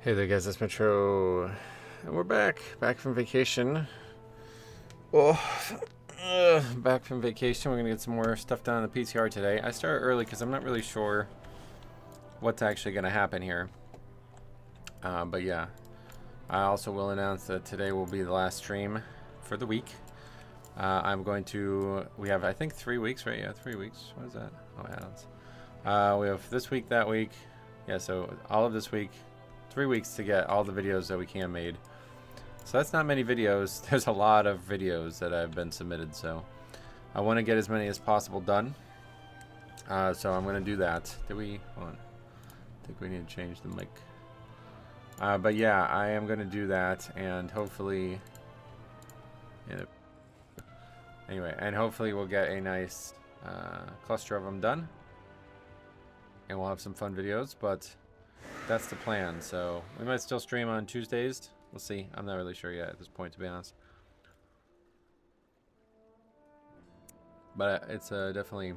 Hey there guys, it's Metro, and we're back from vacation. Oh, back from vacation. We're gonna get some more stuff done on the PTR today. I started early because I'm not really sure what's actually gonna happen here. But yeah, I also will announce that today will be the last stream for the week. We have I think 3 weeks, right? Yeah, 3 weeks. What is that? Oh, add-ons. We have this week, that week. Yeah, so all of this week. 3 weeks to get all the videos that we can made. So that's not many videos. There's a lot of videos that have been submitted, so I want to get as many as possible done. So I'm going to do that. Hold on. I think we need to change the mic. But yeah, I am going to do that, and hopefully, hopefully we'll get a nice cluster of them done, and we'll have some fun videos. But that's the plan. So we might still stream on Tuesdays. We'll see. I'm not really sure yet at this point, to be honest. But it's definitely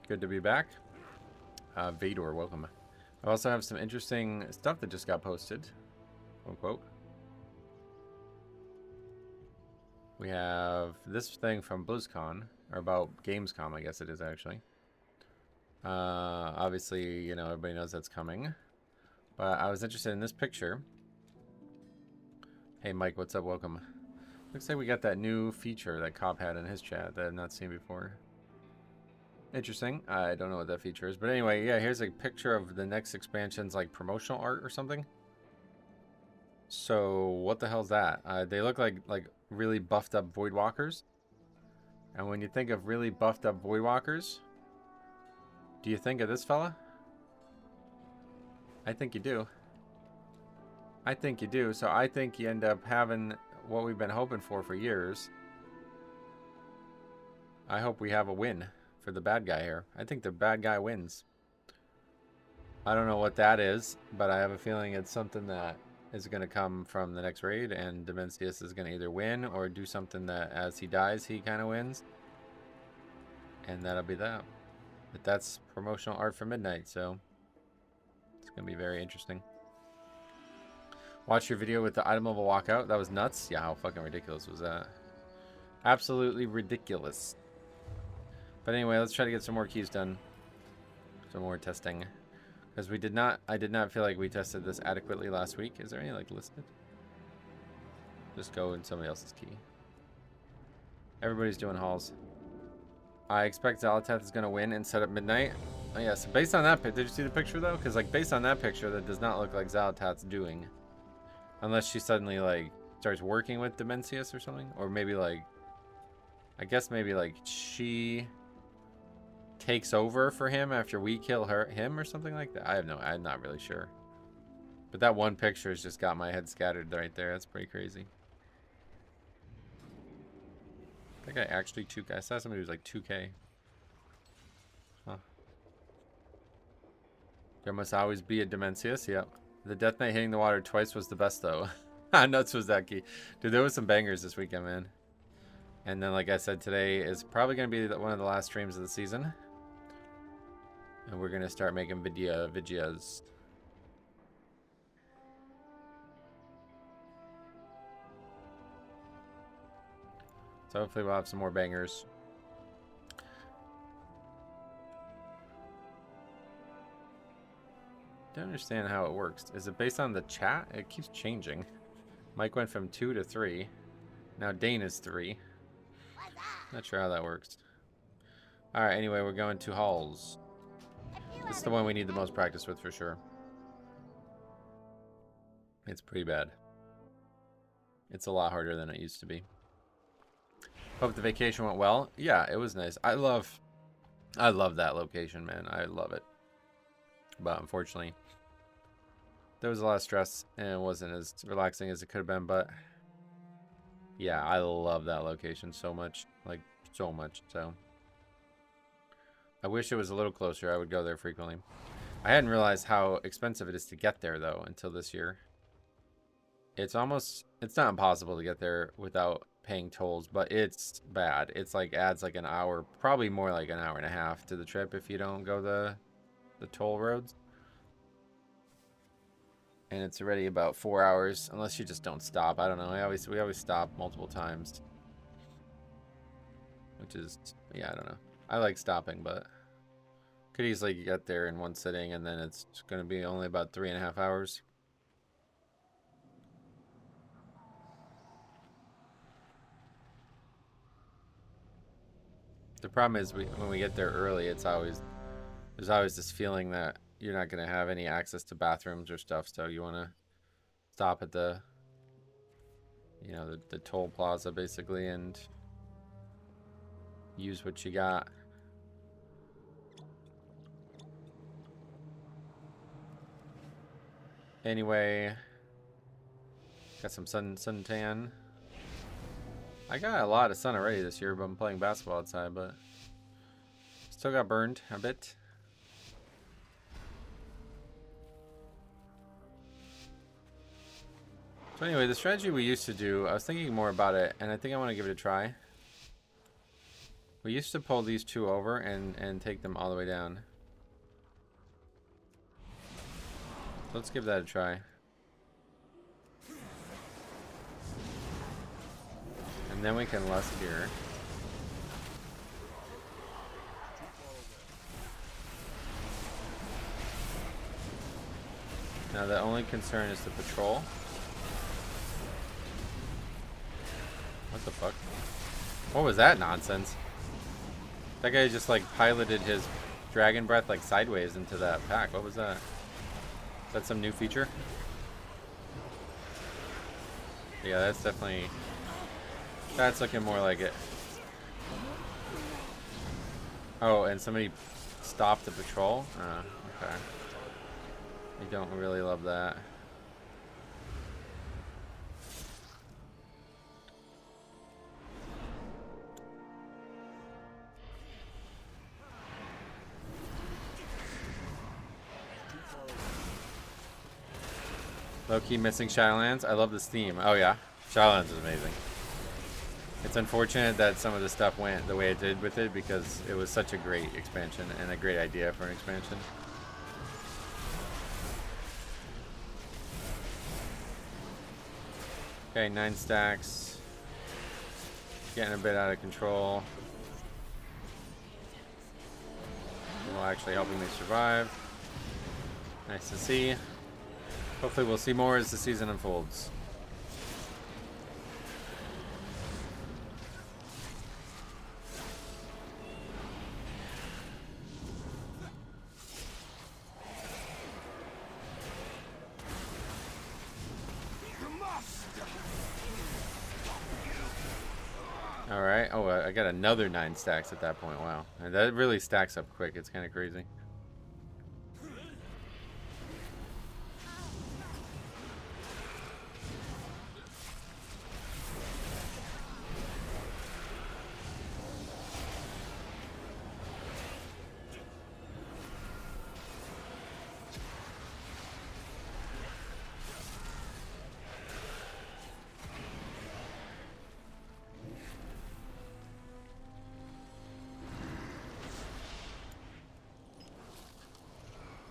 good to be back. Vador, welcome. I also have some interesting stuff that just got posted. Unquote. We have this thing from BlizzCon, or about Gamescom, I guess it is actually. Obviously, you know, everybody knows that's coming. But I was interested in this picture. Hey Mike, what's up? Welcome. Looks like we got that new feature that Cop had in his chat that I've not seen before. Interesting. I don't know what that feature is. But anyway, yeah, here's a picture of the next expansion's like promotional art or something. So what the hell's that? They look like really buffed up Voidwalkers. And when you think of really buffed up Voidwalkers, do you think of this fella? I think you do. I think you do. So I think you end up having what we've been hoping for years. I hope we have a win for the bad guy here. I think the bad guy wins. I don't know what that is, but I have a feeling it's something that is going to come from the next raid, and Dimensius is going to either win or do something that as he dies, he kind of wins. And that'll be that. But that's promotional art for Midnight, so it's going to be very interesting. Watch your video with the item level walkout. That was nuts. Yeah, how fucking ridiculous was that? Absolutely ridiculous. But anyway, let's try to get some more keys done. Some more testing. Because I did not feel like we tested this adequately last week. Is there any like listed? Just go in somebody else's key. Everybody's doing hauls. I expect Zalatath is going to win and set up Midnight. Oh yeah, so based on that, did you see the picture though? Because like based on that picture, that does not look like Zalatath's doing. Unless she suddenly like starts working with Dimensius or something. Or maybe like, I guess maybe like she takes over for him after we kill him or something like that. I'm not really sure. But that one picture has just got my head scattered right there. That's pretty crazy. That guy actually 2K. I saw somebody who was like 2K. Huh. There must always be a Dimensius. Yep. The Death Knight hitting the water twice was the best though. Nuts was that key. Dude, there was some bangers this weekend, man. And then like I said, today is probably going to be one of the last streams of the season. And we're going to start making videos. So hopefully we'll have some more bangers. Don't understand how it works. Is it based on the chat? It keeps changing. Mike went from 2 to 3. Now Dane is 3. Not sure how that works. Alright, anyway, we're going to Halls. This is the one we need the most practice with for sure. It's pretty bad. It's a lot harder than it used to be. Hope the vacation went well. Yeah, it was nice. I love that location, man. I love it. But unfortunately, there was a lot of stress and it wasn't as relaxing as it could have been. But yeah, I love that location so much. Like, so much. So I wish it was a little closer. I would go there frequently. I hadn't realized how expensive it is to get there, though, until this year. It's not impossible to get there without paying tolls, but it's bad. It's like adds like an hour, probably more like an hour and a half to the trip if you don't go the toll roads. and it's already about 4 hours, unless you just don't stop. I don't know. We always stop multiple times, which is, yeah, I don't know. I like stopping, but could easily get there in one sitting, and then it's going to be only about 3.5 hours. The problem is when we get there early, there's always this feeling that you're not going to have any access to bathrooms or stuff, so you want to stop at the, you know, the toll plaza basically and use what you got. Anyway, got some suntan. I got a lot of sun already this year, but I'm playing basketball outside, but still got burned a bit. So anyway, the strategy we used to do, I was thinking more about it, and I think I want to give it a try. We used to pull these two over and take them all the way down. Let's give that a try. And then we can less gear. Now the only concern is the patrol. What the fuck? What was that nonsense? That guy just like piloted his dragon breath like sideways into that pack. What was that? Is that some new feature? Yeah, that's definitely... That's looking more like it. Oh, and somebody stopped the patrol? Okay. I don't really love that. Low-key missing Shadowlands. I love this theme. Oh yeah, Shadowlands is amazing. It's unfortunate that some of the stuff went the way it did with it because it was such a great expansion and a great idea for an expansion. Okay, 9 stacks. Getting a bit out of control. Well, actually helping me survive. Nice to see. Hopefully we'll see more as the season unfolds. Alright, oh, I got another 9 stacks at that point, wow. And that really stacks up quick, it's kind of crazy.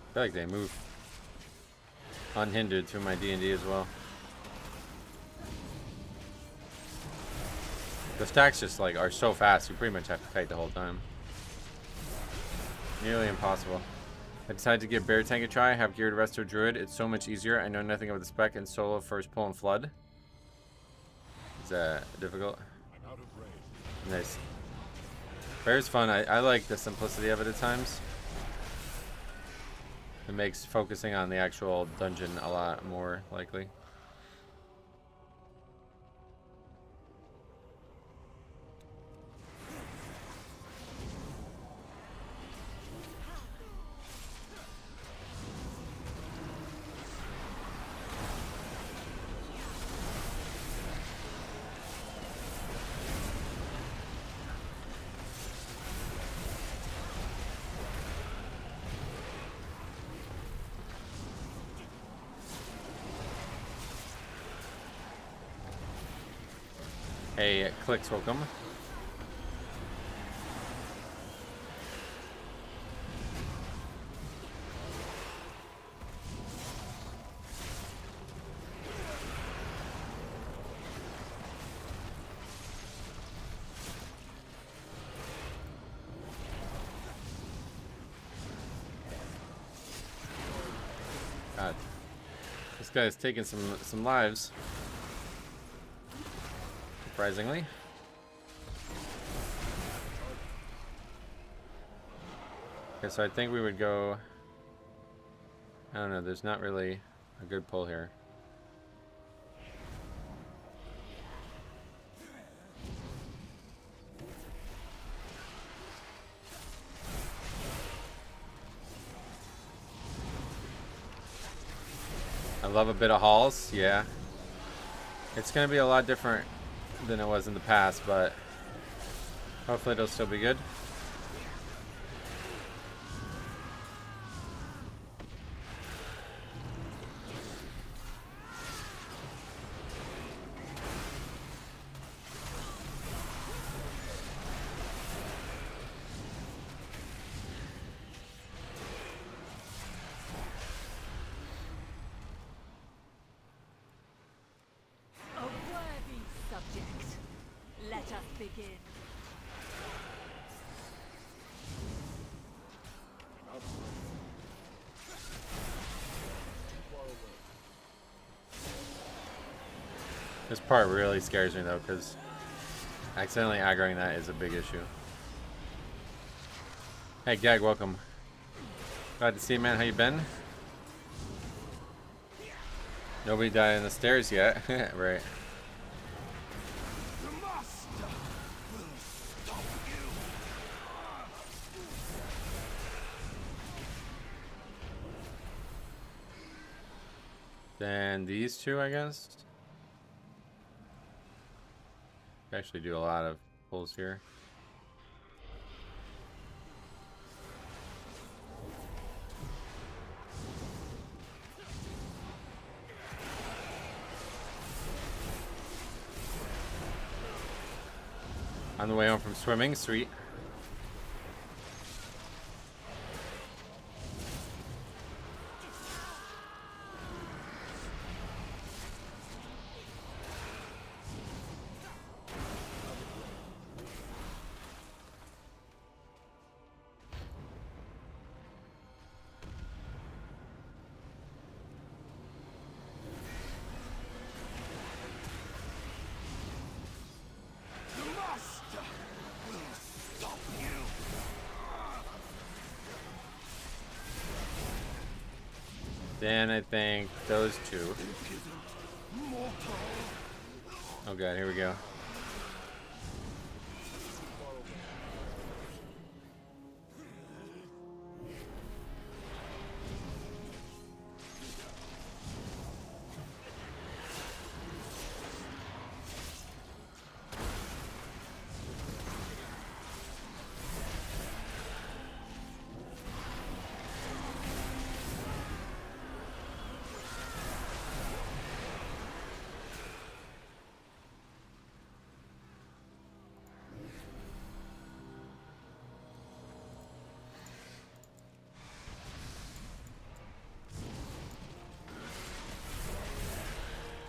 I feel like they move unhindered through my D&D as well. The stacks just like are so fast, you pretty much have to kite the whole time. Nearly impossible. I decided to give Bear Tank a try. Have geared Resto Druid. It's so much easier. I know nothing about the spec and solo first pull and flood. Is that difficult? Nice. Bear's fun. I like the simplicity of it at times. It makes focusing on the actual dungeon a lot more likely. Hey, Clicks, welcome. guy's taking some lives. Surprisingly. Okay, so I think we would go... I don't know, there's not really a good pull here. I love a bit of hauls, yeah. It's going to be a lot different than it was in the past, but hopefully it'll still be good. This part really scares me though, because accidentally aggroing that is a big issue. Hey Gag, welcome. Glad to see you, man. How you been? Nobody died in the stairs yet. Right. Then these two, I guess. Actually do a lot of pulls here. On the way home from swimming, sweet. Then I think those two. Oh god, here we go.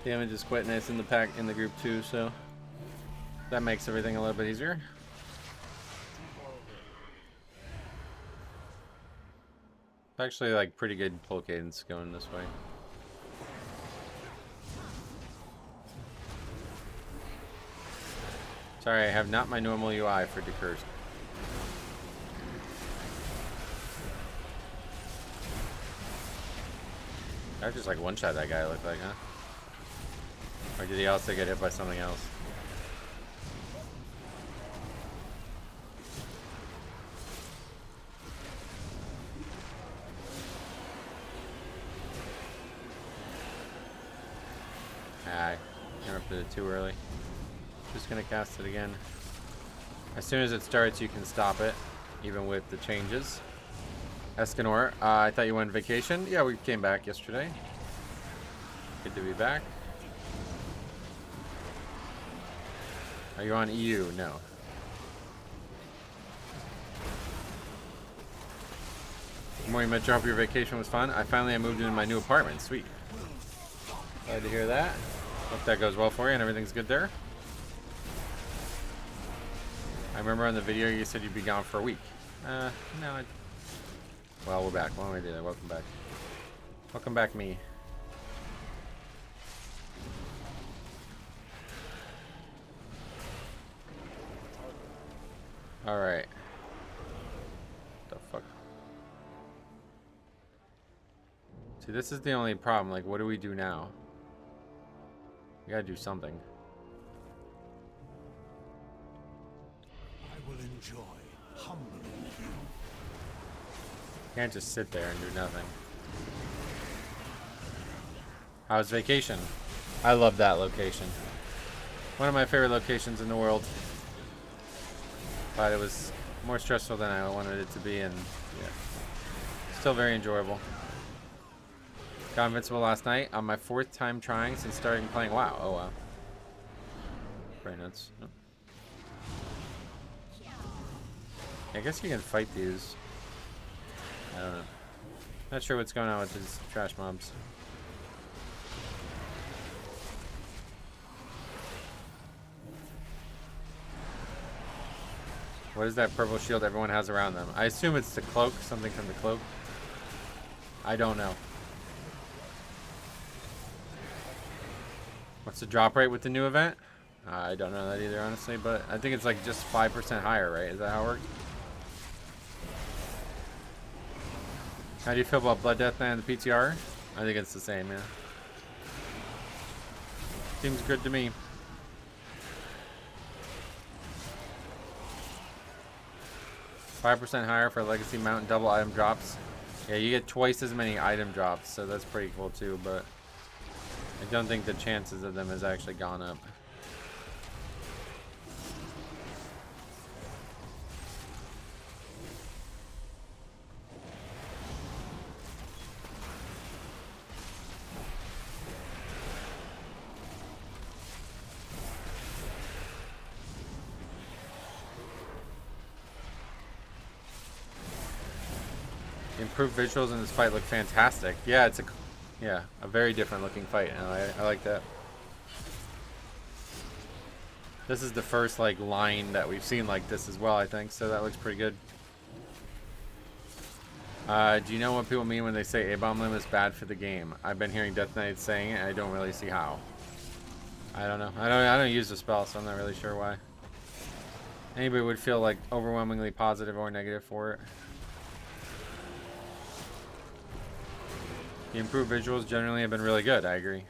Damage is quite nice in the pack in the group too, so that makes everything a little bit easier. It's actually like pretty good pull cadence going this way. Sorry, I have not my normal UI for Decurse. I just like one-shot that guy, looked like, huh? Or did he also get hit by something else? I interrupted it too early. Just gonna cast it again. As soon as it starts, you can stop it, even with the changes. Escanor, I thought you went on vacation. Yeah, we came back yesterday. Good to be back. Are you on EU? No. Good morning, Metro. Hope your vacation was fun. I moved into my new apartment. Sweet. Glad to hear that. Hope that goes well for you and everything's good there. I remember on the video you said you'd be gone for a week. No. Well, we're back. Why don't we do that? Welcome back. Welcome back, me. Alright. The fuck? See, this is the only problem. Like, what do we do now? We gotta do something. I will enjoy humbling you. Can't just sit there and do nothing. How's vacation? I love that location. One of my favorite locations in the world. But it was more stressful than I wanted it to be, and yeah, still very enjoyable. Got invincible last night on my 4th time trying since starting playing WoW. Oh wow. Very nuts. Oh. I guess you can fight these. I don't know. Not sure what's going on with these trash mobs. What is that purple shield everyone has around them? I assume it's the cloak, something from the cloak. I don't know. What's the drop rate with the new event? I don't know that either, honestly, but I think it's like just 5% higher, right? Is that how it works? How do you feel about Blood Death and the PTR? I think it's the same, yeah. Seems good to me. %5 higher for Legacy Mountain double item drops. Yeah, you get twice as many item drops, so that's pretty cool too, but I don't think the chances of them has actually gone up. Improved visuals in this fight look fantastic. Yeah, it's a very different looking fight, and I like that. This is the first like line that we've seen like this as well, I think, so that looks pretty good. Do you know what people mean when they say A-bomb limit is bad for the game? I've been hearing Death Knight saying it, and I don't really see how. I don't know. I don't use the spell, so I'm not really sure why. Anybody would feel like overwhelmingly positive or negative for it. The improved visuals generally have been really good, I agree.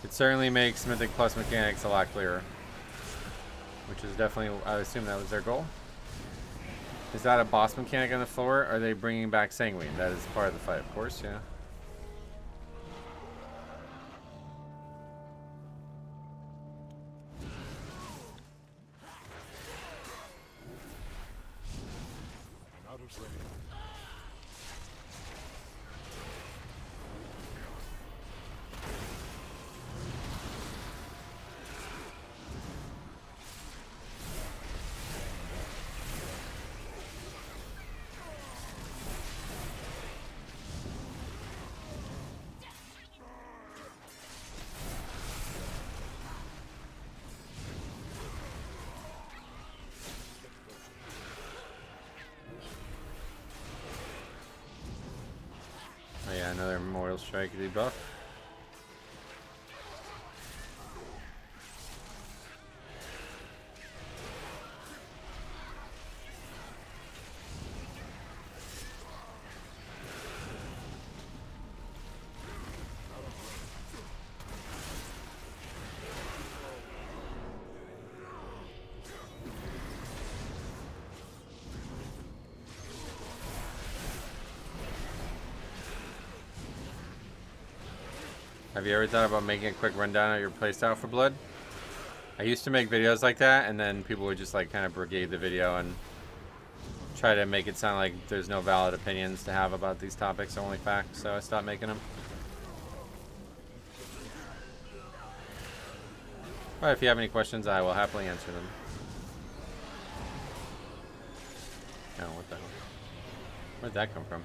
It certainly makes Mythic Plus mechanics a lot clearer. Which is definitely, I assume that was their goal. Is that a boss mechanic on the floor? Are they bringing back Sanguine? That is part of the fight, of course, yeah. I'm out of range. Oh yeah, another Memorial Strike debuff. Have you ever thought about making a quick rundown of your playstyle for Blood? I used to make videos like that, and then people would just like kind of brigade the video and try to make it sound like there's no valid opinions to have about these topics, only facts, so I stopped making them. But if you have any questions, I will happily answer them. Oh, what the hell? Where'd that come from?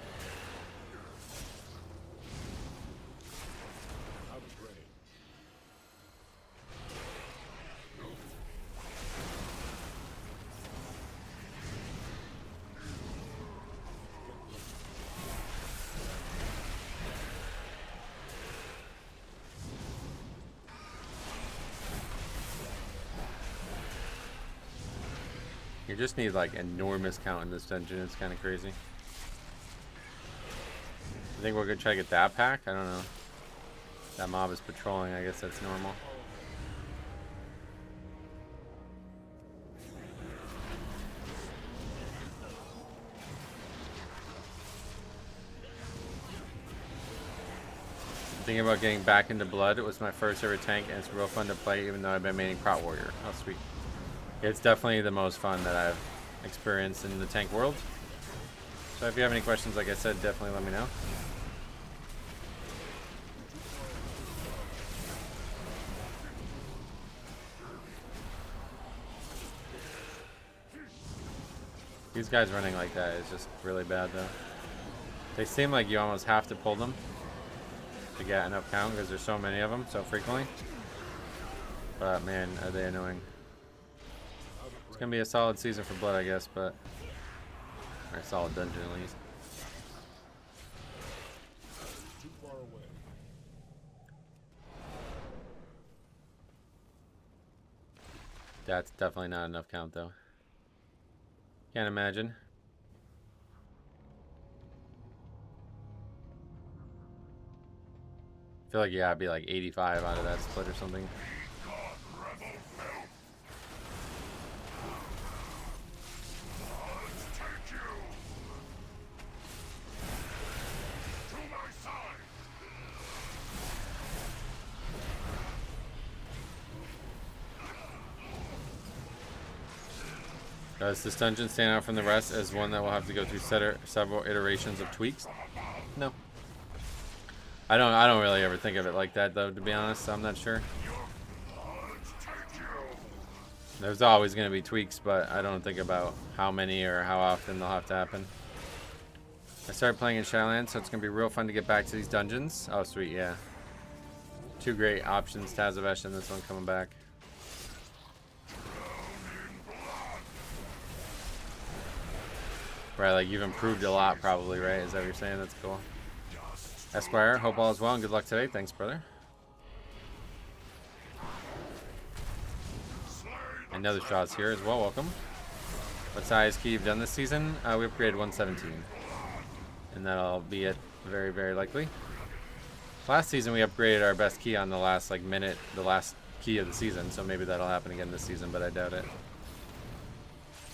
You just need like enormous count in this dungeon. It's kind of crazy. I think we're gonna try to get that pack. I don't know. That mob is patrolling. I guess that's normal. Thinking about getting back into Blood. It was my first ever tank, and it's real fun to play, even though I've been maining Prot Warrior. Oh, sweet. It's definitely the most fun that I've experienced in the tank world. So if you have any questions, like I said, definitely let me know. These guys running like that is just really bad, though. They seem like you almost have to pull them to get enough count because there's so many of them so frequently. But man, are they annoying. It's gonna be a solid season for Blood, I guess, but or a solid dungeon at least. Too far away. That's definitely not enough count though. Can't imagine. I feel like yeah, I'd be like 85 out of that split or something. Does this dungeon stand out from the rest as one that will have to go through several iterations of tweaks? No. I don't really ever think of it like that though, to be honest. I'm not sure. There's always going to be tweaks, but I don't think about how many or how often they'll have to happen. I started playing in Shadowlands, so it's going to be real fun to get back to these dungeons. Oh, sweet, yeah. Two great options, Tazavesh and this one coming back. Right, like you've improved a lot probably, right? Is that what you're saying? That's cool. Esquire, hope all is well and good luck today. Thanks, brother. Another shot's here as well. Welcome. What's the highest key you've done this season? We upgraded 117. And that'll be it very, very likely. Last season we upgraded our best key on the last like minute, the last key of the season. So maybe that'll happen again this season, but I doubt it.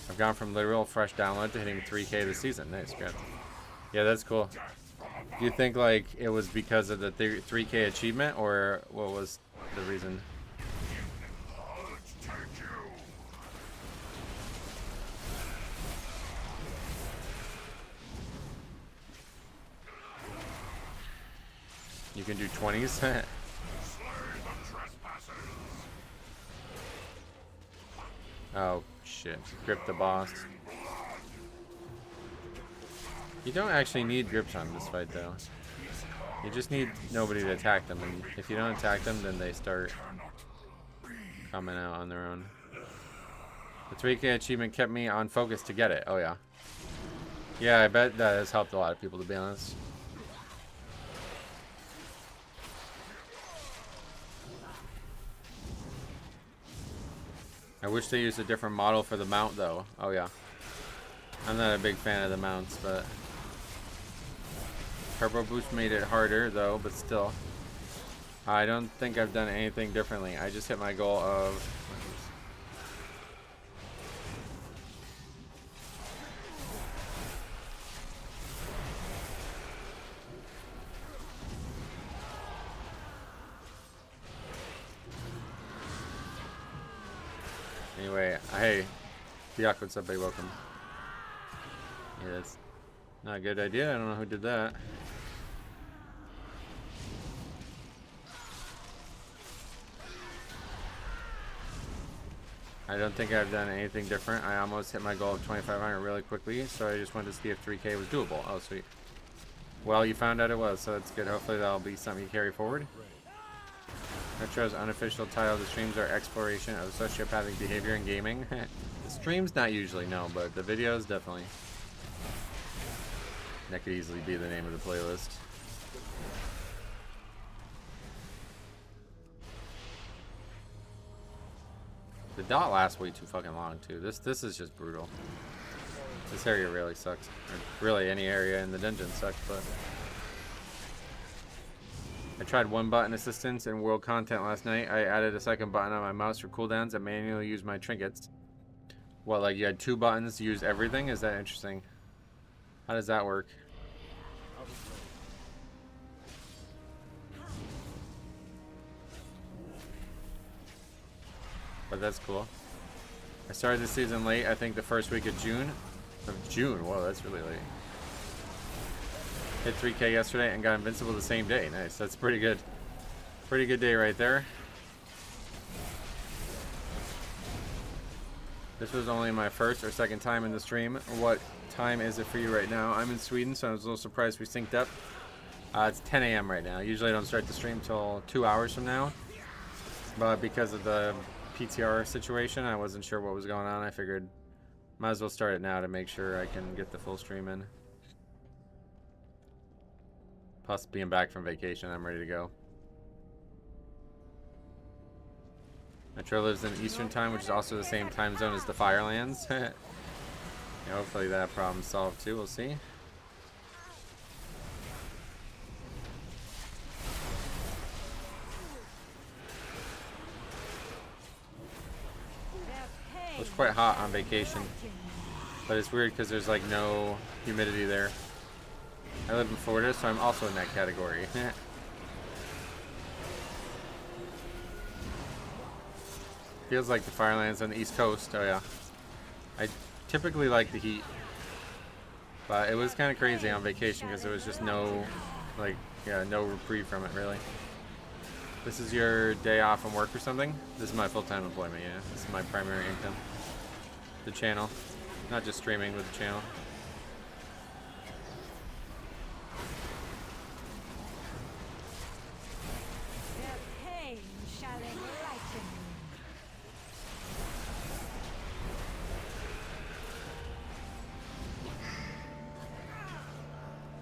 I've gone from literal fresh download to hitting 3K this season. Nice, good. Yeah, that's cool. Do you think like it was because of the 3K achievement, or what was the reason? You can do 20s? Oh shit, grip the boss. You don't actually need grips on this fight though. You just need nobody to attack them, and if you don't attack them, then they start coming out on their own. The 3K achievement kept me on focus to get it. Oh yeah. Yeah, I bet that has helped a lot of people, to be honest. I wish they used a different model for the mount though. Oh yeah. I'm not a big fan of the mounts, but Turbo Boost made it harder though, but still. I don't think I've done anything differently. I just hit my goal of... Anyway, hey, Diak, what's up, buddy? Welcome. Yeah, that's not a good idea. I don't know who did that. I don't think I've done anything different. I almost hit my goal of 2,500 really quickly, so I just wanted to see if 3K was doable. Oh, sweet. Well, you found out it was, so that's good. Hopefully that'll be something you carry forward. Metro's unofficial title of the streams are exploration of sociopathic behavior in gaming. The streams not usually, no, but the videos definitely. That could easily be the name of the playlist. The dot lasts way too fucking long too. This is just brutal. This area really sucks. Or really any area in the dungeon sucks, but I tried one button assistance in world content last night. I added a second button on my mouse for cooldowns and manually used my trinkets. What, like you had 2 buttons to use everything? Is that interesting? How does that work? But that's cool. I started the season late, I think the first week of June. Whoa, that's really late. Hit 3K yesterday and got invincible the same day. Nice, that's pretty good. Pretty good day right there. This was only my first or second time in the stream. What time is it for you right now? I'm in Sweden, so I was a little surprised we synced up. It's 10 a.m. right now. Usually I don't start the stream till 2 hours from now. But because of the PTR situation, I wasn't sure what was going on. I figured might as well start it now to make sure I can get the full stream in. Plus being back from vacation, I'm ready to go. Metro lives in Eastern Time, which is also the same time zone as the Firelands. Yeah, hopefully that problem's solved too, we'll see. It was quite hot on vacation, but it's weird because there's like no humidity there. I live in Florida, so I'm also in that category. Feels like the Firelands on the East Coast. Oh yeah. I typically like the heat, but it was kind of crazy on vacation because there was just no, like, yeah, no reprieve from it really. This is your day off from work or something? This is my full-time employment, yeah. This is my primary income. The channel. Not just streaming, but the channel.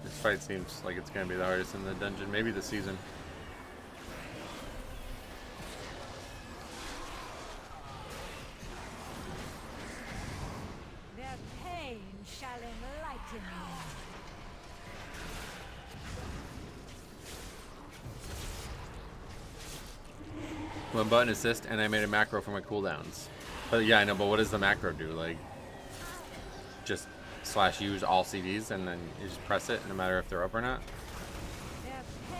This fight seems like it's going to be the hardest in the dungeon. Maybe the season. One button assist, and I made a macro for my cooldowns. But yeah, I know, but what does the macro do? Like, just /use all CDs, and then you just press it, no matter if they're up or not?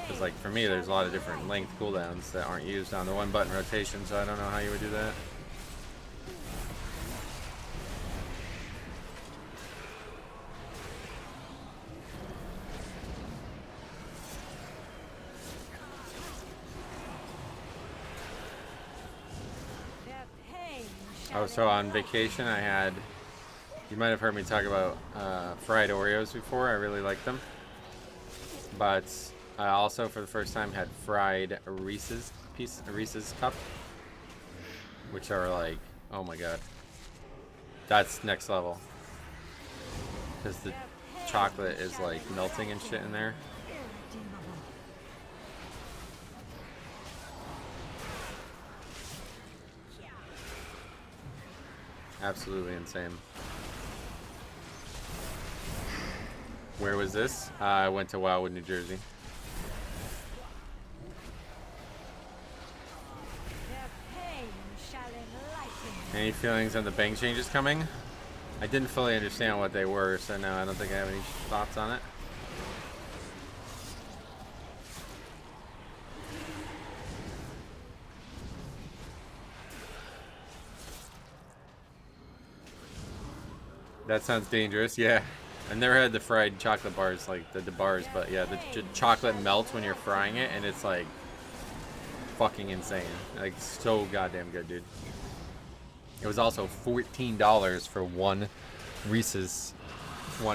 Because, like, for me, there's a lot of different length cooldowns that aren't used on the one button rotation, so I don't know how you would do that. Oh, so on vacation I had, you might have heard me talk about fried Oreos before. I really like them. But I also, for the first time, had fried Reese's cup, which are like, oh my god, that's next level. Because the chocolate is like melting and shit in there. Absolutely insane. Where was this? I went to Wildwood, New Jersey. Any feelings on the bank changes coming? I didn't fully understand what they were, so no, I don't think I have any thoughts on it. That sounds dangerous, yeah. I've never had the fried chocolate bars, like the bars, but yeah, the chocolate melts when you're frying it, and it's like fucking insane. Like, so goddamn good, dude. It was also $14 for one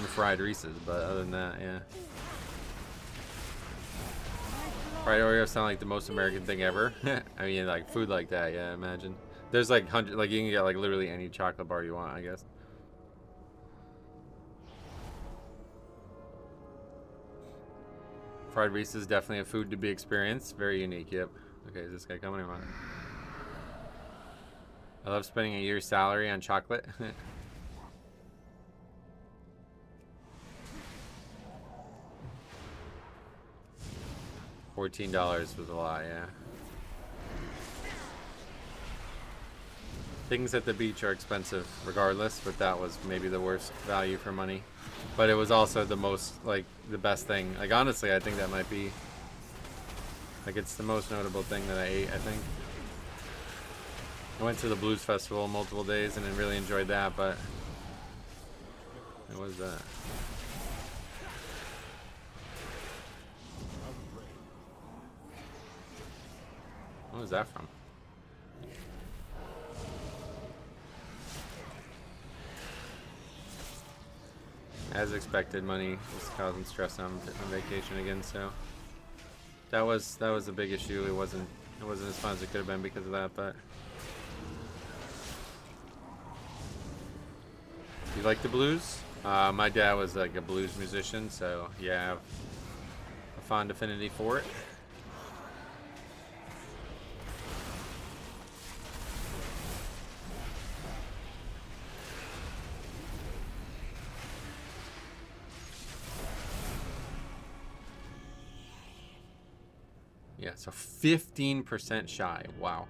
fried Reese's, but other than that, yeah. Fried Oreos sound like the most American thing ever. I mean, like, food like that, yeah, imagine. There's like like you can get like literally any chocolate bar you want, I guess. Fried Reese's, definitely a food to be experienced. Very unique, yep. Okay, is this guy coming or not? I love spending a year's salary on chocolate. $14 was a lot, yeah. Things at the beach are expensive regardless, but that was maybe the worst value for money. But it was also the most, like, the best thing. Like, honestly, I think that might be, like, it's the most notable thing that I ate, I think. I went to the Blues Festival multiple days and I really enjoyed that, but it was that. What was that from? As expected, money was causing stress on vacation again, so that was a big issue. It wasn't as fun as it could have been because of that, but you like the blues? My dad was like a blues musician, so yeah, I have a fond affinity for it. Yeah, so 15% shy. Wow.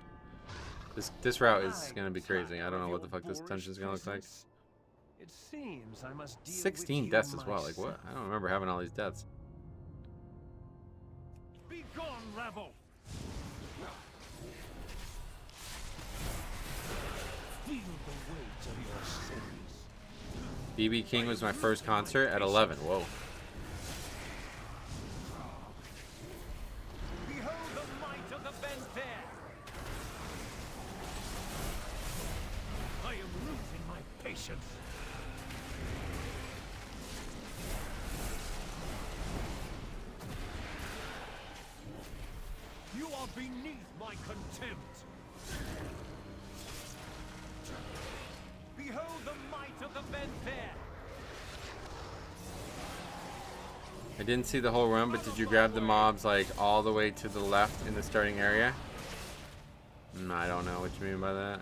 This route is gonna be crazy. I don't know what the fuck this dungeon's gonna look like. It seems I must deal 16 with deaths you as well. Like what? myself. I don't remember having all these deaths. Be gone, rabble! Feel the weight of your sins. BB King was my first concert at 11. Whoa. Behold the might of the Benfair! I am losing my patience. You are beneath my contempt. Behold the might of the Benfair! I didn't see the whole run, but did you grab the mobs like all the way to the left in the starting area? I don't know what you mean by that.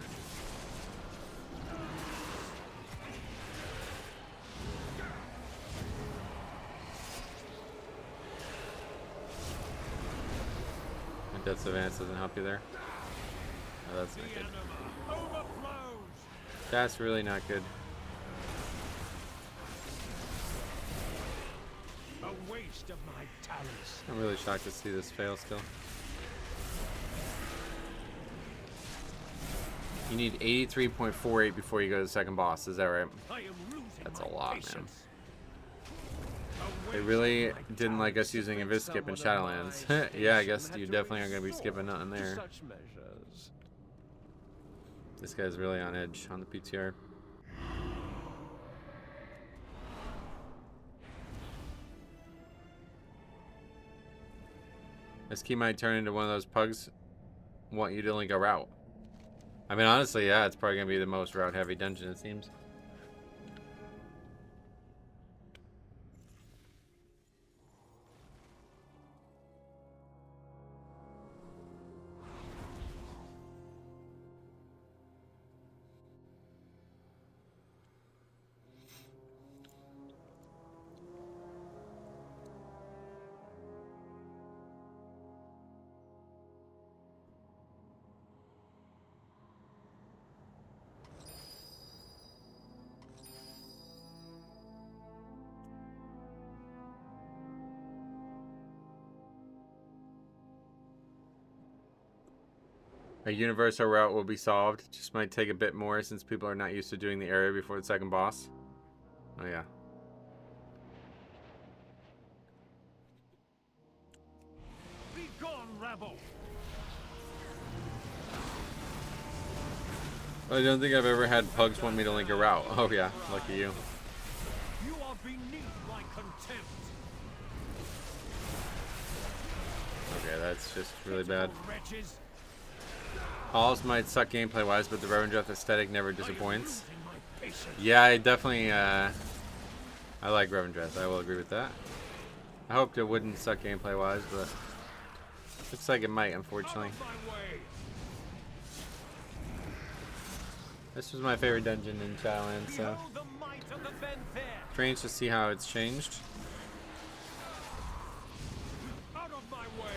Death's Advance doesn't help you there. Oh, that's not good. That's really not good. A waste of my talents. I'm really shocked to see this fail still. You need 83.48 before you go to the second boss, is that right? I am losing That's my a lot, man. patience. They really didn't like us using Invis Skip in Shadowlands. Yeah, I guess you definitely aren't going to be skipping nothing there. Such measures. This guy's really on edge on the PTR. This key might turn into one of those pugs want you to link a route. I mean, honestly, yeah, it's probably going to be the most route-heavy dungeon, it seems. A universal route will be solved. Just might take a bit more since people are not used to doing the area before the second boss. Oh yeah. Be gone, rabble! I don't think I've ever had pugs want me to link a route. Oh yeah, lucky you. You are beneath my contempt. Okay, that's just really bad. Wretches. Halls might suck gameplay wise, but the Revendreth aesthetic never disappoints. Losing my patience. Yeah, I definitely I like Revendreth. I will agree with that. I hoped it wouldn't suck gameplay wise, but looks like it might, unfortunately. Out of my way. This was my favorite dungeon in Shadowlands, so Behold the might of the Venfair. strange to see how it's changed. Out of my way.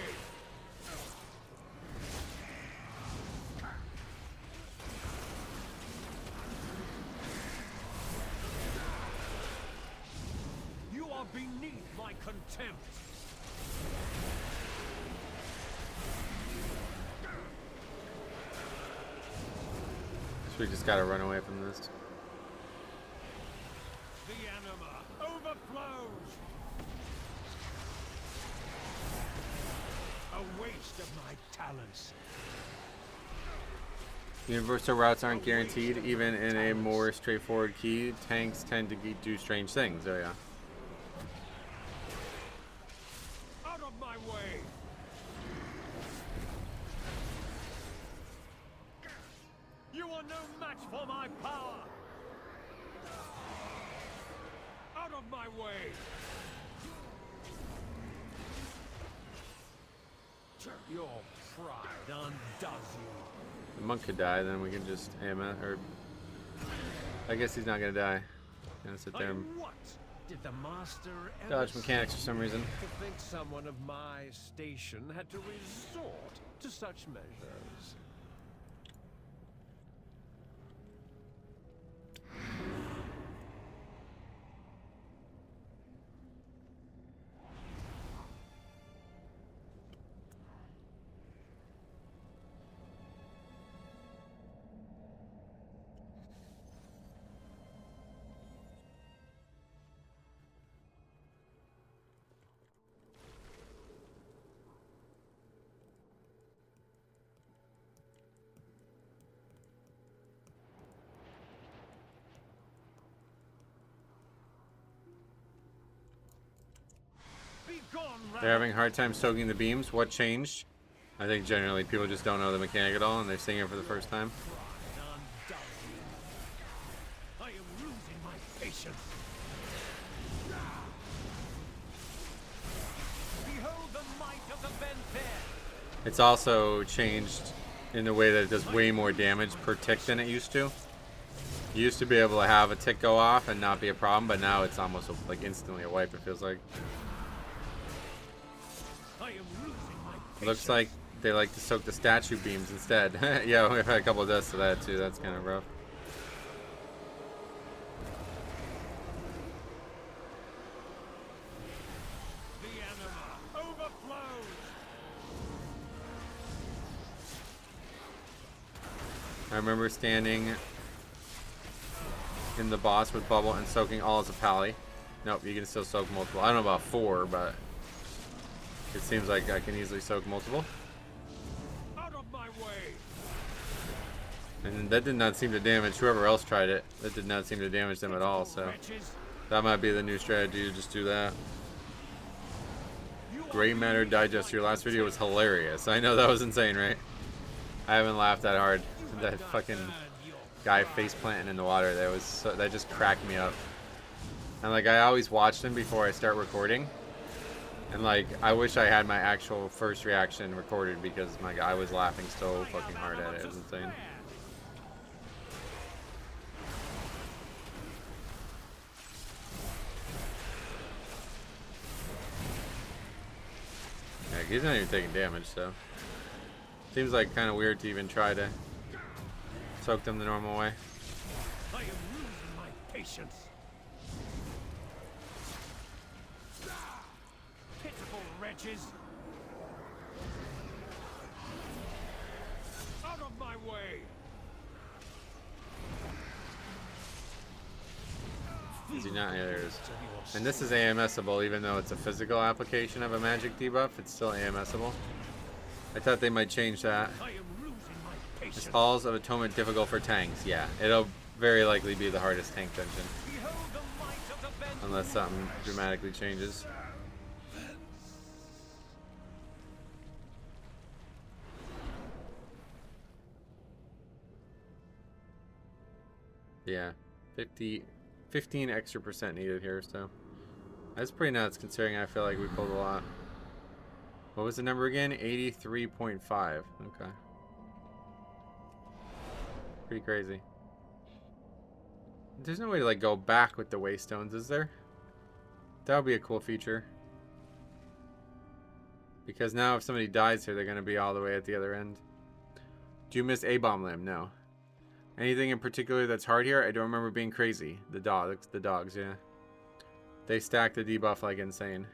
You are beneath my contempt. So we just gotta run away from this. The anima overflows. A waste of my talents. Universal routes aren't guaranteed, even in a more straightforward key. Tanks tend to do strange things. Oh yeah. Out of my way. You are no match for my power. Out of my way. Your pride undoes you. The monk could die, then we can just aim it, or I guess he's not gonna die. Gonna sit there and What did the master ever dodge mechanics for some reason. to think someone of my station had to resort to such measures? Be gone, They're having a hard time soaking the beams. What changed? I think generally people just don't know the mechanic at all, and they're seeing it for the first time. I am losing my patience. Behold the might of the Venfair. It's also changed in the way that it does way more damage per tick than it used to. You used to be able to have a tick go off and not be a problem, but now it's almost like instantly a wipe, it feels like. I am losing my patience. Looks like they like to soak the statue beams instead. Yeah, we've had a couple of deaths to that too. That's kind of rough. The anima overflows. I remember standing in the boss with bubble and soaking all as a pally. Nope, you can still soak multiple. I don't know about 4, but it seems like I can easily soak multiple. Out of my way. And that did not seem to damage whoever else tried it. That did not seem to damage them at all, so Wretches. that might be the new strategy, to just do that. Gray Matter Digest, your last video was hilarious. I know that was insane, right? I haven't laughed that hard. That fucking guy face planting in the water, that just cracked me up. And like, I always watch them before I start recording. And like, I wish I had my actual first reaction recorded, because my guy was laughing so fucking hard at it. It was insane. Yeah, he's not even taking damage, so seems like kind of weird to even try to soak them the normal way. I am losing my patience. Pitiful wretches. Out of my way. Is he not? Yeah, there it is. And this is AMSable, even though it's a physical application of a magic debuff, it's still AMSable. I thought they might change that. I am losing my Is patience. Halls of Atonement difficult for tanks? Yeah, it'll very likely be the hardest tank dungeon, Behold the might of the Venfair. unless something dramatically changes. Yeah, 15 extra percent needed here, so that's pretty nuts considering I feel like we pulled a lot. What was the number again? 83.5. Okay. Pretty crazy. There's no way to like go back with the waystones, is there? That would be a cool feature. Because now if somebody dies here, they're going to be all the way at the other end. Do you miss A-Bomb Limb? No. Anything in particular that's hard here? I don't remember being crazy. The dogs, yeah. They stack the debuff like insane.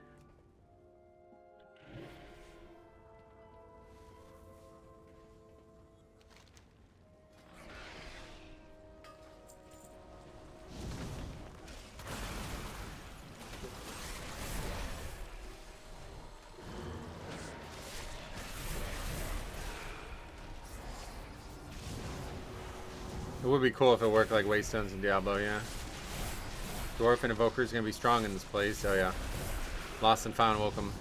It would be cool if it worked like Waystones in Diablo, yeah. Dwarf and Evoker is going to be strong in this place, oh yeah. Lost and Found, welcome.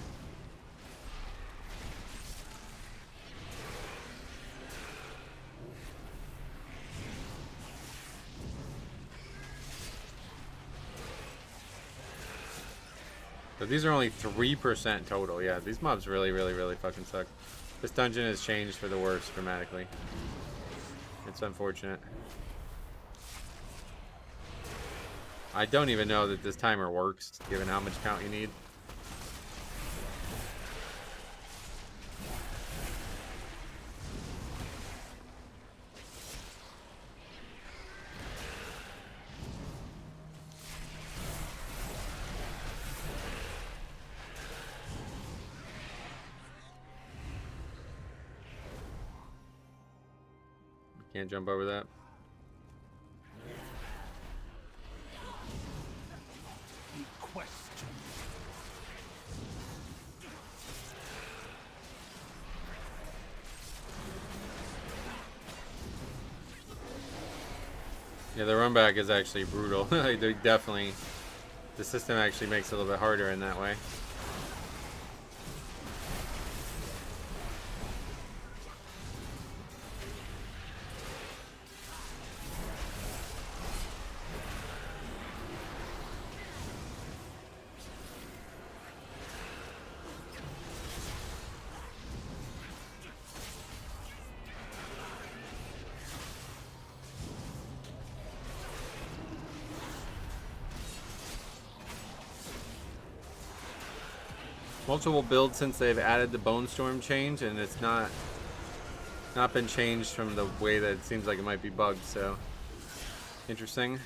So these are only 3% total, yeah. These mobs really, really, really fucking suck. This dungeon has changed for the worse dramatically. It's unfortunate. I don't even know that this timer works, given how much count you need. Can't jump over that. Yeah, the run back is actually brutal. They definitely, the system actually makes it a little bit harder in that way. Multiple builds since they've added the Bone Storm change, and it's not been changed from the way that it seems like it might be bugged, so interesting.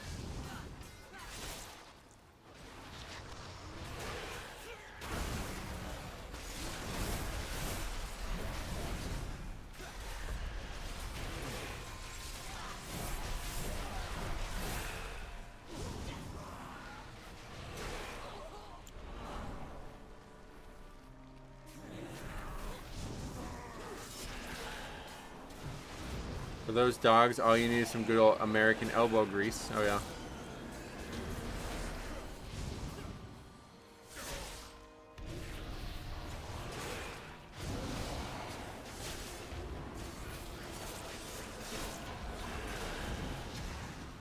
For those dogs, all you need is some good old American elbow grease. Oh yeah.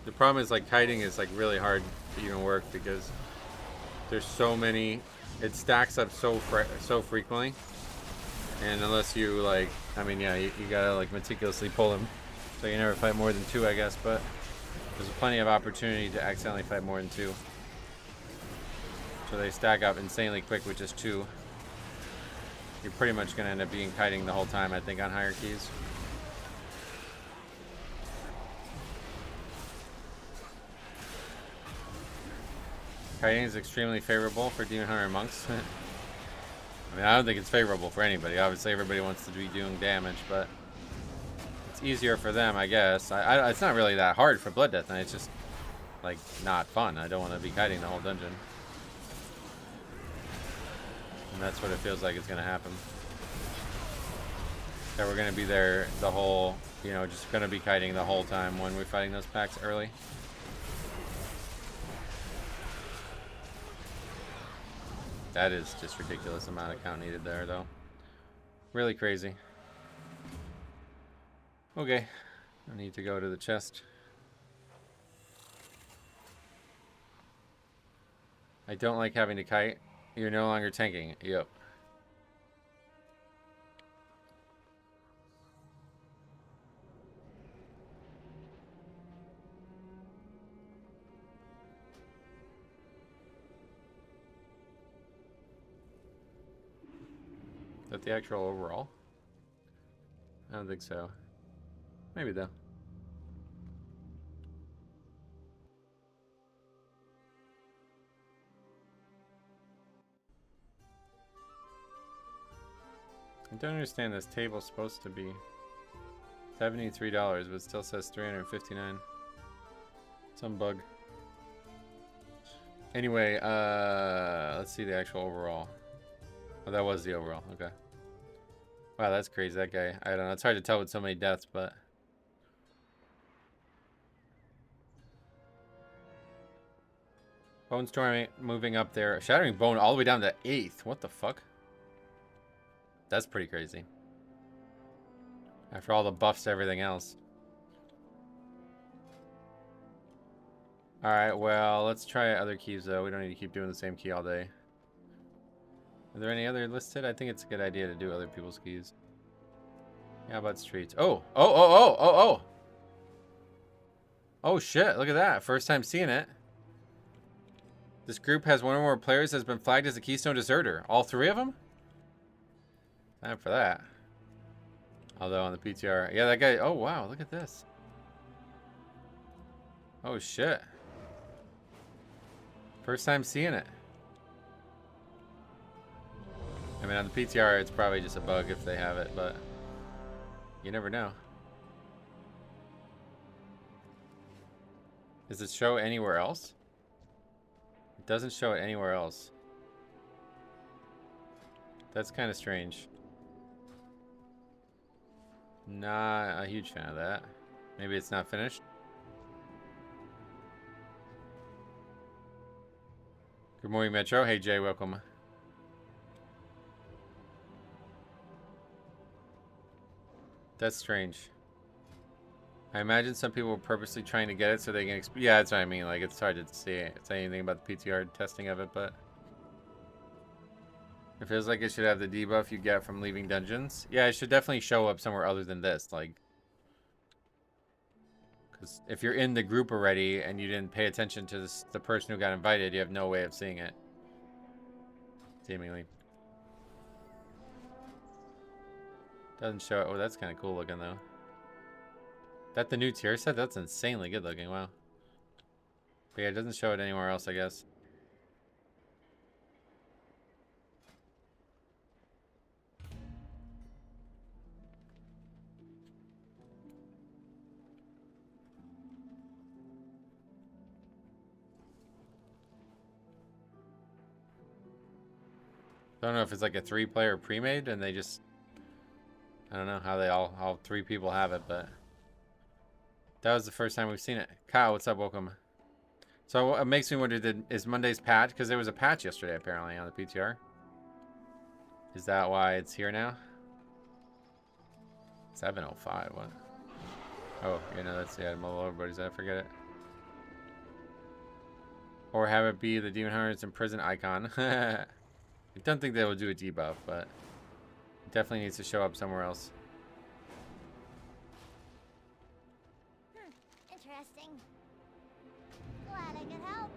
The problem is like kiting is like really hard to even work because there's so many. It stacks up so frequently, and unless you like, I mean, yeah, you gotta like meticulously pull them. So you never fight more than 2, I guess, but there's plenty of opportunity to accidentally fight more than 2. So they stack up insanely quick with just 2. You're pretty much going to end up being kiting the whole time, I think, on higher keys. Kiting is extremely favorable for Demon Hunter and Monks. I mean, I don't think it's favorable for anybody. Obviously, everybody wants to be doing damage, but it's easier for them, I guess. It's not really that hard for Blood Death Knight. It's just, like, not fun. I don't want to be kiting the whole dungeon. And that's what it feels like is going to happen. That we're going to be there the whole, you know, just going to be kiting the whole time when we're fighting those packs early. That is just ridiculous amount of count needed there, though. Really crazy. Okay, I need to go to the chest. I don't like having to kite. You're no longer tanking. Yep. that the actual overall? I don't think so. Maybe though. I don't understand, this table's supposed to be $73, but it still says $359. Some bug. Anyway, let's see the actual overall. Oh, that was the overall. Okay. Wow, that's crazy. That guy. I don't know. It's hard to tell with so many deaths, but. Bone Storm moving up there. Shattering Bone all the way down to 8th. What the fuck? That's pretty crazy. After all the buffs to everything else. Alright, well, let's try other keys, though. We don't need to keep doing the same key all day. Are there any other listed? I think it's a good idea to do other people's keys. Yeah, how about streets? Oh! Oh, oh, oh, oh, oh! Oh, shit. Look at that. First time seeing it. This group has one or more players that has been flagged as a Keystone Deserter. All 3 of them? Time for that. Although on the PTR. Yeah, that guy. Oh, wow. Look at this. Oh, shit. First time seeing it. I mean, on the PTR, it's probably just a bug if they have it, but you never know. Does it show anywhere else? It doesn't show it anywhere else. That's kind of strange. Not a huge fan of that. Maybe it's not finished. Good morning, Metro. Hey, Jay, welcome. That's strange. I imagine some people were purposely trying to get it so they can... Yeah, that's what I mean. Like, it's hard to say anything about the PTR testing of it, but... It feels like it should have the debuff you get from leaving dungeons. Yeah, it should definitely show up somewhere other than this. Like... Because if you're in the group already and you didn't pay attention to the person who got invited, you have no way of seeing it. Seemingly. Doesn't show it. Oh, that's kind of cool looking, though. That the new tier set? That's insanely good looking. Wow. But yeah, it doesn't show it anywhere else, I guess. I don't know if it's like a 3-player pre-made and they just... I don't know how they all 3 people have it, but... That was the first time we've seen it. Kyle, what's up? Welcome. So it makes me wonder, is Monday's patch? Because there was a patch yesterday, apparently, on the PTR. Is that why it's here now? 7:05, what? Oh, you know, that's, yeah, everybody's, I forget it. Or have it be the Demon Hunters in prison icon. I don't think they will do a debuff, but it definitely needs to show up somewhere else. Interesting. Glad I could help.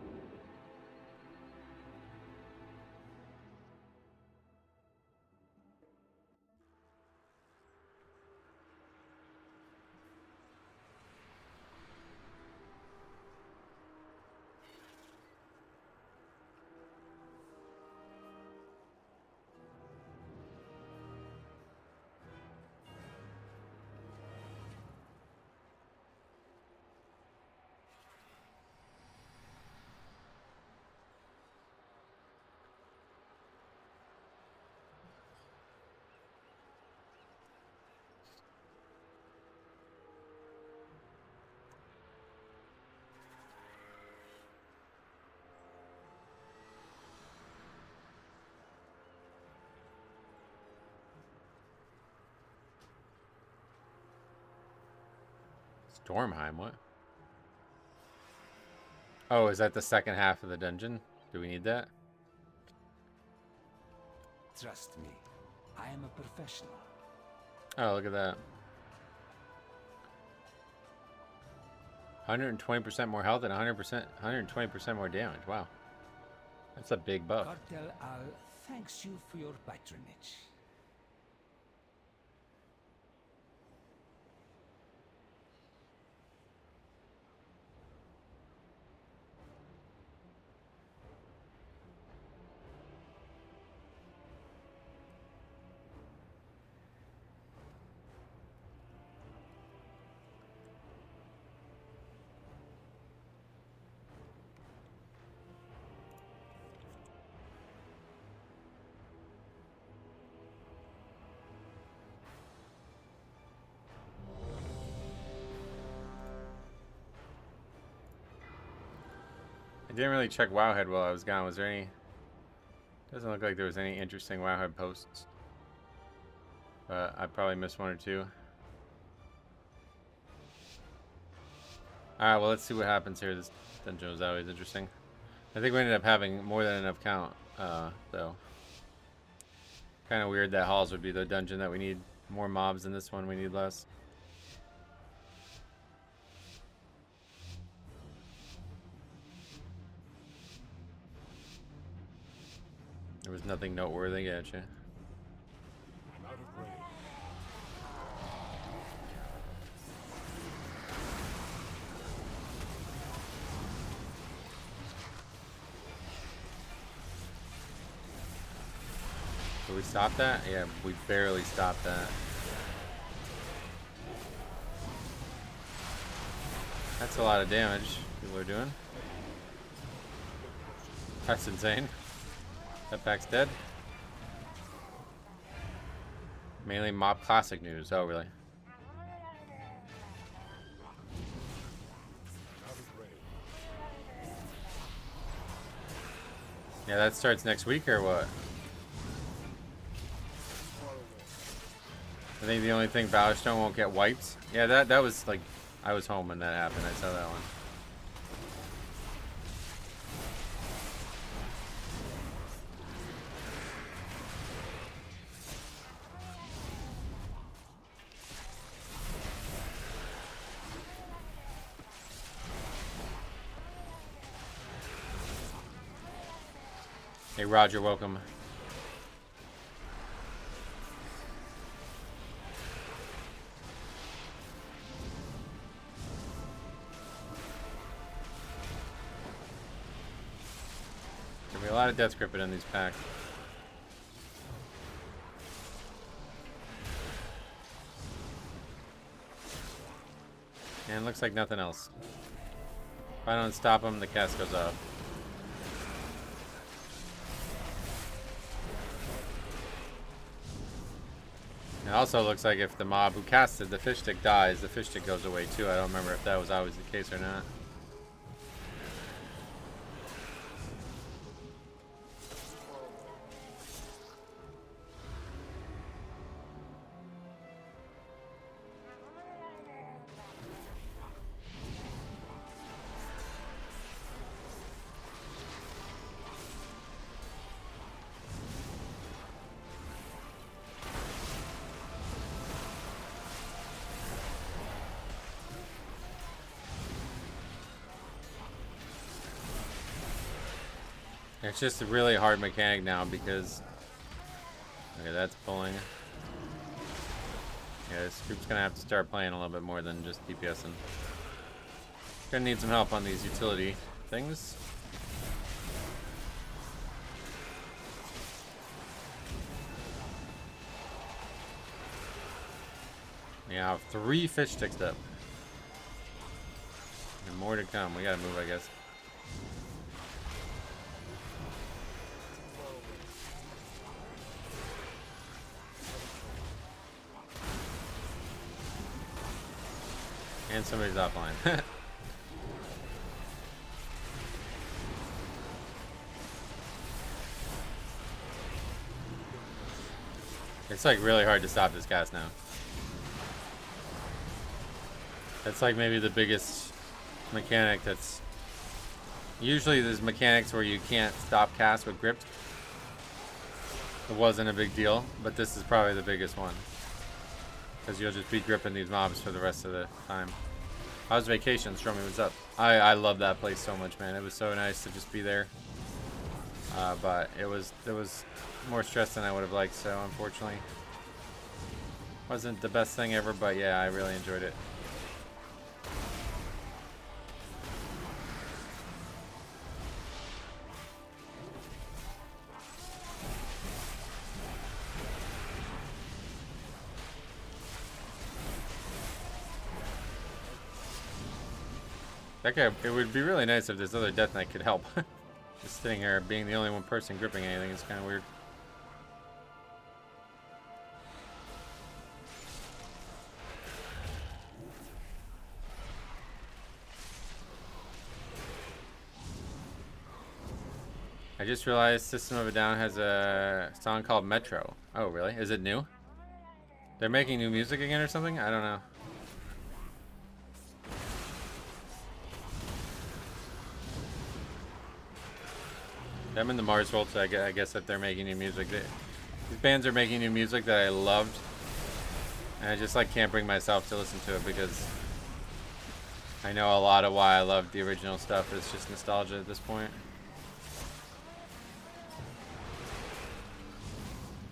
Stormheim, what? Oh, is that the second half of the dungeon? Do we need that? Trust me, I am a professional. Oh, look at that. 120% more health and 120% more damage. Wow. That's a big buff. Cartel Al thanks you for your patronage. I didn't really check Wowhead while I was gone. Was there any... Doesn't look like there was any interesting Wowhead posts. But I probably missed one or two. Alright, well, let's see what happens here. This dungeon was always interesting. I think we ended up having more than enough count, though. Kind of weird that Halls would be the dungeon that we need more mobs than this one. We need less. There was nothing noteworthy, gotcha. I'm out of range. Did we stop that? Yeah, we barely stopped that. That's a lot of damage people are doing. That's insane. That pack's dead. Mainly mob classic news. Oh, really? Out of range. Yeah, that starts next week or what? Far away. I think the only thing Ballerstone won't get wiped. Yeah, that was like, I was home when that happened. I saw that one. Hey Roger, welcome. There'll be a lot of death gripping in these packs. And looks like nothing else. If I don't stop them, the cast goes off. It also looks like if the mob who casted the fish stick dies, the fish stick goes away too. I don't remember if that was always the case or not. It's just a really hard mechanic now because okay, that's pulling. Yeah, this group's gonna have to start playing a little bit more than just DPSing. Gonna need some help on these utility things. Yeah, I have 3 fish sticks up. And more to come. We gotta move, I guess. And somebody's offline. It's like really hard to stop this cast now. That's like maybe the biggest mechanic that's... Usually there's mechanics where you can't stop cast with gripped. It wasn't a big deal, but this is probably the biggest one. Because you'll just be gripping these mobs for the rest of the time. How's vacation? Stromy, what's up? I love that place so much, man. It was so nice to just be there. But there was more stress than I would have liked, so unfortunately. Wasn't the best thing ever, but yeah, I really enjoyed it. That guy, it would be really nice if this other Death Knight could help. Just sitting here being the only one person gripping anything is kind of weird. I just realized System of a Down has a song called Metro. Oh, really? Is it new? They're making new music again or something? I don't know. Them and the Mars Volts, I guess that they're making new music. These bands are making new music that I loved. And I just like can't bring myself to listen to it because I know a lot of why I loved the original stuff is just nostalgia at this point.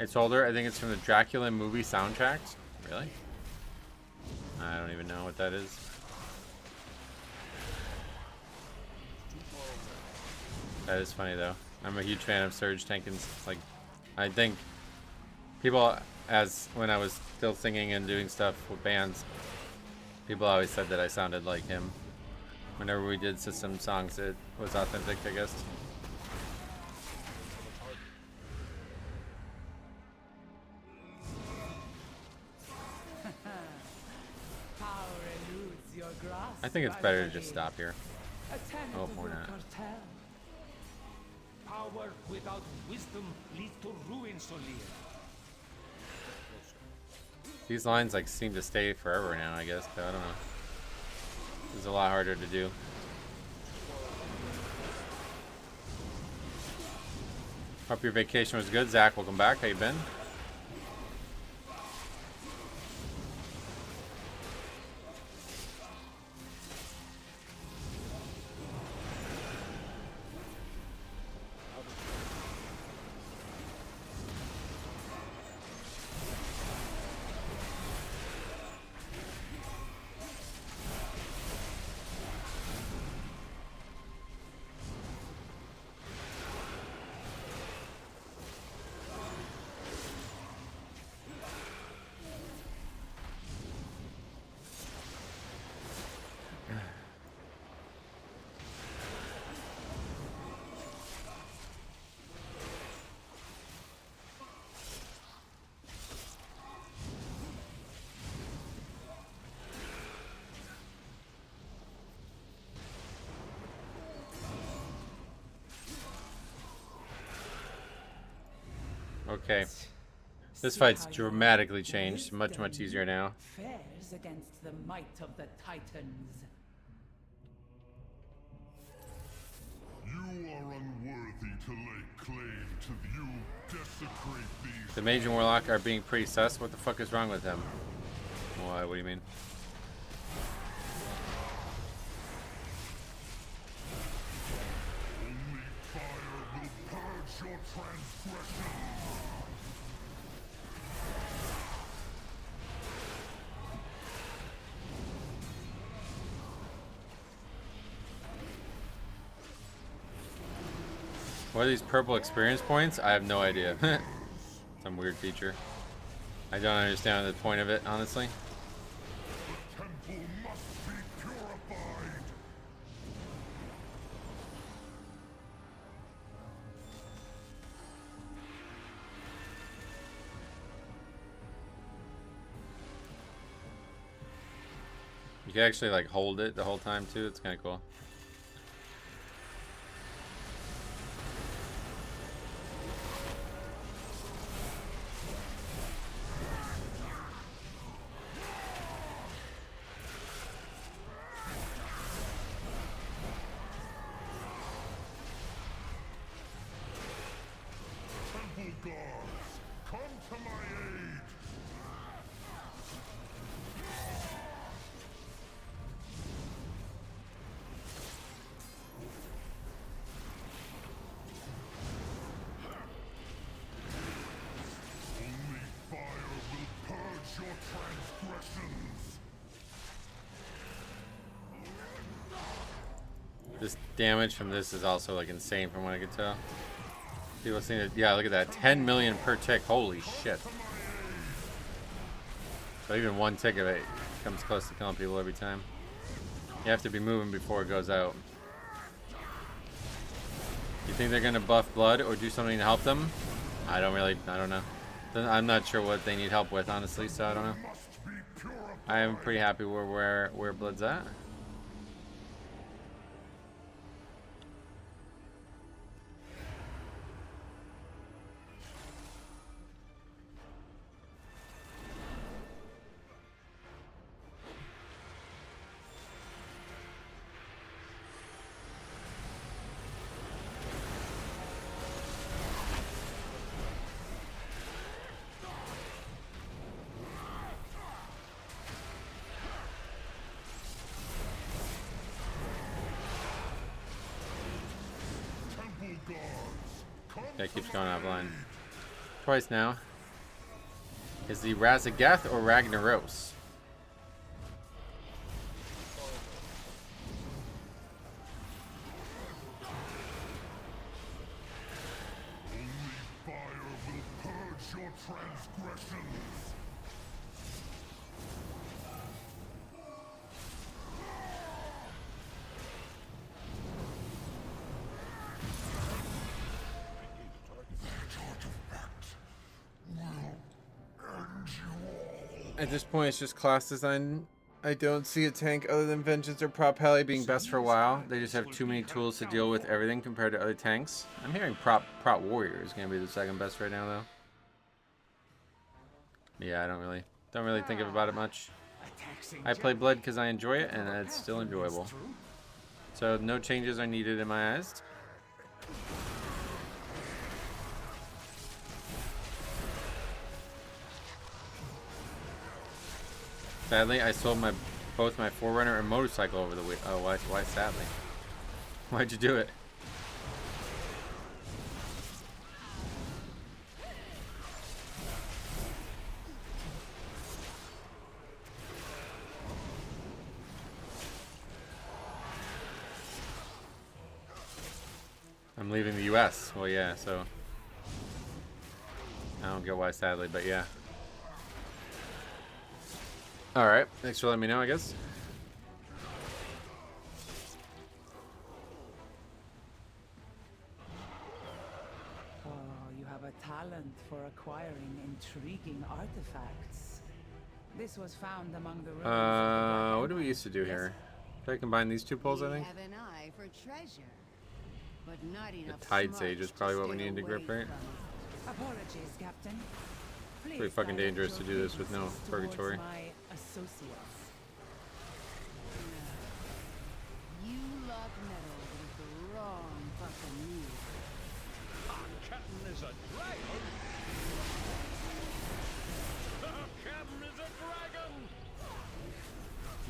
It's older. I think it's from the Dracula movie soundtracks. Really? I don't even know what that is. That is funny though. I'm a huge fan of Serge Tankian's. Like, I think people, as when I was still singing and doing stuff with bands, people always said that I sounded like him. Whenever we did system songs, it was authentic, I guess. I think it's better to just stop here. Oh, why not? Power without wisdom leads to ruin, Solir. These lines like seem to stay forever now, I guess, but I don't know. This is a lot harder to do. Hope your vacation was good. Zach, welcome back. How you been? Okay. This fight's dramatically changed. Much easier now. Fares against the might of the Titans. You are unworthy to lay claim to you desecrate these. The Mage and Warlock are being pretty sus. What the fuck is wrong with them? Why? What do you mean? Only fire will purge your transgression. What are these purple experience points? I have no idea. Some weird feature. I don't understand the point of it, honestly. The temple must be purified. You can actually like hold it the whole time too. It's kind of cool. Temple guards, come to my aid. Only fire will purge your transgressions. This damage from this is also like insane from what I could tell. People seem to, yeah, look at that. 10 million per tick. Holy shit. So even one tick of it comes close to killing people every time. You have to be moving before it goes out. You think they're gonna buff blood or do something to help them? I don't know. I'm not sure what they need help with, honestly, so I don't know. Must be purified. I am pretty happy where blood's at. That keeps going offline. Twice now. Is the Razagath or Ragnaros? Only fire will purge your transgressions. At this point, it's just class design. I don't see a tank other than Vengeance or Prop Heli being best for a while. They just have too many tools to deal with everything compared to other tanks. I'm hearing Prop Warrior is gonna be the second best right now, though. Yeah, I don't really think about it much. I play Blood because I enjoy it, and it's still enjoyable. So no changes are needed in my eyes. Sadly, I sold both my Forerunner and motorcycle over the week. Oh, why sadly? Why'd you do it? I'm leaving the US. Well, yeah, so I don't get why sadly, but yeah. Alright, thanks for letting me know, I guess. Oh, you have a talent for acquiring intriguing artifacts. This was found among the ruins of the What do we used to do here? Should I combine these two pulls, I think? Have an eye for treasure, but not enough Tide Sage smarts is probably what we stay need to grip, away right? from it. Apologies, Captain. Please Pretty fucking direct dangerous your to do this with no grievances towards purgatory. my associates. You lot meddled with the wrong buccaneer. Our captain is a dragon. Our captain is a dragon.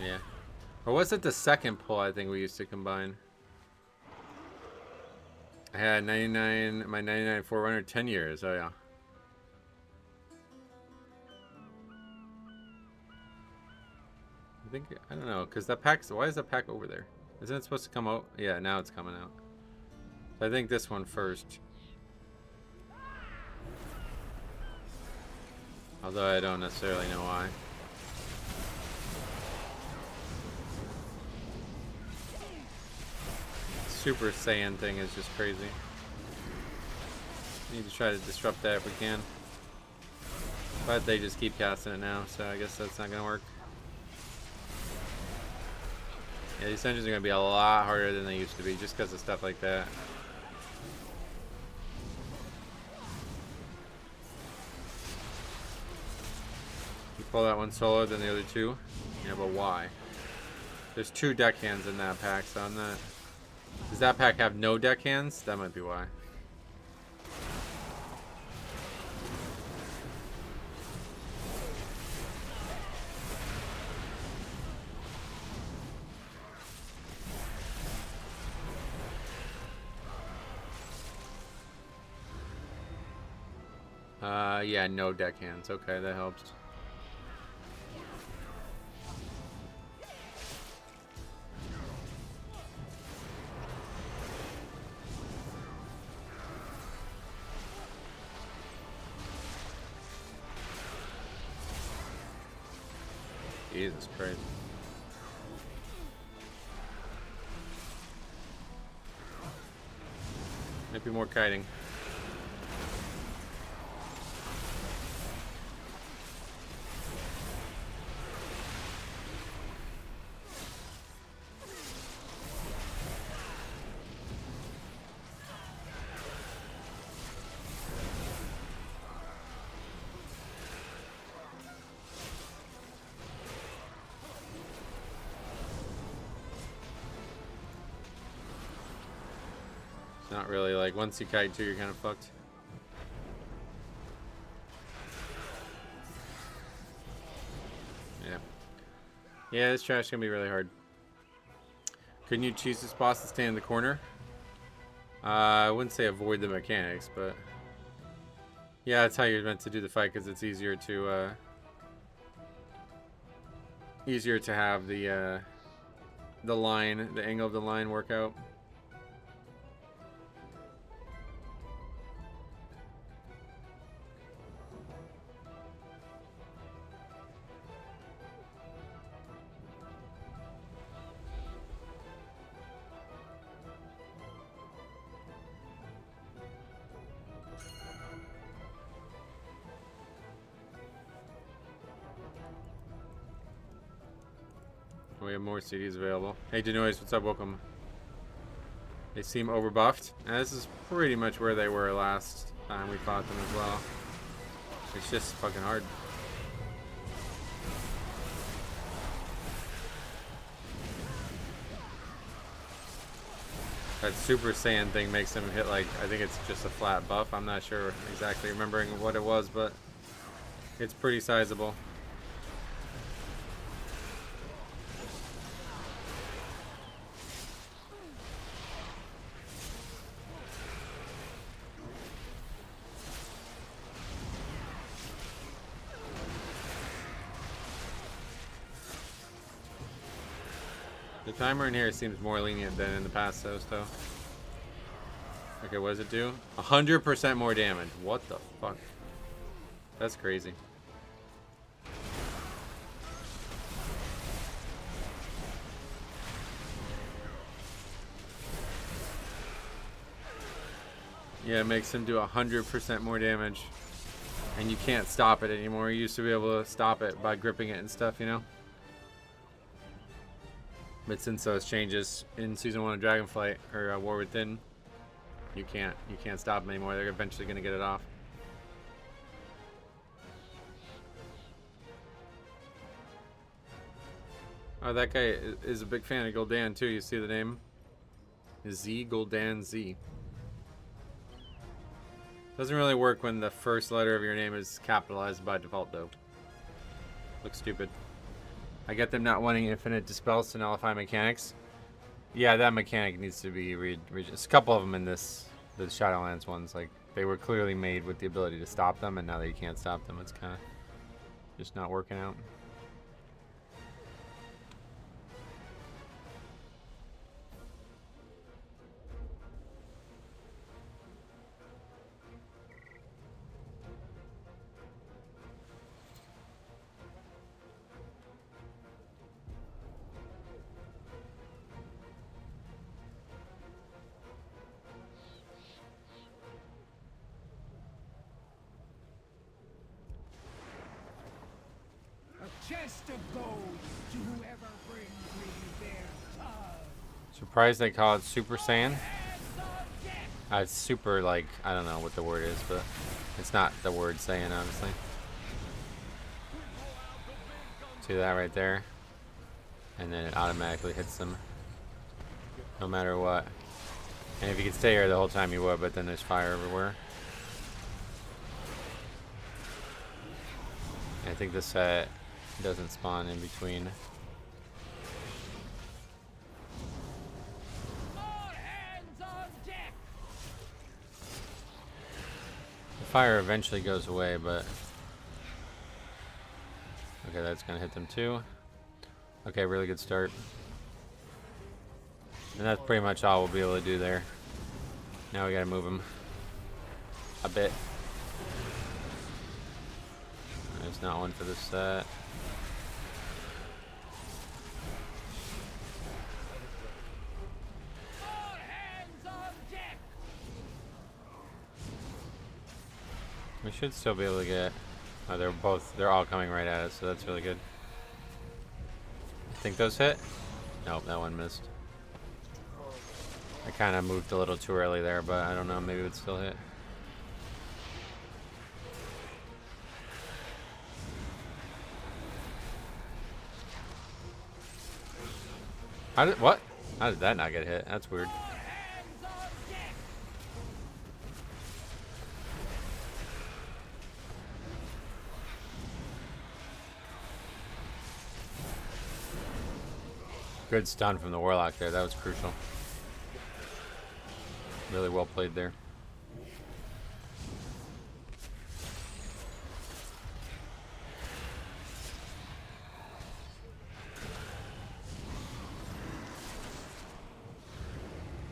Yeah. Or was it the second pull I think we used to combine? I had my 99 Forerunner 10 years. Oh, yeah. I don't know, because that pack's, why is that pack over there? Isn't it supposed to come out? Yeah, now it's coming out. So I think this one first. Although I don't necessarily know why. Super Saiyan thing is just crazy. Need to try to disrupt that if we can. But they just keep casting it now, so I guess that's not gonna work. Yeah, these engines are gonna be a lot harder than they used to be just because of stuff like that. You pull that one solo than the other two. Yeah, but why? There's 2 deckhands in that pack, so I'm not. Does that pack have no deckhands? That might be why. Yeah, no deckhands. Okay, that helps. Jesus Christ. Might be more kiting. Not really, like once you kite 2 you're kind of fucked. Yeah. Yeah, this trash is gonna be really hard. Couldn't you choose this boss to stay in the corner? I wouldn't say avoid the mechanics, but yeah, that's how you're meant to do the fight because it's easier to have the line, the angle of the line work out. We have more CDs available. Hey, Denoise, what's up? Welcome. They seem overbuffed. And this is pretty much where they were last time we fought them as well. It's just fucking hard. That Super Saiyan thing makes him hit like, I think it's just a flat buff. I'm not sure exactly remembering what it was, but it's pretty sizable. The timer in here seems more lenient than in the past, though. Okay, what does it do? 100% more damage. What the fuck? That's crazy. Yeah, it makes him do 100% more damage. And you can't stop it anymore. You used to be able to stop it by gripping it and stuff, you know? But since those changes in Season 1 of Dragonflight, or War Within, you can't stop them anymore. They're eventually going to get it off. Oh, that guy is a big fan of Gul'dan too. You see the name? Z Gul'dan Z. Doesn't really work when the first letter of your name is capitalized by default, though. Looks stupid. I get them not wanting infinite dispels to nullify mechanics. Yeah, that mechanic needs to be there's a couple of them in the Shadowlands ones. Like, they were clearly made with the ability to stop them, and now that you can't stop them, it's kind of just not working out. Chest of gold to whoever brings me their tug. Surprised they call it Super Saiyan. It's super, like, I don't know what the word is, but it's not the word Saiyan, obviously. See that right there? And then it automatically hits them. No matter what. And if you could stay here the whole time, you would, but then there's fire everywhere. I think this set doesn't spawn in between. The fire eventually goes away, but okay, that's gonna hit them too. Okay, really good start. And that's pretty much all we'll be able to do there. Now we gotta move them a bit. There's not one for this set. We should still be able to get. Oh, they're all coming right at us, so that's really good. I think those hit? Nope, that one missed. I kind of moved a little too early there, but I don't know, maybe it would still hit. What? How did that not get hit? That's weird. Good stun from the Warlock there. That was crucial. Really well played there.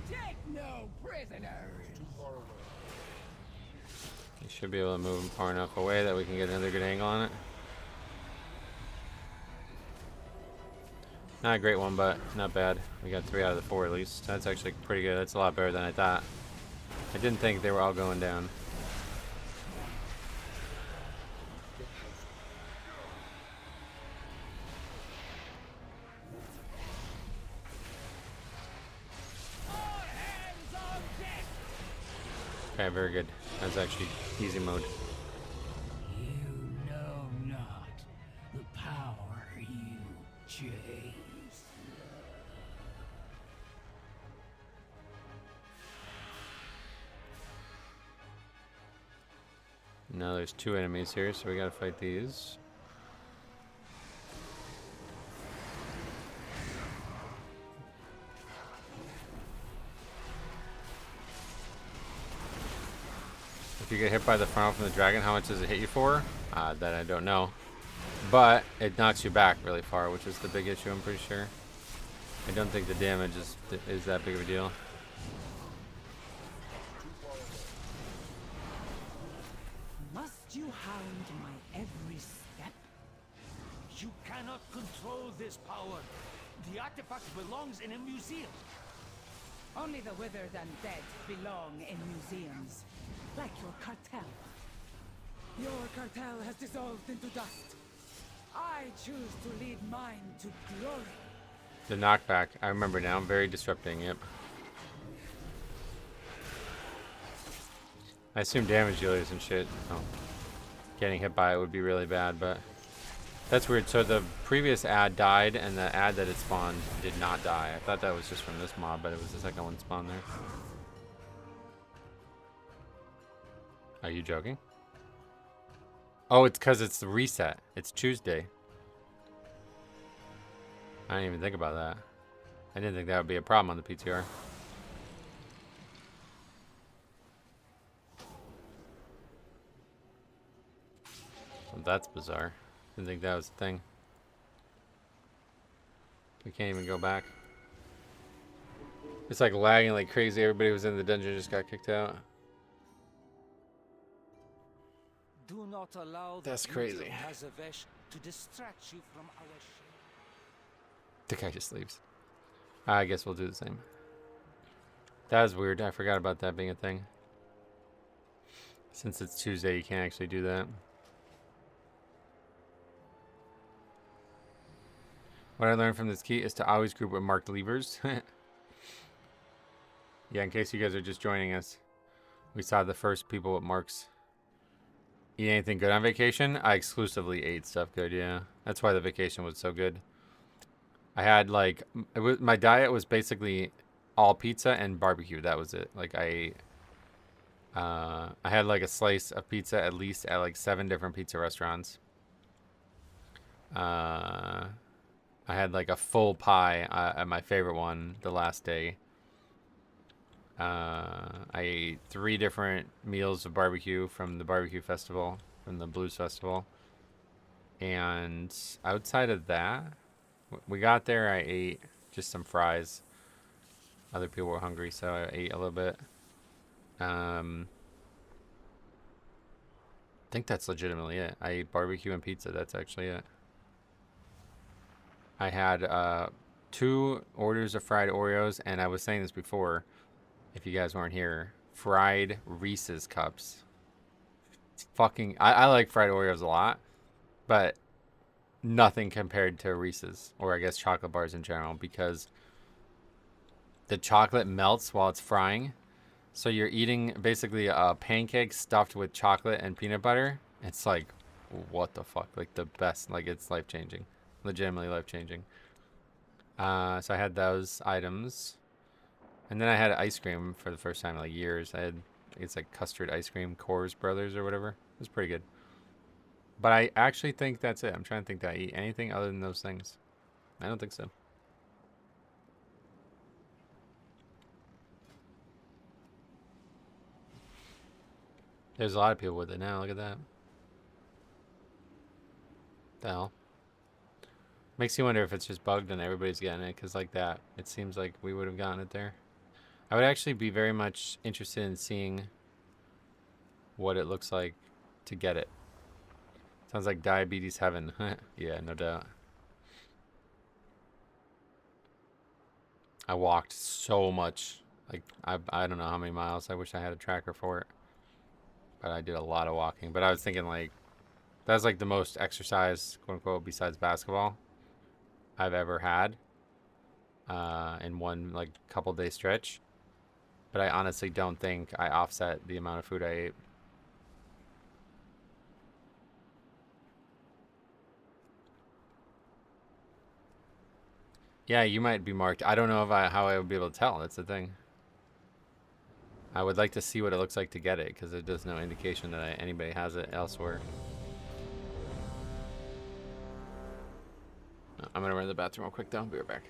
Take no prisoners. You should be able to move him far enough away that we can get another good angle on it. Not a great one, but not bad. We got 3 out of the 4 at least. That's actually pretty good. That's a lot better than I thought. I didn't think they were all going down. Okay, very good. That's actually easy mode. You know not the power you chase. Now there's 2 enemies here, so we gotta fight these. If you get hit by the funnel from the dragon, how much does it hit you for? That I don't know. But it knocks you back really far, which is the big issue, I'm pretty sure. I don't think the damage is that big of a deal. Must you hound my every step? You cannot control this power. The artifact belongs in a museum. Only the withered and dead belong in museums, like your cartel. Your cartel has dissolved into dust. I choose to lead mine to glory. The knockback, I remember now, very disrupting, yep. I assume damage dealers and shit. Oh. Getting hit by it would be really bad, but that's weird. So the previous ad died, and the ad that it spawned did not die. I thought that was just from this mob, but it was the second one spawned there. Are you joking? Oh, it's because it's the reset. It's Tuesday. I didn't even think about that. I didn't think that would be a problem on the PTR. Well, that's bizarre. Didn't think that was a thing. We can't even go back. It's like lagging like crazy. Everybody who was in the dungeon just got kicked out. Do not allow the That's beauty crazy. of Hazavesh to distract you from our ship. The guy just leaves. I guess we'll do the same. That was weird. I forgot about that being a thing. Since it's Tuesday, you can't actually do that. What I learned from this key is to always group with marked levers. Yeah, in case you guys are just joining us, we saw the first people with marks. Eat anything good on vacation? I exclusively ate stuff good, yeah. That's why the vacation was so good. I had like, my diet was basically all pizza and barbecue. That was it. Like I had like a slice of pizza at least at like 7 different pizza restaurants. I had like a full pie at my favorite one the last day. I ate 3 different meals of barbecue from the barbecue festival, from the blues festival. And outside of that, we got there, I ate just some fries. Other people were hungry, so I ate a little bit. I think that's legitimately it. I ate barbecue and pizza. That's actually it. I had 2 orders of fried Oreos, and I was saying this before, if you guys weren't here, fried Reese's cups. It's fucking, I like fried Oreos a lot, but nothing compared to Reese's, or I guess chocolate bars in general, because the chocolate melts while it's frying. So you're eating basically a pancake stuffed with chocolate and peanut butter. It's like, what the fuck? Like the best, like it's life-changing. Legitimately life-changing. So I had those items. And then I had ice cream for the first time in like years. I had, it's like custard ice cream, Coors Brothers or whatever. It was pretty good. But I actually think that's it. I'm trying to think that I eat anything other than those things. I don't think so. There's a lot of people with it now. Look at that. The hell? Makes you wonder if it's just bugged and everybody's getting it, because like that, it seems like we would have gotten it there. I would actually be very much interested in seeing what it looks like to get it. Sounds like diabetes heaven. Yeah, no doubt. I walked so much. Like, I don't know how many miles. I wish I had a tracker for it. But I did a lot of walking. But I was thinking, like, that's like the most exercise, quote unquote, besides basketball I've ever had in one, like, couple day stretch. But I honestly don't think I offset the amount of food I ate. Yeah, you might be marked. I don't know if how I would be able to tell. That's the thing. I would like to see what it looks like to get it, because there's no indication that anybody has it elsewhere. I'm going to run to the bathroom real quick, though. I'll be right back.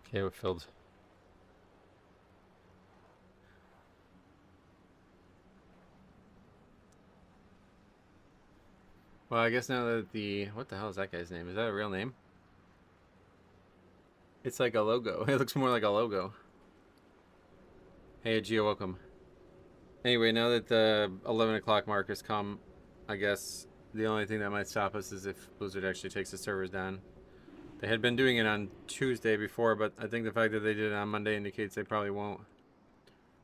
Okay, we're filled. Well, I guess now that what the hell is that guy's name? Is that a real name? It's like a logo. It looks more like a logo. Hey, Gio, welcome. Anyway, now that the 11 o'clock mark has come, I guess the only thing that might stop us is if Blizzard actually takes the servers down. They had been doing it on Tuesday before, but I think the fact that they did it on Monday indicates they probably won't.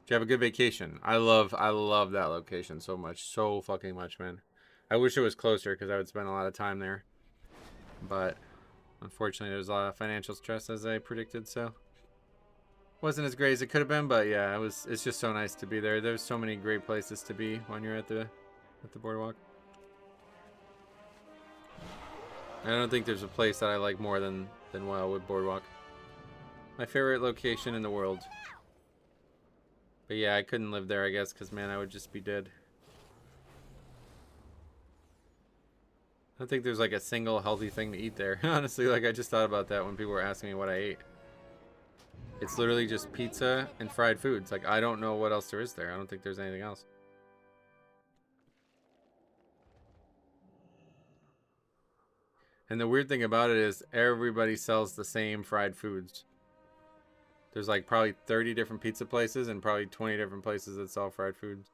Did you have a good vacation? I love that location so much. So fucking much, man. I wish it was closer because I would spend a lot of time there. But unfortunately, there's a lot of financial stress as I predicted, so wasn't as great as it could have been, but yeah, it's just so nice to be there. There's so many great places to be when you're at the boardwalk. I don't think there's a place that I like more than Wildwood Boardwalk. My favorite location in the world. But yeah, I couldn't live there, I guess, because man, I would just be dead. I don't think there's like a single healthy thing to eat there. Honestly, like I just thought about that when people were asking me what I ate. It's literally just pizza and fried foods. Like I don't know what else there is there. I don't think there's anything else. And the weird thing about it is everybody sells the same fried foods. There's like probably 30 different pizza places and probably 20 different places that sell fried foods.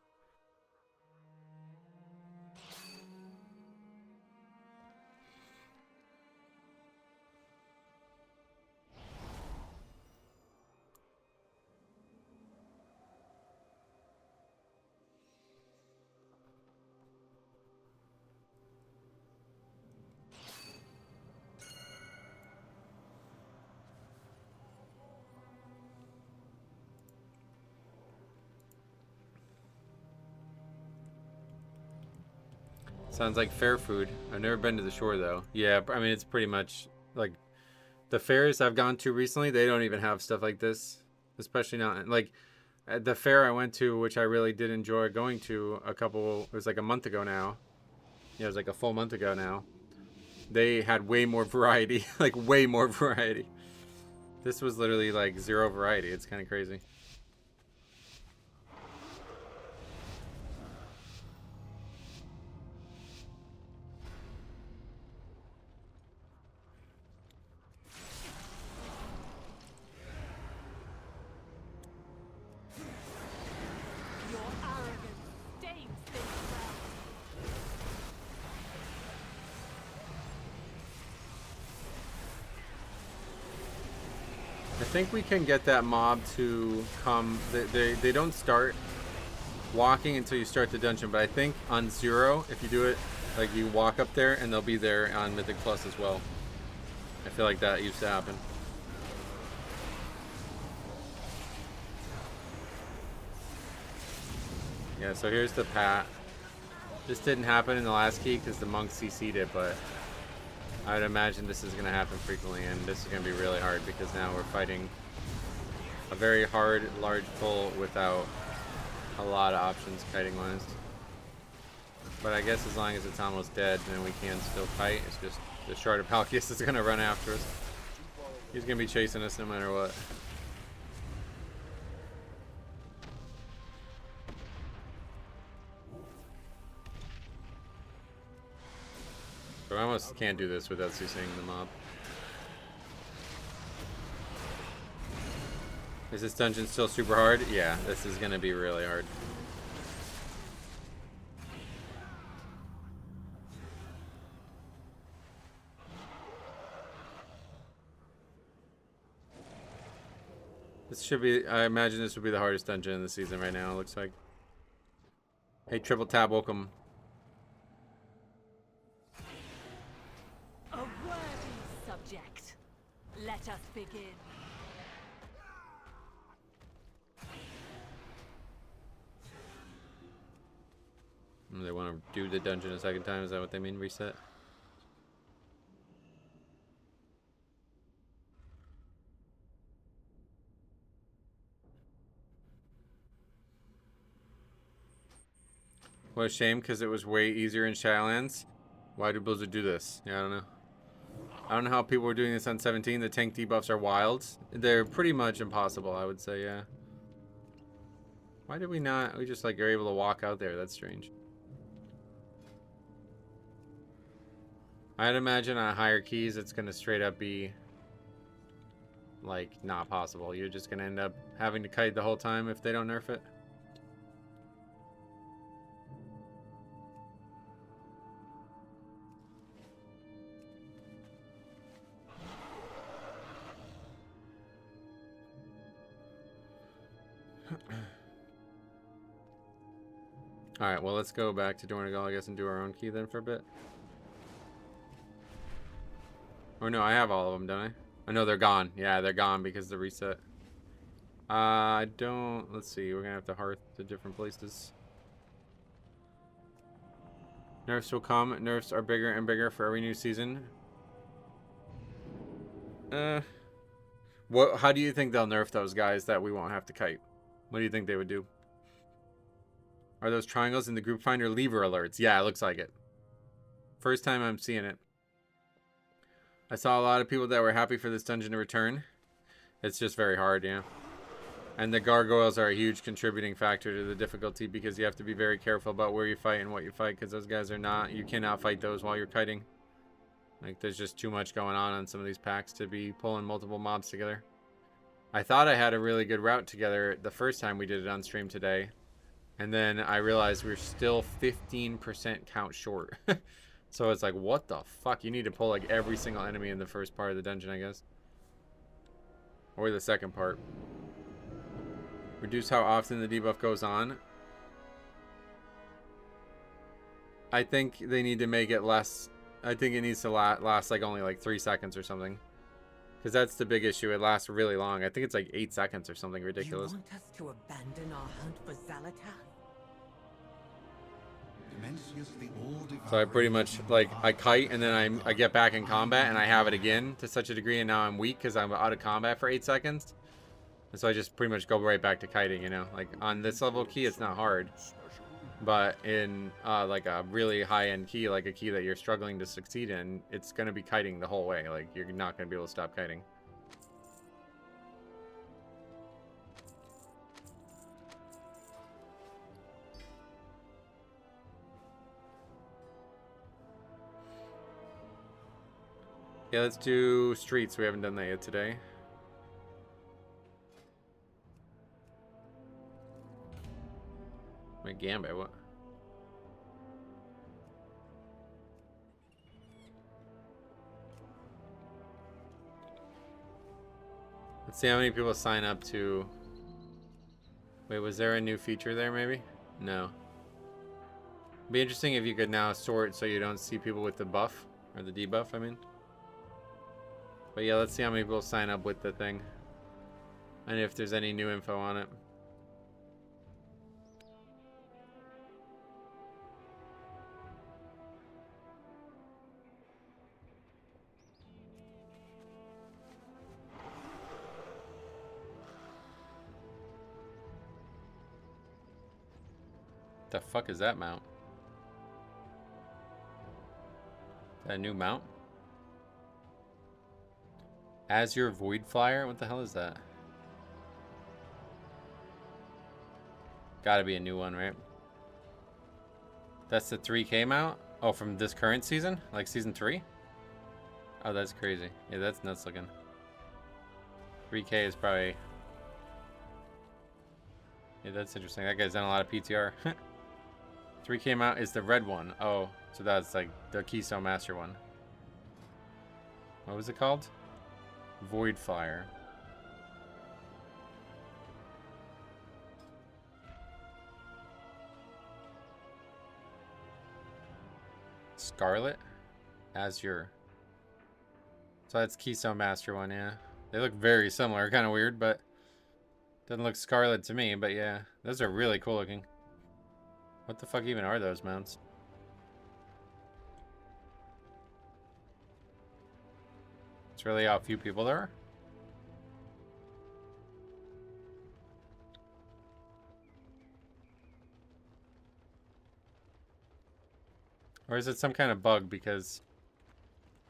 Sounds like fair food. I've never been to the shore though. Yeah, I mean it's pretty much like The fairs I've gone to recently, they don't even have stuff like this. Especially not, like, at the fair I went to, which I really did enjoy going to it was like a month ago now. Yeah, it was like a full month ago now. They had way more variety, like way more variety. This was literally like zero variety. It's kind of crazy. Your arrogance stains this realm. I think we can get that mob to come. They don't start walking until you start the dungeon, but I think on 0, if you do it, like you walk up there and they'll be there on Mythic Plus as well. I feel like that used to happen. Yeah, so here's the pat. This didn't happen in the last key because the monk CC'd it, but I would imagine this is going to happen frequently, and this is going to be really hard because now we're fighting a very hard, large pull without a lot of options kiting-wise. But I guess as long as it's almost dead, then we can still fight. It's just the Shard of Palkius is going to run after us. He's going to be chasing us no matter what. So I almost can't do this without CCing the mob. Is this dungeon still super hard? Yeah, this is going to be really hard. This should be, I imagine this would be the hardest dungeon in the season right now, it looks like. Hey, Triple Tab, welcome. A worthy subject. Let us begin. They want to do the dungeon a second time, is that what they mean, reset? What a shame, because it was way easier in Shadowlands. Why do Blizzard do this? Yeah, I don't know. I don't know how people were doing this on 17. The tank debuffs are wild. They're pretty much impossible, I would say, yeah. Why did we not? We just like are able to walk out there. That's strange. I'd imagine on higher keys, it's going to straight up be like not possible. You're just going to end up having to kite the whole time if they don't nerf it. Alright, well, let's go back to Dornegal, I guess, and do our own key then for a bit. Or no, I have all of them, don't I? I know they're gone. Yeah, they're gone because of the reset. I don't... Let's see, we're going to have to hearth to different places. Nerfs will come. Nerfs are bigger and bigger for every new season. How do you think they'll nerf those guys that we won't have to kite? What do you think they would do? Are those triangles in the group finder lever alerts? Yeah, it looks like it. First time I'm seeing it. I saw a lot of people that were happy for this dungeon to return. It's just very hard, yeah. And the gargoyles are a huge contributing factor to the difficulty because you have to be very careful about where you fight and what you fight because those guys are not... You cannot fight those while you're kiting. Like, there's just too much going on some of these packs to be pulling multiple mobs together. I thought I had a really good route together the first time we did it on stream today. And then I realized we're still 15% count short. So it's like, what the fuck? You need to pull like every single enemy in the first part of the dungeon, I guess. Or the second part. Reduce how often the debuff goes on. I think they need to make it less. I think it needs to last like only like 3 seconds or something. Because that's the big issue. It lasts really long. I think it's like 8 seconds or something ridiculous. You want us to abandon our hunt for Xalatath? Dimensius the All-Divine So I pretty much, like, I kite and then I get back in combat and I have it again to such a degree, and now I'm weak because I'm out of combat for 8 seconds. And so I just pretty much go right back to kiting, you know? Like, on this level key, it's not hard. But in, like, a really high-end key, like a key that you're struggling to succeed in, it's going to be kiting the whole way. Like, you're not going to be able to stop kiting. Yeah, let's do streets. We haven't done that yet today. My Gambit, what? Let's see how many people sign up to... Wait, was there a new feature there maybe? No. It'd be interesting if you could now sort so you don't see people with the buff. Or the debuff, I mean. But yeah, let's see how many people sign up with the thing. And if there's any new info on it. The fuck is that mount? Is that a new mount? Azure Void Flyer? What the hell is that? Gotta be a new one, right? That's the 3K mount? Oh, from this current season? Like season 3? Oh, that's crazy. Yeah, that's nuts looking. 3K is probably... Yeah, that's interesting. That guy's done a lot of PTR. 3K mount is the red one. Oh, so that's like the Keystone Master one. What was it called? Void Fire. Scarlet? Azure. So that's Keystone Master one, yeah. They look very similar, kind of weird, but doesn't look scarlet to me, but yeah. Those are really cool looking. What the fuck even are those mounts? It's really how few people there are. Or is it some kind of bug? Because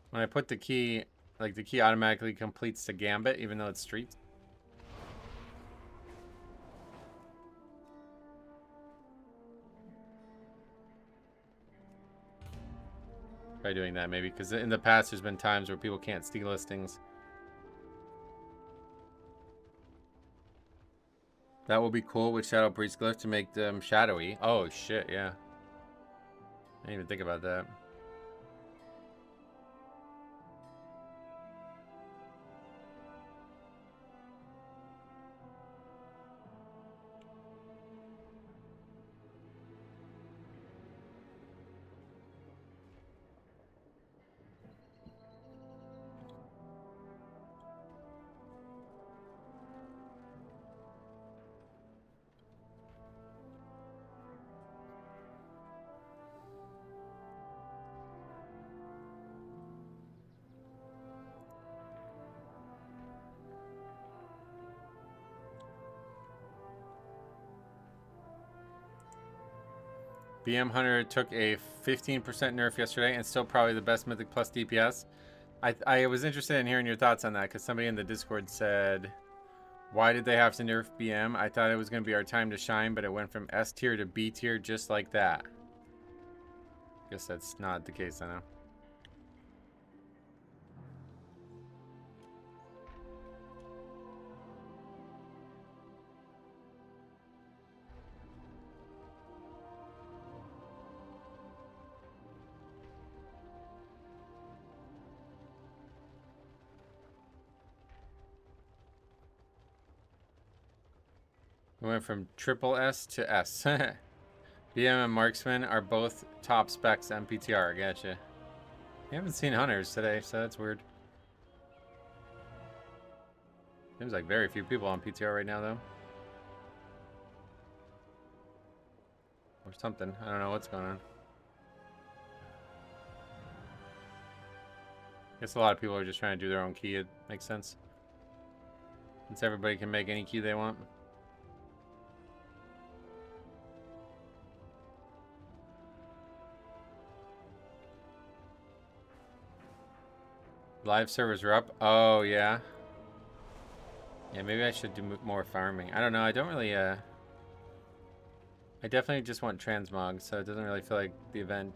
when I put the key, like the key automatically completes the gambit even though it's streets. Try doing that maybe, because in the past there's been times where people can't steal listings. That will be cool with Shadow Priest Glyph to make them shadowy. Oh shit, yeah. I didn't even think about that. BM Hunter took a 15% nerf yesterday and still probably the best Mythic Plus DPS. I was interested in hearing your thoughts on that because somebody in the Discord said, why did they have to nerf BM? I thought it was going to be our time to shine, but it went from S tier to B tier just like that. Guess that's not the case, I know. We went from triple S to S. BM and Marksman are both top specs MPTR. Gotcha. We haven't seen Hunters today, so that's weird. Seems like very few people on PTR right now, though. Or something. I don't know what's going on. Guess a lot of people are just trying to do their own key. It makes sense. Since everybody can make any key they want. Live servers are up. Oh, yeah. Yeah, maybe I should do more farming. I don't know. I don't really, I definitely just want transmog, so it doesn't really feel like the event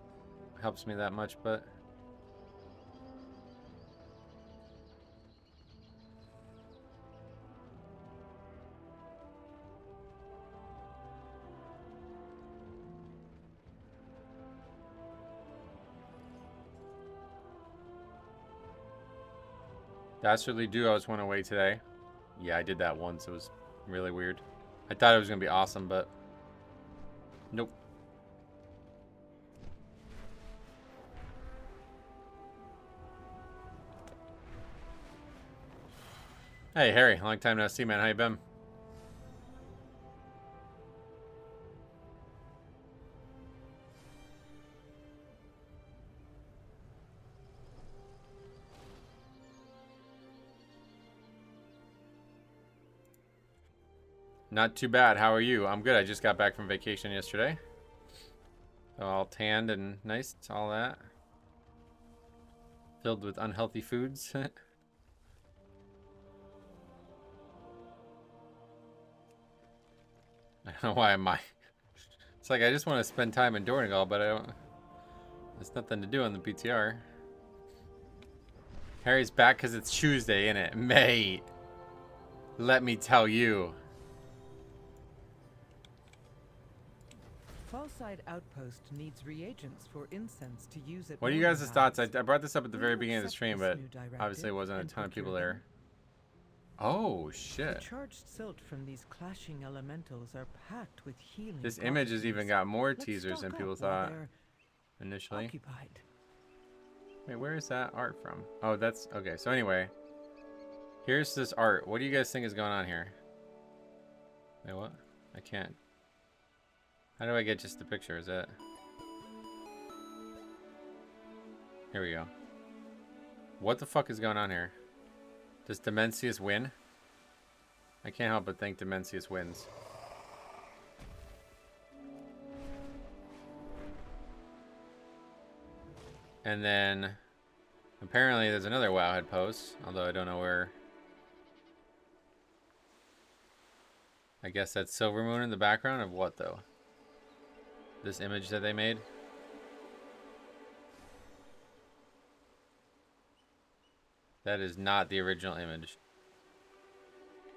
helps me that much, but... Dastardly Duos went away today. Yeah, I did that once. It was really weird. I thought it was going to be awesome, but... Nope. Hey, Harry. Long time no see, man. How you been? Not too bad. How are you? I'm good. I just got back from vacation yesterday. So all tanned and nice. All that. Filled with unhealthy foods. I don't know why am I. It's like I just want to spend time in Donegal, but I don't. There's nothing to do on the PTR. Harry's back because it's Tuesday, innit? Mate. Let me tell you. Fallside Outpost needs reagents for incense to use it. What are you guys' thoughts? I brought this up at the very beginning of the stream, but obviously it wasn't a ton of people there. Oh, shit. The charged silt from these clashing elementals are packed with healing. This image has even got more Let's teasers than stock people up while thought they're initially. occupied. Wait, where is that art from? Oh, that's... Okay, so anyway. Here's this art. What do you guys think is going on here? Wait, what? I can't. How do I get just the picture? Is that... Here we go. What the fuck is going on here? Does Dimensius win? I can't help but think Dimensius wins. And then... Apparently there's another Wowhead post, although I don't know where... I guess that's Silver Moon in the background of what, though? This image that they made? That is not the original image.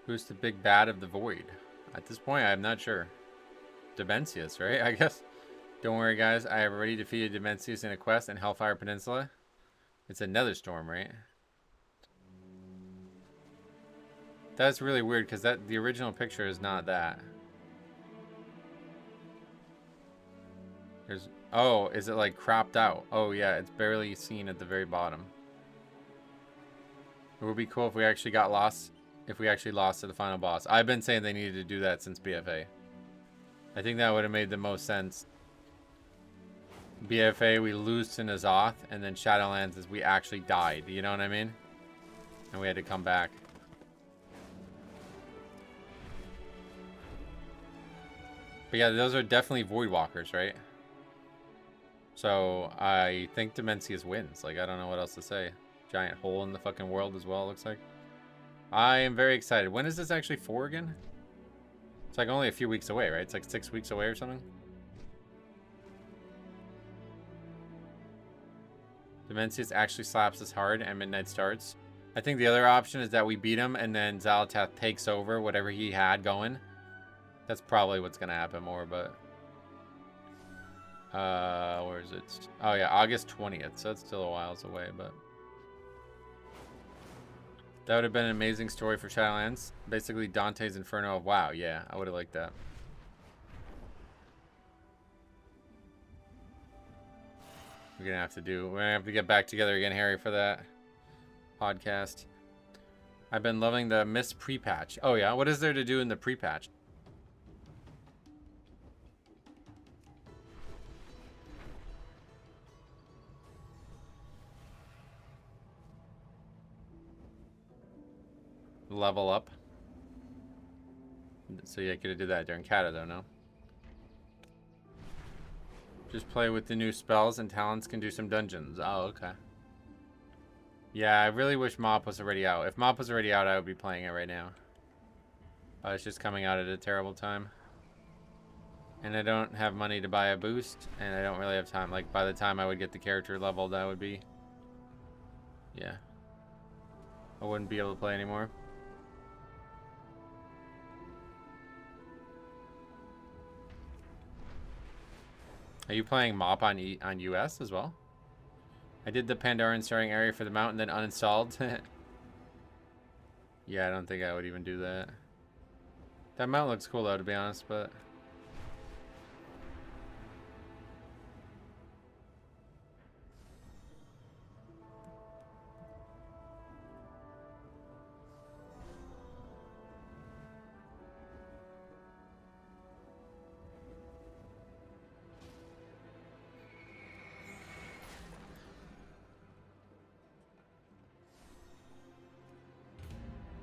Who's the big bad of the void? At this point, I'm not sure. Dimensius, right? I guess. Don't worry, guys. I have already defeated Dimensius in a quest in Hellfire Peninsula. It's a Netherstorm, right? That's really weird because the original picture is not that. There's... Oh, is it like cropped out? Oh yeah, it's barely seen at the very bottom. It would be cool if we actually got lost. If we actually lost to the final boss. I've been saying they needed to do that since BFA. I think that would have made the most sense. BFA, we lose to N'Zoth, and then Shadowlands is we actually died. You know what I mean? And we had to come back. But yeah, those are definitely Voidwalkers, right? So I think Dimensius wins. Like, I don't know what else to say. Giant hole in the fucking world as well, it looks like. I am very excited. When is this actually for again? It's like only a few weeks away, right? It's like 6 weeks away or something. Dimensius actually slaps us hard and Midnight starts. I think the other option is that we beat him and then Xal'atath takes over whatever he had going. That's probably what's going to happen more, but... where is it? Oh yeah, August 20th, so it's still a while away, but... That would have been an amazing story for Shadowlands. Basically Dante's Inferno of WoW. Yeah, I would have liked that. We're gonna have to get back together again, Harry, for that podcast. I've been loving the Mist pre-patch. Oh yeah, what is there to do in the pre-patch? level up. So yeah, could have did that during Kata though, no? Just play with the new spells and talents can do some dungeons. Oh, okay. Yeah, I really wish Mop was already out. If Mop was already out, I would be playing it right now. It's just coming out at a terrible time. And I don't have money to buy a boost, and I don't really have time. Like, by the time I would get the character level, that would be... Yeah. I wouldn't be able to play anymore. Are you playing Mop on US as well? I did the Pandaran starting area for the mountain, then uninstalled. Yeah, I don't think I would even do that. That mount looks cool though, to be honest, but...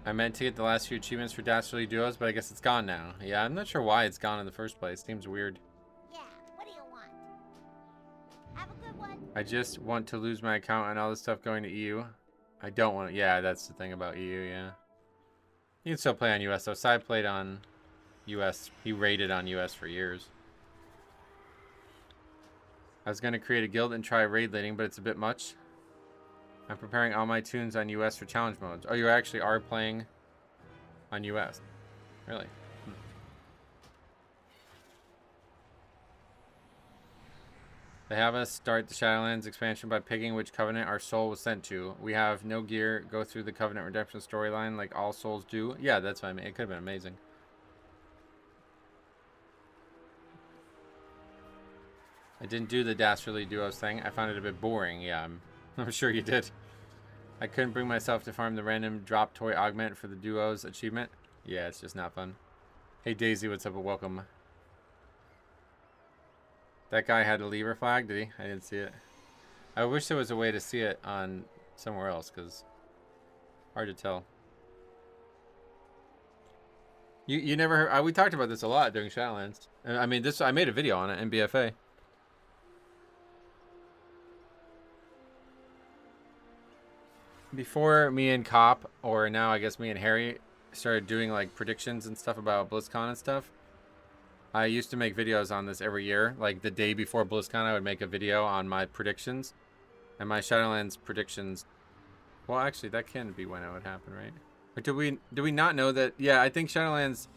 I meant to get the last few achievements for Dastardly Duos, but I guess it's gone now. Yeah, I'm not sure why it's gone in the first place. Seems weird. Yeah, what do you want? Have a good one. I just want to lose my account and all this stuff going to EU. I don't want to... Yeah, that's the thing about EU, yeah. You can still play on US, though. Sai played on US. He raided on US for years. I was going to create a guild and try raid leading, but it's a bit much. I'm preparing all my tunes on US for challenge modes. Oh, you actually are playing on US. Really? They have us start the Shadowlands expansion by picking which covenant our soul was sent to. We have no gear, go through the covenant redemption storyline like all souls do. Yeah, that's what I mean. It could have been amazing. I didn't do the Dastardly Duos thing. I found it a bit boring. Yeah, I'm sure you did. I couldn't bring myself to farm the random drop toy augment for the Duos achievement. Yeah, it's just not fun. Hey Daisy, what's up and welcome. That guy had a lever flag, did he? I didn't see it. I wish there was a way to see it on somewhere else, because hard to tell. You never heard... we talked about this a lot during Shadowlands. I mean, I made a video on it in BFA. Before me and Cop, or now I guess me and Harry, started doing like predictions and stuff about BlizzCon and stuff, I used to make videos on this every year. Like the day before BlizzCon, I would make a video on my predictions. And my Shadowlands predictions... Well, actually, that can be when it would happen, right? Or do we not know that... Yeah, I think Shadowlands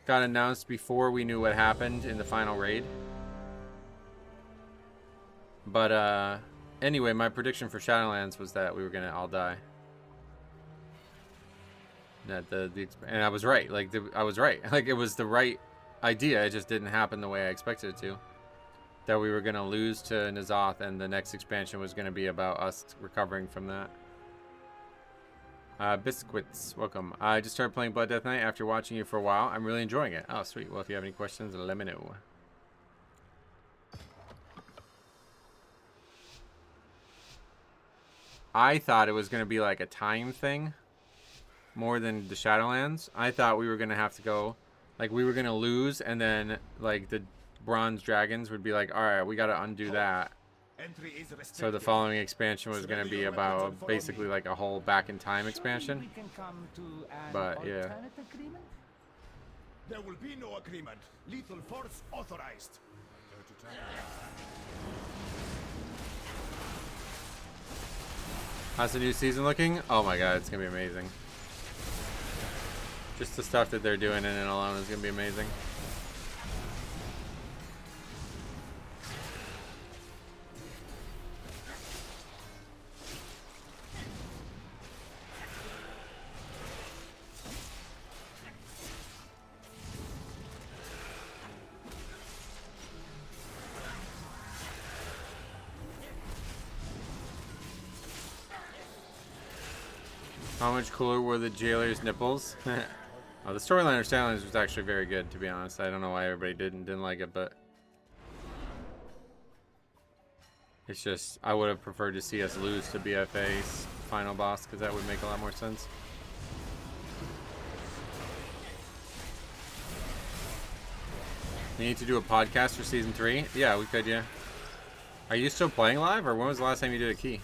got announced before we knew what happened in the final raid. But, anyway, my prediction for Shadowlands was that we were gonna all die. That and I was right. Like I was right. Like it was the right idea. It just didn't happen the way I expected it to. That we were gonna lose to N'Zoth, and the next expansion was gonna be about us recovering from that. Biscuits, welcome. I just started playing Blood Death Knight after watching you for a while. I'm really enjoying it. Oh, sweet. Well, if you have any questions, let me know. I thought it was going to be like a time thing more than the Shadowlands. I thought we were going to have to go, like we were going to lose, and then like the Bronze Dragons would be like, all right, we got to undo that. So the following expansion was going to be about basically like a whole back in time expansion. But yeah. There will be no agreement. Lethal force authorized. How's the new season looking? Oh my god, it's gonna be amazing. Just the stuff that they're doing in it alone is gonna be amazing. How much cooler were the jailer's nipples? Oh, the storyline of Shadowlands was actually very good, to be honest. I don't know why everybody didn't like it, but it's just I would have preferred to see us lose to BFA's final boss, because that would make a lot more sense. We need to do a podcast for season 3. Yeah, we could. Yeah. Are you still playing live, or when was the last time you did a key?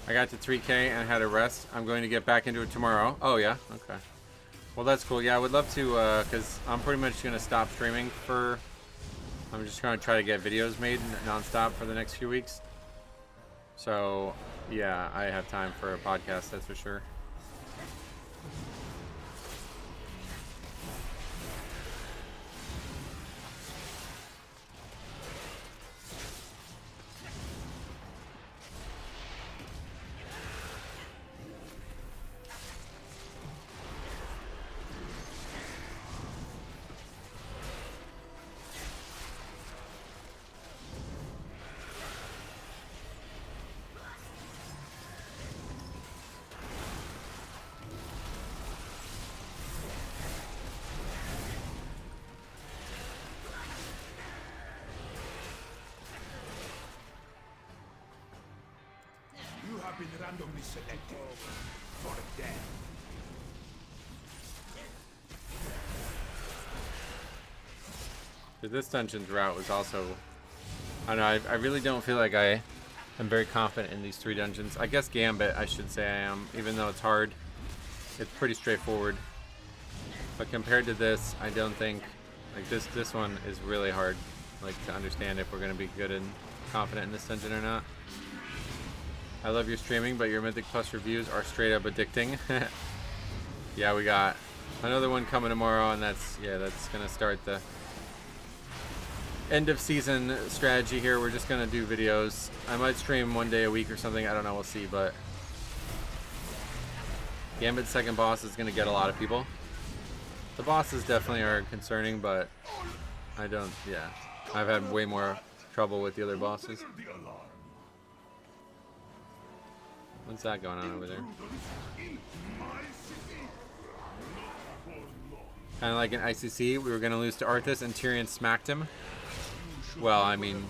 I got to 3K and had a rest. I'm going to get back into it tomorrow. Oh, yeah? Okay. Well, that's cool. Yeah, I would love to, because I'm pretty much going to stop streaming for... I'm just going to try to get videos made non-stop for the next few weeks. So, yeah, I have time for a podcast, that's for sure. You have been randomly selected for death. This dungeon's route was also... I don't know, I really don't feel like I am very confident in these 3 dungeons. I guess Gambit, I should say I am, even though it's hard. It's pretty straightforward. But compared to this, I don't think... Like, this one is really hard, like, to understand if we're going to be good and confident in this dungeon or not. I love your streaming, but your Mythic Plus reviews are straight up addicting. Yeah, we got another one coming tomorrow, and that's going to start the end of season strategy here. We're just going to do videos. I might stream 1 day a week or something. I don't know. We'll see, but Gambit's second boss is going to get a lot of people. The bosses definitely are concerning, but I don't, yeah. I've had way more trouble with the other bosses. What's that going on over there? Kind of like an ICC, we were going to lose to Arthas and Tyrion smacked him. Well, I mean,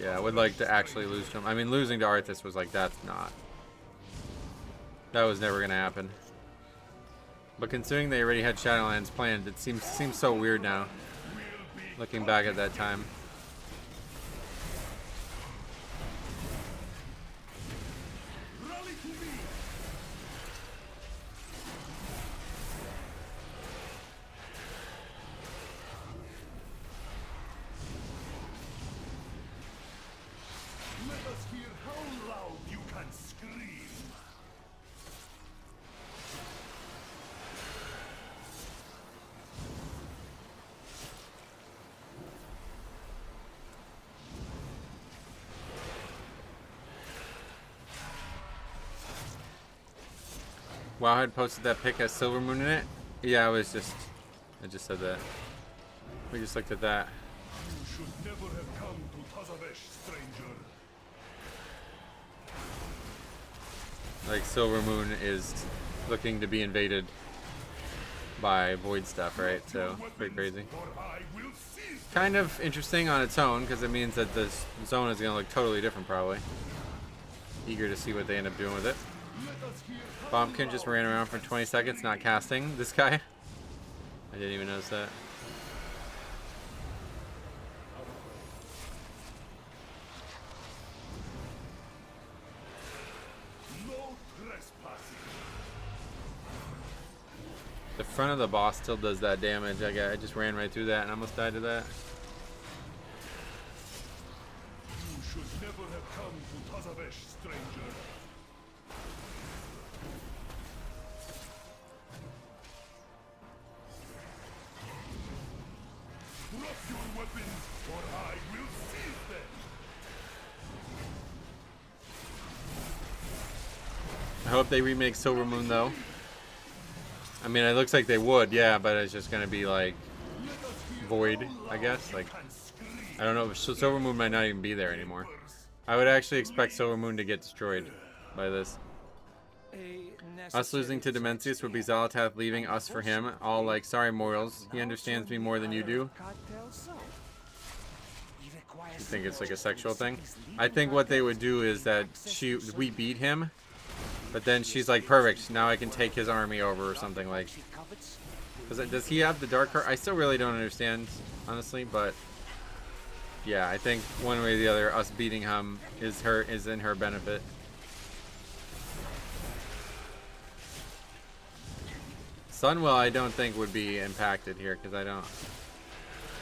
yeah, I would like to actually lose to him. I mean, losing to Arthas was like, that was never going to happen. But considering they already had Shadowlands planned, it seems so weird now, looking back at that time. Wow, had posted that pic as Silver Moon in it. Yeah, I just said that. We just looked at that. You should never have come to Tazavesh, stranger. Like, Silver Moon is looking to be invaded by Void stuff, right? So, pretty crazy. Kind of interesting on its own, because it means that this zone is going to look totally different, probably. Eager to see what they end up doing with it. Bombkin just ran around for 20 seconds, not casting. This guy? I didn't even notice that. The front of the boss still does that damage. I just ran right through that and almost died to that. You should never have come to Tazavesh, stranger. Drop your weapons, or I will seize them. I hope they remake Silver Moon, though. I mean, it looks like they would, yeah, but it's just gonna be like void, I guess. Like, I don't know. So Silver Moon might not even be there anymore. I would actually expect Silver Moon to get destroyed by this. Us losing to Demencius would be Zalatath leaving us for him. All like, sorry, mortals. He understands me more than you do. You think it's like a sexual thing? I think what they would do is that we beat him, but then she's like, perfect, now I can take his army over or something like. Does he have the dark heart? I still really don't understand, honestly, but yeah, I think one way or the other, us beating him is in her benefit. Sunwell, I don't think would be impacted here because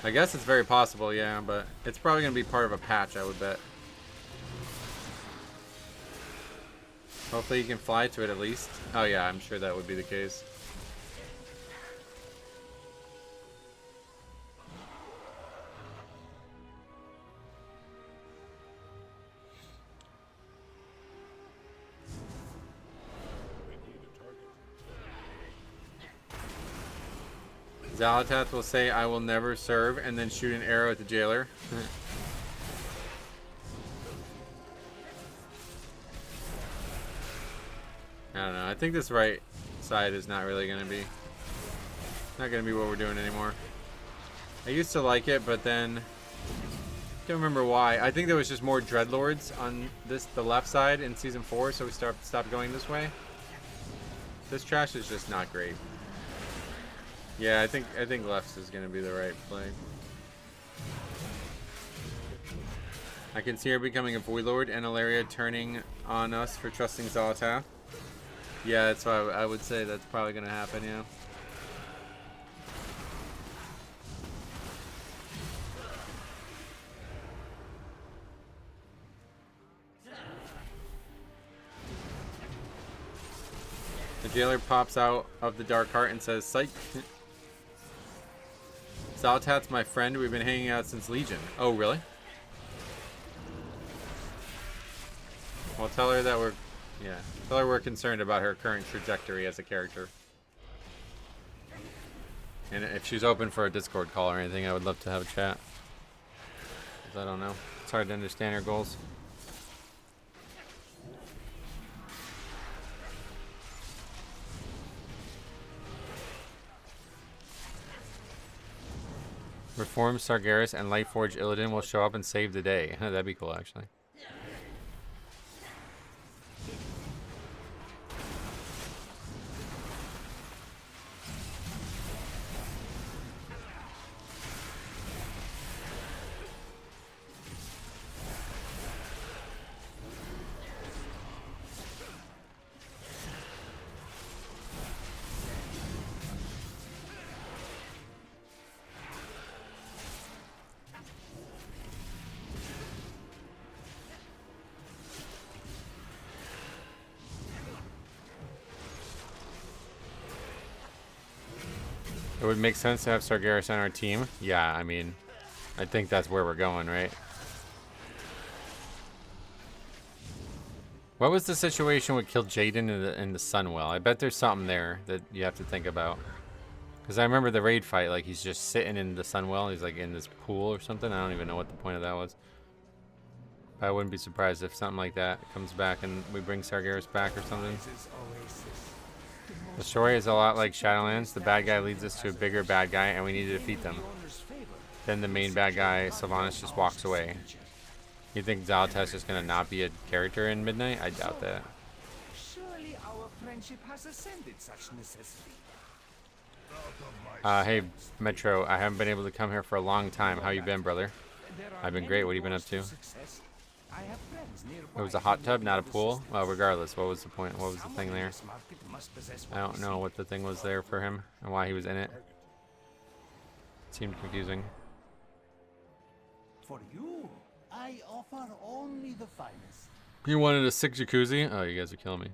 I guess it's very possible, yeah, but it's probably going to be part of a patch, I would bet. Hopefully you can fly to it at least. Oh yeah, I'm sure that would be the case. Zalatath will say, I will never serve, and then shoot an arrow at the jailer. I don't know. I think this right side is not really going to be... not going to be what we're doing anymore. I used to like it, but then... I can't remember why. I think there was just more Dreadlords on the left side in Season 4, so we stopped going this way. This trash is just not great. Yeah, I think left is going to be the right play. I can see her becoming a Void Lord and Alaria turning on us for trusting Zalatath. Yeah, that's why I would say that's probably going to happen, yeah. The jailer pops out of the dark heart and says, psych. Zalatath's my friend. We've been hanging out since Legion. Oh, really? Well, tell her that we're concerned about her current trajectory as a character. And if she's open for a Discord call or anything, I would love to have a chat. 'Cause I don't know. It's hard to understand her goals. Reform Sargeras and Lightforge Illidan will show up and save the day. That'd be cool, actually. It would make sense to have Sargeras on our team. Yeah, I mean, I think that's where we're going, right? What was the situation with Kill Jaden in the Sunwell? I bet there's something there that you have to think about. Because I remember the raid fight, like he's just sitting in the Sunwell. He's like in this pool or something. I don't even know what the point of that was. But I wouldn't be surprised if something like that comes back and we bring Sargeras back or something. The story is a lot like Shadowlands. The bad guy leads us to a bigger bad guy and we need to defeat them. Then the main bad guy, Sylvanas, just walks away. You think Zalatath's just gonna not be a character in Midnight? I doubt that. Surely our friendship has ascended such necessity. Hey, Metro, I haven't been able to come here for a long time. How you been, brother? I've been great. What have you been up to? It was a hot tub, not a pool? Well, regardless, what was the point? What was the thing there? I don't know what the thing was there for him and why he was in it. It seemed confusing. For you, I offer only the finest. You wanted a sick jacuzzi? Oh, you guys are killing me.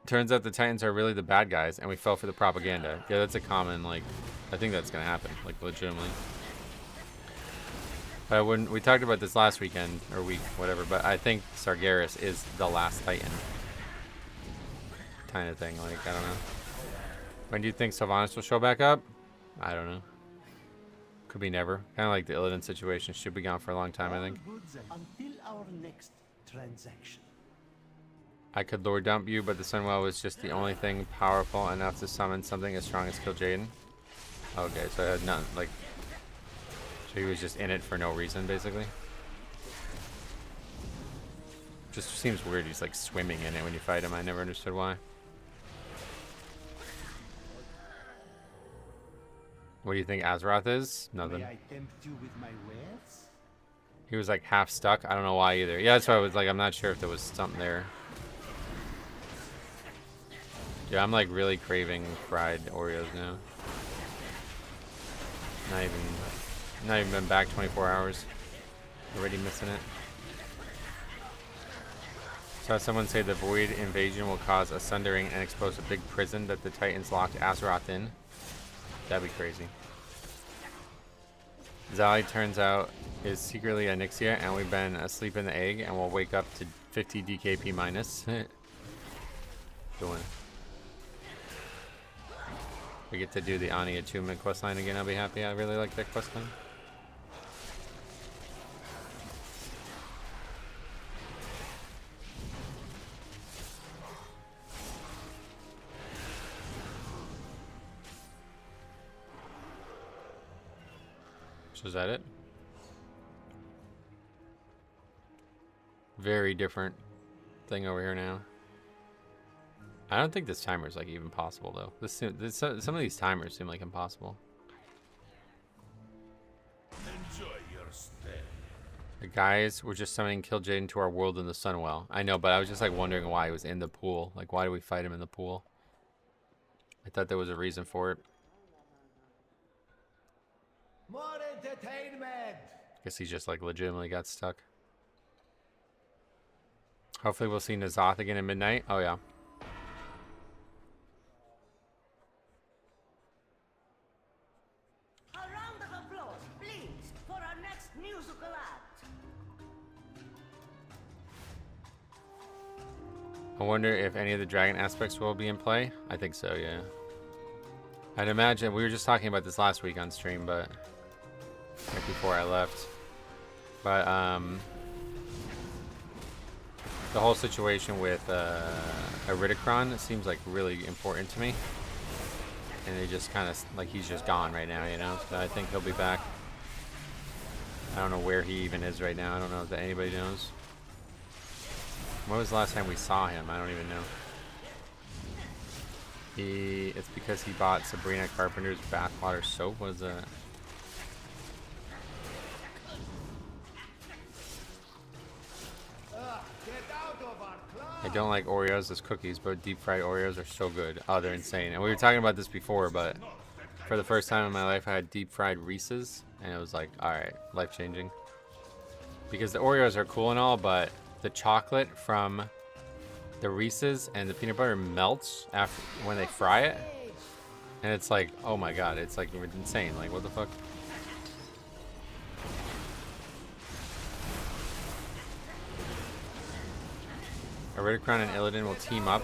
Turns out the Titans are really the bad guys and we fell for the propaganda. Yeah, that's a common, like, I think that's gonna happen, like, legitimately. But we talked about this last weekend, or week, whatever, but I think Sargeras is the last Titan. Kind of thing, like, I don't know. When do you think Sylvanas will show back up? I don't know. Could be never. Kind of like the Illidan situation. Should be gone for a long time, I think. Until our next transaction. I could lore dump you, but the Sunwell was just the only thing powerful enough to summon something as strong as Kill Jaden. Okay, so I had none. Like, so he was just in it for no reason, basically. Just seems weird. He's like swimming in it when you fight him. I never understood why. What do you think Azeroth is? Nothing. May I tempt you with my wares? He was like half stuck. I don't know why either. Yeah, that's why I was like, I'm not sure if there was something there. Yeah, I'm like really craving fried Oreos now. Not even been back 24 hours. Already missing it. Saw someone say the Void invasion will cause a sundering and expose a big prison that the Titans locked Azeroth in. That'd be crazy. Zali turns out is secretly a Nixia, and we've been asleep in the egg, and we'll wake up to 50 DKP minus. Good one. We get to do the Ani attunement questline again. I'll be happy. I really like that questline. So is that it? Very different thing over here now. I don't think this timer is like even possible though. Some of these timers seem like impossible. Enjoy your stay. The guys were just summoning Kill Jaden to our world in the Sunwell. I know, but I was just like wondering why he was in the pool. Like, why do we fight him in the pool? I thought there was a reason for it. More entertainment. Guess he just like legitimately got stuck. Hopefully we'll see N'Zoth again at midnight. Oh yeah. A round of applause, please, for our next musical act. I wonder if any of the dragon aspects will be in play. I think so, yeah. I'd imagine, we were just talking about this last week on stream, but right before I left. But the whole situation with Iridikron seems like really important to me. And they just kind of, like, he's just gone right now, you know? So I think he'll be back. I don't know where he even is right now. I don't know if anybody knows. When was the last time we saw him? I don't even know. It's because he bought Sabrina Carpenter's bathwater soap. What is that? I don't like Oreos as cookies, but deep fried Oreos are so good. Oh, they're insane. And we were talking about this before, but for the first time in my life, I had deep fried Reese's, and it was like, all right, life changing. Because the Oreos are cool and all, but the chocolate from the Reese's and the peanut butter melts after when they fry it, and it's like, oh my god, it's like insane. Like, what the fuck? Iridikron and Illidan will team up,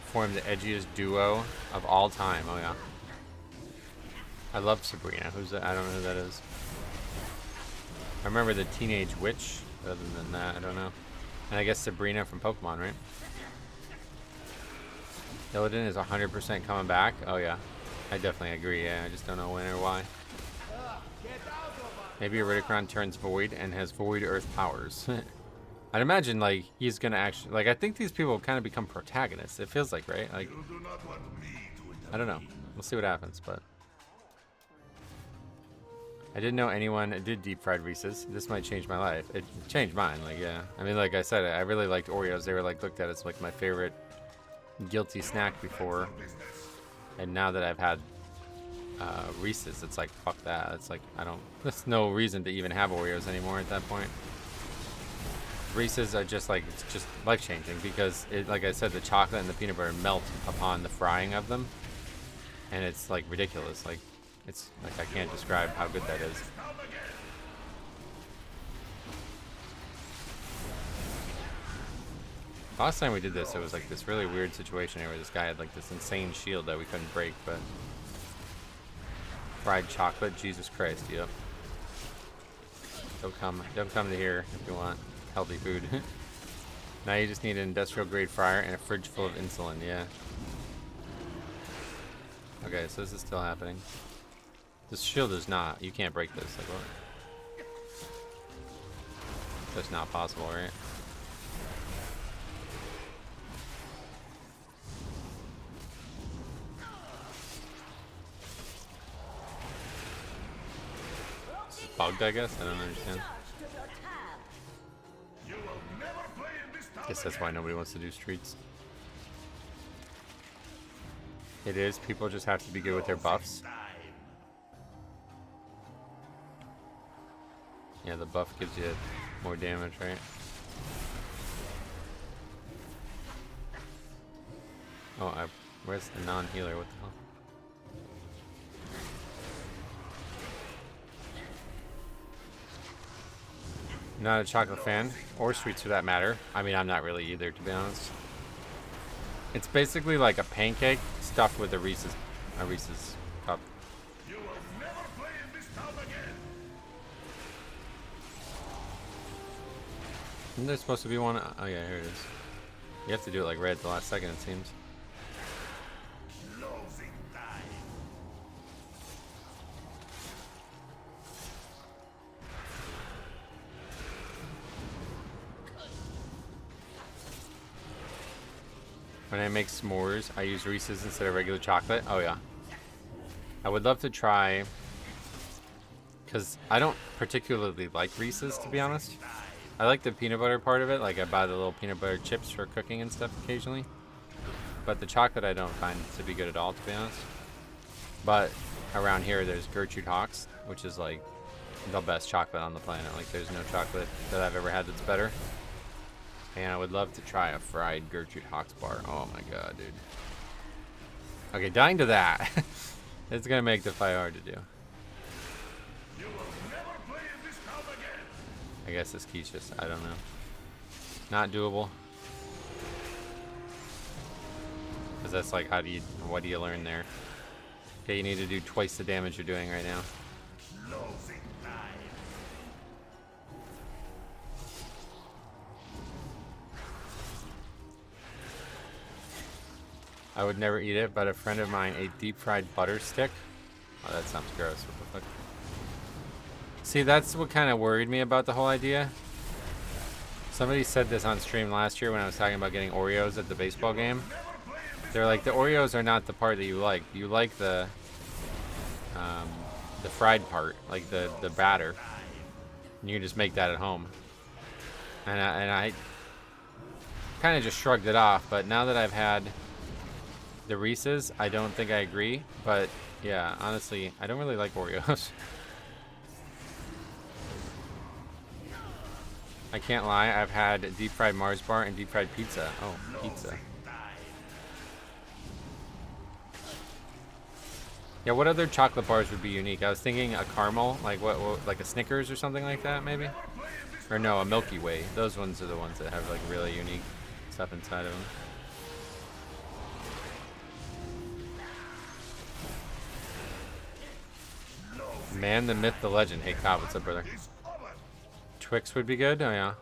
form the edgiest duo of all time. Oh yeah. I love Sabrina. Who's that? I don't know who that is. I remember the Teenage Witch. Other than that, I don't know. And I guess Sabrina from Pokemon, right? Illidan is 100% coming back. Oh yeah. I definitely agree. Yeah, I just don't know when or why. Maybe Iridikron turns void and has void earth powers. I'd imagine, like, he's gonna actually, like, I think these people kind of become protagonists. It feels like, right? Like, I don't know. We'll see what happens, but I didn't know anyone did deep fried Reese's. This might change my life. It changed mine. Like, yeah. I mean, like I said, I really liked Oreos. They were like looked at as like my favorite guilty snack before, and now that I've had Reese's, it's like fuck that. It's like I don't. There's no reason to even have Oreos anymore at that point. Reese's are just like, it's just life changing because it, like I said, the chocolate and the peanut butter melt upon the frying of them, and it's like ridiculous. Like, it's like I can't describe how good that is. Last time we did this, it was like this really weird situation where this guy had like this insane shield that we couldn't break, but Fried chocolate, Jesus Christ, yep. Don't come to here if you want healthy food. Now you just need an industrial grade fryer and a fridge full of insulin, yeah. Okay, so this is still happening. This shield is not, you can't break this, like what? That's not possible, right? It's bugged, I guess? I don't understand. Guess that's why nobody wants to do streets. It is. People just have to be good with their buffs. Yeah, the buff gives you more damage, right? Oh, where's the non-healer? What the hell? Not a chocolate fan, or sweets for that matter. I mean, I'm not really either, to be honest. It's basically like a pancake stuffed with a Reese's cup. You will never play in this town again. Isn't there supposed to be one? Oh yeah, here it is. You have to do it like right at the last second, it seems. Closing time. When I make s'mores, I use Reese's instead of regular chocolate. Oh yeah. I would love to try, because I don't particularly like Reese's, to be honest. I like the peanut butter part of it, like I buy the little peanut butter chips for cooking and stuff occasionally. But the chocolate I don't find to be good at all, to be honest. But around here there's Gertrude Hawk's, which is like the best chocolate on the planet. Like there's no chocolate that I've ever had that's better. And I would love to try a fried Gertrude Hawk's bar. Oh my god, dude. Okay, dying to that. It's gonna make the fight hard to do. You will never play in this town again. I guess this key's just, I don't know. Not doable. Because that's like, what do you learn there? Okay, you need to do twice the damage you're doing right now. Closing time. I would never eat it, but a friend of mine ate deep fried butter stick. Oh, that sounds gross. What the fuck? See, that's what kind of worried me about the whole idea. Somebody said this on stream last year when I was talking about getting Oreos at the baseball game. They're like, the Oreos are not the part that you like. You like the fried part, like the batter. And you can just make that at home. And I kind of just shrugged it off, but now that I've had the Reese's, I don't think I agree. But yeah, honestly, I don't really like Oreos. I can't lie, I've had deep fried Mars bar and deep fried pizza. Oh, pizza. Yeah, what other chocolate bars would be unique? I was thinking a caramel, like what like a Snickers or something like that, maybe? Or no, a Milky Way. Those ones are the ones that have like really unique stuff inside of them. Man, the myth, the legend. Hey, Cobb, what's up, brother? Twix would be good. Oh yeah,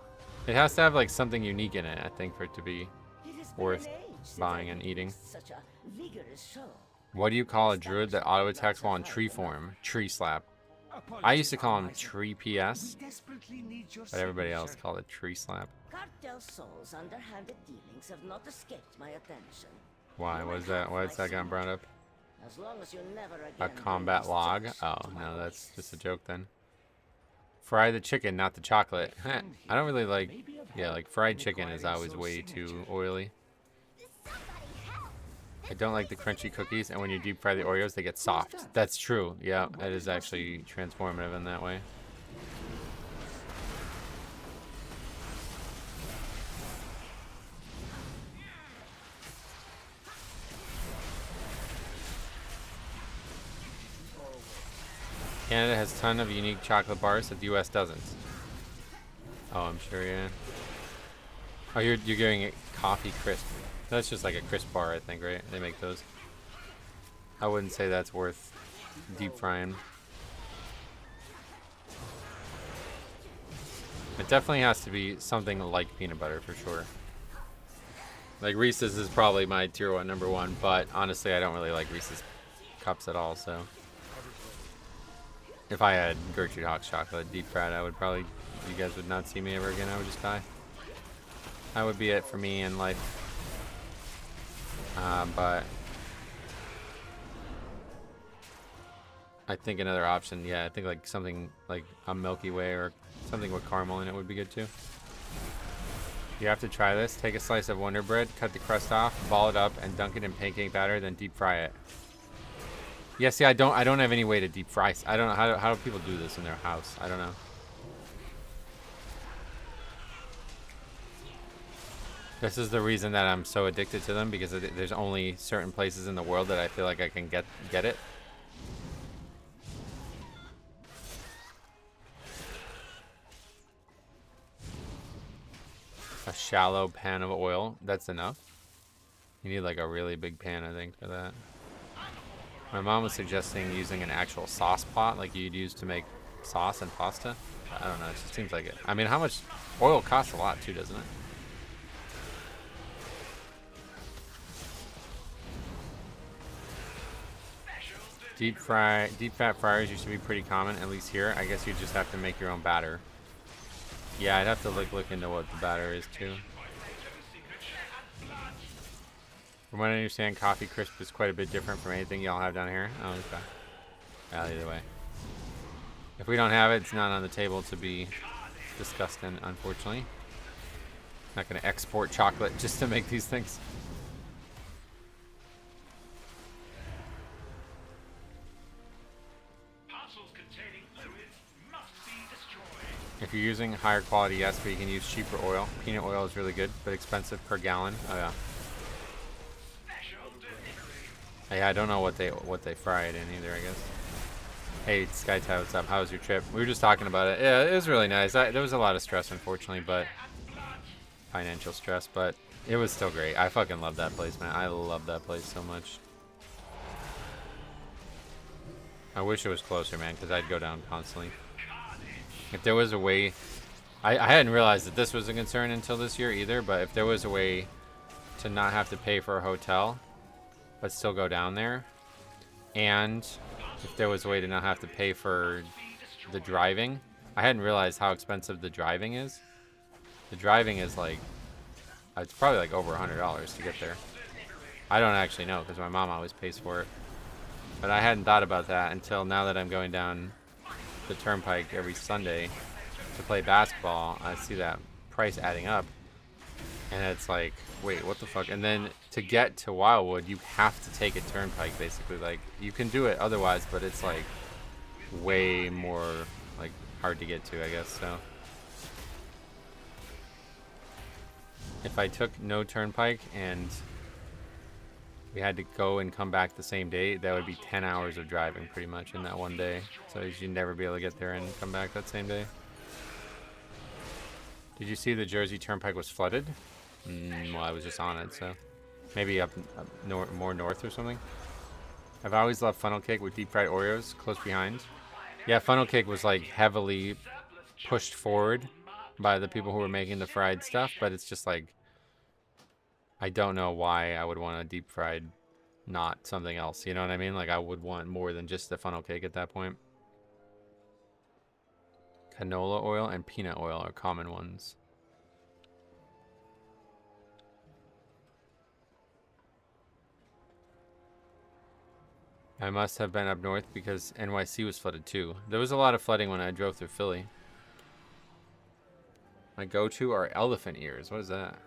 it has to have like something unique in it, I think, for it to be worth buying and eating. What do you call a druid that auto attacks while in tree form? Tree slap. I used to call him tree PS, but everybody else called it tree slap. Cartel Soul's underhanded dealings have not escaped my attention. Why was that? Why is that got brought up? As long as you never again A combat log? Oh no, that's just a joke then. Fry the chicken, not the chocolate. I don't really like, yeah, like fried chicken is always way too oily. I don't like the crunchy cookies, and when you deep fry the Oreos, they get soft. That's true. Yeah, it is actually transformative in that way. Canada has a ton of unique chocolate bars that the US doesn't. Oh, I'm sure, yeah. Oh, you're getting it coffee crisp. That's just like a crisp bar, I think, right? They make those. I wouldn't say that's worth deep frying. It definitely has to be something like peanut butter for sure. Like Reese's is probably my tier 1 number 1, but honestly I don't really like Reese's cups at all, so. If I had Gertrude Hawk's chocolate deep fried, I would probably, you guys would not see me ever again, I would just die. That would be it for me in life. But I think another option, yeah, I think like something like a Milky Way or something with caramel in it would be good too. You have to try this. Take a slice of Wonder Bread, cut the crust off, ball it up, and dunk it in pancake batter, then deep fry it. Yeah, see, I don't have any way to deep fry. I don't know how do people do this in their house. I don't know. This is the reason that I'm so addicted to them, because there's only certain places in the world that I feel like I can get it. A shallow pan of oil, that's enough. You need like a really big pan, I think, for that. My mom was suggesting using an actual sauce pot like you'd use to make sauce and pasta. I don't know, it just seems like it. I mean, how much oil costs a lot too, doesn't it? Deep fat fryers used to be pretty common, at least here. I guess you just have to make your own batter. Yeah, I'd have to look into what the batter is too. From what I understand, Coffee Crisp is quite a bit different from anything y'all have down here. Oh, okay. Well, either way. If we don't have it, it's not on the table to be discussed in, unfortunately. Not going to export chocolate just to make these things. If you're using higher quality, yes, but you can use cheaper oil. Peanut oil is really good, but expensive per gallon. Oh yeah. Yeah, I don't know what they fry it in either, I guess. Hey, SkyTie, what's up? How was your trip? We were just talking about it. Yeah, it was really nice. There was a lot of stress, unfortunately, but financial stress, but it was still great. I fucking love that place, man. I love that place so much. I wish it was closer, man, because I'd go down constantly. If there was a way, I hadn't realized that this was a concern until this year either, but if there was a way to not have to pay for a hotel, but still go down there, and if there was a way to not have to pay for the driving, I hadn't realized how expensive the driving is. The driving is like, it's probably like over $100 to get there. I don't actually know because my mom always pays for it, but I hadn't thought about that until now that I'm going down the turnpike every Sunday to play basketball. I see that price adding up, and it's like, wait, what the fuck? And then to get to Wildwood, you have to take a turnpike, basically. Like, you can do it otherwise, but it's like way more like hard to get to, I guess. So if I took no turnpike and we had to go and come back the same day, that would be 10 hours of driving pretty much in that one day. So you'd never be able to get there and come back that same day. Did you see the Jersey Turnpike was flooded? Well, I was just on it, so maybe up more north or something. I've always loved funnel cake with deep fried Oreos close behind. Yeah, funnel cake was like heavily pushed forward by the people who were making the fried stuff, but it's just like, I don't know why I would want a deep fried, not something else. You know what I mean? Like, I would want more than just the funnel cake at that point. Canola oil and peanut oil are common ones. I must have been up north because NYC was flooded too. There was a lot of flooding when I drove through Philly. My go-to are elephant ears. What is that?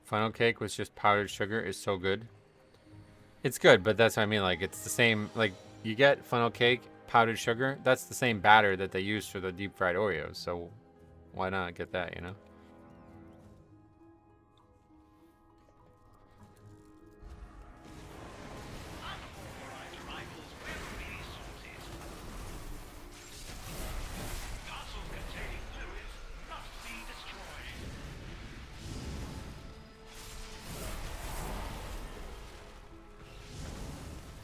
Funnel cake with just powdered sugar is so good. It's good, but that's what I mean. Like, it's the same. Like, you get funnel cake, powdered sugar. That's the same batter that they use for the deep fried Oreos. So why not get that, you know?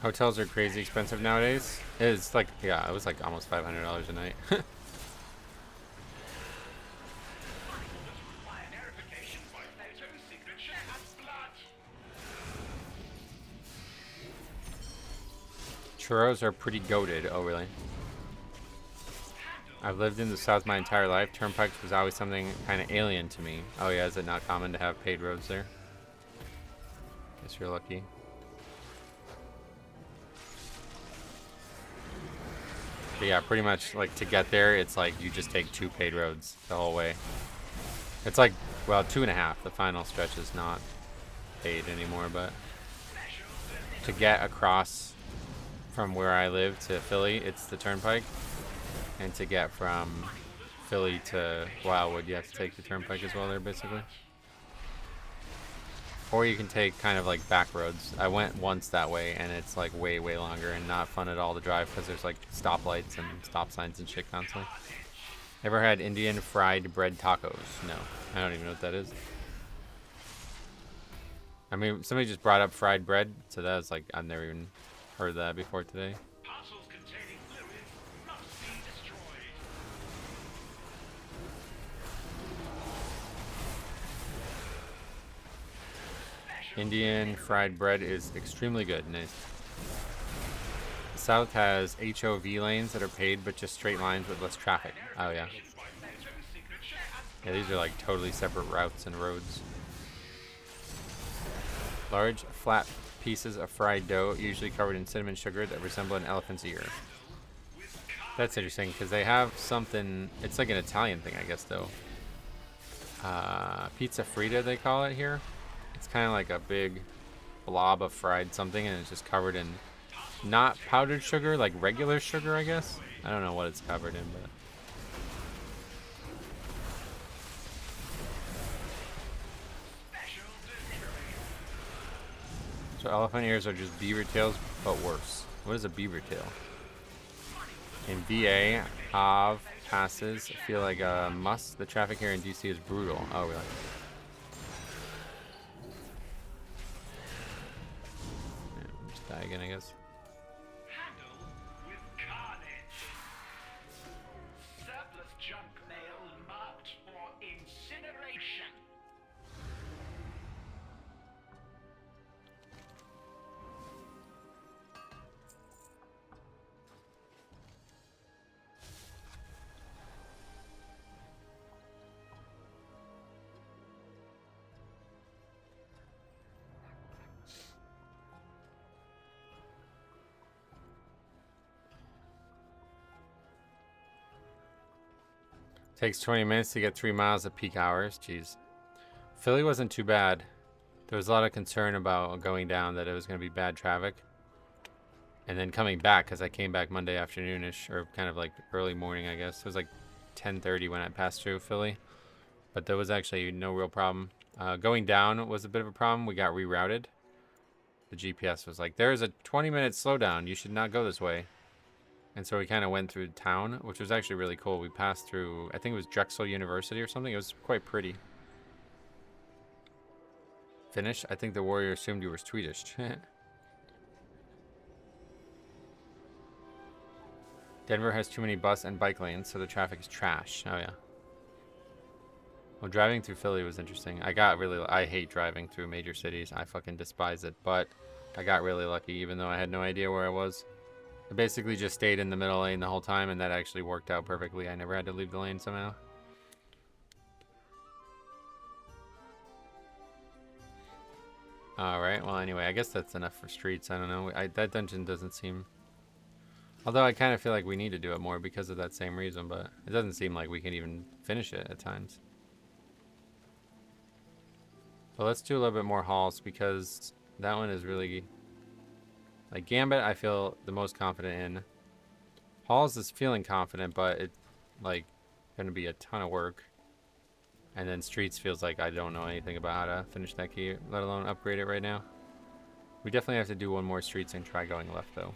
Hotels are crazy expensive nowadays. It's like, yeah, it was like almost $500 a night. Churros are pretty goated. Oh, really? I've lived in the South my entire life. Turnpikes was always something kind of alien to me. Oh, yeah, is it not common to have paid roads there? Guess you're lucky. But yeah, pretty much, like, to get there, it's like you just take 2 paid roads the whole way. It's like, well, 2.5. The final stretch is not paid anymore, but to get across from where I live to Philly, it's the Turnpike. And to get from Philly to Wildwood, you have to take the Turnpike as well there, basically. Or you can take kind of like back roads. I went once that way, and it's like way, way longer and not fun at all to drive because there's like stoplights and stop signs and shit constantly. Ever had Indian fried bread tacos? No. I don't even know what that is. I mean, somebody just brought up fried bread, so that was like, I've never even heard that before today. Indian fried bread is extremely good. Nice. The South has HOV lanes that are paid, but just straight lines with less traffic. Oh, yeah. Yeah, these are like totally separate routes and roads. Large, flat pieces of fried dough, usually covered in cinnamon sugar, that resemble an elephant's ear. That's interesting, because they have something... It's like an Italian thing, I guess, though. Pizza Frita, they call it here. It's kind of like a big blob of fried something, and it's just covered in not powdered sugar, like regular sugar, I guess. I don't know what it's covered in, but... So elephant ears are just beaver tails, but worse. What is a beaver tail? In VA, Hav passes feel like a must. The traffic here in DC is brutal. Oh, really? Just die again, I guess. Takes 20 minutes to get 3 miles at peak hours. Jeez. Philly wasn't too bad. There was a lot of concern about going down that it was going to be bad traffic. And then coming back, because I came back Monday afternoonish, or kind of like early morning, I guess. It was like 10:30 when I passed through Philly. But there was actually no real problem. Going down was a bit of a problem. We got rerouted. The GPS was like, there's a 20-minute slowdown. You should not go this way. And so we kind of went through town, which was actually really cool. We passed through, I think it was Drexel University or something. It was quite pretty. Finnish? I think the warrior assumed you were Swedish. Denver has too many bus and bike lanes, so the traffic is trash. Oh, yeah. Well, driving through Philly was interesting. I hate driving through major cities. I fucking despise it. But I got really lucky, even though I had no idea where I was. I basically just stayed in the middle lane the whole time, and that actually worked out perfectly. I never had to leave the lane somehow. Alright, well anyway, I guess that's enough for streets. I don't know. That dungeon doesn't seem... Although I kind of feel like we need to do it more because of that same reason, but it doesn't seem like we can even finish it at times. But let's do a little bit more halls, because that one is really... Like, Gambit, I feel the most confident in. Halls is feeling confident, but it's, like, going to be a ton of work. And then Streets feels like I don't know anything about how to finish that key, let alone upgrade it right now. We definitely have to do one more Streets and try going left, though.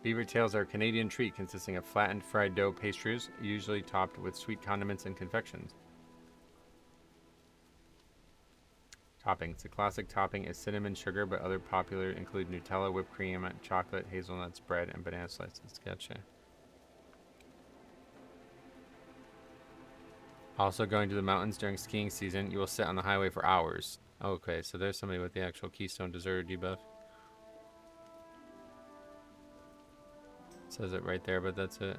Beaver tails are a Canadian treat consisting of flattened fried dough pastries, usually topped with sweet condiments and confections. Toppings. The classic topping is cinnamon sugar, but other popular include Nutella, whipped cream, chocolate, hazelnuts, bread, and banana slices. Gotcha. Also going to the mountains during skiing season, you will sit on the highway for hours. Okay, so there's somebody with the actual Keystone Deserter debuff. Says it right there, but that's it.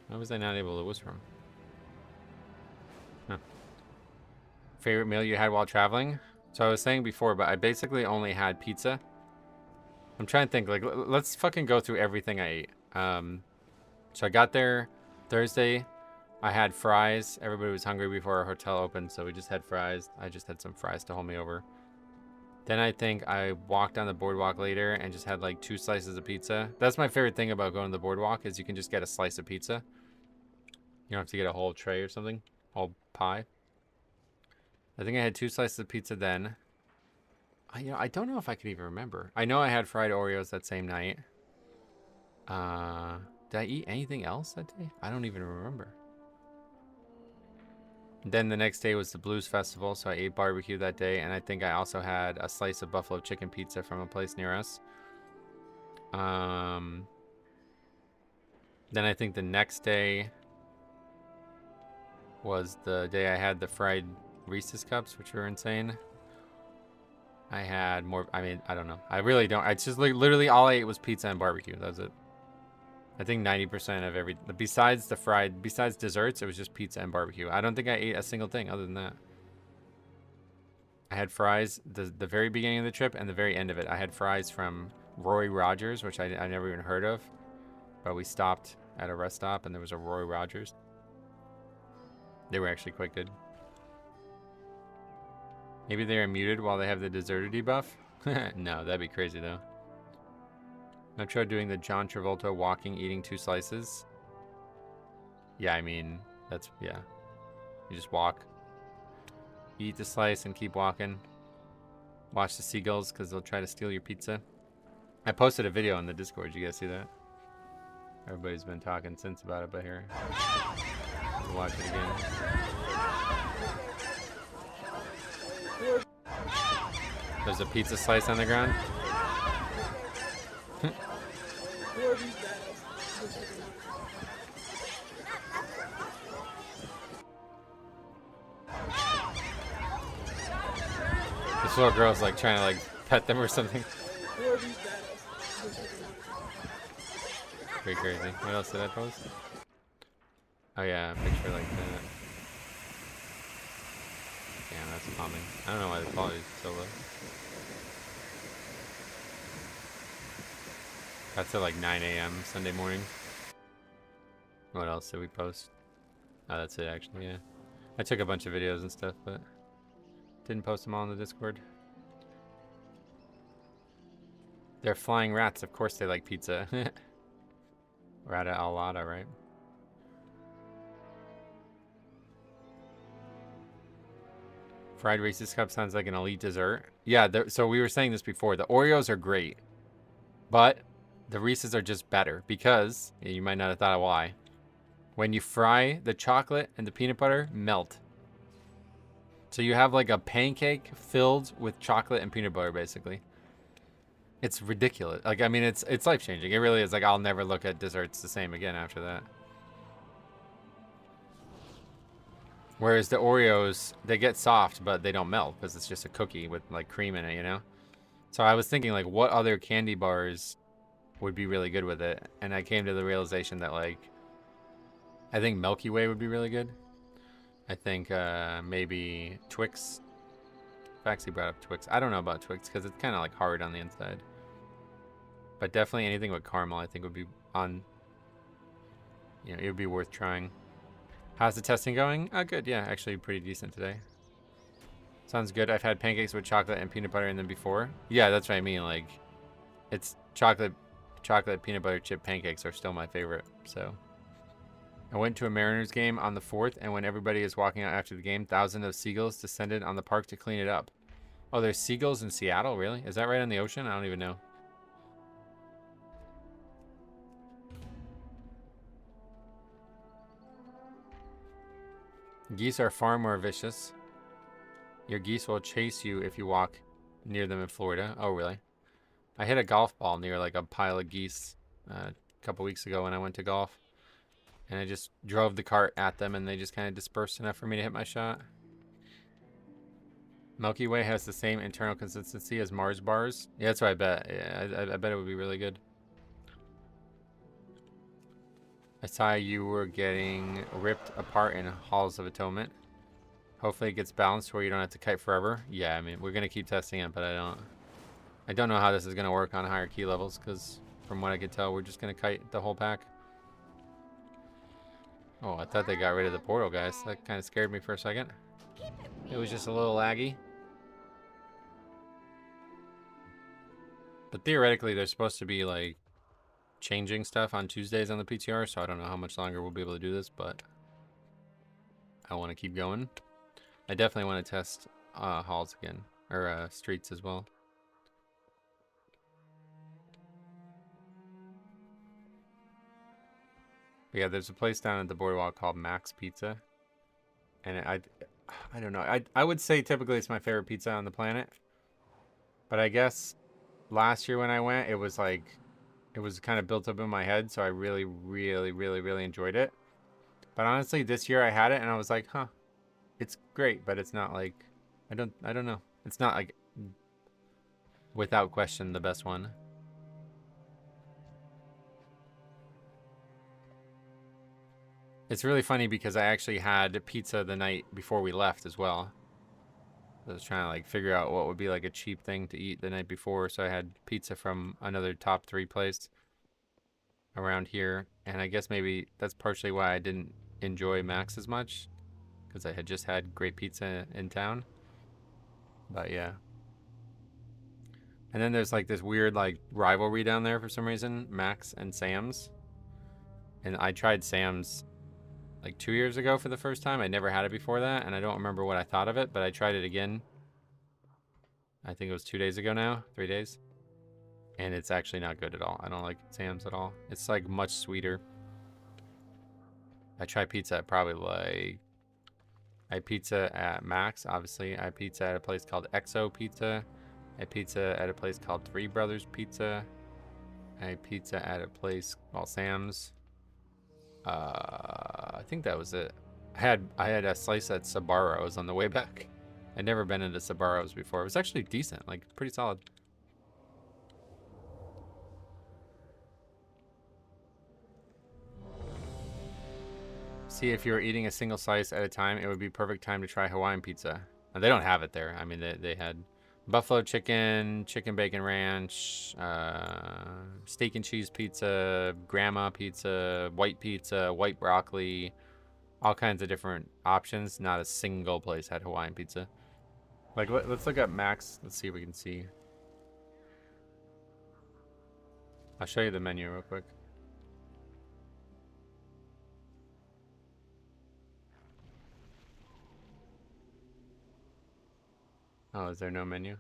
How was I not able to whisper? Huh. Favorite meal you had while traveling? So I was saying before, but I basically only had pizza. I'm trying to think, like, let's fucking go through everything I ate. So I got there Thursday. I had fries. Everybody was hungry before our hotel opened, so we just had fries. I just had some fries to hold me over. Then I think I walked on the boardwalk later and just had like 2 slices of pizza. That's my favorite thing about going to the boardwalk is you can just get a slice of pizza. You don't have to get a whole tray or something. Whole pie. I think I had 2 slices of pizza then. I don't know if I could even remember. I know I had fried Oreos that same night. Did I eat anything else that day? I don't even remember. Then the next day was the Blues Festival, so I ate barbecue that day, and I think I also had a slice of buffalo chicken pizza from a place near us. Then I think the next day was the day I had the fried Reese's Cups, which were insane. I had more, I mean, I don't know. I really don't. I just literally all I ate was pizza and barbecue. That was it. I think 90% of besides desserts, it was just pizza and barbecue. I don't think I ate a single thing other than that. I had fries the very beginning of the trip and the very end of it. I had fries from Roy Rogers, which I never even heard of. But we stopped at a rest stop and there was a Roy Rogers. They were actually quite good. Maybe they are muted while they have the deserter debuff? No, that'd be crazy though. I tried doing the John Travolta walking, eating 2 slices. Yeah, I mean, that's, yeah. You just walk. Eat the slice and keep walking. Watch the seagulls because they'll try to steal your pizza. I posted a video on the Discord. You guys see that? Everybody's been talking since about it, but here. We'll watch it again. There's a pizza slice on the ground. This little girl's like trying to like pet them or something. Pretty crazy. What else did I post? Oh yeah, a picture like that. Damn, that's calming. I don't know why the quality is so low. That's at like 9 a.m. Sunday morning. What else did we post? Oh, that's it actually, yeah. I took a bunch of videos and stuff, but didn't post them all on the Discord. They're flying rats. Of course they like pizza. Rata alata, right? Fried Reese's Cup sounds like an elite dessert. Yeah, so we were saying this before. The Oreos are great, but the Reese's are just better because, you might not have thought of why, when you fry the chocolate and the peanut butter, melt. So you have like a pancake filled with chocolate and peanut butter, basically. It's ridiculous. Like, I mean, it's life-changing. It really is. Like, I'll never look at desserts the same again after that. Whereas the Oreos, they get soft, but they don't melt because it's just a cookie with like cream in it, you know? So I was thinking like what other candy bars would be really good with it? And I came to the realization that like, I think Milky Way would be really good. I think maybe Twix. Faxi brought up Twix. I don't know about Twix because it's kind of like hard on the inside. But definitely anything with caramel I think would be on, you know, it would be worth trying. How's the testing going? Oh, good. Yeah, actually pretty decent today. Sounds good. I've had pancakes with chocolate and peanut butter in them before. Yeah, that's what I mean. Like, it's chocolate peanut butter chip pancakes are still my favorite. So, I went to a Mariners game on the 4th, and when everybody is walking out after the game, thousands of seagulls descended on the park to clean it up. Oh, there's seagulls in Seattle? Really? Is that right on the ocean? I don't even know. Geese are far more vicious. Your geese will chase you if you walk near them in Florida. Oh, really? I hit a golf ball near like a pile of geese a couple weeks ago when I went to golf. And I just drove the cart at them and they just kind of dispersed enough for me to hit my shot. Milky Way has the same internal consistency as Mars bars. Yeah, that's what I bet. Yeah, I bet it would be really good. I saw you were getting ripped apart in Halls of Atonement. Hopefully it gets balanced where you don't have to kite forever. Yeah, I mean, we're going to keep testing it, but I don't know how this is going to work on higher key levels, because from what I could tell, we're just going to kite the whole pack. Oh, I thought they got rid of the portal, guys. That kind of scared me for a second. It was just a little laggy. But theoretically, they're supposed to be, like, changing stuff on Tuesdays on the PTR, so I don't know how much longer we'll be able to do this, but I want to keep going. I definitely want to test halls again, or streets as well. But yeah, there's a place down at the boardwalk called Max Pizza, and I don't know. I would say typically it's my favorite pizza on the planet, but I guess last year when I went, it was like, it was kind of built up in my head, so I really, really, really, really enjoyed it. But honestly, this year I had it and I was like, huh, it's great, but it's not like, I don't know. It's not like, without question, the best one. It's really funny because I actually had pizza the night before we left as well. I was trying to like figure out what would be like a cheap thing to eat the night before, so I had pizza from another top 3 place around here, and I guess maybe that's partially why I didn't enjoy Max as much, because I had just had great pizza in town. But yeah. And then there's like this weird like rivalry down there for some reason, Max and Sam's. And I tried Sam's like 2 years ago for the first time. I never had it before that, and I don't remember what I thought of it, but I tried it again. I think it was 2 days ago now, 3 days. And it's actually not good at all. I don't like Sam's at all. It's like much sweeter. I try pizza at probably like, I had pizza at Max, obviously. I had pizza at a place called Exo Pizza. I had pizza at a place called Three Brothers Pizza. I had pizza at a place called Sam's. I think that was it. I had a slice at Sbarro's on the way back. I'd never been into Sbarro's before. It was actually decent, like pretty solid. See, if you were eating a single slice at a time, it would be perfect time to try Hawaiian pizza. Now, they don't have it there. I mean, they had buffalo chicken, chicken bacon ranch, steak and cheese pizza, grandma pizza, white broccoli, all kinds of different options. Not a single place had Hawaiian pizza. Like, let's look up Max. Let's see if we can see. I'll show you the menu real quick. Oh, is there no menu?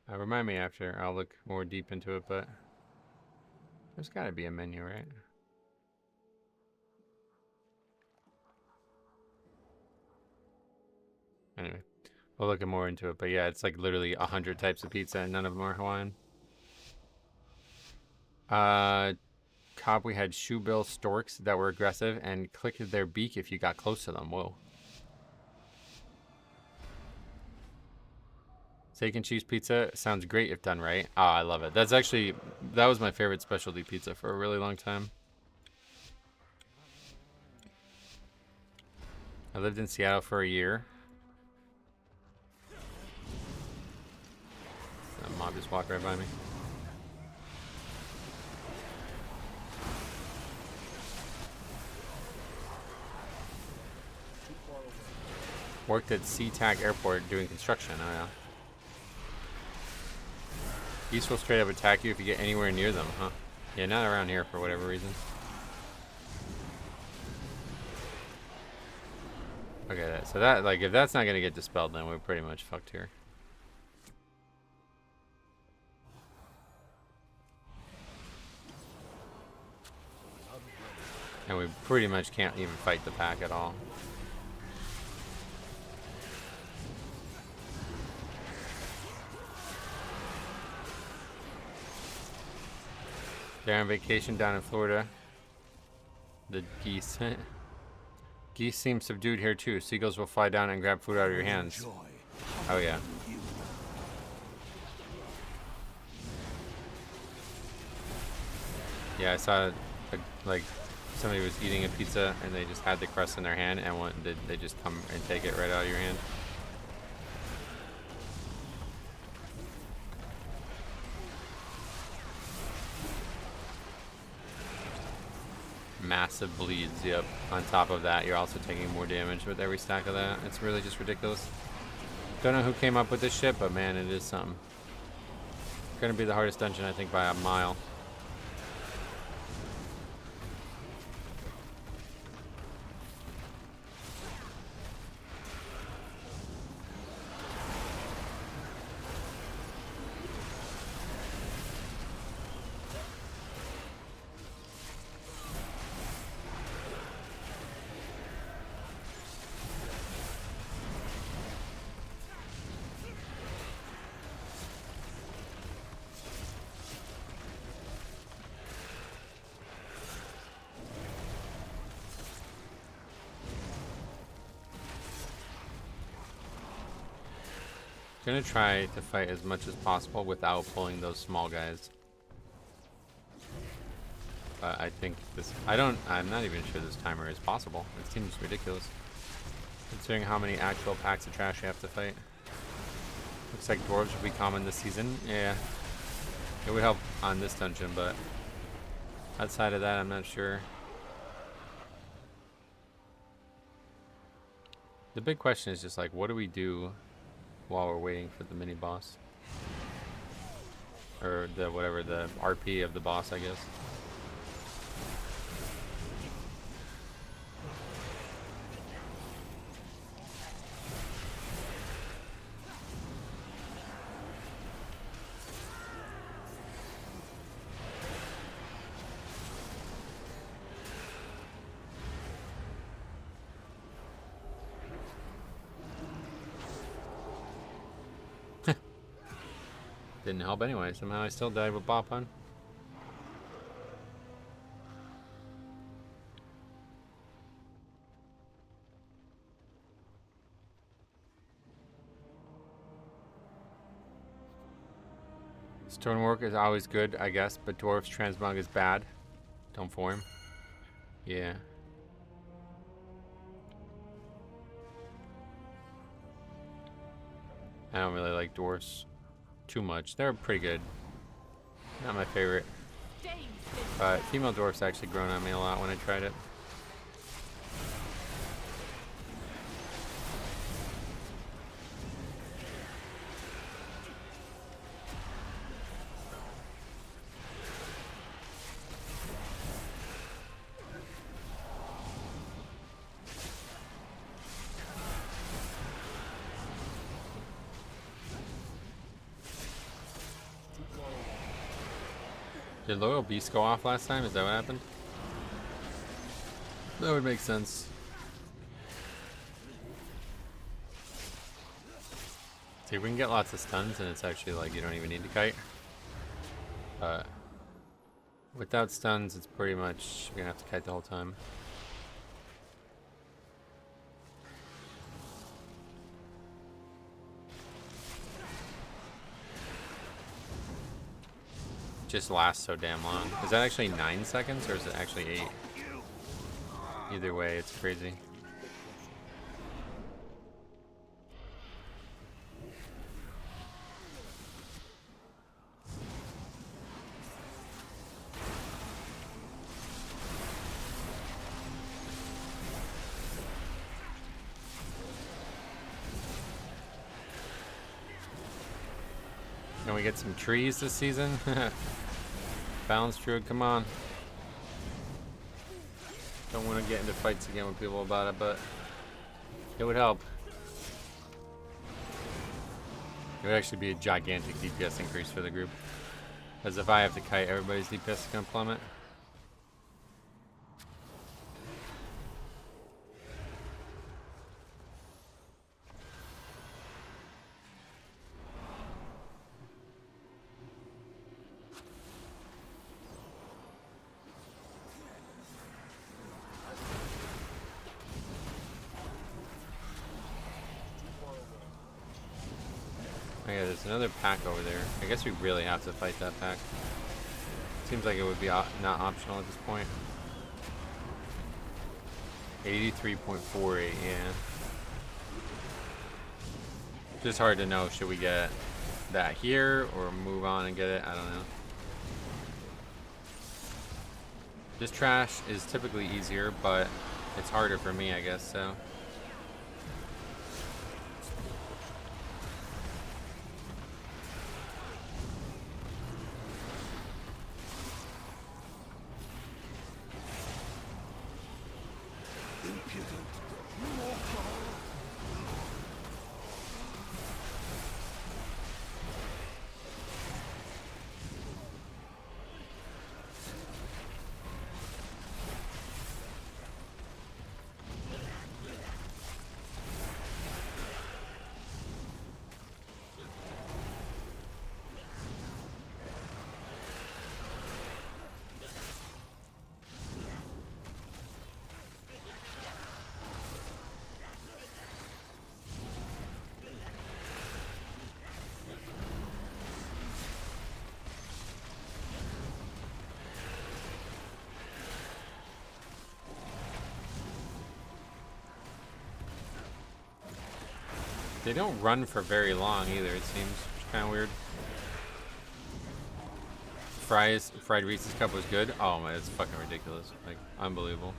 Remind me after. I'll look more deep into it, but there's got to be a menu, right? Anyway, we'll look more into it. But yeah, it's like literally 100 types of pizza, and none of them are Hawaiian. Cobb, we had shoebill storks that were aggressive and clicked their beak if you got close to them. Whoa. Steak and cheese pizza sounds great if done right. Oh, I love it. That was my favorite specialty pizza for a really long time. I lived in Seattle for a year. That mob just walked right by me. Worked at SeaTac Airport doing construction. Oh yeah. Geese will straight up attack you if you get anywhere near them, huh? Yeah, not around here for whatever reason. Okay, so that, like, if that's not gonna get dispelled, then we're pretty much fucked here. And we pretty much can't even fight the pack at all. They're on vacation down in Florida. The geese. Geese seem subdued here too. Seagulls will fly down and grab food out of your hands. Oh yeah. Yeah, I saw like somebody was eating a pizza and they just had the crust in their hand and they just come and take it right out of your hand. Massive bleeds, yep. On top of that, you're also taking more damage with every stack of that. It's really just ridiculous. Don't know who came up with this shit, but man, it is something. Gonna be the hardest dungeon, I think, by a mile. Gonna try to fight as much as possible without pulling those small guys. But I think this, I'm not even sure this timer is possible. It seems ridiculous. Considering how many actual packs of trash you have to fight. Looks like dwarves will be common this season. Yeah. It would help on this dungeon, but outside of that, I'm not sure. The big question is just like, what do we do while we're waiting for the mini boss? Or the whatever, the RP of the boss, I guess. Didn't help anyway. Somehow I still died with Bop on. Stonework is always good, I guess, but Dwarf's transmog is bad. Don't form. Yeah. I don't really like dwarfs too much. They're pretty good. Not my favorite. But female dwarfs actually grown on me a lot when I tried it. Did Loyal Beast go off last time? Is that what happened? That would make sense. See, we can get lots of stuns and it's actually like you don't even need to kite. Without stuns, it's pretty much you're gonna have to kite the whole time. Just lasts so damn long. Is that actually 9 seconds or is it actually 8? Either way, it's crazy. Can we get some trees this season? Balanced druid, come on. Don't want to get into fights again with people about it, but it would help. It would actually be a gigantic DPS increase for the group. Because if I have to kite, everybody's DPS is going to plummet. Oh yeah, there's another pack over there. I guess we really have to fight that pack. Seems like it would be not optional at this point. 83.48, yeah. Just hard to know, should we get that here or move on and get it? I don't know. This trash is typically easier, but it's harder for me, I guess, so. They don't run for very long either, it seems. Kind of weird. Fried Reese's Cup was good. Oh man, it's fucking ridiculous. Like, unbelievable.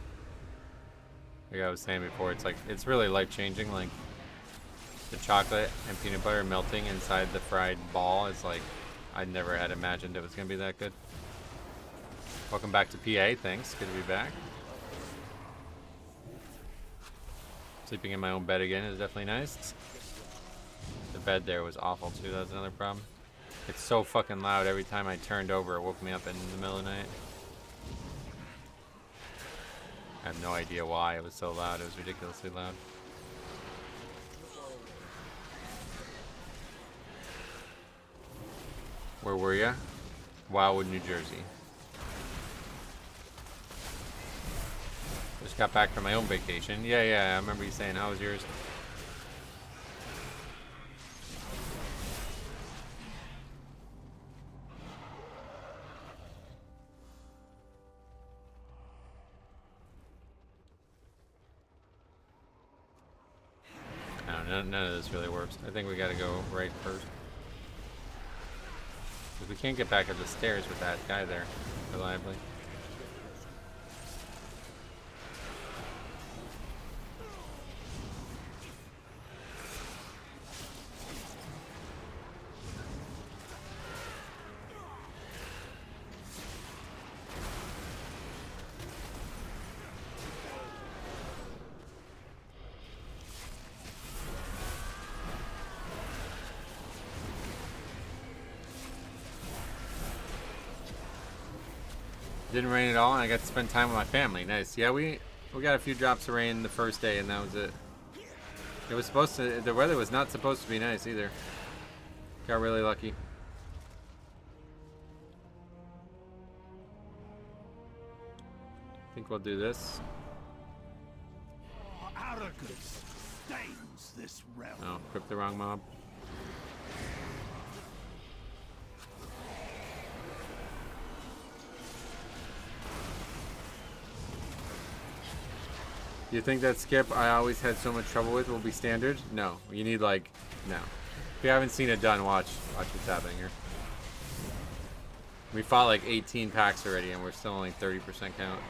Like I was saying before, it's like, it's really life-changing. Like, the chocolate and peanut butter melting inside the fried ball is like, I never had imagined it was gonna be that good. Welcome back to PA, thanks. Good to be back. Sleeping in my own bed again is definitely nice. The bed there was awful too, that's another problem. It's so fucking loud every time I turned over, it woke me up in the middle of the night. I have no idea why it was so loud, it was ridiculously loud. Where were ya? Wildwood, New Jersey. Just got back from my own vacation. Yeah, I remember you saying, how was yours? None of this really works. I think we gotta go right first. Because we can't get back up the stairs with that guy there reliably. Didn't rain at all, and I got to spend time with my family. Nice. Yeah, we got a few drops of rain the first day, and that was it. It was supposed to. The weather was not supposed to be nice either. Got really lucky. I think we'll do this. Arrogance stains this realm. Oh, equipped the wrong mob. You think that skip I always had so much trouble with will be standard? No. You need like, no. If you haven't seen it done, watch what's happening here. We fought like 18 packs already and we're still only 30% count.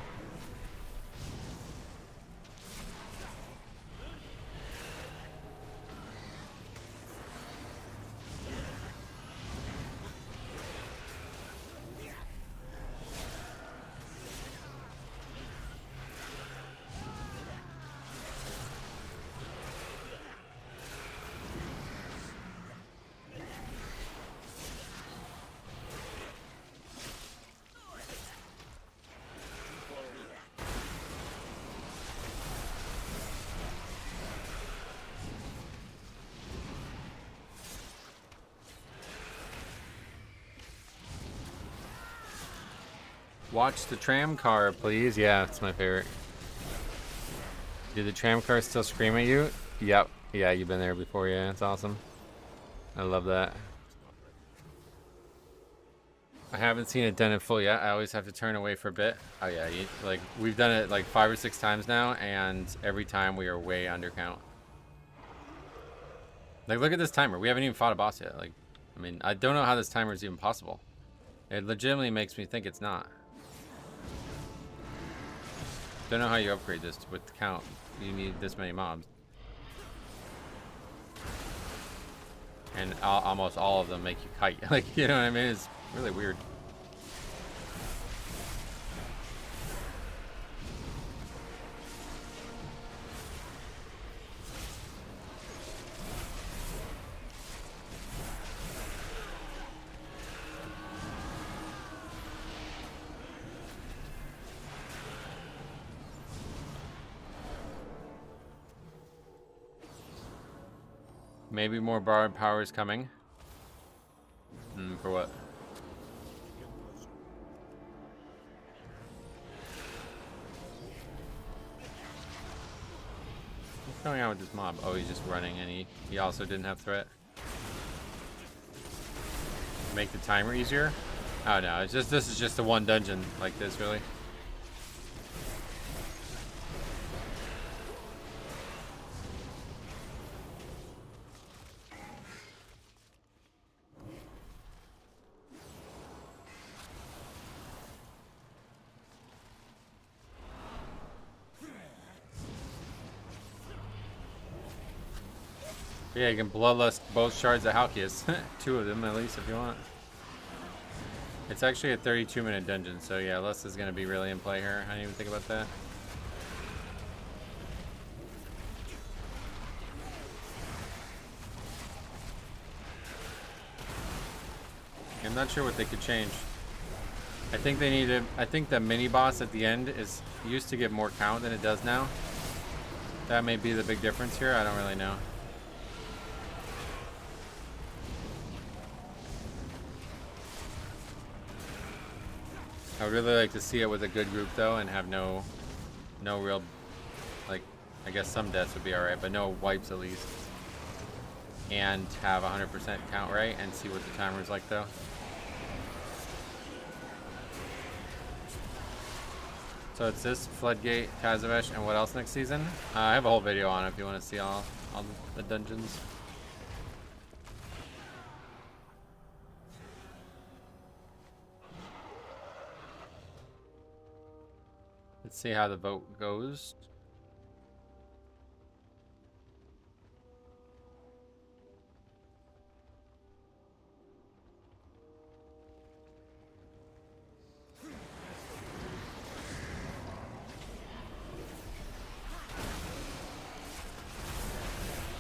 Watch the tram car, please. Yeah, it's my favorite. Did the tram car still scream at you? Yep. Yeah, you've been there before. Yeah, it's awesome. I love that. I haven't seen it done in full yet. I always have to turn away for a bit. Oh yeah, like we've done it like 5 or 6 times now, and every time we are way under count. Like look at this timer. We haven't even fought a boss yet. Like, I mean, I don't know how this timer is even possible. It legitimately makes me think it's not. Don't know how you upgrade this with the count. You need this many mobs. And almost all of them make you kite. Like, you know what I mean? It's really weird. Maybe more borrowed powers coming. For what? What's going on with this mob? Oh, he's just running, and he also didn't have threat. Make the timer easier? Oh no, it's just this is just the one dungeon like this, really. Yeah, you can bloodlust both shards of Halkias. 2 of them at least if you want. It's actually a 32-minute dungeon, so yeah, Lust is going to be really in play here. I didn't even think about that. I'm not sure what they could change. I think they need to. I think the mini boss at the end is used to give more count than it does now. That may be the big difference here. I don't really know. I would really like to see it with a good group though, and have no real, like, I guess some deaths would be alright, but no wipes at least. And have 100% count right, and see what the timer's like though. So it's this, Floodgate, Tazavesh, and what else next season? I have a whole video on it if you want to see all the dungeons. Let's see how the vote goes.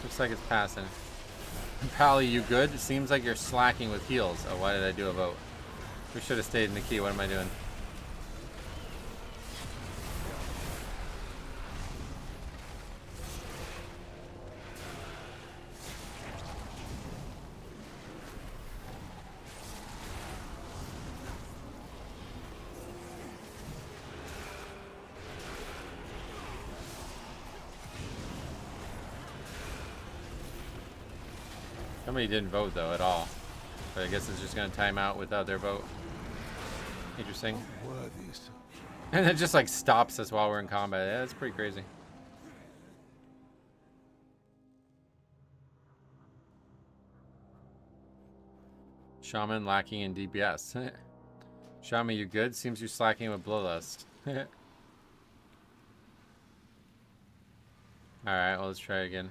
Looks like it's passing. Pally, you good? It seems like you're slacking with heals. Oh, why did I do a vote? We should have stayed in the key. What am I doing? Somebody didn't vote though at all, but I guess it's just gonna time out without their vote. Interesting. And it just like stops us while we're in combat. Yeah, that's pretty crazy. Shaman lacking in DPS. Shaman, you good? Seems you're slacking with Bloodlust. Alright, well, let's try again.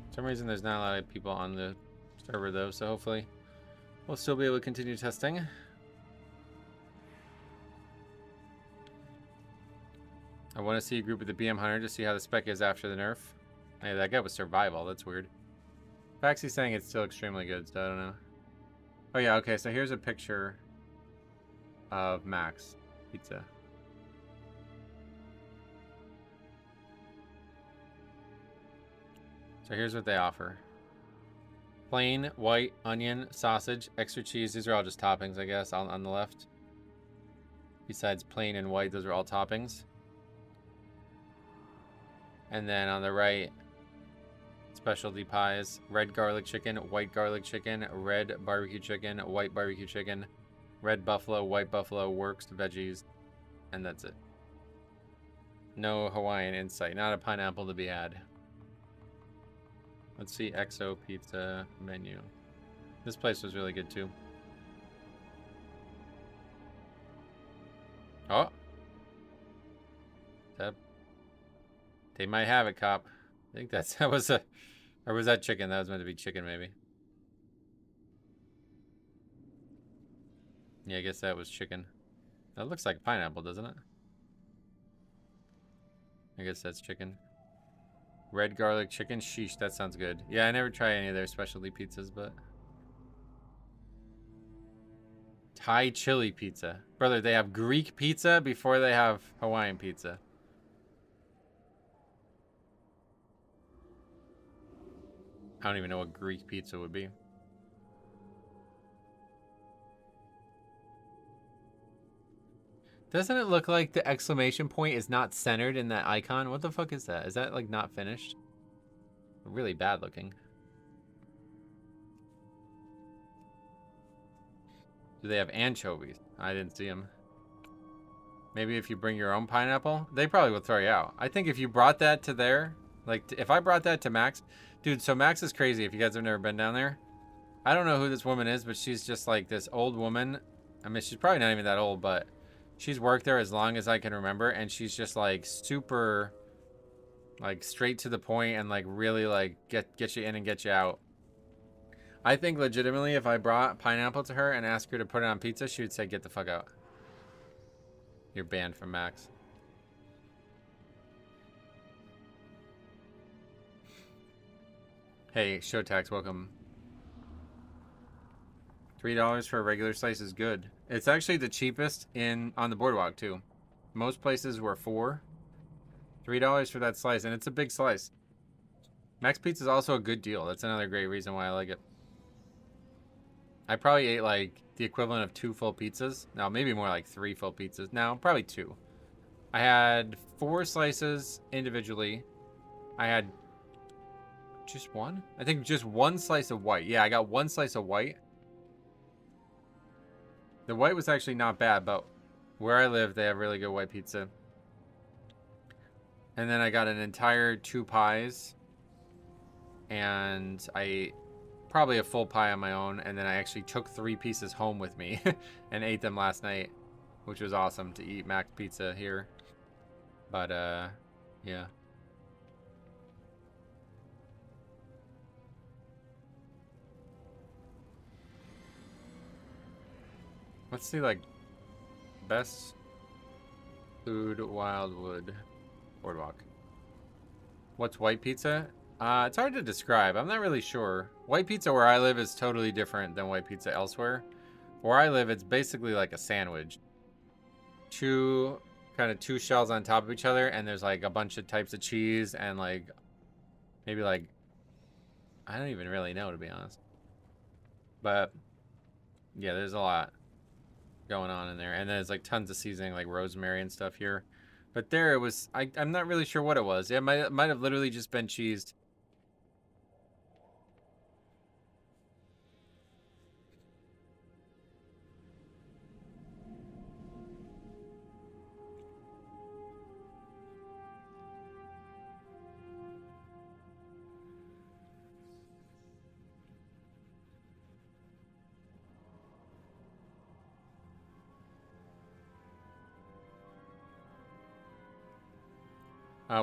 For some reason there's not a lot of people on the server though, so hopefully we'll still be able to continue testing. I want to see a group with the BM Hunter to see how the spec is after the nerf. Hey, that guy was survival, that's weird. Faxy's saying it's still extremely good, so I don't know. Oh yeah, okay, so here's a picture of Max Pizza. So here's what they offer. Plain, white, onion, sausage, extra cheese. These are all just toppings, I guess, on the left. Besides plain and white, those are all toppings. And then on the right, specialty pies. Red garlic chicken, white garlic chicken, red barbecue chicken, white barbecue chicken, red buffalo, white buffalo, works, veggies, and that's it. No Hawaiian insight. Not a pineapple to be had. Let's see XO pizza menu. This place was really good too. Oh. They might have it, cop. I think that was a... Or was that chicken? That was meant to be chicken, maybe. Yeah, I guess that was chicken. That looks like pineapple, doesn't it? I guess that's chicken. Red garlic chicken. Sheesh, that sounds good. Yeah, I never tried any of their specialty pizzas, but... Thai chili pizza. Brother, they have Greek pizza before they have Hawaiian pizza. I don't even know what Greek pizza would be. Doesn't it look like the exclamation point is not centered in that icon? What the fuck is that? Is that like not finished? Really bad looking. Do they have anchovies? I didn't see them. Maybe if you bring your own pineapple, they probably will throw you out. I think if you brought that to there, like if I brought that to Max, dude, so Max is crazy if you guys have never been down there. I don't know who this woman is, but she's just like this old woman. I mean, she's probably not even that old, but she's worked there as long as I can remember, and she's just like super like straight to the point and like really like get you in and get you out. I think legitimately if I brought pineapple to her and asked her to put it on pizza, she would say, get the fuck out. You're banned from Max. Hey, Showtax, welcome. $3 for a regular slice is good. It's actually the cheapest on the boardwalk too. Most places were $4. $3 for that slice, and it's a big slice. Max Pizza is also a good deal. That's another great reason why I like it. I probably ate like the equivalent of 2 full pizzas. No, maybe more like 3 full pizzas. No, probably 2. I had 4 slices individually. I had just 1? I think just 1 slice of white. Yeah, I got 1 slice of white. The white was actually not bad, but where I live, they have really good white pizza. And then I got an entire 2 pies. And I ate probably a full pie on my own, and then I actually took 3 pieces home with me and ate them last night, which was awesome to eat Mac Pizza here. But yeah. Let's see, like, best food Wildwood Boardwalk. What's white pizza? It's hard to describe. I'm not really sure. White pizza where I live is totally different than white pizza elsewhere. Where I live, it's basically like a sandwich. 2 shells on top of each other, and there's like a bunch of types of cheese and like maybe like I don't even really know, to be honest. But yeah, there's a lot going on in there, and then there's like tons of seasoning, like rosemary and stuff here. But there it was. I'm not really sure what it was. It might have literally just been cheesed.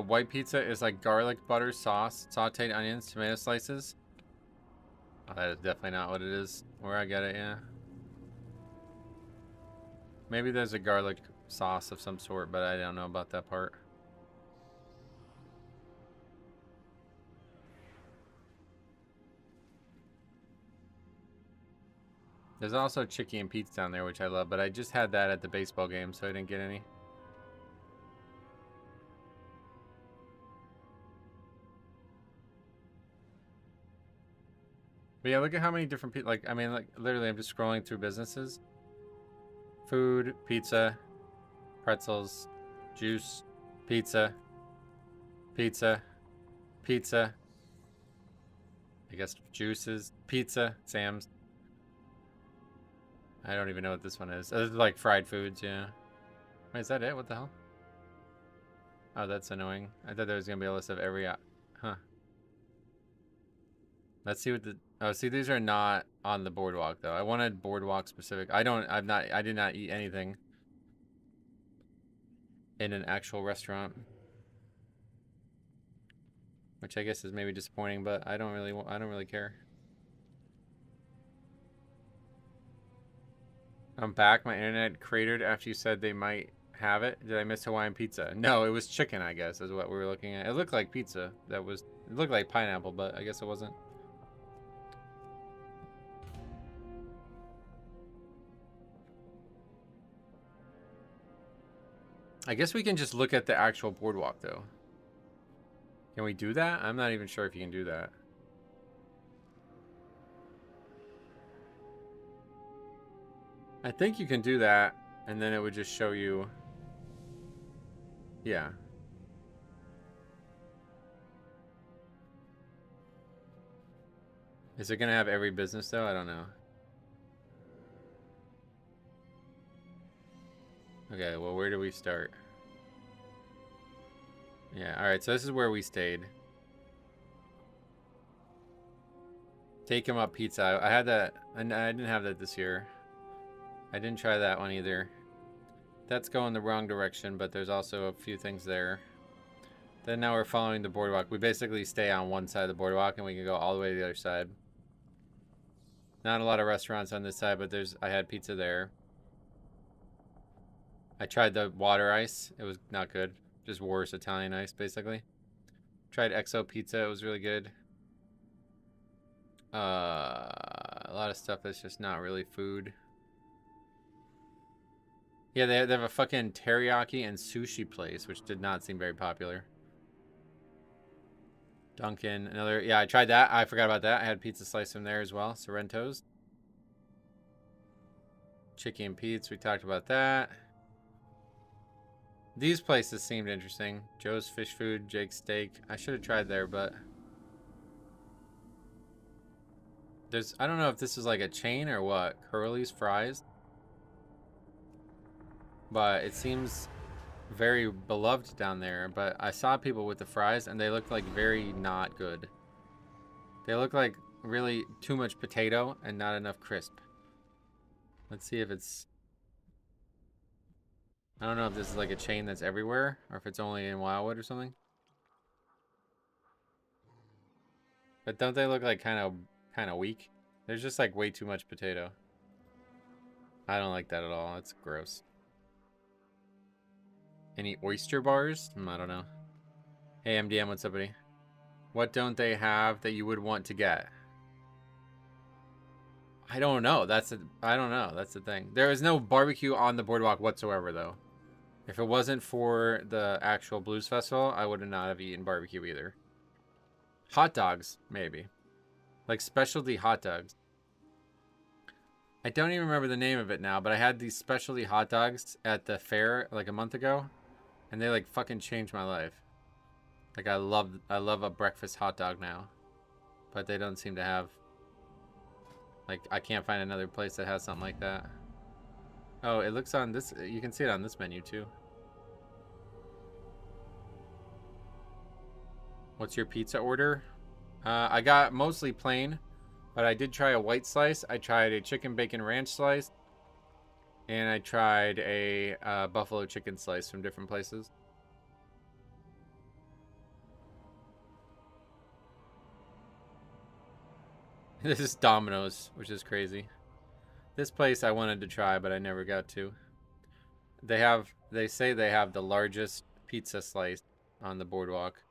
White pizza is like garlic butter sauce, sauteed onions, tomato slices. Oh, that is definitely not what it is. Where I get it, yeah. Maybe there's a garlic sauce of some sort, but I don't know about that part. There's also chicky and pizza down there, which I love, but I just had that at the baseball game, so I didn't get any. But yeah, look at how many different people, like, I mean, like, literally, I'm just scrolling through businesses. Food, pizza, pretzels, juice, pizza, pizza, pizza. I guess juices, pizza, Sam's. I don't even know what this one is. This is like fried foods, yeah. Wait, is that it? What the hell? Oh, that's annoying. I thought there was gonna be a list of every, huh. Let's see what the, oh, see, these are not on the boardwalk though. I wanted boardwalk specific. I did not eat anything in an actual restaurant. Which I guess is maybe disappointing, but I don't really care. I'm back. My internet cratered after you said they might have it. Did I miss Hawaiian pizza? No, it was chicken, I guess, is what we were looking at. It looked like pizza. It looked like pineapple, but I guess it wasn't. I guess we can just look at the actual boardwalk, though. Can we do that? I'm not even sure if you can do that. I think you can do that, and then it would just show you. Yeah. Is it gonna have every business though? I don't know. Okay, well, where do we start? Yeah, alright, so this is where we stayed. Take 'em up pizza. I had that, and I didn't have that this year. I didn't try that one either. That's going the wrong direction, but there's also a few things there. Then now we're following the boardwalk. We basically stay on one side of the boardwalk and we can go all the way to the other side. Not a lot of restaurants on this side, but I had pizza there. I tried the water ice. It was not good. Just worse Italian ice, basically. Tried XO pizza. It was really good. A lot of stuff that's just not really food. Yeah, they have a fucking teriyaki and sushi place, which did not seem very popular. Dunkin', another, yeah, I tried that. I forgot about that. I had pizza slice from there as well. Sorrento's. Chicken Pete's, we talked about that. These places seemed interesting. Joe's Fish Food, Jake's Steak. I should have tried there, but I don't know if this is like a chain or what. Curly's Fries. But it seems very beloved down there. But I saw people with the fries and they looked like very not good. They look like really too much potato and not enough crisp. Let's see if it's... I don't know if this is like a chain that's everywhere or if it's only in Wildwood or something. But don't they look like kind of weak? There's just like way too much potato. I don't like that at all. It's gross. Any oyster bars? I don't know. Hey, MDM, what's up, buddy? What don't they have that you would want to get? I don't know. I don't know. That's the thing. There is no barbecue on the boardwalk whatsoever, though. If it wasn't for the actual Blues Festival, I would not have eaten barbecue either. Hot dogs, maybe. Like specialty hot dogs. I don't even remember the name of it now, but I had these specialty hot dogs at the fair like a month ago. And they like fucking changed my life. Like I love a breakfast hot dog now. But they don't seem to have, like, I can't find another place that has something like that. Oh, it looks on this, you can see it on this menu too. What's your pizza order? I got mostly plain, but I did try a white slice. I tried a chicken bacon ranch slice. And I tried a buffalo chicken slice from different places. This is Domino's, which is crazy. This place I wanted to try, but I never got to. They say they have the largest pizza slice on the boardwalk.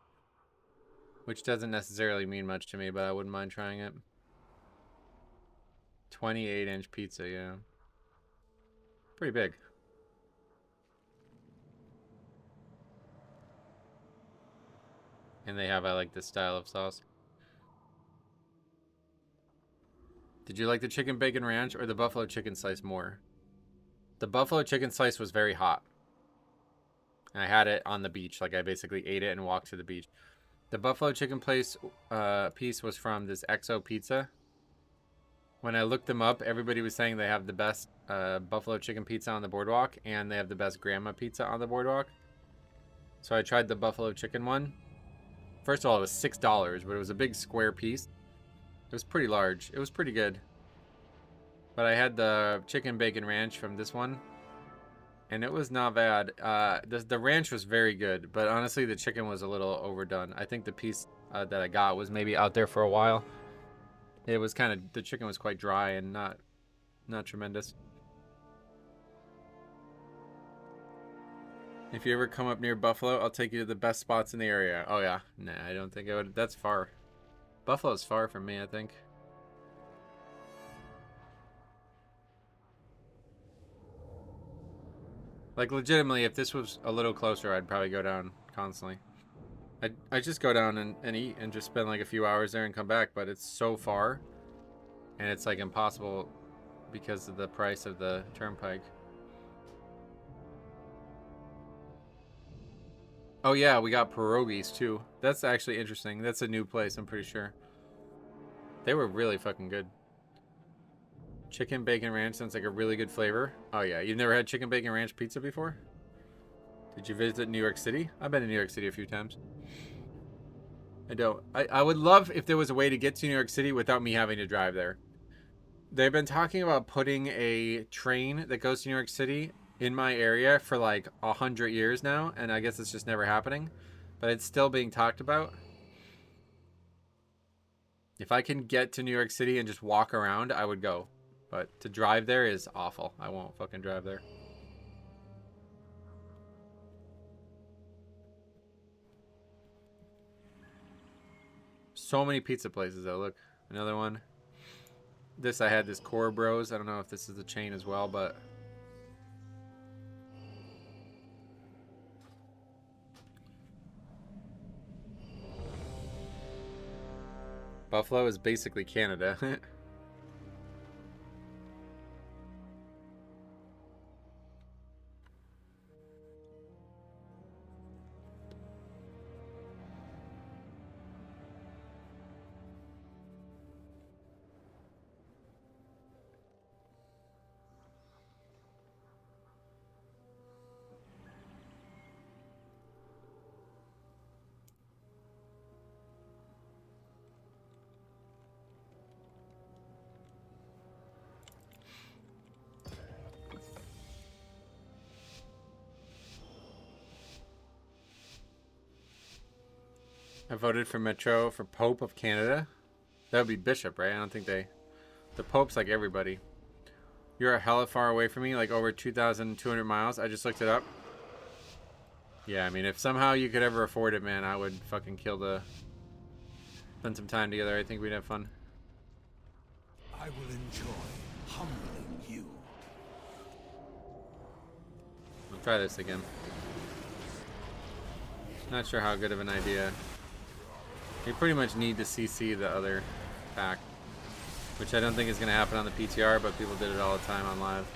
Which doesn't necessarily mean much to me, but I wouldn't mind trying it. 28-inch pizza, yeah. Pretty big. And they have, I like this style of sauce. Did you like the chicken bacon ranch or the buffalo chicken slice more? The buffalo chicken slice was very hot. And I had it on the beach. Like, I basically ate it and walked to the beach. The buffalo chicken place piece was from this XO Pizza. When I looked them up, everybody was saying they have the best buffalo chicken pizza on the boardwalk, and they have the best grandma pizza on the boardwalk. So I tried the buffalo chicken one. First of all, it was $6, but it was a big square piece. It was pretty large. It was pretty good. But I had the chicken bacon ranch from this one, and it was not bad. The ranch was very good, but honestly, the chicken was a little overdone. I think the piece that I got was maybe out there for a while. It was kind of, the chicken was quite dry and not tremendous. If you ever come up near Buffalo, I'll take you to the best spots in the area. Oh yeah, nah, I don't think I would. That's far. Buffalo's far from me, I think. Like, legitimately, if this was a little closer, I'd probably go down constantly. I just go down and eat and just spend like a few hours there and come back, but it's so far, and it's like impossible because of the price of the turnpike. Oh yeah, we got pierogies too. That's actually interesting. That's a new place, I'm pretty sure. They were really fucking good. Chicken bacon ranch sounds like a really good flavor. Oh yeah, you've never had chicken bacon ranch pizza before? Did you visit New York City? I've been to New York City a few times. I don't. I would love if there was a way to get to New York City without me having to drive there. They've been talking about putting a train that goes to New York City in my area for like 100 years now, and I guess it's just never happening, but it's still being talked about. If I can get to New York City and just walk around, I would go, but to drive there is awful. I won't fucking drive there. So many pizza places though. Look, another one. This, I had this Core Bros. I don't know if this is the chain as well, but Buffalo is basically Canada. I voted for Metro for Pope of Canada. That would be Bishop, right? I don't think they... The Pope's like everybody. You're a hella far away from me, like over 2,200 miles. I just looked it up. Yeah, I mean, if somehow you could ever afford it, man, I would fucking kill to spend some time together. I think we'd have fun. I will enjoy humbling you. I'll try this again. Not sure how good of an idea. You pretty much need to CC the other pack, which I don't think is going to happen on the PTR, but people did it all the time on live.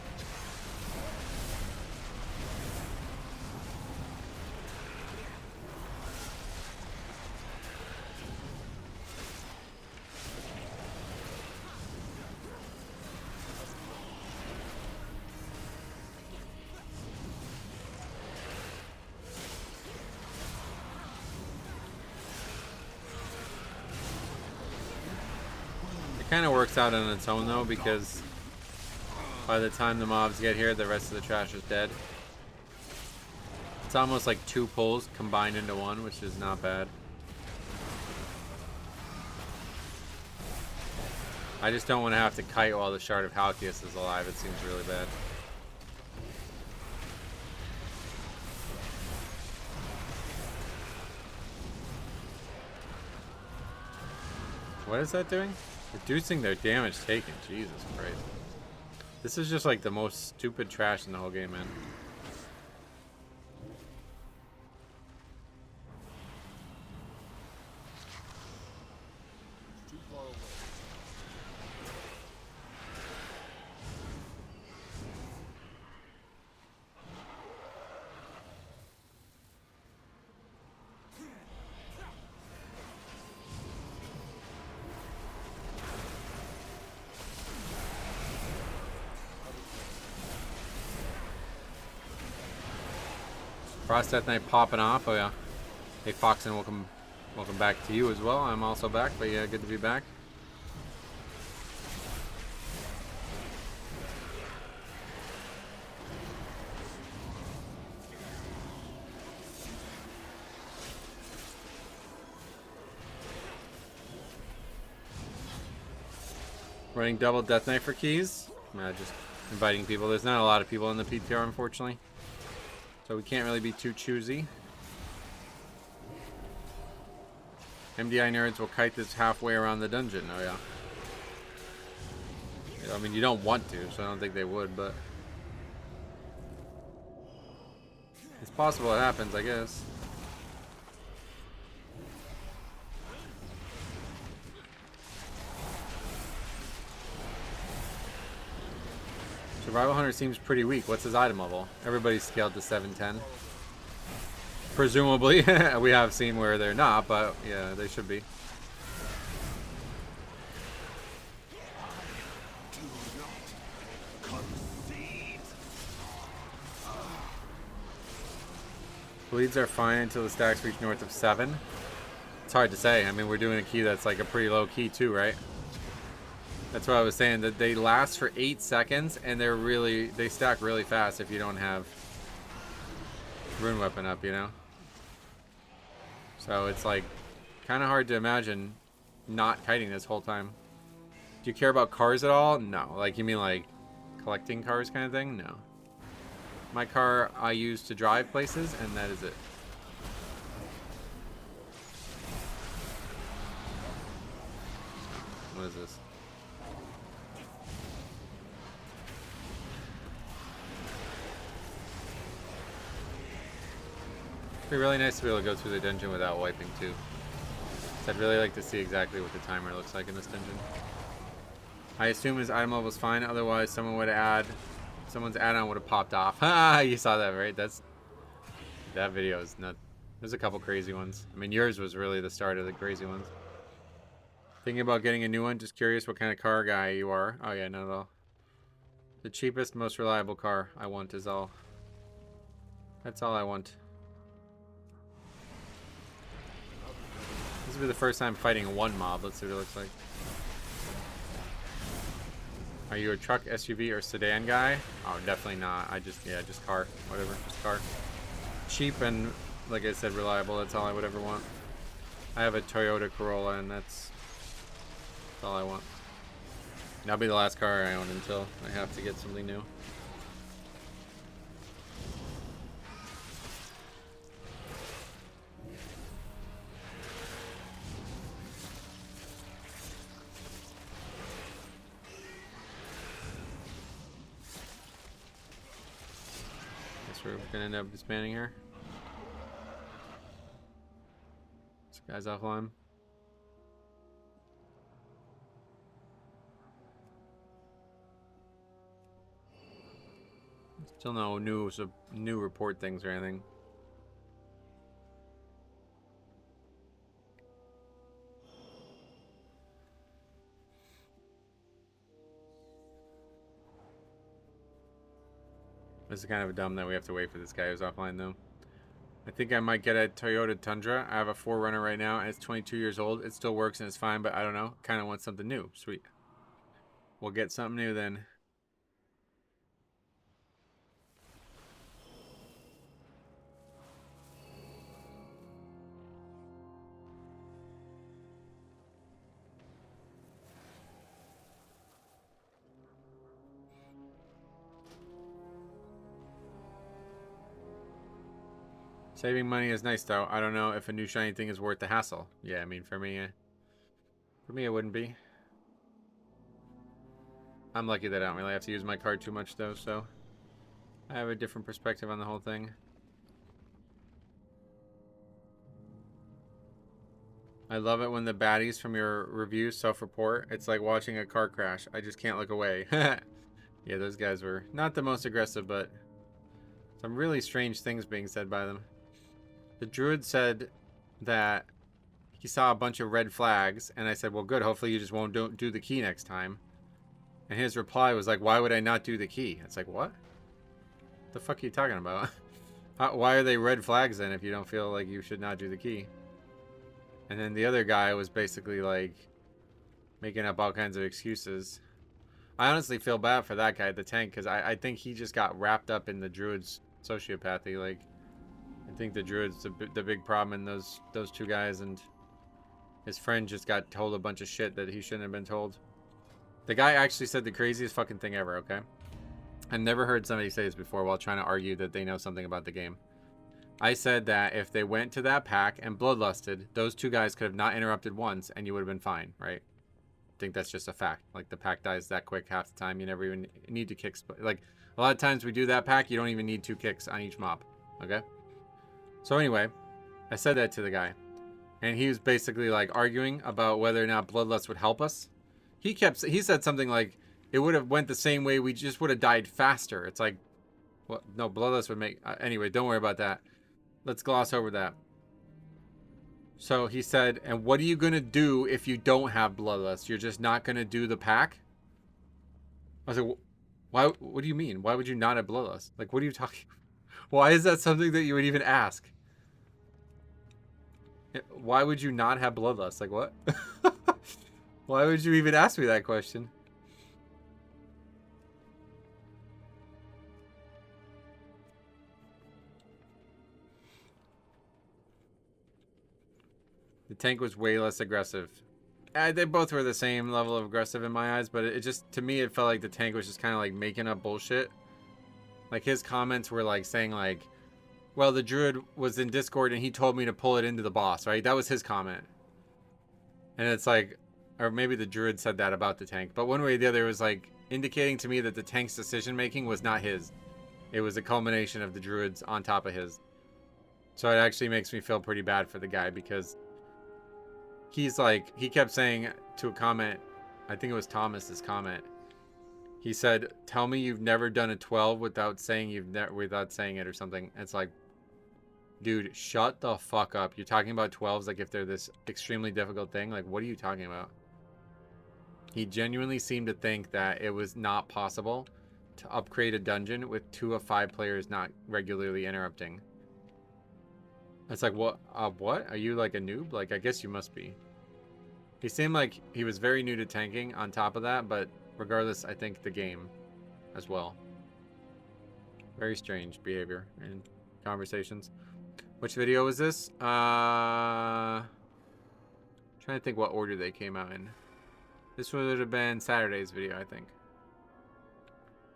Kind of works out on its own though, because by the time the mobs get here, the rest of the trash is dead. It's almost like 2 pulls combined into one, which is not bad. I just don't want to have to kite while the Shard of Halkias is alive. It seems really bad. What is that doing? Reducing their damage taken. Jesus Christ. This is just like the most stupid trash in the whole game, man. Too far away. Frost Death Knight popping off. Oh yeah. Hey Foxen, welcome back to you as well. I'm also back, but yeah, good to be back. Running double Death Knight for keys. Just inviting people. There's not a lot of people in the PTR, unfortunately. So we can't really be too choosy. MDI nerds will kite this halfway around the dungeon. Oh, yeah. I mean, you don't want to, so I don't think they would, but... it's possible it happens, I guess. Survival Hunter seems pretty weak. What's his item level? Everybody's scaled to 710. Presumably. We have seen where they're not, but yeah, they should be. Bleeds are fine until the stacks reach north of 7. It's hard to say. I mean, we're doing a key that's like a pretty low key too, right? That's what I was saying, that they last for 8 seconds and they stack really fast if you don't have Rune Weapon up, you know? So it's like kind of hard to imagine not kiting this whole time. Do you care about cars at all? No. Like, you mean like collecting cars kind of thing? No. My car I use to drive places, and that is it. What is this? It'd be really nice to be able to go through the dungeon without wiping too. So I'd really like to see exactly what the timer looks like in this dungeon. I assume his item level is fine, otherwise someone's add-on would have popped off. Ha! You saw that, right? That video is nuts. There's a couple crazy ones. I mean, yours was really the start of the crazy ones. Thinking about getting a new one, just curious what kind of car guy you are. Oh yeah, not at all. The cheapest, most reliable car I want is all. That's all I want. This will be the first time fighting one mob. Let's see what it looks like. Are you a truck, SUV, or sedan guy? Oh, definitely not. Just car. Whatever, just car. Cheap and, like I said, reliable. That's all I would ever want. I have a Toyota Corolla, and that's all I want. That'll be the last car I own until I have to get something new. We're gonna end up disbanding her. This guy's offline. Still no new report things or anything. This is kind of dumb that we have to wait for this guy who's offline, though. I think I might get a Toyota Tundra. I have a 4Runner right now, and it's 22 years old. It still works and it's fine, but I don't know. Kind of want something new. Sweet. We'll get something new then. Saving money is nice, though. I don't know if a new shiny thing is worth the hassle. Yeah, I mean, for me it wouldn't be. I'm lucky that I don't really have to use my card too much, though, so I have a different perspective on the whole thing. I love it when the baddies from your reviews self-report. It's like watching a car crash. I just can't look away. Yeah, those guys were not the most aggressive, but some really strange things being said by them. The druid said that he saw a bunch of red flags, and I said, well, good, hopefully you just won't do the key next time. And his reply was like, why would I not do the key? It's like, what? The fuck are you talking about? Why are they red flags then if you don't feel like you should not do the key? And then the other guy was basically like making up all kinds of excuses. I honestly feel bad for that guy, the tank, because I think he just got wrapped up in the druid's sociopathy. Like, I think the druid's the big problem in those two guys, and his friend just got told a bunch of shit that he shouldn't have been told. The guy actually said the craziest fucking thing ever, okay? I've never heard somebody say this before while trying to argue that they know something about the game. I said that if they went to that pack and bloodlusted, those two guys could have not interrupted once and you would have been fine, right? I think that's just a fact. Like, the pack dies that quick half the time. You never even need to kick. Like, a lot of times we do that pack, you don't even need 2 kicks on each mob, okay? So anyway, I said that to the guy. And he was basically, like, arguing about whether or not bloodlust would help us. He said something like, it would have went the same way, we just would have died faster. It's like, well, no, bloodlust would make... anyway, don't worry about that. Let's gloss over that. So he said, and what are you going to do if you don't have bloodlust? You're just not going to do the pack? I was like, why? What do you mean? Why would you not have bloodlust? Like, what are you talking about? Why is that something that you would even ask? Why would you not have bloodlust? Like, what? Why would you even ask me that question? The tank was way less aggressive. They both were the same level of aggressive in my eyes, but it just, to me, it felt like the tank was just kind of like making up bullshit. Like, his comments were like saying like, well, the druid was in Discord and he told me to pull it into the boss, right? That was his comment. And it's like, or maybe the druid said that about the tank, but one way or the other, it was like indicating to me that the tank's decision making was not his. It was a culmination of the druid's on top of his. So it actually makes me feel pretty bad for the guy, because he's like, he kept saying to a comment, I think it was Thomas's comment. He said, "Tell me you've never done a 12 without saying without saying it," or something. It's like, dude, shut the fuck up. You're talking about 12s like if they're this extremely difficult thing. Like, what are you talking about? He genuinely seemed to think that it was not possible to upgrade a dungeon with 2 of 5 players not regularly interrupting. It's like, what? What? Are you like a noob? Like, I guess you must be. He seemed like he was very new to tanking on top of that, but regardless, I think the game as well. Very strange behavior in conversations. Which video was this? Trying to think what order they came out in. This would have been Saturday's video, I think.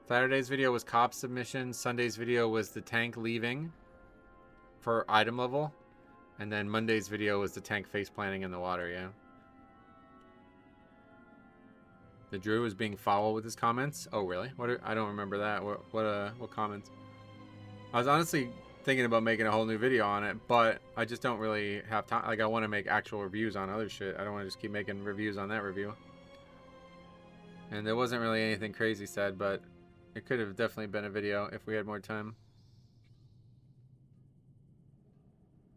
Saturday's video was cop submission. Sunday's video was the tank leaving for item level. And then Monday's video was the tank face planting in the water, yeah. The druid was being foul with his comments. Oh, really? I don't remember that. What comments? I was honestly thinking about making a whole new video on it, but I just don't really have time. Like, I want to make actual reviews on other shit. I don't want to just keep making reviews on that review. And there wasn't really anything crazy said, but it could have definitely been a video if we had more time.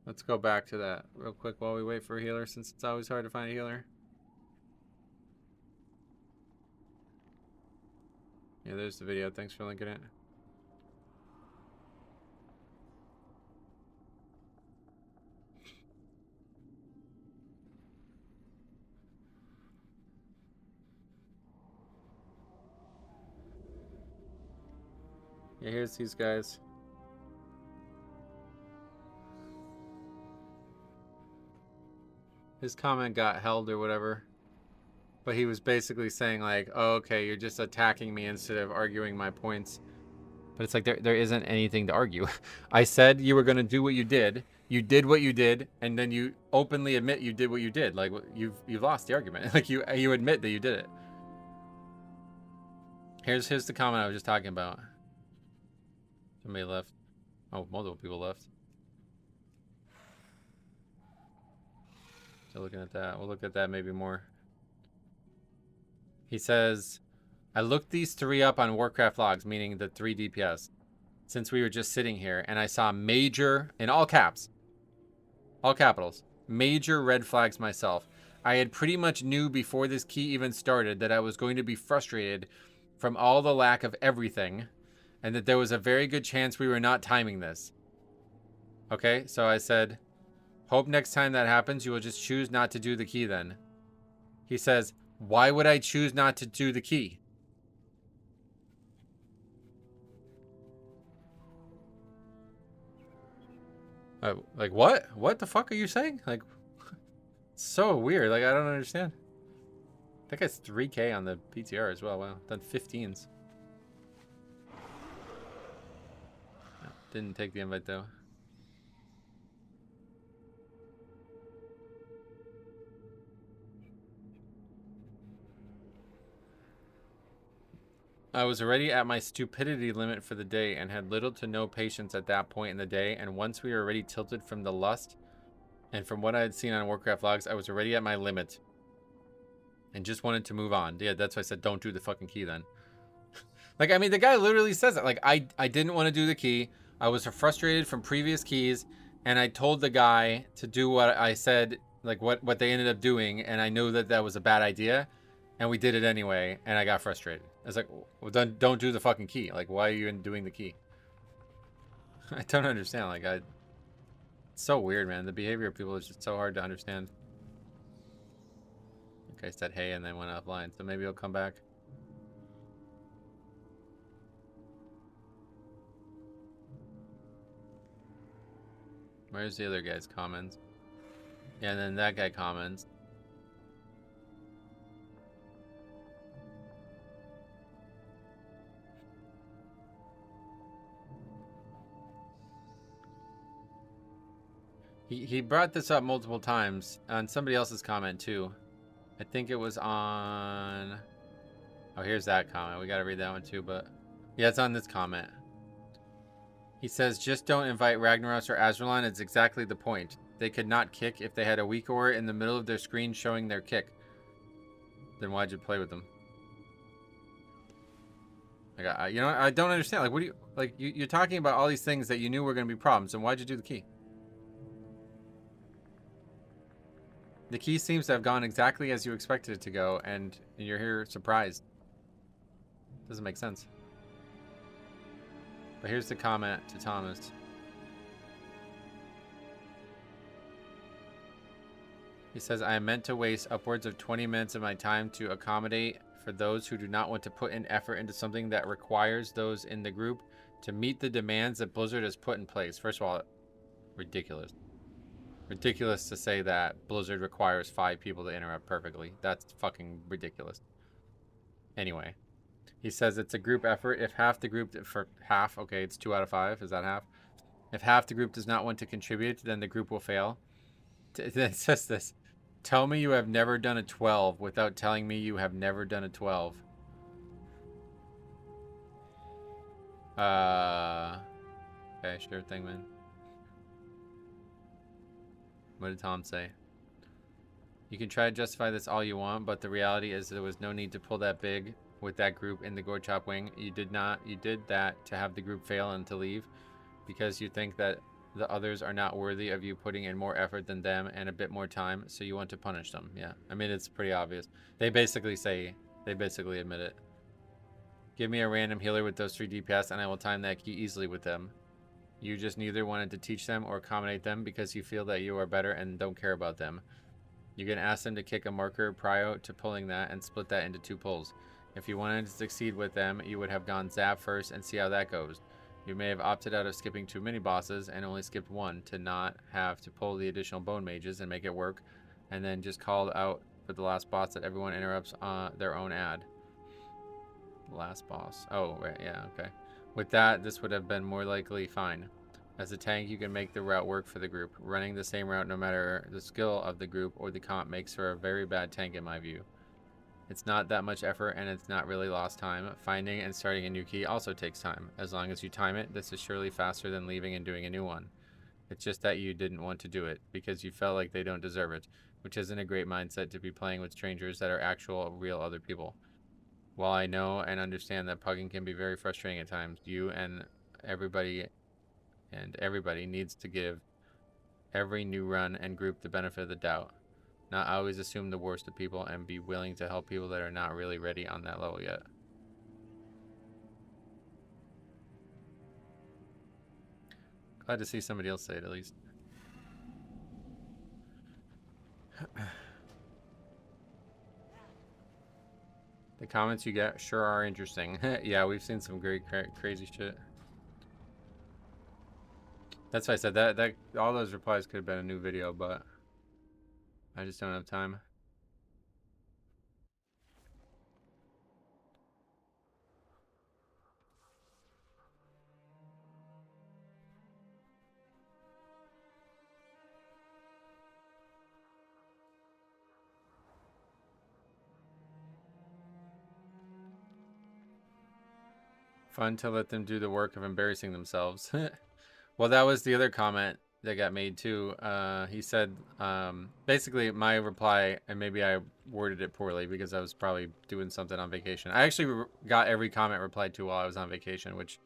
Let's go back to that real quick while we wait for a healer, since it's always hard to find a healer. Yeah, there's the video. Thanks for linking it. Yeah, here's these guys. His comment got held or whatever. But he was basically saying like, oh, okay, you're just attacking me instead of arguing my points. But it's like, there isn't anything to argue. I said you were going to do what you did. You did what you did. And then you openly admit you did what you did. Like, you've lost the argument. Like, you admit that you did it. Here's the comment I was just talking about. Somebody left. Oh, multiple people left. So looking at that. We'll look at that maybe more. He says, I looked these 3 up on Warcraft logs, meaning the 3 DPS, since we were just sitting here, and I saw major, in all caps, all capitals, major red flags myself. I had pretty much knew before this key even started that I was going to be frustrated from all the lack of everything, and that there was a very good chance we were not timing this. Okay, so I said, hope next time that happens, you will just choose not to do the key then. He says, why would I choose not to do the key? Like, what? What the fuck are you saying? Like, it's so weird. Like, I don't understand. That guy's 3K on the PTR as well. Wow, done 15s. Didn't take the invite though. I was already at my stupidity limit for the day and had little to no patience at that point in the day, and once we were already tilted from the lust and from what I had seen on Warcraft logs, I was already at my limit and just wanted to move on. Yeah, that's why I said don't do the fucking key then. Like, I mean, the guy literally says it. Like, I didn't want to do the key. I was frustrated from previous keys, and I told the guy to do what I said, like what they ended up doing, and I knew that that was a bad idea, and we did it anyway, and I got frustrated. I was like, well, then don't do the fucking key. Like, why are you even doing the key? I don't understand. Like, it's so weird, man. The behavior of people is just so hard to understand. Okay, said hey and then went offline, so maybe he'll come back. Where's the other guy's comments? Yeah, and then that guy comments. He brought this up multiple times on somebody else's comment too. I think it was on... Oh, here's that comment. We gotta read that one too, but... Yeah, it's on this comment. He says, just don't invite Ragnaros or Azralan. It's exactly the point. They could not kick if they had a weak aura in the middle of their screen showing their kick. Then why'd you play with them? Like, you know, I don't understand. Like, what do you... Like, you're talking about all these things that you knew were going to be problems, and why'd you do the key? The key seems to have gone exactly as you expected it to go, and you're here surprised. Doesn't make sense. But here's the comment to Thomas. He says, I am meant to waste upwards of 20 minutes of my time to accommodate for those who do not want to put in effort into something that requires those in the group to meet the demands that Blizzard has put in place. First of all, ridiculous. Ridiculous to say that Blizzard requires 5 people to interact perfectly. That's fucking ridiculous. Anyway, he says it's a group effort. If half the group, for half, okay, it's 2 out of 5. Is that half? If half the group does not want to contribute, then the group will fail. It says this. Tell me you have never done a 12 without telling me you have never done a 12. Okay, sure thing, man. What did Tom say? You can try to justify this all you want, but the reality is there was no need to pull that big with that group in the Gorchop wing. You did not. You did that to have the group fail and to leave because you think that the others are not worthy of you putting in more effort than them and a bit more time, so you want to punish them. Yeah, I mean, it's pretty obvious. They basically admit it. Give me a random healer with those 3 DPS and I will time that key easily with them. You just neither wanted to teach them or accommodate them because you feel that you are better and don't care about them. You can ask them to kick a marker prior to pulling that and split that into 2 pulls. If you wanted to succeed with them, you would have gone Zap first and see how that goes. You may have opted out of skipping 2 mini-bosses and only skipped 1 to not have to pull the additional bone mages and make it work, and then just called out for the last boss that everyone interrupts their own ad. Last boss. Oh, right, yeah, okay. With that, this would have been more likely fine. As a tank, you can make the route work for the group. Running the same route no matter the skill of the group or the comp makes for a very bad tank in my view. It's not that much effort and it's not really lost time. Finding and starting a new key also takes time. As long as you time it, this is surely faster than leaving and doing a new one. It's just that you didn't want to do it because you felt like they don't deserve it, which isn't a great mindset to be playing with strangers that are actual, real other people. While I know and understand that pugging can be very frustrating at times, you and everybody needs to give every new run and group the benefit of the doubt. Not always assume the worst of people and be willing to help people that are not really ready on that level yet. Glad to see somebody else say it at least. The comments you get sure are interesting. Yeah, we've seen some great crazy shit. That's why I said that all those replies could have been a new video, but I just don't have time. Fun to let them do the work of embarrassing themselves. Well, that was the other comment that got made too. He said, basically my reply, and maybe I worded it poorly because I was probably doing something on vacation. I actually got every comment replied to while I was on vacation, which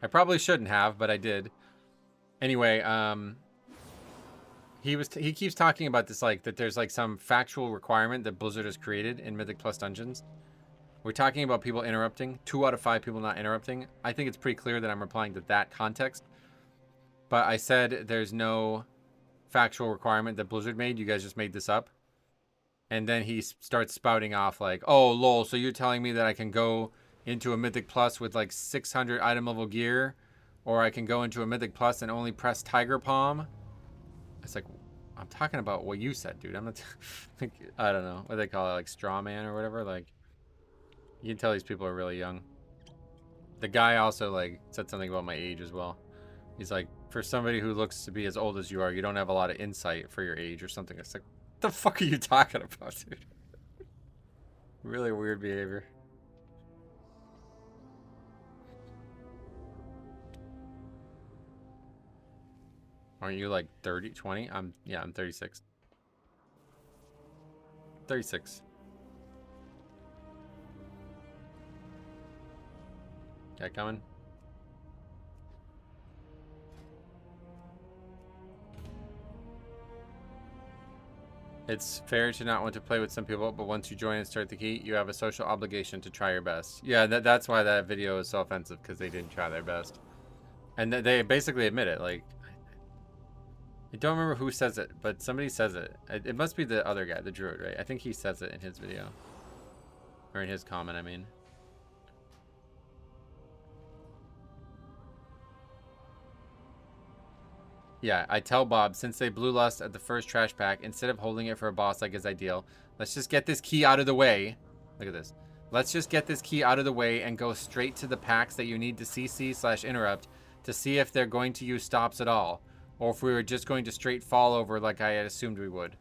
I probably shouldn't have, but I did. Anyway, he keeps talking about this, like, that there's like some factual requirement that Blizzard has created in Mythic Plus Dungeons. We're talking about people interrupting. 2 out of 5 people not interrupting. I think it's pretty clear that I'm replying to that context. But I said there's no factual requirement that Blizzard made. You guys just made this up. And then he starts spouting off like, oh, lol, so you're telling me that I can go into a Mythic Plus with like 600 item level gear? Or I can go into a Mythic Plus and only press Tiger Palm? It's like, I'm talking about what you said, dude. I'm not... I don't know. What do they call it? Like straw man or whatever? Like... You can tell these people are really young. The guy also, like, said something about my age as well. He's like, for somebody who looks to be as old as you are, you don't have a lot of insight for your age or something. It's like, what the fuck are you talking about, dude? Really weird behavior. Aren't you like 30, 20? I'm 36. 36. Got coming? It's fair to not want to play with some people, but once you join and start the key, you have a social obligation to try your best. Yeah, that's why that video is so offensive, because they didn't try their best. And they basically admit it. Like, I don't remember who says it, but somebody says it. It must be the other guy, the druid, right? I think he says it in his video. Or in his comment, I mean. Yeah, I tell Bob, since they blew lust at the first trash pack, instead of holding it for a boss like is ideal, let's just get this key out of the way. Look at this. Let's just get this key out of the way and go straight to the packs that you need to CC/interrupt to see if they're going to use stops at all, or if we were just going to straight fall over like I had assumed we would.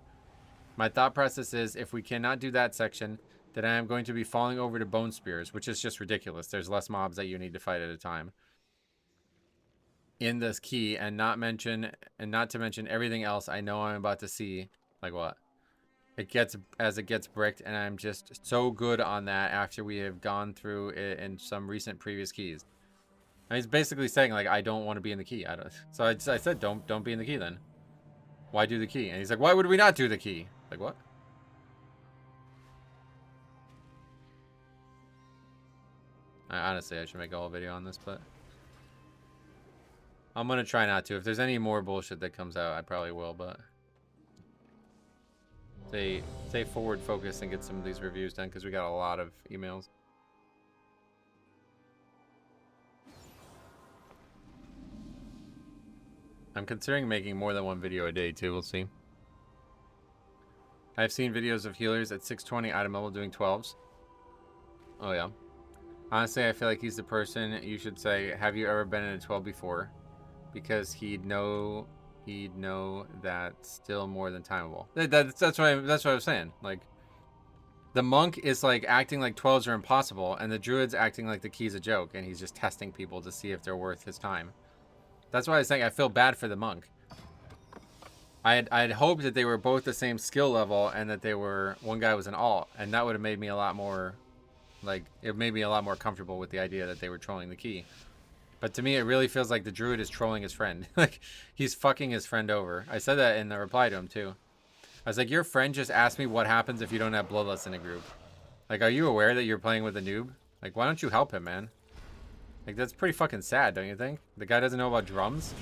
My thought process is, if we cannot do that section, then I am going to be falling over to bone spears, which is just ridiculous. There's less mobs that you need to fight at a time in this key, and not to mention everything else I know I'm about to see. Like what? It gets bricked, and I'm just so good on that after we have gone through it in some recent previous keys. And he's basically saying, like, I don't want to be in the key. So I said, don't be in the key then. Why do the key? And he's like, why would we not do the key? Like, what? Honestly, I should make a whole video on this, but I'm gonna try not to. If there's any more bullshit that comes out, I probably will, but stay forward focused and get some of these reviews done, because we got a lot of emails. I'm considering making more than one video a day too, we'll see. I've seen videos of healers at 620 item level doing 12s. Oh yeah. Honestly, I feel like he's the person you should say, have you ever been in a 12 before? Because he'd know that's still more than timeable. That's what I was saying. Like, the monk is like acting like 12s are impossible, and the druid's acting like the key's a joke, and he's just testing people to see if they're worth his time. That's why I was saying I feel bad for the monk. I'd hoped that they were both the same skill level, and that one guy was an alt, and that would have made me a lot more, like, it made me a lot more comfortable with the idea that they were trolling the key. But to me, it really feels like the druid is trolling his friend. Like, he's fucking his friend over. I said that in the reply to him, too. I was like, your friend just asked me what happens if you don't have Bloodlust in a group. Like, are you aware that you're playing with a noob? Like, why don't you help him, man? Like, that's pretty fucking sad, don't you think? The guy doesn't know about drums?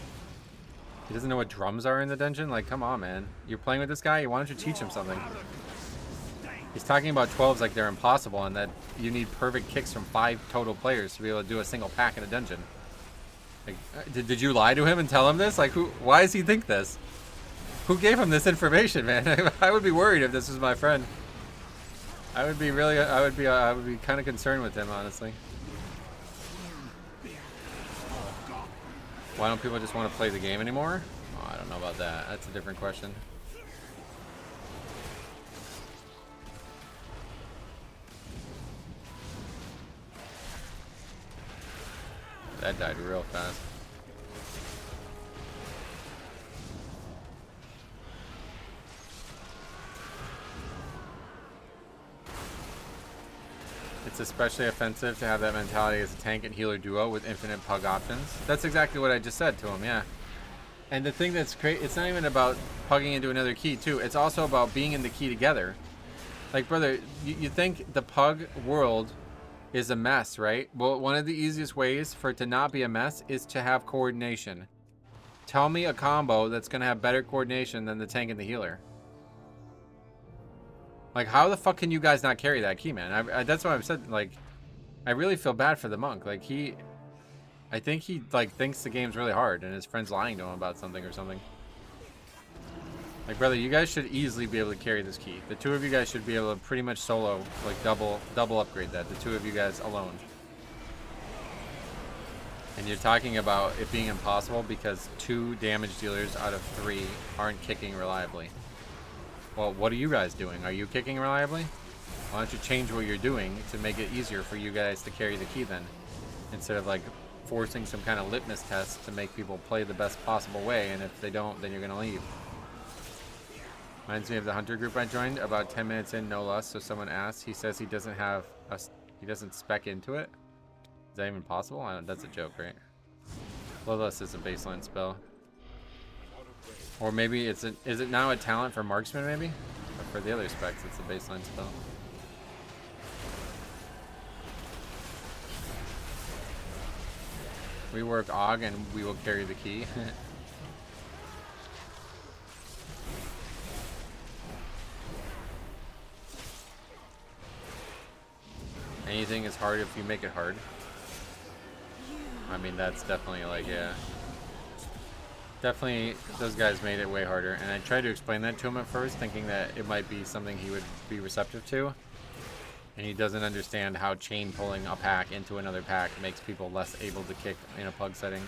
He doesn't know what drums are in the dungeon? Like, come on, man. You're playing with this guy? Why don't you teach him something? He's talking about 12s like they're impossible and that you need perfect kicks from 5 total players to be able to do a single pack in a dungeon. Like, did you lie to him and tell him this? Like, why does he think this? Who gave him this information, man? I would be worried if this was my friend. I would be kind of concerned with him, honestly. Why don't people just want to play the game anymore? Oh, I don't know about that. That's a different question. That died real fast. It's especially offensive to have that mentality as a tank and healer duo with infinite pug options. That's exactly what I just said to him, yeah. And the thing that's great, it's not even about pugging into another key too. It's also about being in the key together. Like, brother, you think the pug world is a mess, right? Well, one of the easiest ways for it to not be a mess is to have coordination. Tell me a combo that's going to have better coordination than the tank and the healer. Like, how the fuck can you guys not carry that key, man? That's what I've said. Like, I really feel bad for the monk. Like, I think he, like, thinks the game's really hard and his friend's lying to him about something or something. Like, brother, you guys should easily be able to carry this key. The two of you guys should be able to pretty much solo, like, double upgrade that. The two of you guys alone. And you're talking about it being impossible because 2 damage dealers out of 3 aren't kicking reliably. Well, what are you guys doing? Are you kicking reliably? Why don't you change what you're doing to make it easier for you guys to carry the key then? Instead of, like, forcing some kind of litmus test to make people play the best possible way, and if they don't, then you're going to leave. Reminds me of the hunter group I joined about 10 minutes in, no less. So someone asked, he says he doesn't spec into it. Is that even possible? That's a joke, right? Bloodlust is a baseline spell. Or maybe is it now a talent for marksman maybe? Or for the other specs it's a baseline spell. We work AUG and we will carry the key. Anything is hard if you make it hard. I mean, that's definitely like, yeah. Definitely, those guys made it way harder. And I tried to explain that to him at first, thinking that it might be something he would be receptive to. And he doesn't understand how chain pulling a pack into another pack makes people less able to kick in a pug setting.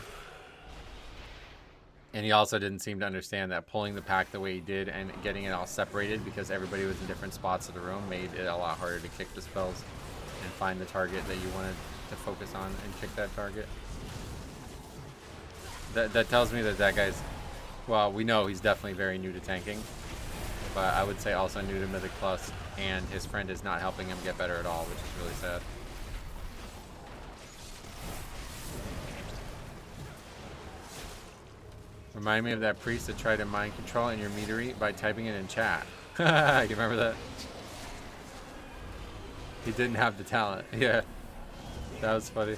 And he also didn't seem to understand that pulling the pack the way he did and getting it all separated because everybody was in different spots of the room made it a lot harder to kick the spells and find the target that you wanted to focus on and kick that target. That tells me that guy's, well, we know he's definitely very new to tanking, but I would say also new to Mythic Plus, and his friend is not helping him get better at all, which is really sad. Remind me of that priest that tried to mind control in your meadery by typing it in chat. You remember that? He didn't have the talent. Yeah, that was funny.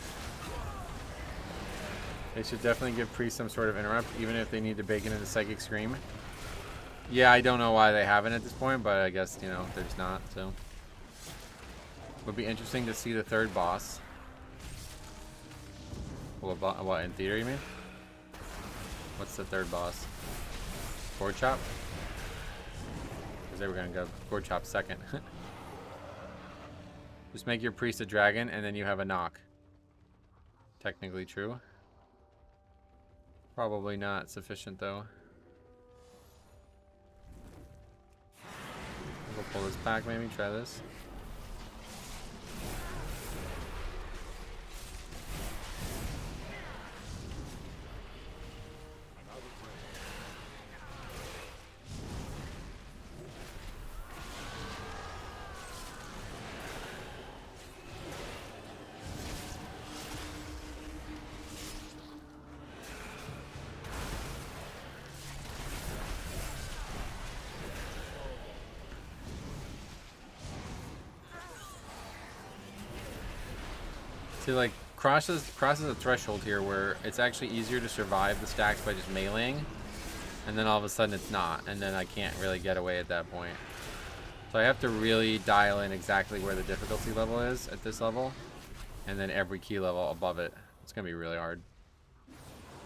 They should definitely give priests some sort of interrupt, even if they need to bake it into Psychic Scream. Yeah, I don't know why they haven't at this point, but I guess, you know, there's not, so. Would be interesting to see the third boss. What, in theater, you mean? What's the third boss? Gourd Chop? Because they were going to go Gourd Chop second. Just make your priest a dragon, and then you have a knock. Technically true. Probably not sufficient, though. We'll pull this pack, maybe. Try this. See, like, crosses a threshold here where it's actually easier to survive the stacks by just meleeing and then all of a sudden it's not, and then I can't really get away at that point. So I have to really dial in exactly where the difficulty level is at this level, and then every key level above it. It's gonna be really hard.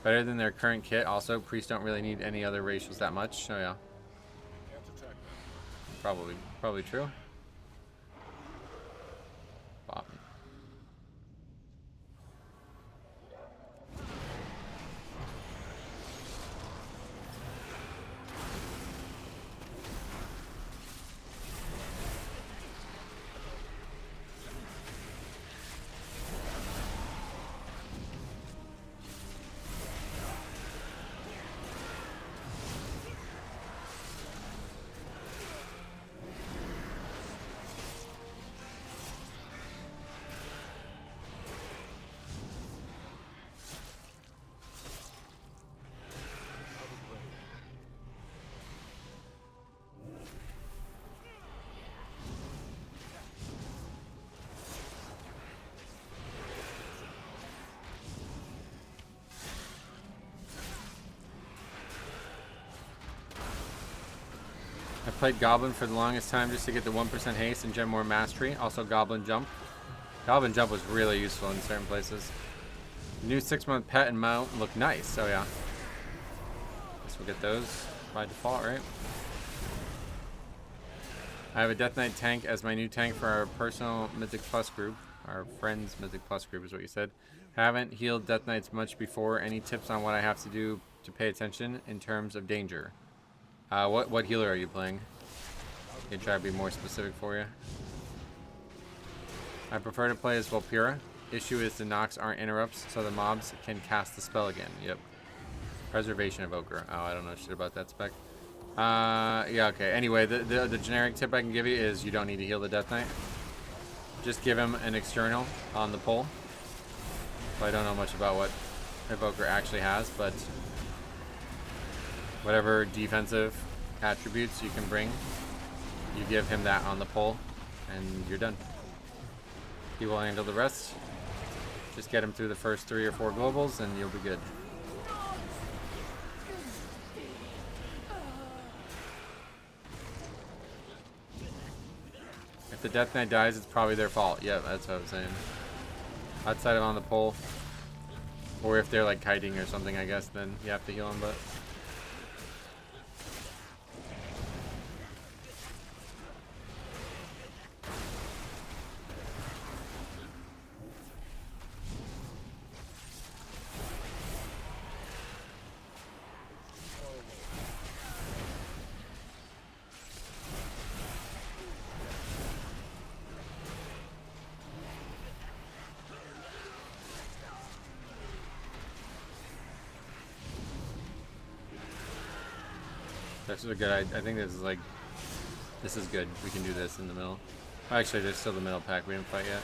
Better than their current kit. Also, priests don't really need any other racials that much. Oh yeah. Probably true. Bop. I played Goblin for the longest time just to get the 1% haste and gem more mastery. Also Goblin Jump. Goblin Jump was really useful in certain places. New 6-month pet and mount look nice, so yeah. Guess we'll get those by default, right? I have a Death Knight tank as my new tank for our personal Mythic Plus group. Our friends Mythic Plus group is what you said. Haven't healed Death Knights much before. Any tips on what I have to do to pay attention in terms of danger? What healer are you playing? I can try to be more specific for you. I prefer to play as Volpira. Issue is the knocks aren't interrupts, so the mobs can cast the spell again. Yep. Preservation Evoker. Oh, I don't know shit about that spec. Yeah, okay. Anyway, the generic tip I can give you is you don't need to heal the Death Knight. Just give him an external on the pull. So I don't know much about what Evoker actually has, but whatever defensive attributes you can bring, you give him that on the pull, and you're done. He will handle the rest. Just get him through the first 3 or 4 globals, and you'll be good. If the Death Knight dies, it's probably their fault. Yeah, that's what I was saying. Outside of on the pole, or if they're like kiting or something, I guess, then you have to heal them, but... This is a good, I think this is like, this is good. We can do this in the middle. Oh, actually, there's still the middle pack we didn't fight yet.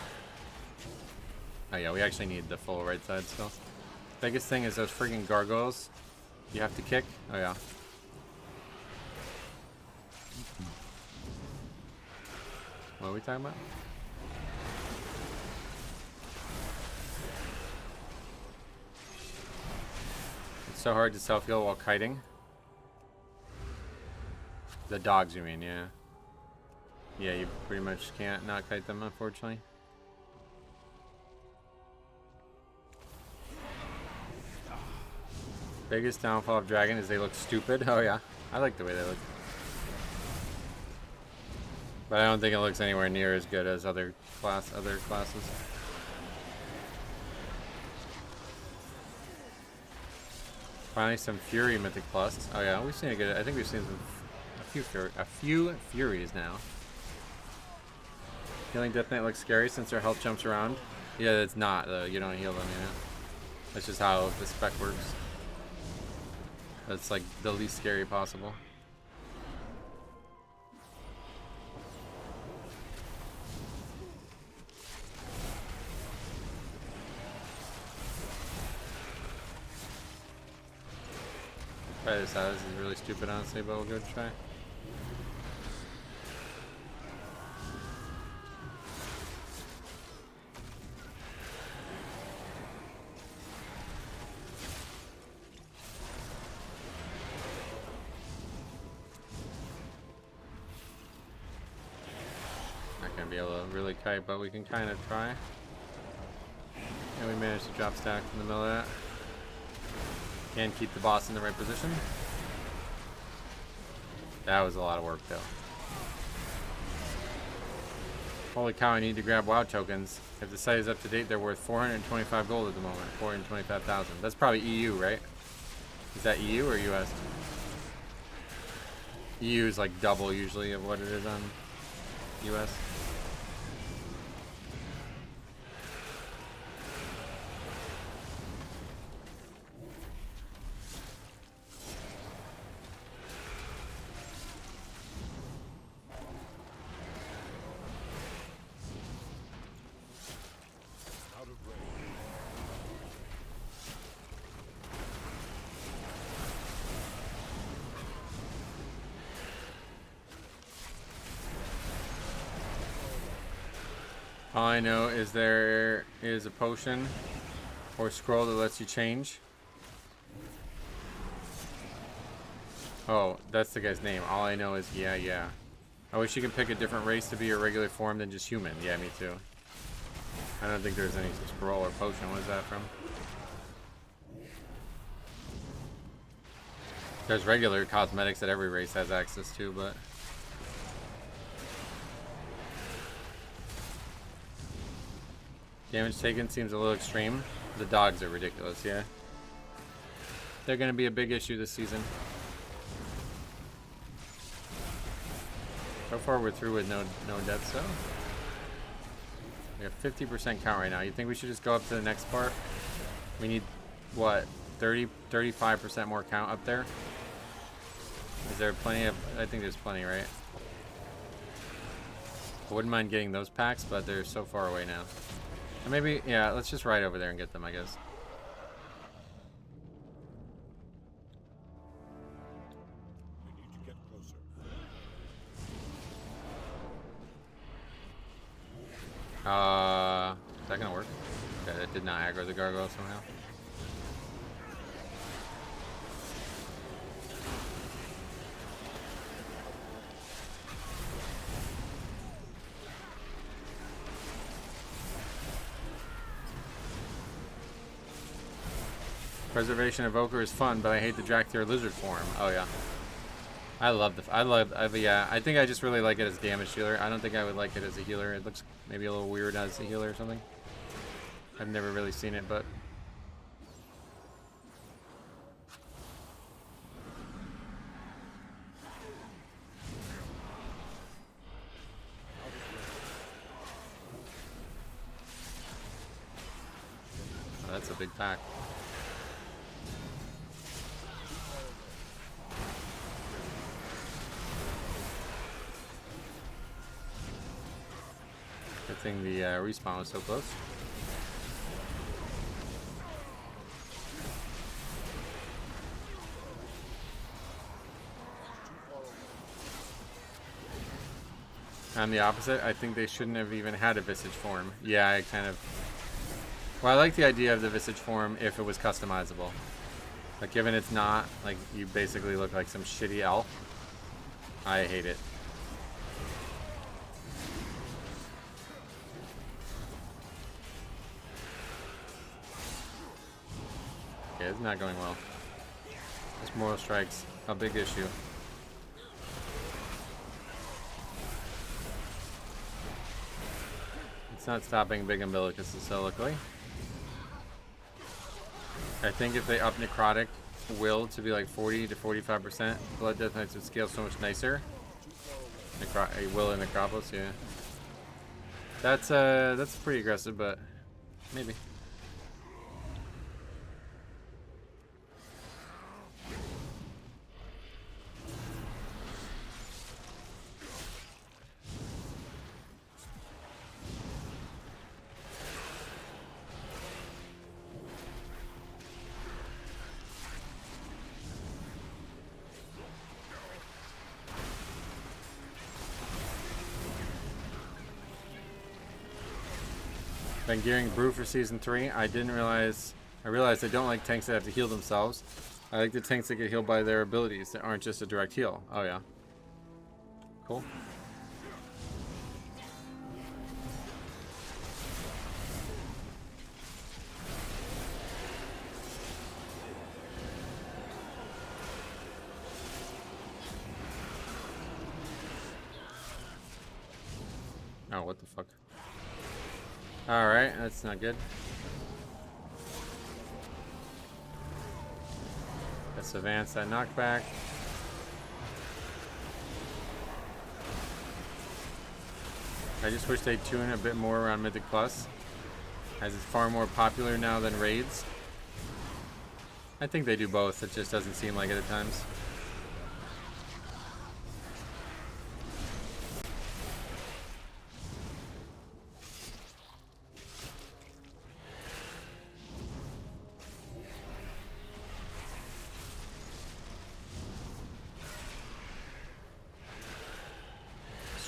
Oh yeah, we actually need the full right side still. Biggest thing is those freaking gargoyles you have to kick. Oh yeah. What are we talking about? It's so hard to self-heal while kiting. The dogs, you mean, yeah. Yeah, you pretty much can't not kite them, unfortunately. Biggest downfall of Dragon is they look stupid. Oh yeah, I like the way they look. But I don't think it looks anywhere near as good as other classes. Finally, some Fury Mythic Plus. Oh yeah, we've seen a good. I think we've seen a few Furies now. Healing Death Knight looks scary since their health jumps around. Yeah, it's not though. You don't heal them, you know. That's just how the spec works. That's like the least scary possible. Try this out. This is really stupid, honestly, but we'll go try. be able to really kite, but we can kind of try. And we managed to drop stack in the middle of that. And keep the boss in the right position. That was a lot of work, though. Holy cow, I need to grab WoW tokens. If the site is up to date, they're worth 425 gold at the moment. 425,000. That's probably EU, right? Is that EU or US? EU is like double usually of what it is on US. All I know is there is a potion or scroll that lets you change. Oh, that's the guy's name. All I know is yeah. I wish you could pick a different race to be your regular form than just human. Yeah, me too. I don't think there's any scroll or potion. What is that from? There's regular cosmetics that every race has access to, but... Damage taken seems a little extreme. The dogs are ridiculous, yeah. They're going to be a big issue this season. So far we're through with no deaths, though. We have 50% count right now. You think we should just go up to the next part? We need, what, 35% more count up there? Is there plenty of... I think there's plenty, right? I wouldn't mind getting those packs, but they're so far away now. Or maybe, yeah, let's just ride over there and get them, I guess. We need to get closer. Is that gonna work? Okay, that did not aggro the gargoyle somehow. Preservation Evoker is fun, but I hate the Drakthir lizard form. Oh yeah, yeah. I think I just really like it as damage dealer. I don't think I would like it as a healer. It looks maybe a little weird as a healer or something. I've never really seen it, but oh, that's a big pack. Good thing the respawn was so close. I'm the opposite. I think they shouldn't have even had a Visage form. Yeah, I kind of... Well, I like the idea of the Visage form if it was customizable. But given it's not, like, you basically look like some shitty elf. I hate it. Yeah, it's not going well. This moral strikes a big issue. It's not stopping Big Umbilicus so luckily. I think if they up Necrotic will to be like 40 to 45%, Blood Death Knights would scale so much nicer. Will and Necropolis, yeah. That's pretty aggressive, but maybe. Been gearing Brew for Season 3. I realized I don't like tanks that have to heal themselves. I like the tanks that get healed by their abilities that aren't just a direct heal. Oh yeah. Cool. Oh, what the fuck? Alright, that's not good. Let's advance that knockback. I just wish they'd tune a bit more around Mythic Plus, as it's far more popular now than raids. I think they do both, it just doesn't seem like it at times.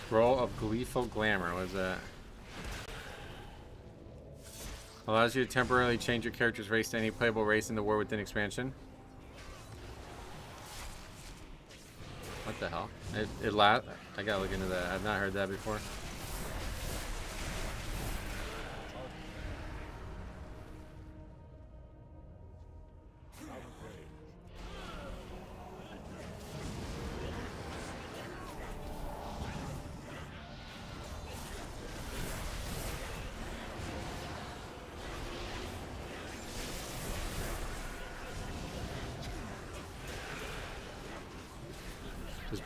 Scroll of Gleeful Glamour, what is that? Allows you to temporarily change your character's race to any playable race in the War Within expansion. What the hell? I gotta look into that. I've not heard that before. Does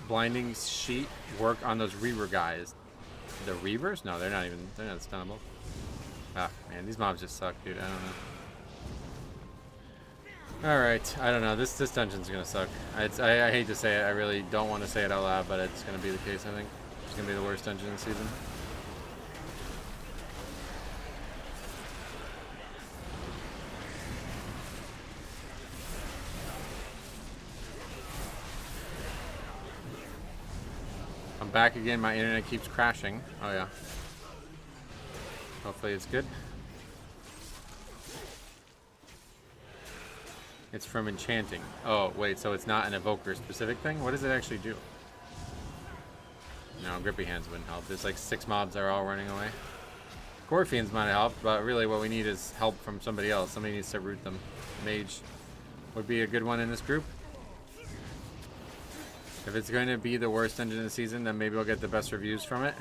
blinding sheet work on those Reaver guys? The Reavers? No, they're not stunnable. Ah, man, these mobs just suck, dude. I don't know. Alright, I don't know. This dungeon's gonna suck. I hate to say it. I really don't want to say it out loud, but it's gonna be the case, I think. It's gonna be the worst dungeon in the season. Back again, my internet keeps crashing. Oh yeah. Hopefully it's good. It's from enchanting. Oh wait, so it's not an evoker specific thing? What does it actually do? No, grippy hands wouldn't help. There's like 6 mobs that are all running away. Gorfians might have helped, but really what we need is help from somebody else. Somebody needs to root them. Mage would be a good one in this group. If it's going to be the worst dungeon in the season, then maybe we'll get the best reviews from it.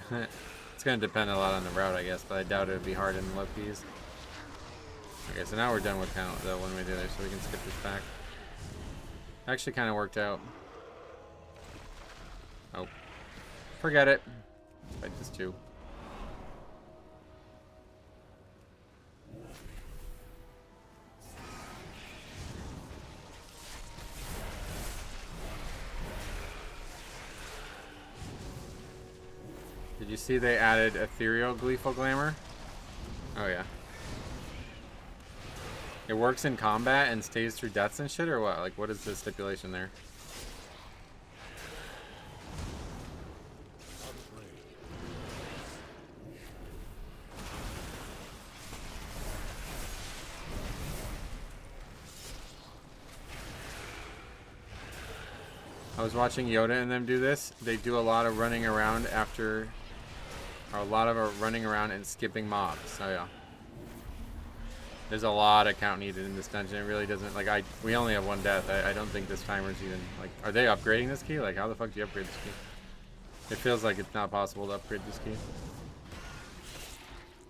It's going to depend a lot on the route, I guess, but I doubt it would be hard in low keys. Okay, so now we're done with count the one way or the other, so we can skip this back. Actually kind of worked out. Oh. Forget it. Fight this too. Did you see they added Ethereal Gleeful Glamour? Oh yeah. It works in combat and stays through deaths and shit, or what? Like, what is the stipulation there? I was watching Yoda and them do this. They do a lot of running around after... Or a lot of running around and skipping mobs. Oh yeah. There's a lot of count needed in this dungeon. It really doesn't, like, we only have 1 death. I don't think this timer's even, like, are they upgrading this key? Like, how the fuck do you upgrade this key? It feels like it's not possible to upgrade this key.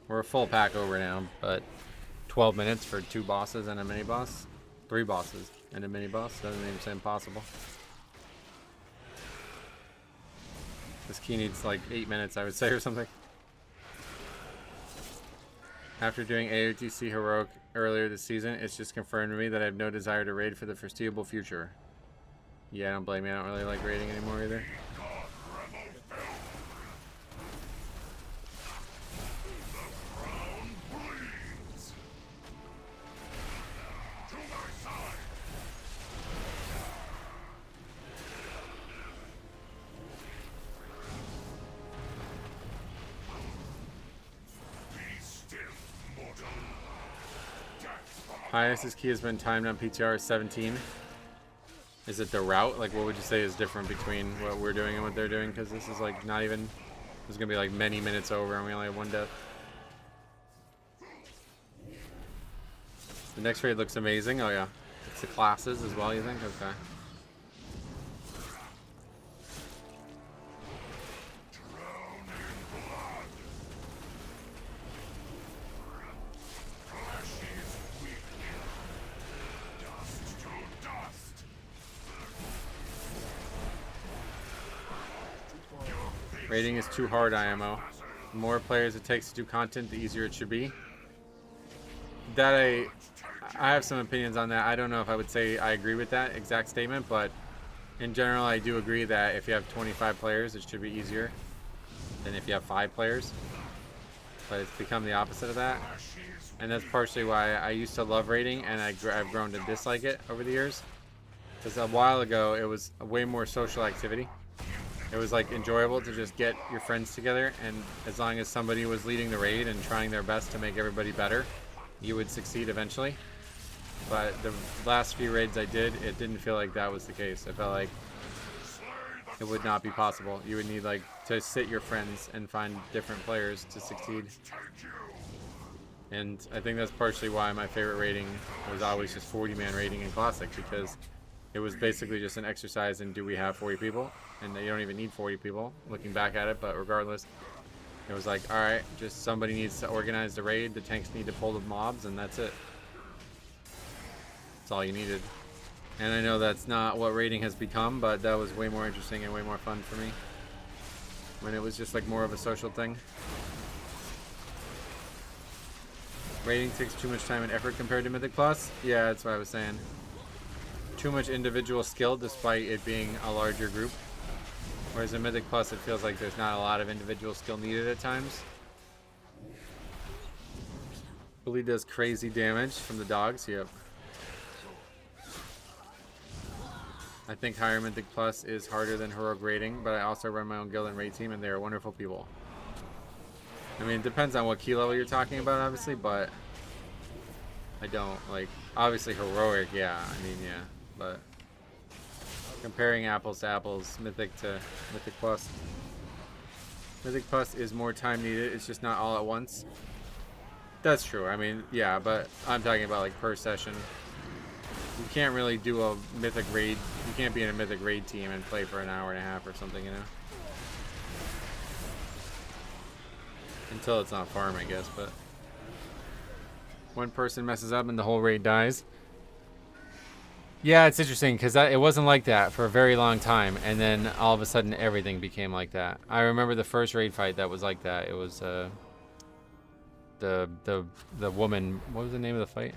We're a full pack over now, but 12 minutes for 2 bosses and a mini boss? 3 bosses and a mini boss? Doesn't even seem possible. This key needs like 8 minutes, I would say, or something. After doing AOTC Heroic earlier this season, it's just confirmed to me that I have no desire to raid for the foreseeable future. Yeah, I don't blame you. I don't really like raiding anymore either. Highest key has been timed on PTR 17. Is it the route? Like, what would you say is different between what we're doing and what they're doing? Because this is like not even, this is gonna be like many minutes over and we only have 1 death. The next raid looks amazing. Oh yeah, it's the classes as well, you think? Okay. Rating is too hard, IMO. The more players it takes to do content, the easier it should be. That I have some opinions on that. I don't know if I would say I agree with that exact statement, but in general, I do agree that if you have 25 players, it should be easier than if you have 5 players. But it's become the opposite of that. And that's partially why I used to love raiding, and I've grown to dislike it over the years. Because a while ago, it was a way more social activity. It was like enjoyable to just get your friends together, and as long as somebody was leading the raid and trying their best to make everybody better, you would succeed eventually. But the last few raids I did, it didn't feel like that was the case. I felt like it would not be possible. You would need like to sit your friends and find different players to succeed. And I think that's partially why my favorite rating was always just 40-man rating in Classic, because it was basically just an exercise in do we have 40 people? And you don't even need 40 people, looking back at it, but regardless, it was like, alright, just somebody needs to organize the raid, the tanks need to pull the mobs, and that's it. That's all you needed. And I know that's not what raiding has become, but that was way more interesting and way more fun for me. When it was just like more of a social thing. Raiding takes too much time and effort compared to Mythic Plus? Yeah, that's what I was saying. Too much individual skill despite it being a larger group. Whereas in Mythic Plus, it feels like there's not a lot of individual skill needed at times. Bully does crazy damage from the dogs, yep. I think higher Mythic Plus is harder than Heroic raiding, but I also run my own guild and raid team, and they are wonderful people. I mean, it depends on what key level you're talking about, obviously, but I don't, like, obviously Heroic, yeah, I mean, yeah, but comparing apples to apples, Mythic to Mythic Plus. Mythic Plus is more time needed, it's just not all at once. That's true, I mean, yeah, but I'm talking about, like, per session. You can't really do a Mythic raid, you can't be in a Mythic raid team and play for an hour and a half or something, you know? Until it's not farm, I guess, but one person messes up and the whole raid dies. Yeah, it's interesting because it wasn't like that for a very long time, and then all of a sudden everything became like that. I remember the first raid fight that was like that. It was the woman. What was the name of the fight?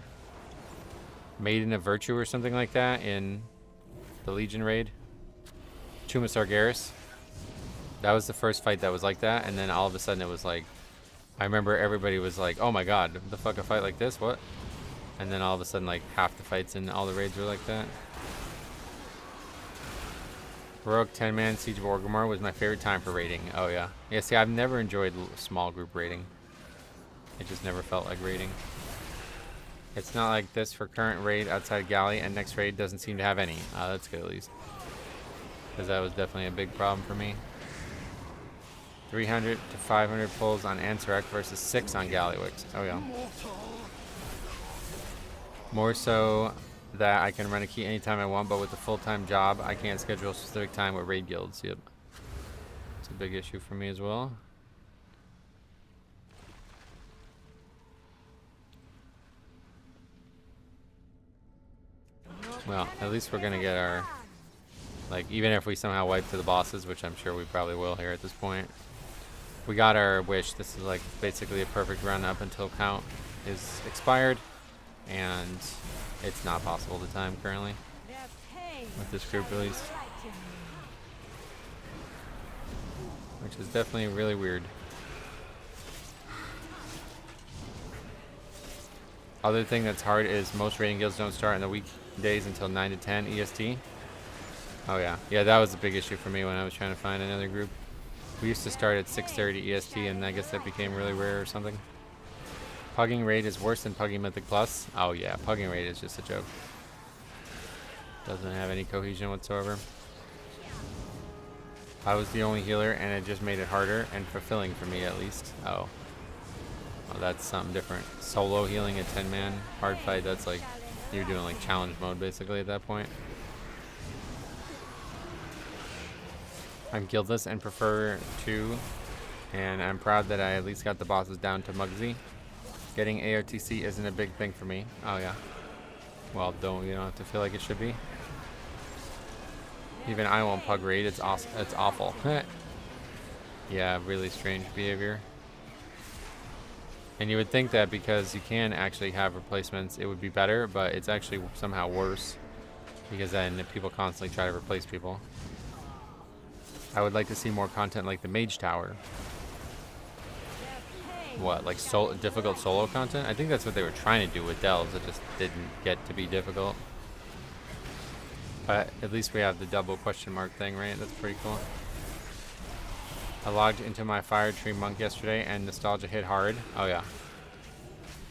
Maiden of Virtue or something like that in the Legion raid. Tomb of Sargeras. That was the first fight that was like that, and then all of a sudden it was like, I remember everybody was like, "Oh my god, the fuck, a fight like this? What?" And then all of a sudden, like, half the fights in all the raids were like that. Heroic 10-man Siege of Orgrimmar was my favorite time for raiding. Oh, yeah. Yeah, see, I've never enjoyed small group raiding. It just never felt like raiding. It's not like this for current raid outside Galley, and next raid doesn't seem to have any. That's good, at least. Because that was definitely a big problem for me. 300 to 500 pulls on Ansarek versus 6 on Gallywix. Oh, yeah. More so that I can run a key anytime I want, but with a full-time job, I can't schedule a specific time with raid guilds. Yep. It's a big issue for me as well. Well, at least we're gonna get our, like, even if we somehow wipe to the bosses, which I'm sure we probably will here at this point. We got our wish. This is like basically a perfect run up until count is expired. And it's not possible to time currently with this group release, which is definitely really weird. Other thing that's hard is most raiding guilds don't start in the weekdays until 9 to 10 EST. Oh yeah, yeah, that was a big issue for me when I was trying to find another group. We used to start at 6:30 EST, and I guess that became really rare or something. Pugging raid is worse than Pugging Mythic Plus. Oh yeah, Pugging raid is just a joke. Doesn't have any cohesion whatsoever. I was the only healer, and it just made it harder and fulfilling for me, at least. Oh, well, that's something different. Solo healing a 10-man hard fight. That's like you're doing like challenge mode basically at that point. I'm guildless and prefer to, and I'm proud that I at least got the bosses down to Mugsy. Getting AOTC isn't a big thing for me. Oh yeah. Well, you don't have to feel like it should be. Even I won't pug raid. It's awesome. It's awful. Yeah, really strange behavior. And you would think that because you can actually have replacements, it would be better, but it's actually somehow worse because then people constantly try to replace people. I would like to see more content like the Mage Tower. What, like difficult solo content? I think that's what they were trying to do with Delves. It just didn't get to be difficult. But at least we have the double question mark thing, right? That's pretty cool. I logged into my Fire Tree Monk yesterday and nostalgia hit hard. Oh yeah.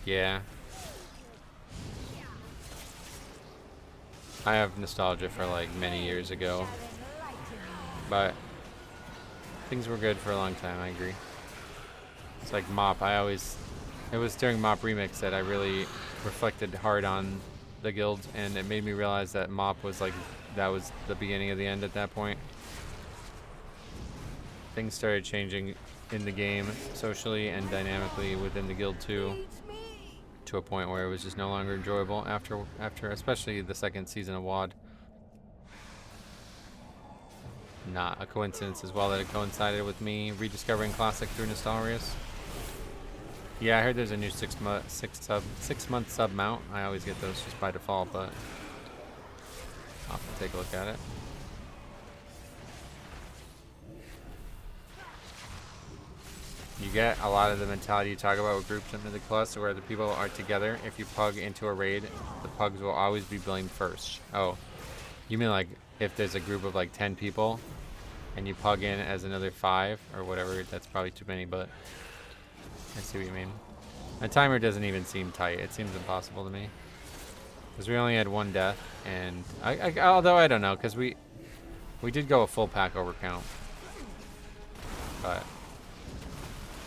Yeah. I have nostalgia for like many years ago. But things were good for a long time, I agree. It's like Mop. It was during Mop Remix that I really reflected hard on the guild, and it made me realize that Mop was like, that was the beginning of the end at that point. Things started changing in the game socially and dynamically within the guild too, to a point where it was just no longer enjoyable after especially the second season of WoD. Not a coincidence as well that it coincided with me rediscovering Classic through Nostalrius. Yeah, I heard there's a new 6 month sub mount. I always get those just by default, but I'll have to take a look at it. You get a lot of the mentality you talk about with groups in Mythic Plus, where the people are together. If you pug into a raid, the pugs will always be blamed first. Oh, you mean like if there's a group of like 10 people and you pug in as another 5 or whatever? That's probably too many, but I see what you mean. A timer doesn't even seem tight. It seems impossible to me. Because we only had 1 death, and although I don't know, because we did go a full pack overcount, but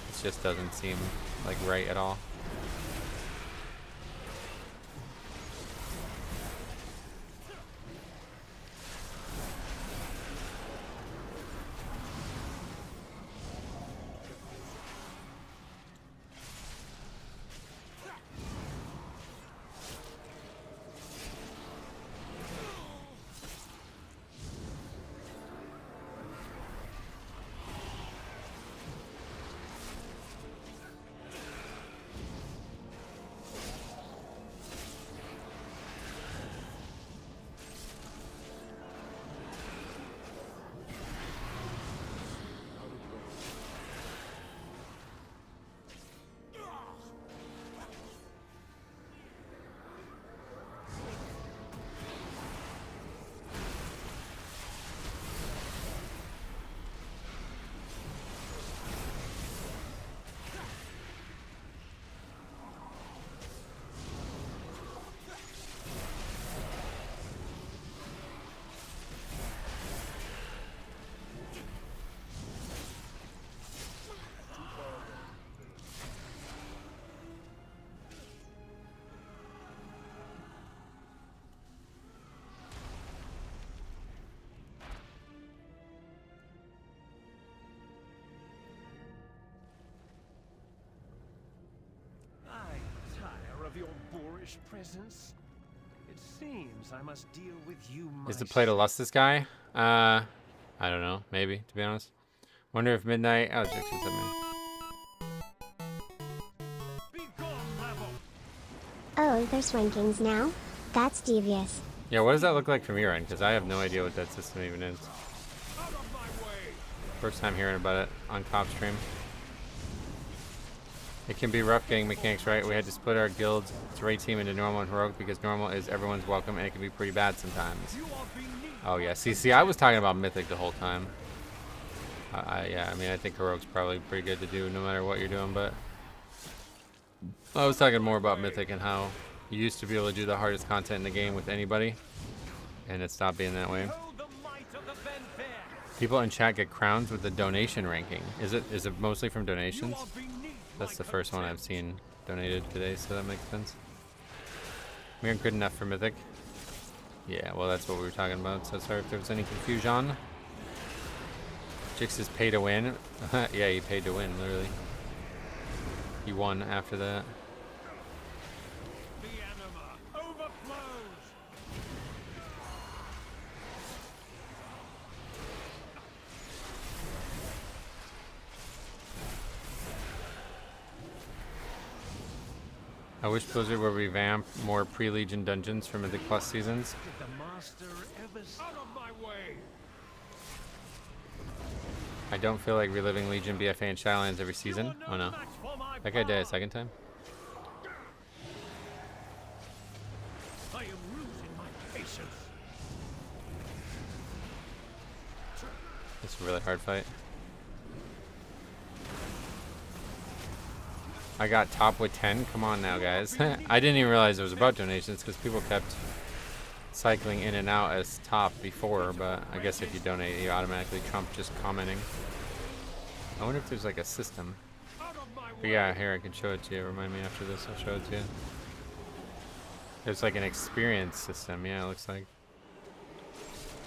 it just doesn't seem like right at all. Your boorish presence. It seems I must deal with you myself. Is the play to lust this guy? I don't know. Maybe, to be honest. Wonder if Midnight... Oh, Jix, what's up, man? Oh, there's rankings now? That's devious. Yeah, what does that look like from your end? Because I have no idea what that system even is. First time hearing about it on Cop Stream. It can be rough getting mechanics right. We had to split our guild's raid team into normal and heroic because normal is everyone's welcome and it can be pretty bad sometimes. Oh yeah, see, I was talking about Mythic the whole time. Yeah, I mean, I think heroic's probably pretty good to do no matter what you're doing, but I was talking more about Mythic and how you used to be able to do the hardest content in the game with anybody, and it stopped being that way. People in chat get crowns with the donation ranking. Is it mostly from donations? That's the first one I've seen donated today, so that makes sense. We aren't good enough for Mythic. Yeah, well, that's what we were talking about, so sorry if there was any confusion. Jix is pay to win. Yeah, he paid to win, literally. He won after that. The anima overflows. I wish Blizzard would revamp more pre-Legion dungeons for Mythic Plus seasons. Did the master ever out of my way? I don't feel like reliving Legion, BFA, and Shadowlands every season. Oh no. That guy died a second time? I am losing my patience. It's a really hard fight. I got top with 10. Come on now, guys. I didn't even realize it was about donations because people kept cycling in and out as top before, but I guess if you donate, you automatically trump just commenting. I wonder if there's like a system. But yeah, here I can show it to you. Remind me after this, I'll show it to you. There's like an experience system. Yeah, it looks like.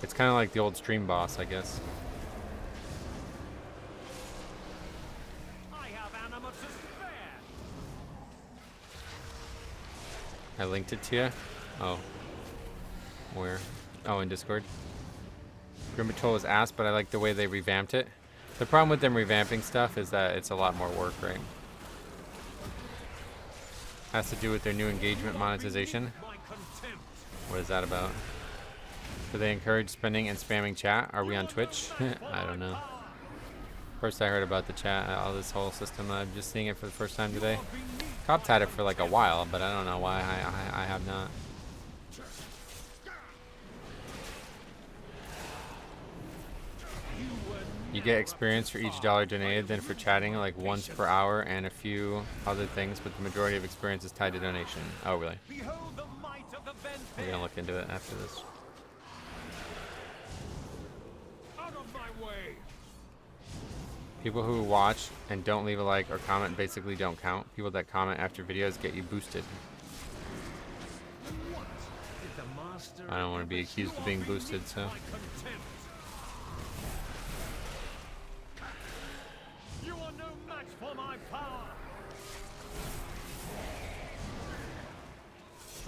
It's kind of like the old stream boss, I guess. I have animals to spare. I linked it to you. Oh. Where? Oh, in Discord. Grim Patrol was asked, but I like the way they revamped it. The problem with them revamping stuff is that it's a lot more work, right? Has to do with their new engagement monetization. What is that about? Do they encourage spending and spamming chat? Are we on Twitch? I don't know. First I heard about the chat, all this whole system. I'm just seeing it for the first time today. Cops had it for like a while, but I don't know why I have not. You get experience for each dollar donated, then for chatting like once per hour and a few other things, but the majority of experience is tied to donation. Oh, really? We're gonna look into it after this. Out of my way. People who watch and don't leave a like or comment basically don't count. People that comment after videos get you boosted. I don't want to be accused of being boosted, so. You are no match for my power.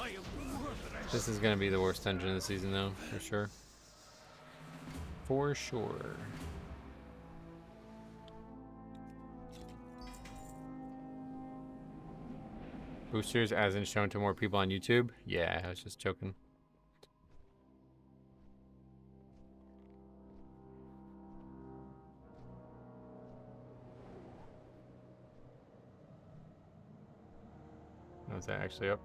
I am worthless. This is gonna be the worst dungeon of the season, though, for sure. For sure. Boosters, as in shown to more people on YouTube? Yeah, I was just joking. Was that actually up?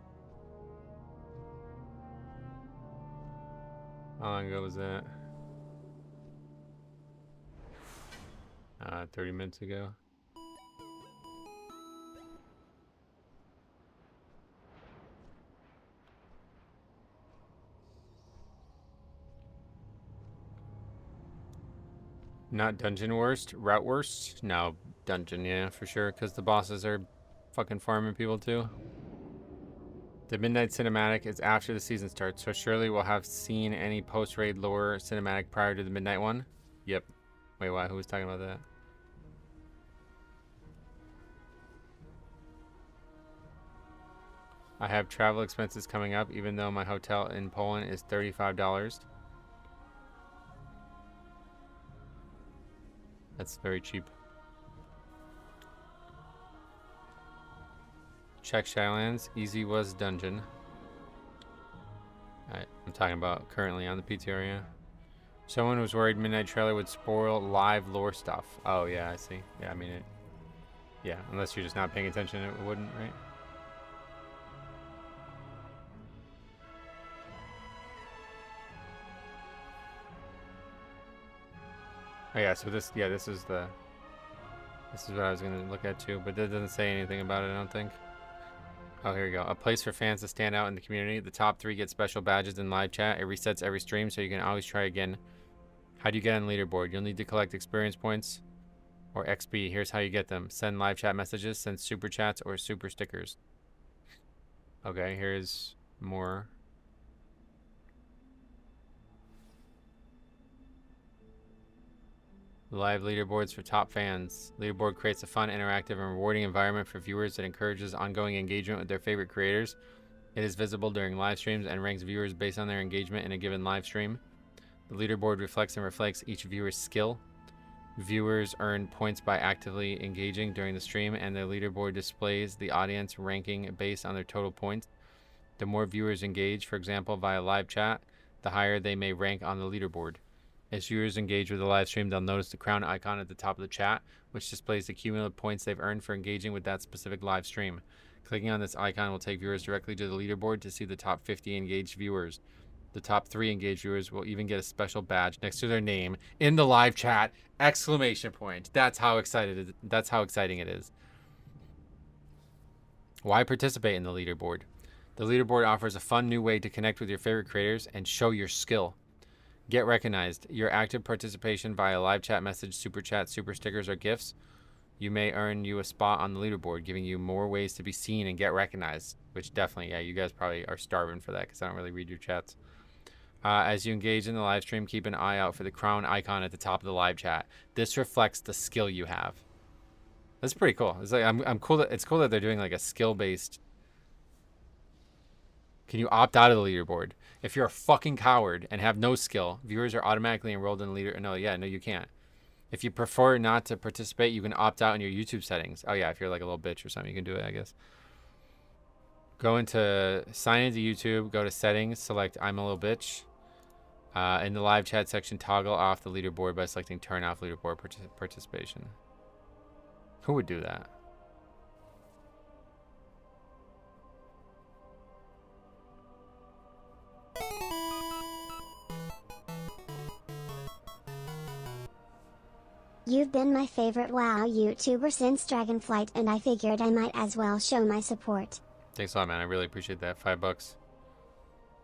How long ago was that? 30 minutes ago. Not dungeon worst, route worst? No, dungeon, yeah, for sure, because the bosses are fucking farming people too. The Midnight Cinematic is after the season starts, so surely we'll have seen any post-raid lore cinematic prior to the Midnight one? Yep. Wait, why? Who was talking about that? I have travel expenses coming up, even though my hotel in Poland is $35. That's very cheap. Check Shadowlands. Easy was dungeon. Alright, I'm talking about currently on the PTR, yeah. Someone was worried Midnight Trailer would spoil live lore stuff. Oh, yeah, I see. Yeah, I mean it. Yeah, unless you're just not paying attention, it wouldn't, right? Oh yeah, so this is what I was gonna look at too, but that doesn't say anything about it, I don't think. Oh, here we go. A place for fans to stand out in the community. The top 3 get special badges in live chat. It resets every stream, so you can always try again. How do you get on leaderboard? You'll need to collect experience points or XP. Here's how you get them. Send live chat messages, send super chats, or super stickers. Okay, here's more. Live leaderboards for top fans. Leaderboard creates a fun, interactive, and rewarding environment for viewers that encourages ongoing engagement with their favorite creators. It is visible during live streams and ranks viewers based on their engagement in a given live stream. The leaderboard reflects each viewer's skill. Viewers earn points by actively engaging during the stream, and the leaderboard displays the audience ranking based on their total points. The more viewers engage, for example, via live chat, the higher they may rank on the leaderboard. As viewers engage with the live stream, they'll notice the crown icon at the top of the chat, which displays the cumulative points they've earned for engaging with that specific live stream. Clicking on this icon will take viewers directly to the leaderboard to see the top 50 engaged viewers. The top 3 engaged viewers will even get a special badge next to their name in the live chat! Exclamation point. That's how exciting it is. Why participate in the leaderboard? The leaderboard offers a fun new way to connect with your favorite creators and show your skill. Get recognized. Your active participation via live chat message, super chat, super stickers, or gifts, you may earn you a spot on the leaderboard, giving you more ways to be seen and get recognized. Which definitely, yeah, you guys probably are starving for that because I don't really read your chats. As you engage in the live stream, keep an eye out for the crown icon at the top of the live chat. This reflects the skill you have. That's pretty cool. It's like I'm cool that it's cool that they're doing like a skill-based. Can you opt out of the leaderboard? If you're a fucking coward and have no skill, viewers are automatically enrolled in the leader. No, you can't. If you prefer not to participate, you can opt out in your YouTube settings. Oh yeah, if you're like a little bitch or something, you can do it, I guess. Sign into YouTube, go to settings, select I'm a little bitch. In the live chat section, toggle off the leaderboard by selecting turn off leaderboard participation. Who would do that? You've been my favorite WoW YouTuber since Dragonflight, and I figured I might as well show my support. Thanks a lot, man. I really appreciate that. $5.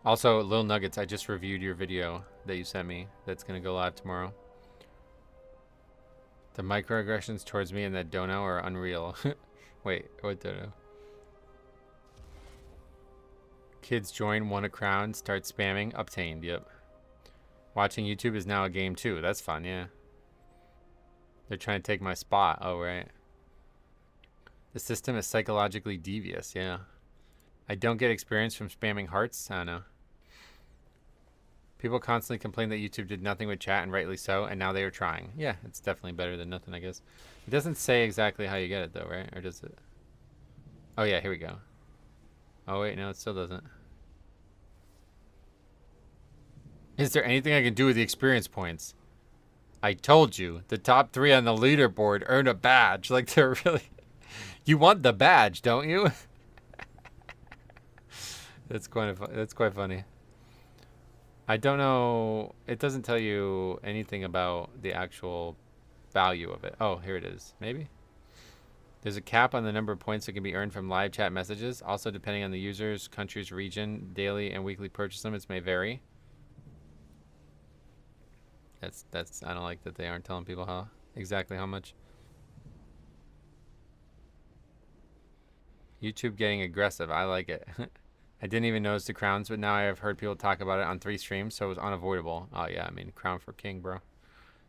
Also, Lil Nuggets, I just reviewed your video that you sent me. That's going to go live tomorrow. The microaggressions towards me in that dono are unreal. Wait, what dono? Kids join, won a crown, start spamming, obtained, yep. Watching YouTube is now a game too. That's fun, yeah. They're trying to take my spot. Oh, right. The system is psychologically devious, yeah. I don't get experience from spamming hearts. I don't know. People constantly complain that YouTube did nothing with chat, and rightly so, and now they are trying. Yeah, it's definitely better than nothing, I guess. It doesn't say exactly how you get it, though, right? Or does it? Oh, yeah, here we go. Oh, wait, no, it still doesn't. Is there anything I can do with the experience points? I told you, the top 3 on the leaderboard earn a badge. Like, they're really... You want the badge, don't you? That's quite funny. I don't know. It doesn't tell you anything about the actual value of it. Oh, here it is. Maybe? There's a cap on the number of points that can be earned from live chat messages. Also, depending on the user's, country's, region, daily and weekly purchase limits may vary. I don't like that they aren't telling people exactly how much. YouTube getting aggressive. I like it. I didn't even notice the crowns, but now I have heard people talk about it on 3 streams, so it was unavoidable. Oh yeah, I mean, crown for king, bro.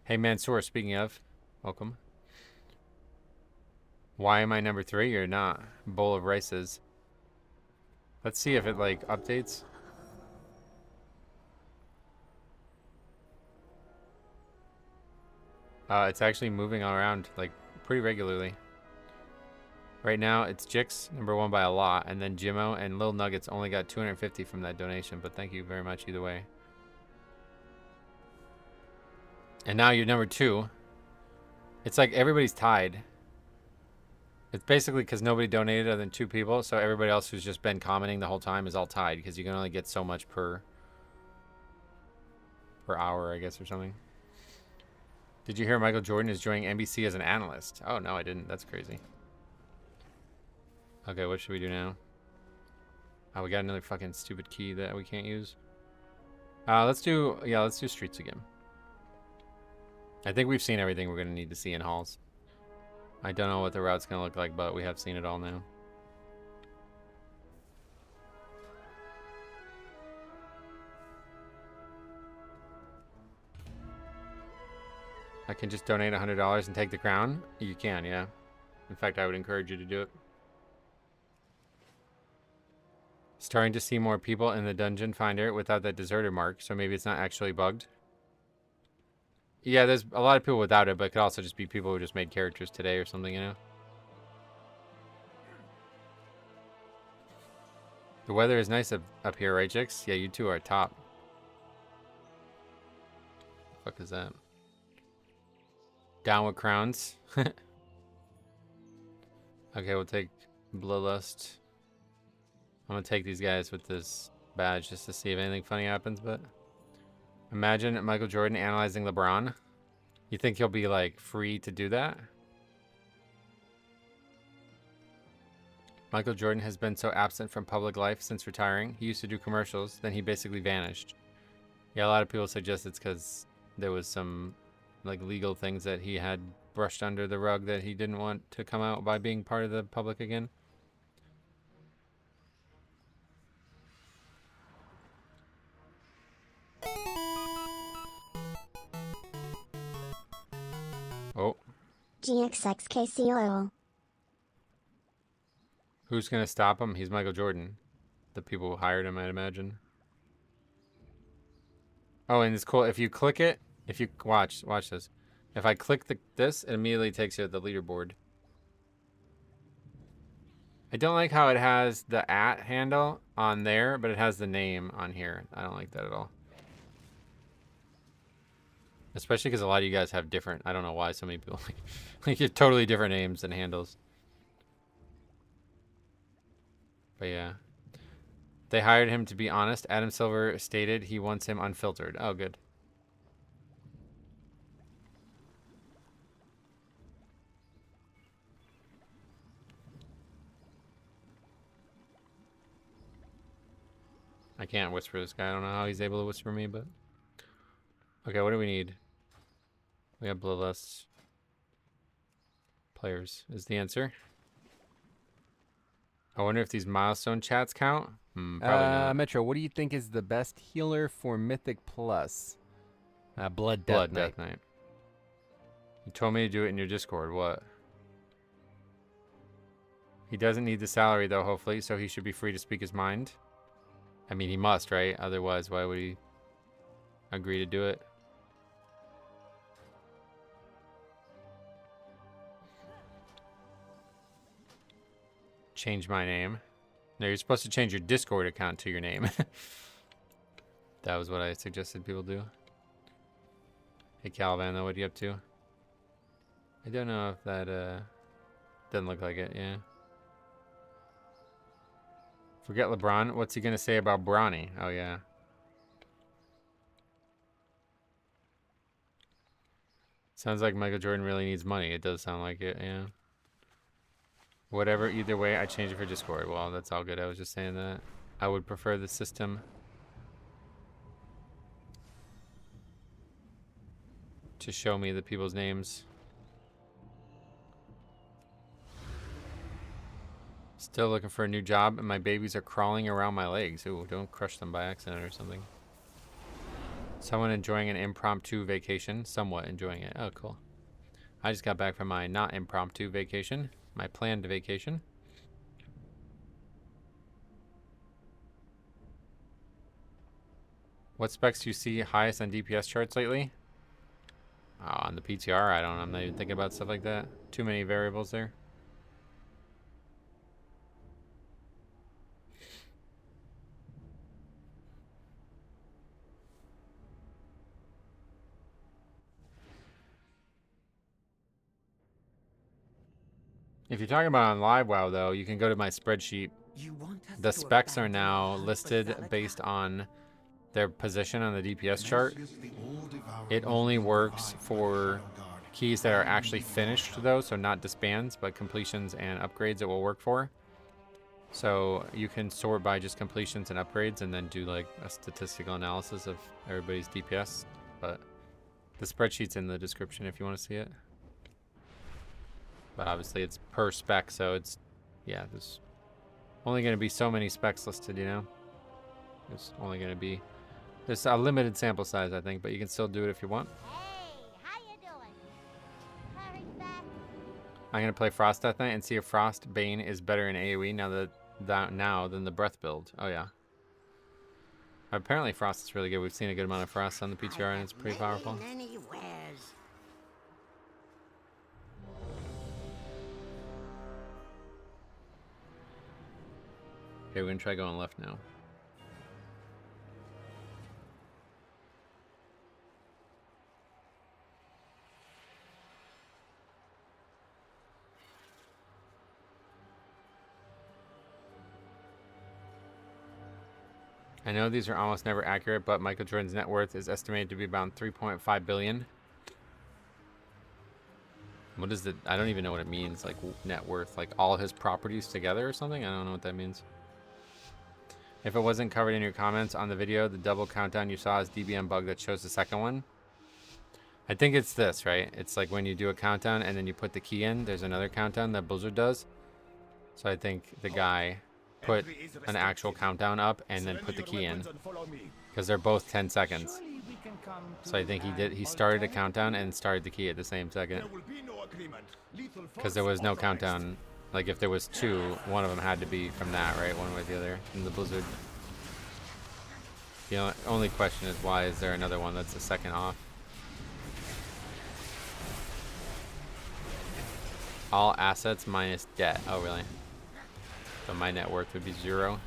Hey Mansoor, speaking of, welcome. Why am I number 3 or not? Bowl of rices. Let's see if it like updates. It's actually moving around like pretty regularly. Right now, it's Jix, number 1 by a lot, and then Jimmo and Lil Nuggets only got 250 from that donation, but thank you very much either way. And now you're number 2. It's like everybody's tied. It's basically because nobody donated other than 2 people, so everybody else who's just been commenting the whole time is all tied, because you can only get so much per hour, I guess, or something. Did you hear Michael Jordan is joining NBC as an analyst? Oh, no, I didn't. That's crazy. Okay, what should we do now? Oh, we got another fucking stupid key that we can't use. Let's do streets again. I think we've seen everything we're going to need to see in halls. I don't know what the route's going to look like, but we have seen it all now. I can just donate $100 and take the crown? You can, yeah. In fact, I would encourage you to do it. Starting to see more people in the dungeon finder without that deserter mark, so maybe it's not actually bugged. Yeah, there's a lot of people without it, but it could also just be people who just made characters today or something, you know? The weather is nice up here, right, Jix? Yeah, you two are top. Fuck is that? Down with crowns. Okay, we'll take Bloodlust. I'm gonna take these guys with this badge just to see if anything funny happens, but imagine Michael Jordan analyzing LeBron. You think he'll be like free to do that? Michael Jordan has been so absent from public life since retiring. He used to do commercials, then he basically vanished. Yeah, a lot of people suggest it's because there was some like legal things that he had brushed under the rug that he didn't want to come out by being part of the public again. Oh. GXXKCOO. Who's gonna stop him? He's Michael Jordan. The people who hired him, I'd imagine. Oh, and it's cool. If you click it, if you watch this. If I click this, it immediately takes you to the leaderboard. I don't like how it has the @ handle on there, but it has the name on here. I don't like that at all. Especially because a lot of you guys have different, I don't know why so many people like you have totally different names and handles. But yeah. They hired him to be honest. Adam Silver stated he wants him unfiltered. Oh, good. I can't whisper this guy. I don't know how he's able to whisper me, but... Okay, what do we need? We have Bloodlust. Players is the answer. I wonder if these milestone chats count. Probably not. Metro, what do you think is the best healer for Mythic Plus? Blood Death Knight. You told me to do it in your Discord. What? He doesn't need the salary, though, hopefully, so he should be free to speak his mind. I mean, he must, right? Otherwise, why would he agree to do it? Change my name. No, you're supposed to change your Discord account to your name. That was what I suggested people do. Hey, Caliban, though, what are you up to? I don't know if that, doesn't look like it, yeah. Forget LeBron. What's he gonna say about Bronny? Oh, yeah. Sounds like Michael Jordan really needs money. It does sound like it, yeah. Whatever, either way, I changed it for Discord. Well, that's all good. I was just saying that. I would prefer the system to show me the people's names. Still looking for a new job, and my babies are crawling around my legs. Ooh, don't crush them by accident or something. Someone enjoying an impromptu vacation. Somewhat enjoying it. Oh, cool. I just got back from my not impromptu vacation. My planned vacation. What specs do you see highest on DPS charts lately? Oh, on the PTR, I don't know. I'm not even thinking about stuff like that. Too many variables there. If you're talking about on Live WoW, though, you can go to my spreadsheet. The specs are now listed based on their position on the DPS chart. It only works for keys that are actually finished, though, so not disbands, but completions and upgrades it will work for. So you can sort by just completions and upgrades and then do like a statistical analysis of everybody's DPS. But the spreadsheet's in the description if you want to see it. But obviously it's per spec, so it's, yeah, there's only going to be so many specs listed, you know? There's only going to be, there's a limited sample size, I think, but you can still do it if you want. Hey, how you doing? Harry's back. I'm going to play Frost Death Knight and see if Frost Bane is better in AoE now than the Breath build. Oh, yeah. Apparently Frost is really good. We've seen a good amount of Frost on the PTR, and it's pretty powerful. Many wares Okay, we're gonna try going left now. I know these are almost never accurate, but Michael Jordan's net worth is estimated to be about 3.5 billion. What is it? I don't even know what it means, like net worth, like all his properties together or something? I don't know what that means. If it wasn't covered in your comments on the video, the double countdown you saw is DBM bug that shows the second one. I think it's this, right? It's like when you do a countdown and then you put the key in, there's another countdown that Blizzard does. So I think the guy put an actual countdown up and then put the key in, because they're both 10 seconds. So I think he started a countdown and started the key at the same second, because there was no countdown. Like if there was two, one of them had to be from that, right? One way or the other in the Blizzard. The only question is, why is there another one that's a second off? All assets minus debt. Oh really? So my net worth would be 0.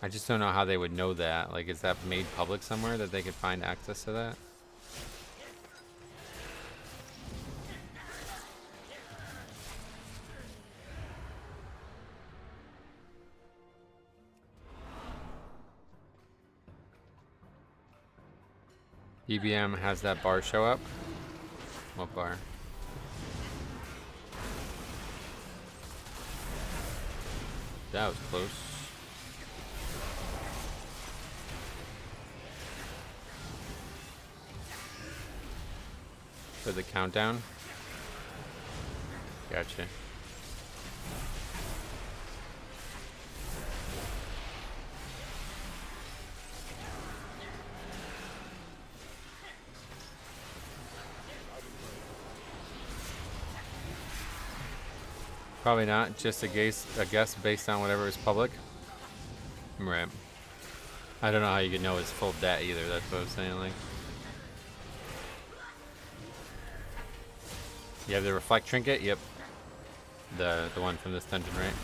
I just don't know how they would know that. Like, is that made public somewhere that they could find access to that? EBM has that bar show up. What bar? That was close. For the countdown? Gotcha. Probably not. Just a guess based on whatever is public. Right. I don't know how you could know it's full debt either. That's what I was saying. Like, you have the reflect trinket. Yep. The one from this dungeon, right?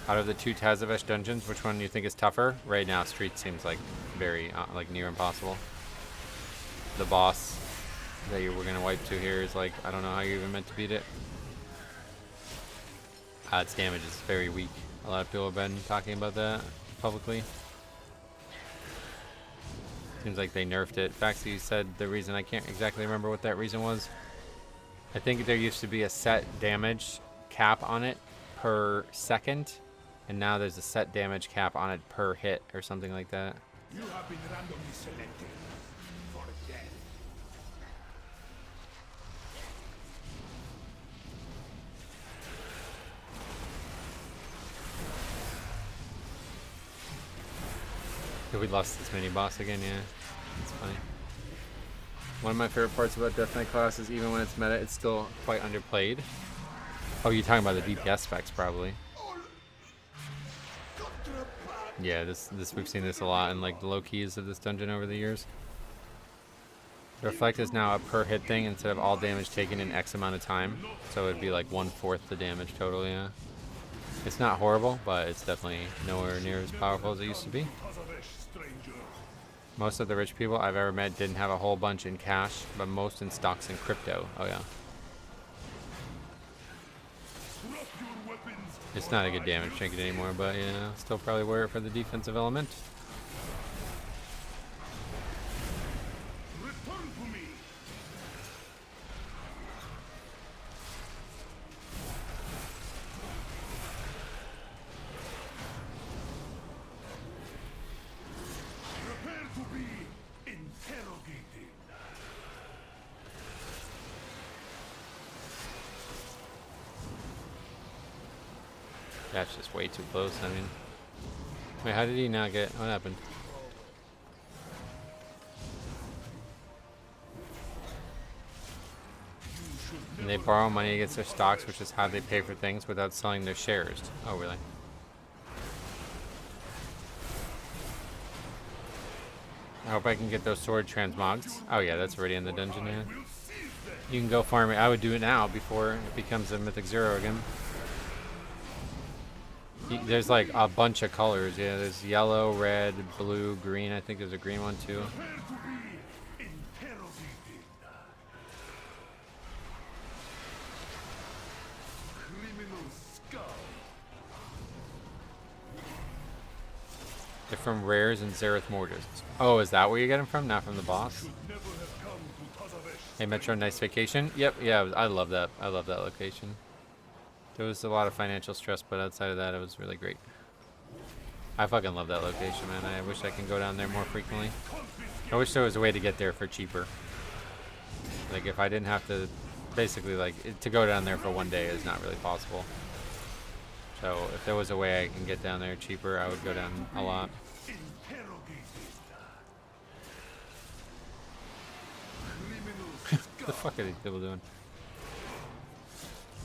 Out of the 2 Tazavesh dungeons, which one do you think is tougher? Right now, Street seems like very like near impossible. The boss that we're gonna wipe to here is like, I don't know how you even meant to beat it. Its damage is very weak. A lot of people have been talking about that publicly. Seems like they nerfed it. Faxi said the reason, I can't exactly remember what that reason was. I think there used to be a set damage cap on it per second, and now there's a set damage cap on it per hit or something like that. You have been randomly selected for death. We lost this mini boss again, yeah. It's funny. One of my favorite parts about Death Knight class is even when it's meta, it's still quite underplayed. Oh, you're talking about the DPS specs, probably. Yeah, this we've seen this a lot in like the low keys of this dungeon over the years. The reflect is now a per hit thing instead of all damage taken in X amount of time. So it'd be like 1/4 the damage total, yeah. It's not horrible, but it's definitely nowhere near as powerful as it used to be. Most of the rich people I've ever met didn't have a whole bunch in cash, but most in stocks and crypto. Oh yeah. It's not a good damage trinket anymore, but yeah, still probably wear it for the defensive element. That's just way too close. I mean, wait, how did he not get? What happened? And they borrow money against their stocks, which is how they pay for things without selling their shares. Oh, really? I hope I can get those sword transmogs. Oh yeah, that's already in the dungeon, yeah. You can go farm it. I would do it now before it becomes a Mythic Zero again. There's like a bunch of colors. Yeah, there's yellow, red, blue, green. I think there's a green one too. They're from rares and Zereth Mortis. Oh, is that where you get them from? Not from the boss? Hey Metro, nice vacation. Yep, yeah, I love that. I love that location. There was a lot of financial stress, but outside of that, it was really great. I fucking love that location, man. I wish I could go down there more frequently. I wish there was a way to get there for cheaper. Like, if I didn't have to, basically, like, to go down there for one day is not really possible. So, if there was a way I can get down there cheaper, I would go down a lot. What the fuck are these people doing?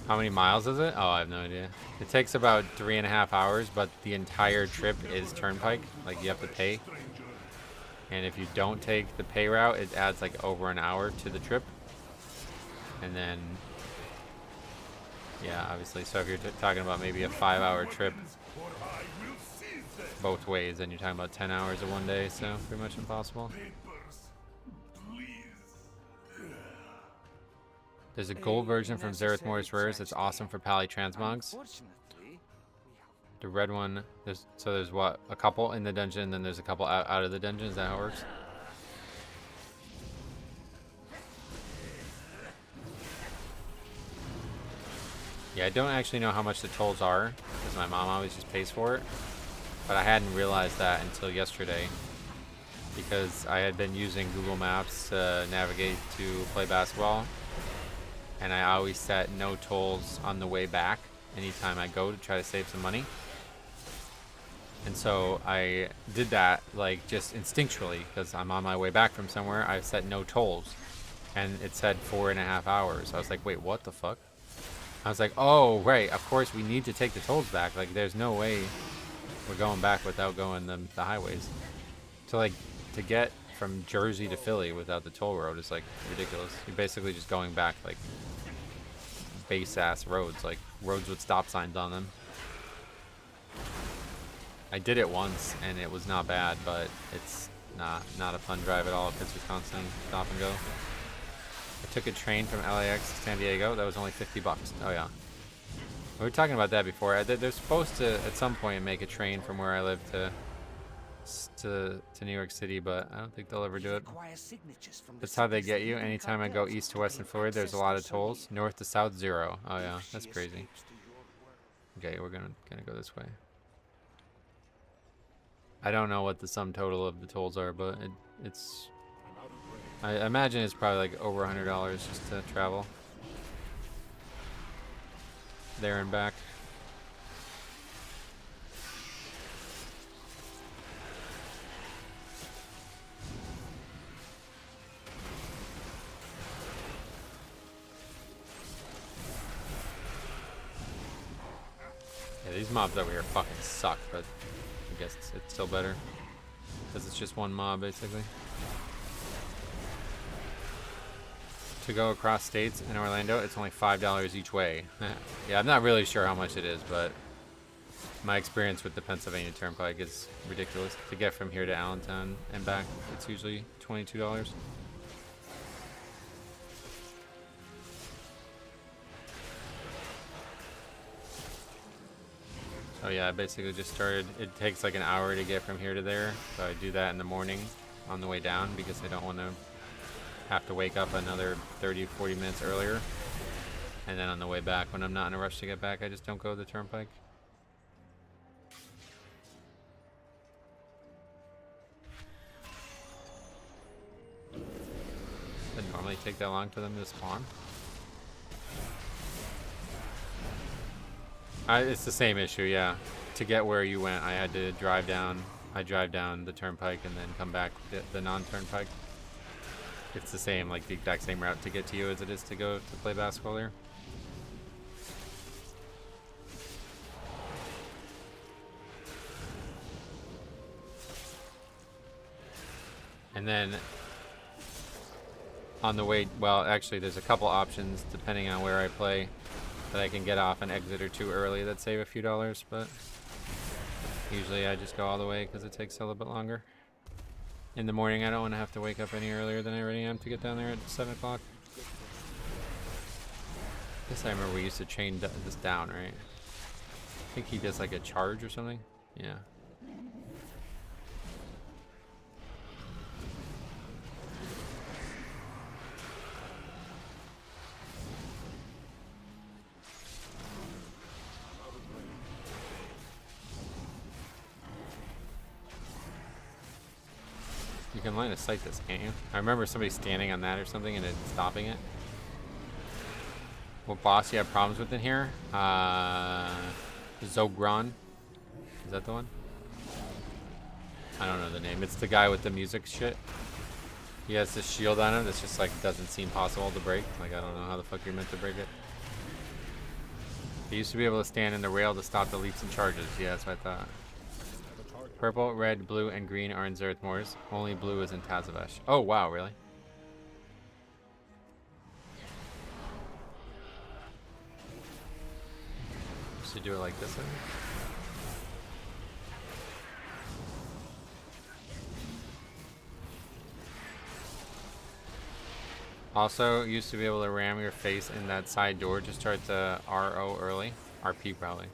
How many miles is it? Oh, I have no idea. It takes about 3.5 hours, but the entire trip is turnpike. Like, you have to pay. And if you don't take the pay route, it adds like over an hour to the trip. And then, yeah, obviously. So if you're talking about maybe a 5-hour trip both ways, then you're talking about 10 hours of one day. So pretty much impossible. There's a gold version from Zereth Mortis Rares that's awesome for Pally Transmogs. The red one, there's what, a couple in the dungeon, and then there's a couple out of the dungeon. Is that how it works? Yeah, I don't actually know how much the tolls are, because my mom always just pays for it. But I hadn't realized that until yesterday, because I had been using Google Maps to navigate to play basketball. And I always set no tolls on the way back anytime I go to try to save some money. And so I did that like just instinctually because I'm on my way back from somewhere. I set no tolls and it said 4.5 hours. I was like, wait, what the fuck? I was like, oh, right. Of course we need to take the tolls back. Like there's no way we're going back without going the highways. So like to get from Jersey to Philly without the toll road is like ridiculous. You're basically just going back like base ass roads, like roads with stop signs on them. I did it once and it was not bad, but it's not a fun drive at all if it's a constant stop and go. I took a train from LAX to San Diego. That was only $50. Oh yeah. We were talking about that before. They're supposed to at some point make a train from where I live to New York City, but I don't think they'll ever do it. That's how they get you. Anytime I go east to west in Florida, there's a lot of tolls. North to south, 0. Oh yeah, that's crazy. Okay, we're gonna go this way. I don't know what the sum total of the tolls are, but it's. I imagine it's probably like over $100 just to travel there and back. Yeah, these mobs over here fucking suck, but I guess it's still better because it's just one mob basically. To go across states in Orlando, it's only $5 each way. Yeah, I'm not really sure how much it is, but my experience with the Pennsylvania Turnpike is ridiculous. To get from here to Allentown and back, it's usually $22. Oh yeah, I basically just started. It takes like an hour to get from here to there, so I do that in the morning on the way down because I don't want to have to wake up another 30-40 minutes earlier. And then on the way back, when I'm not in a rush to get back, I just don't go the turnpike. Does it normally take that long for them to spawn? It's the same issue, yeah. To get where you went, I had to drive down. I drive down the turnpike and then come back the non-turnpike. It's the same, like the exact same route to get to you as it is to go to play basketball there. And then on the way. Well, actually, there's a couple options depending on where I play that I can get off an exit or two early that save a few dollars, but usually I just go all the way because it takes a little bit longer. In the morning, I don't want to have to wake up any earlier than I already am to get down there at 7 o'clock. I guess I remember we used to chain this down, right? I think he does like a charge or something. Yeah. You can line of sight this, can't you? I remember somebody standing on that or something and it stopping it. What boss you have problems with in here? Zogron. Is that the one? I don't know the name. It's the guy with the music shit. He has this shield on him that's just like doesn't seem possible to break. Like I don't know how the fuck you're meant to break it. He used to be able to stand in the rail to stop the leaps and charges. Yeah, that's what I thought. Purple, red, blue, and green are in Zerthmores. Only blue is in Tazavesh. Oh wow, really? Should do it like this. Also, used to be able to ram your face in that side door to start the RO early. RP probably.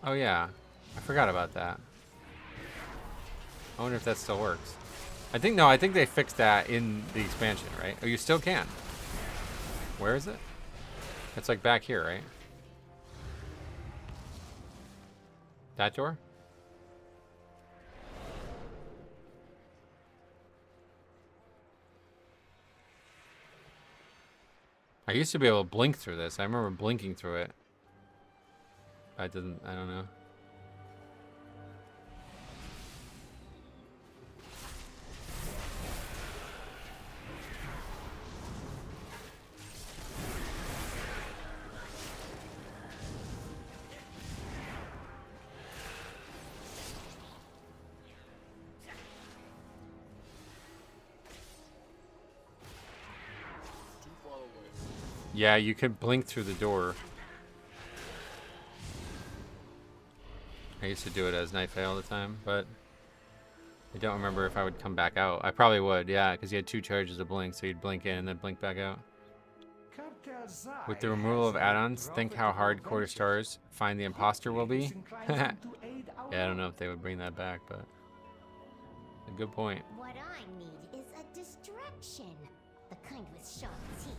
Oh yeah, I forgot about that. I wonder if that still works. I think they fixed that in the expansion, right? Oh, you still can. Where is it? It's like back here, right? That door? I used to be able to blink through this. I remember blinking through it. I don't know. Yeah, you could blink through the door. I used to do it as Night Fae all the time, but I don't remember if I would come back out. I probably would, yeah, because you had 2 charges of blink, so you'd blink in and then blink back out. With the removal of add-ons, think how hard Quarter Stars Find the Imposter will be. Yeah, I don't know if they would bring that back, but a good point. What I need is a distraction. The kind with sharp teeth.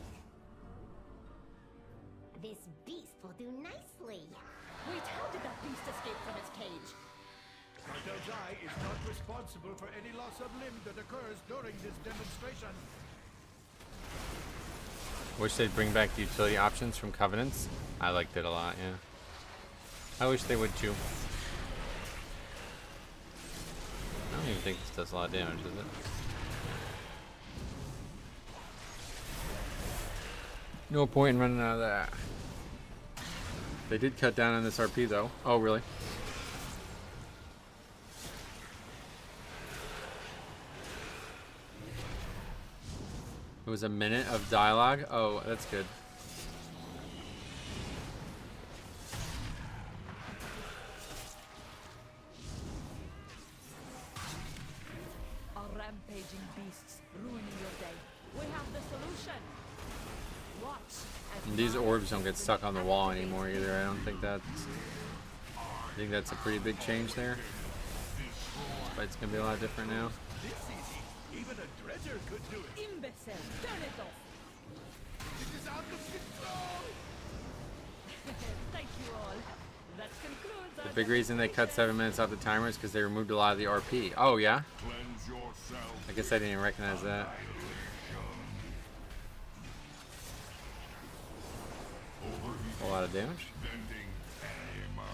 This beast will do nicely. Wait, how did that beast escape from its cage? Cartel's Eye is not responsible for any loss of limb that occurs during this demonstration. Wish they'd bring back the utility options from Covenants. I liked it a lot, yeah. I wish they would too. I don't even think this does a lot of damage, does it? No point in running out of that. They did cut down on this RP though. Oh, really? It was a minute of dialogue. Oh, that's good. Are rampaging beasts ruining your day? We have the solution. Watch as And these orbs don't get stuck on the wall anymore either. I don't think that's... I think that's a pretty big change there. This fight's gonna be a lot different now. This easy. Even a dredger could do it. imbecile, turn it off. It is out of control. Thank you all. That concludes our The big reason they cut 7 minutes off the timer is because they removed a lot of the RP. Oh, yeah? Cleanse yourself. I guess I didn't even recognize that. A lot of damage. Bending animal.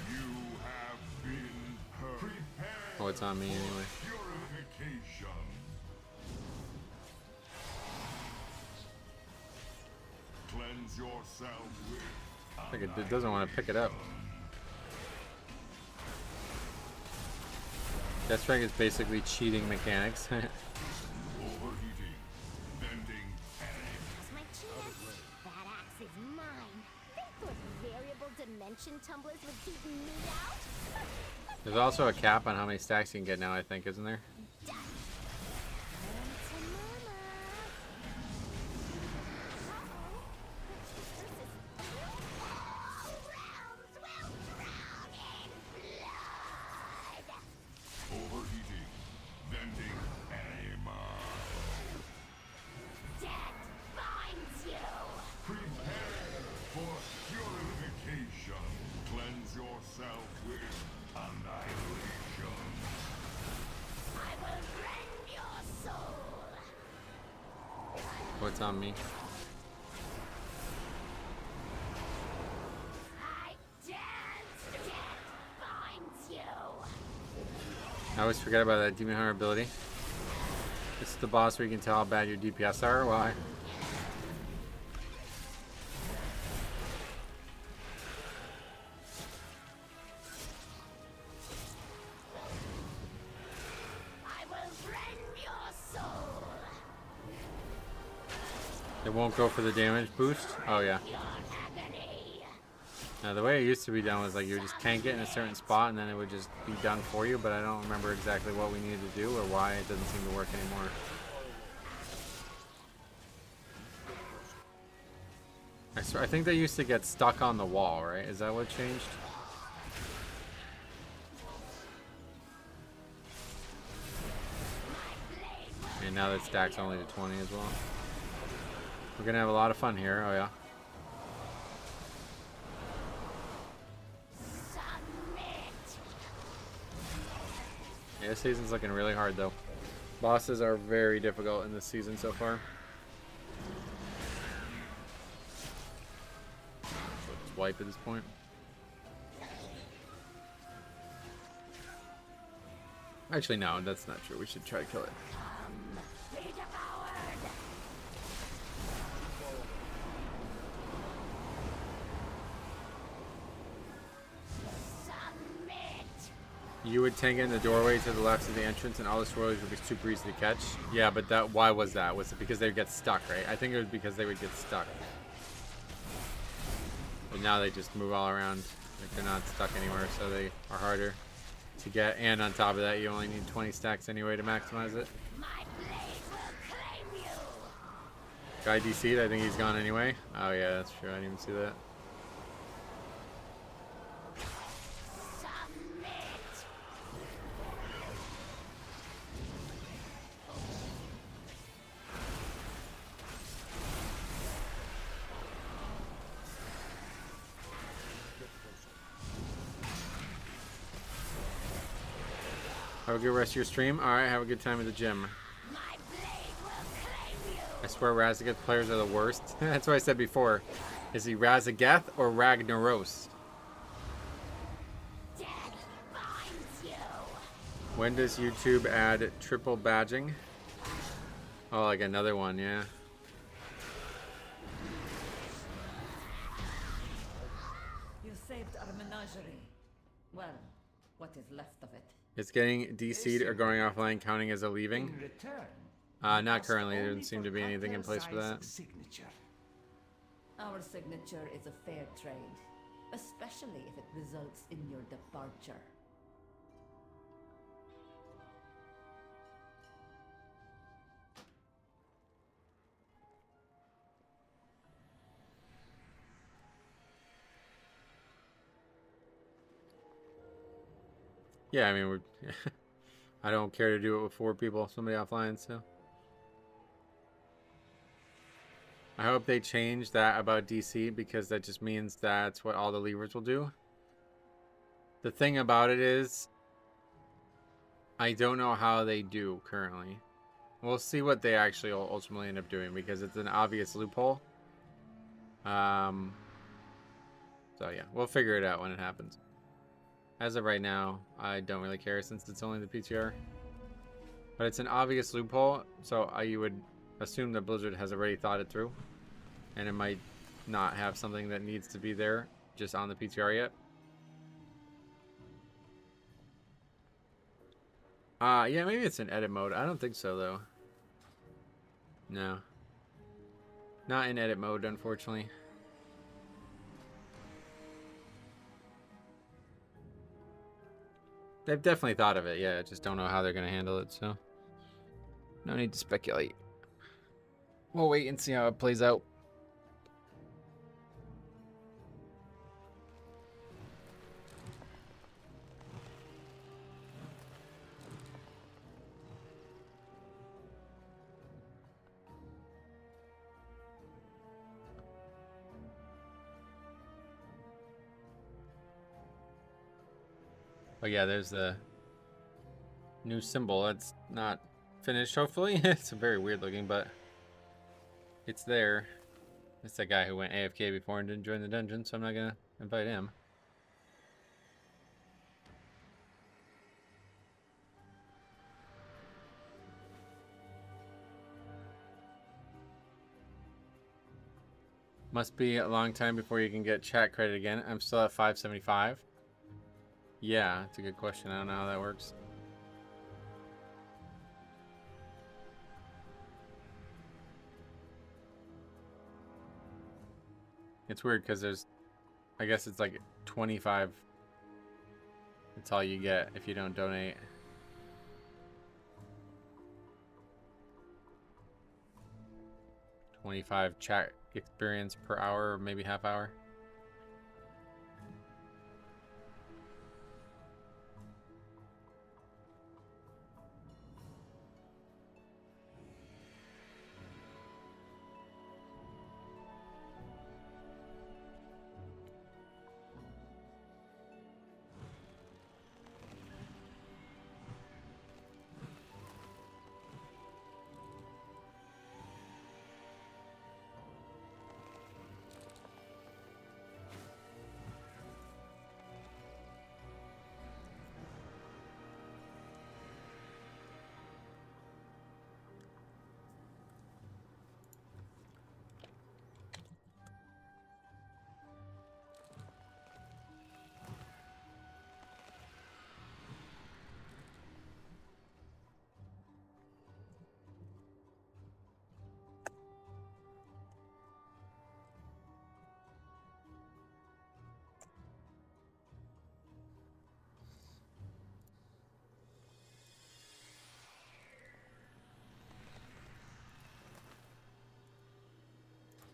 You have been hurt. Prepare Oh, it's on me anyway. purification. Cleanse yourself with I think it doesn't want to pick it up. Deathstrike is basically cheating mechanics. overheating. mine. Think those variable dimension tumblers would keep me out? There's also a cap on how many stacks you can get now, I think, isn't there? Overheating. Venting anima. Death finds you! Prepare for purification. Cleanse yourself with annihilation. I will rend your soul! What's on me? I dance! Death finds you! I always forget about that Demon Hunter ability. This is the boss where you can tell how bad your DPS are. Why? I will rend your soul! It won't go for the damage boost? Oh, yeah. Your agony! Now, the way it used to be done was like you would just tank it in a certain spot and then it would just be done for you, but I don't remember exactly what we needed to do or why it doesn't seem to work anymore. I think they used to get stuck on the wall, right? Is that what changed? And now that stack's only to 20 as well. We're gonna have a lot of fun here. Oh yeah. Yeah, this season's looking really hard though. Bosses are very difficult in this season so far. So just wipe at this point. Actually, no, that's not true. We should try to kill it. You would tank it in the doorway to the left of the entrance and all the swirlies would be super easy to catch. Yeah, but that, why was that? Was it because they would get stuck, right? I think it was because they would get stuck. But now they just move all around. Like they're not stuck anywhere, so they are harder to get. And on top of that, you only need 20 stacks anyway to maximize it. Guy DC'd, I think he's gone anyway. Oh yeah, that's true. I didn't even see that. Have a good rest of your stream. Alright, have a good time at the gym. I swear Razageth players are the worst. That's what I said before. Is he Razageth or Ragnaros? When does YouTube add triple badging? Oh, like another one, yeah. You saved our menagerie. Well, what is left of it? Is getting DC'd or going offline counting as a leaving? In return, Not currently. There doesn't seem to be anything in place for that. Signature. Our signature is a fair trade, especially if it results in your departure. Yeah, I mean, I don't care to do it with 4 people, somebody offline, so. I hope they change that about DC because that just means that's what all the levers will do. The thing about it is, I don't know how they do currently. We'll see what they actually will ultimately end up doing because it's an obvious loophole. So yeah, we'll figure it out when it happens. As of right now, I don't really care since it's only the PTR. But it's an obvious loophole, so you would assume that Blizzard has already thought it through. And it might not have something that needs to be there just on the PTR yet. Yeah, maybe it's in edit mode. I don't think so, though. No. Not in edit mode, unfortunately. They've definitely thought of it, yeah. I just don't know how they're gonna handle it, so no need to speculate. We'll wait and see how it plays out. But yeah, there's the new symbol. It's not finished, hopefully. It's very weird looking, but it's there. It's that guy who went AFK before and didn't join the dungeon, so I'm not gonna invite him. Must be a long time before you can get chat credit again. I'm still at 575. Yeah, it's a good question. I don't know how that works. It's weird because there's, I guess it's like 25. That's all you get if you don't donate. $25 chat experience per hour, or maybe half hour.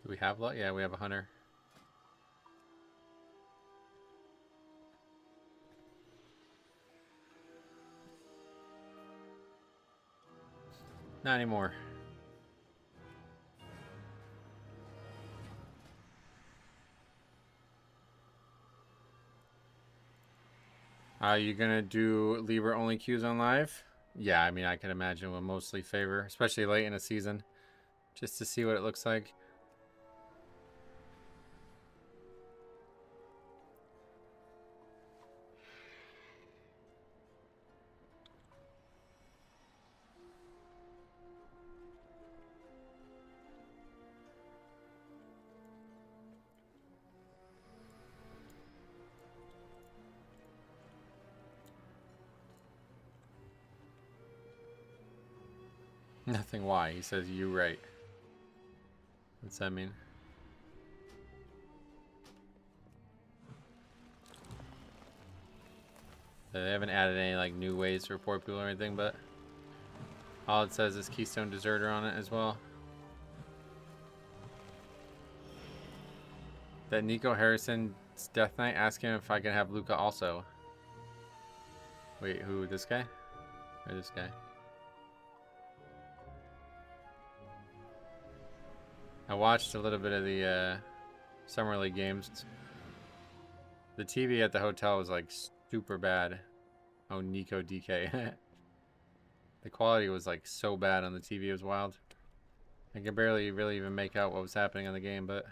Do we have luck? Yeah, we have a hunter. Not anymore. Are you gonna do Libra only queues on live? Yeah, I mean, I can imagine will mostly favor, especially late in a season, just to see what it looks like. Nothing why. He says you right. What's that mean? They haven't added any like new ways to report people or anything, but all it says is Keystone Deserter on it as well. That Nico Harrison's Death Knight, ask him if I can have Luca also. Wait, who, this guy? Or this guy? I watched a little bit of the Summer League games. The TV at the hotel was like super bad. Oh, Nico DK. The quality was like so bad on the TV, it was wild. I could barely really even make out what was happening on the game, but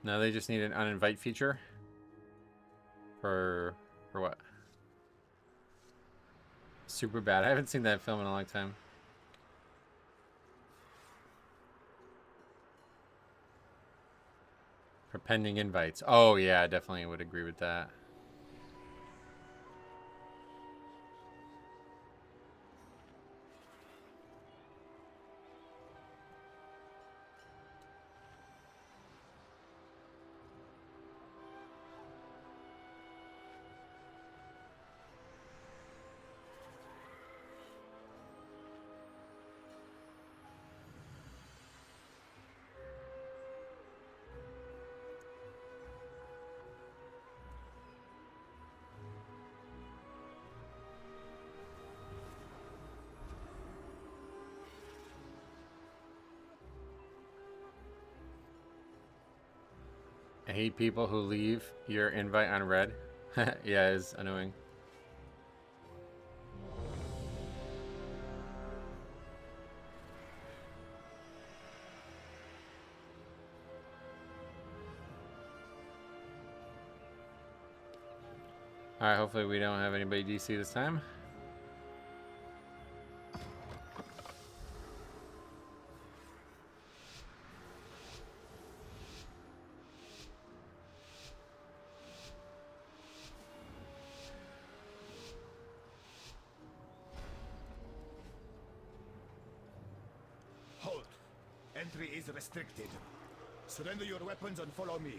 now they just need an uninvite feature. For what? Super bad. I haven't seen that film in a long time. Pending invites. Oh yeah, I definitely would agree with that. I hate people who leave your invite unread. Yeah, it's annoying. Alright, hopefully we don't have anybody DC this time. Halt. Entry is restricted. Surrender your weapons and follow me.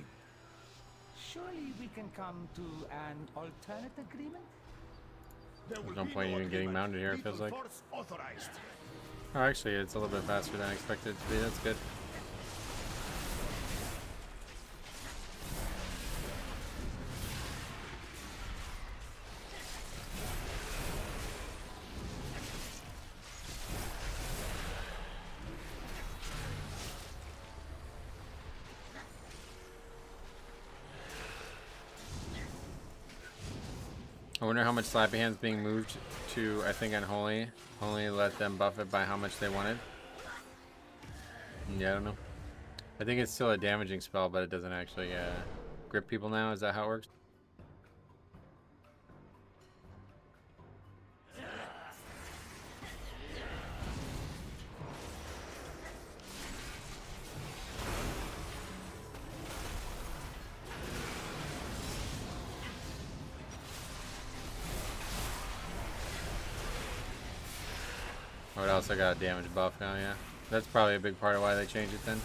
Surely we can come to an alternate agreement? There's no point even getting mounted here, it feels like. Authorized. Oh, actually, it's a little bit faster than I expected it to be. That's good. I wonder how much Slappy Hand's being moved to, I think, Unholy. Only let them buff it by how much they wanted. Yeah, I don't know. I think it's still a damaging spell, but it doesn't actually grip people now. Is that how it works? Oh, it also got a damage buff now, yeah. That's probably a big part of why they changed it then.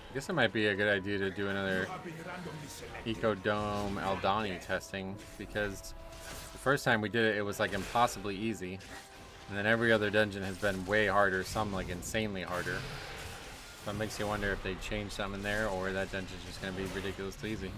I guess it might be a good idea to do another Eco Dome Eldani testing, because the first time we did it, it was like impossibly easy, and then every other dungeon has been way harder, some like insanely harder. So it makes you wonder if they changed something there, or that dungeon's just going to be ridiculously easy.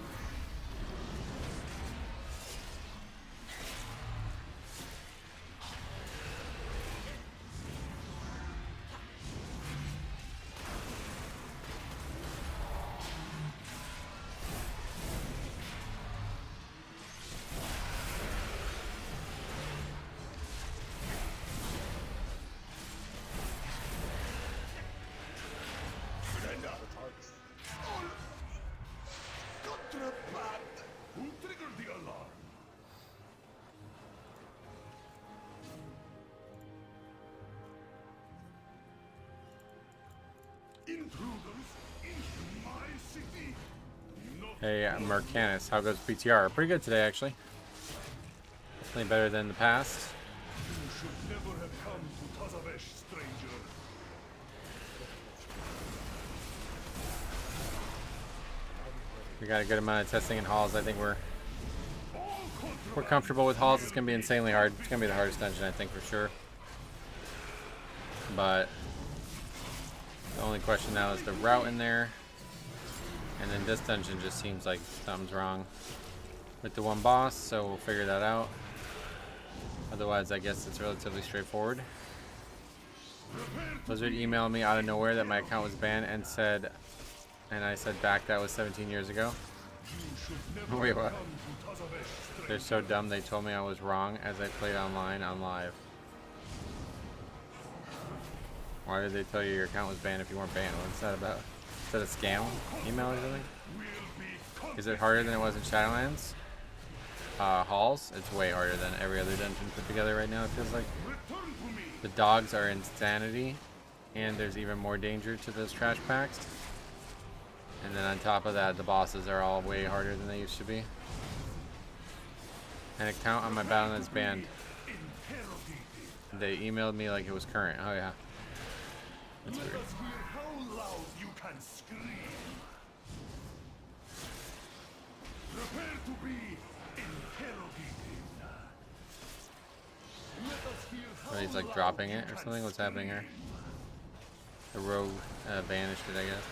Hey, Mercanus, how goes PTR? Pretty good today, actually. Definitely better than the past. You should never have come to Tazavesh, stranger. We got a good amount of testing in halls. I think we're comfortable with halls. It's gonna be insanely hard. It's gonna be the hardest dungeon, I think, for sure. but the only question now is the route in there. And then this dungeon just seems like something's wrong with the one boss, so we'll figure that out. Otherwise, I guess it's relatively straightforward. Blizzard emailed me out of nowhere that my account was banned and I said back that was 17 years ago. Wait, what? They're so dumb, they told me I was wrong as I played online on live. Why did they tell you your account was banned if you weren't banned? What's that about? Is that a scam email or something? Is it harder than it was in Shadowlands? Halls? It's way harder than every other dungeon put together right now, it feels like. The dogs are insanity, and there's even more danger to those trash packs. And then on top of that, the bosses are all way harder than they used to be. An account on my Battle.net's banned. They emailed me like it was current. Oh yeah. That's weird. Oh, he's like dropping it or something? What's happening here? The rogue banished it, I guess.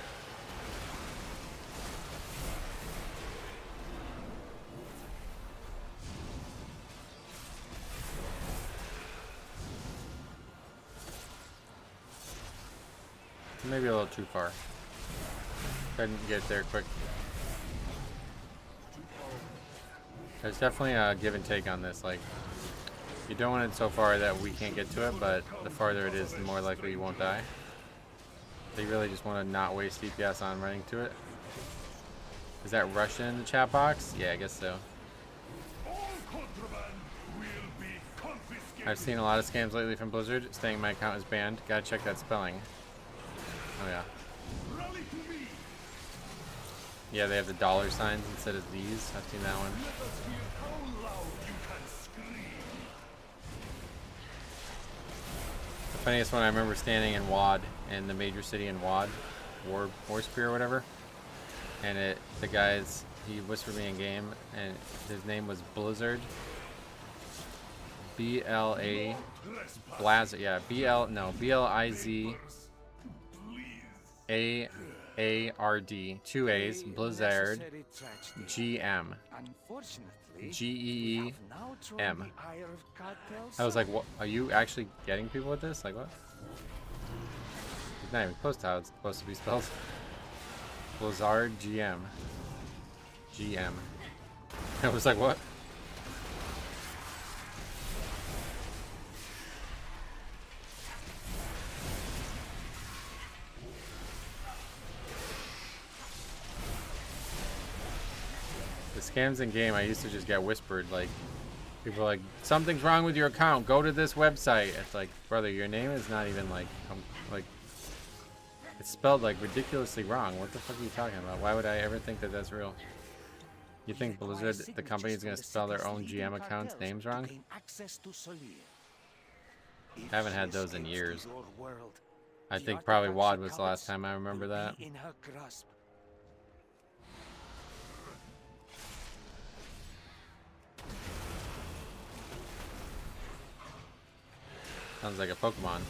Maybe a little too far. Couldn't get there quick. There's definitely a give and take on this. Like, you don't want it so far that we can't get to it, but the farther it is, the more likely you won't die. They really just want to not waste DPS on running to it. Is that Russian in the chat box? Yeah, I guess so. I've seen a lot of scams lately from Blizzard, saying my account is banned. Gotta check that spelling. Oh yeah. Yeah, they have the dollar signs instead of these. I've seen that one. The funniest one, I remember standing in WAD, in the major city in WAD, War Spear or whatever, and the guys, he whispered me in game, and his name was Blizzard. B-L-A, Blazard, yeah, B-L-I-Z-A-A-R-D, 2 A's, Blizzard, G-M, G-E-E-M. I was like, what, are you actually getting people with this? Like, what? It's not even close to how it's supposed to be spelled. Blizzard, G-M. G-M. I was like, what? The scams in game, I used to just get whispered, like, people are like, something's wrong with your account, go to this website. It's like, brother, your name is not even like, it's spelled like ridiculously wrong. What the fuck are you talking about? Why would I ever think that that's real? You think Blizzard, the company, is going to spell their own GM accounts' names wrong? I haven't had those in years. I think probably WAD was the last time I remember that. Sounds like a Pokemon.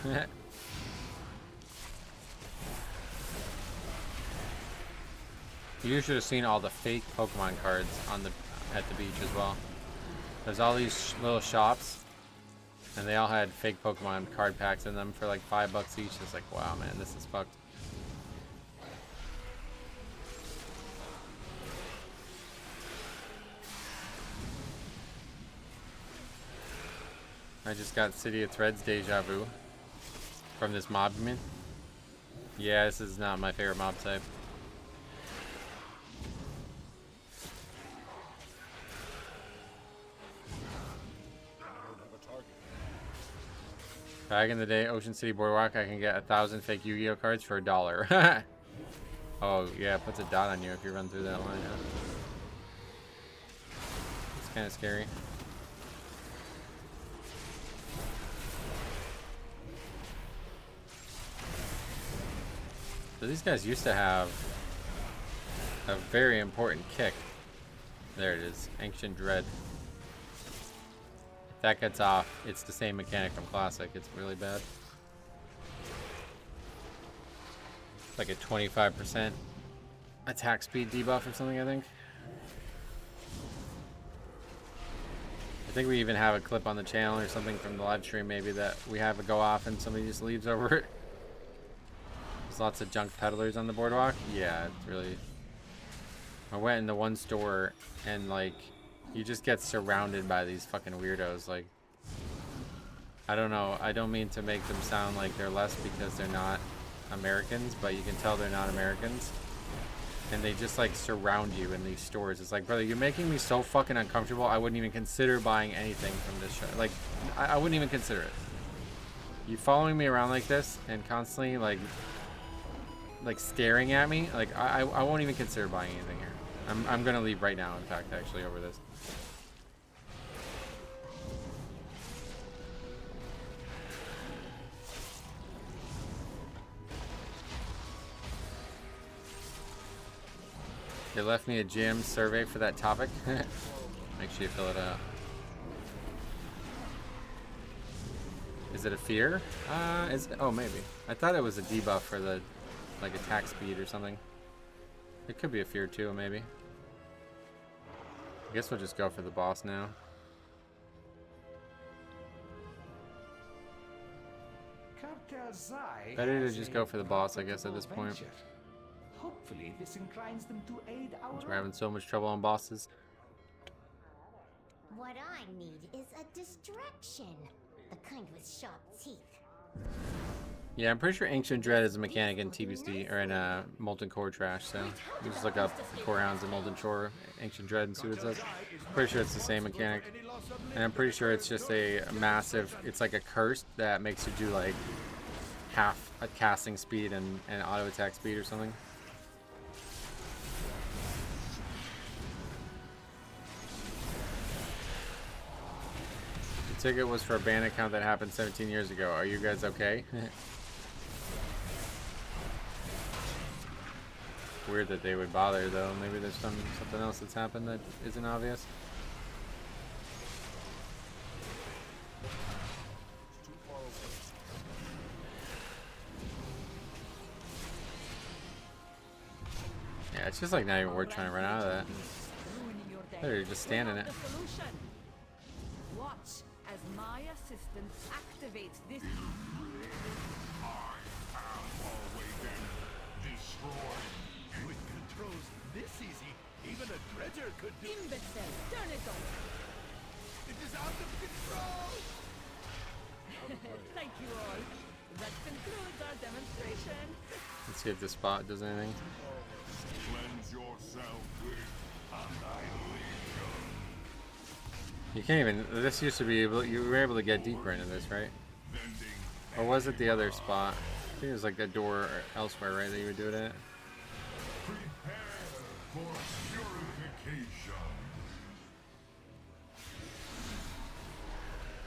You should have seen all the fake Pokemon cards at the beach as well. There's all these little shops, and they all had fake Pokemon card packs in them for like $5 each. It's like, wow, man, this is fucked. I just got City of Threads deja vu from this mob, you mean? Yeah, this is not my favorite mob type. Back in the day, Ocean City Boardwalk, I can get 1,000 fake Yu-Gi-Oh cards for $1. Oh yeah, it puts a dot on you if you run through that line. Huh? It's kind of scary. So these guys used to have a very important kick. There it is, Ancient Dread. If that gets off, it's the same mechanic from Classic. It's really bad. Like a 25% attack speed debuff or something, I think. I think we even have a clip on the channel or something from the live stream maybe that we have it go off and somebody just leaves over it. There's lots of junk peddlers on the boardwalk. Yeah, it's really... I went in the one store and like you just get surrounded by these fucking weirdos. Like, I don't know, I don't mean to make them sound like they're less because they're not Americans, but you can tell they're not Americans. And they just like surround you in these stores. It's like, brother, you're making me so fucking uncomfortable. I wouldn't even consider buying anything from this show. Like, I wouldn't even consider it. You following me around like this and constantly like staring at me, like I won't even consider buying anything here. I'm gonna leave right now, in fact, actually, over this. They left me a GM survey for that topic. Make sure you fill it out. Is it a fear? Oh, maybe. I thought it was a debuff for the, like, attack speed or something. It could be a fear too, maybe. I guess we'll just go for the boss now. Better to just go for the boss, I guess, at this point. Hopefully this inclines them to aid our... We're having so much trouble on bosses. What I need is a distraction. The kind with sharp teeth. Yeah, I'm pretty sure Ancient Dread is a mechanic in TBC, or in Molten Core Trash, so you just look up Core Hounds and Molten Core, Ancient Dread, and see what it says. Pretty sure it's the same mechanic. And I'm pretty sure it's just a massive, it's like a curse that makes you do like half a casting speed and auto attack speed or something. The ticket was for a ban account that happened 17 years ago. Are you guys okay? Weird that they would bother, though. Maybe there's something else that's happened that isn't obvious. Yeah, it's just like not even worth trying to run out of that. They're just standing it. Watch as my assistant activates this. I have always been destroyed. With controls this easy, even a dredger could do. Imbecile, turn it on. It is out of control. Thank you all. That concludes our demonstration. Let's see if the spot does anything. Cleanse yourself with annihilation. You can't even. This used to be able. You were able to get deeper into this, right? Or was it the other spot? I think it was like a door elsewhere, right? That you would do it at. Prepare for purification.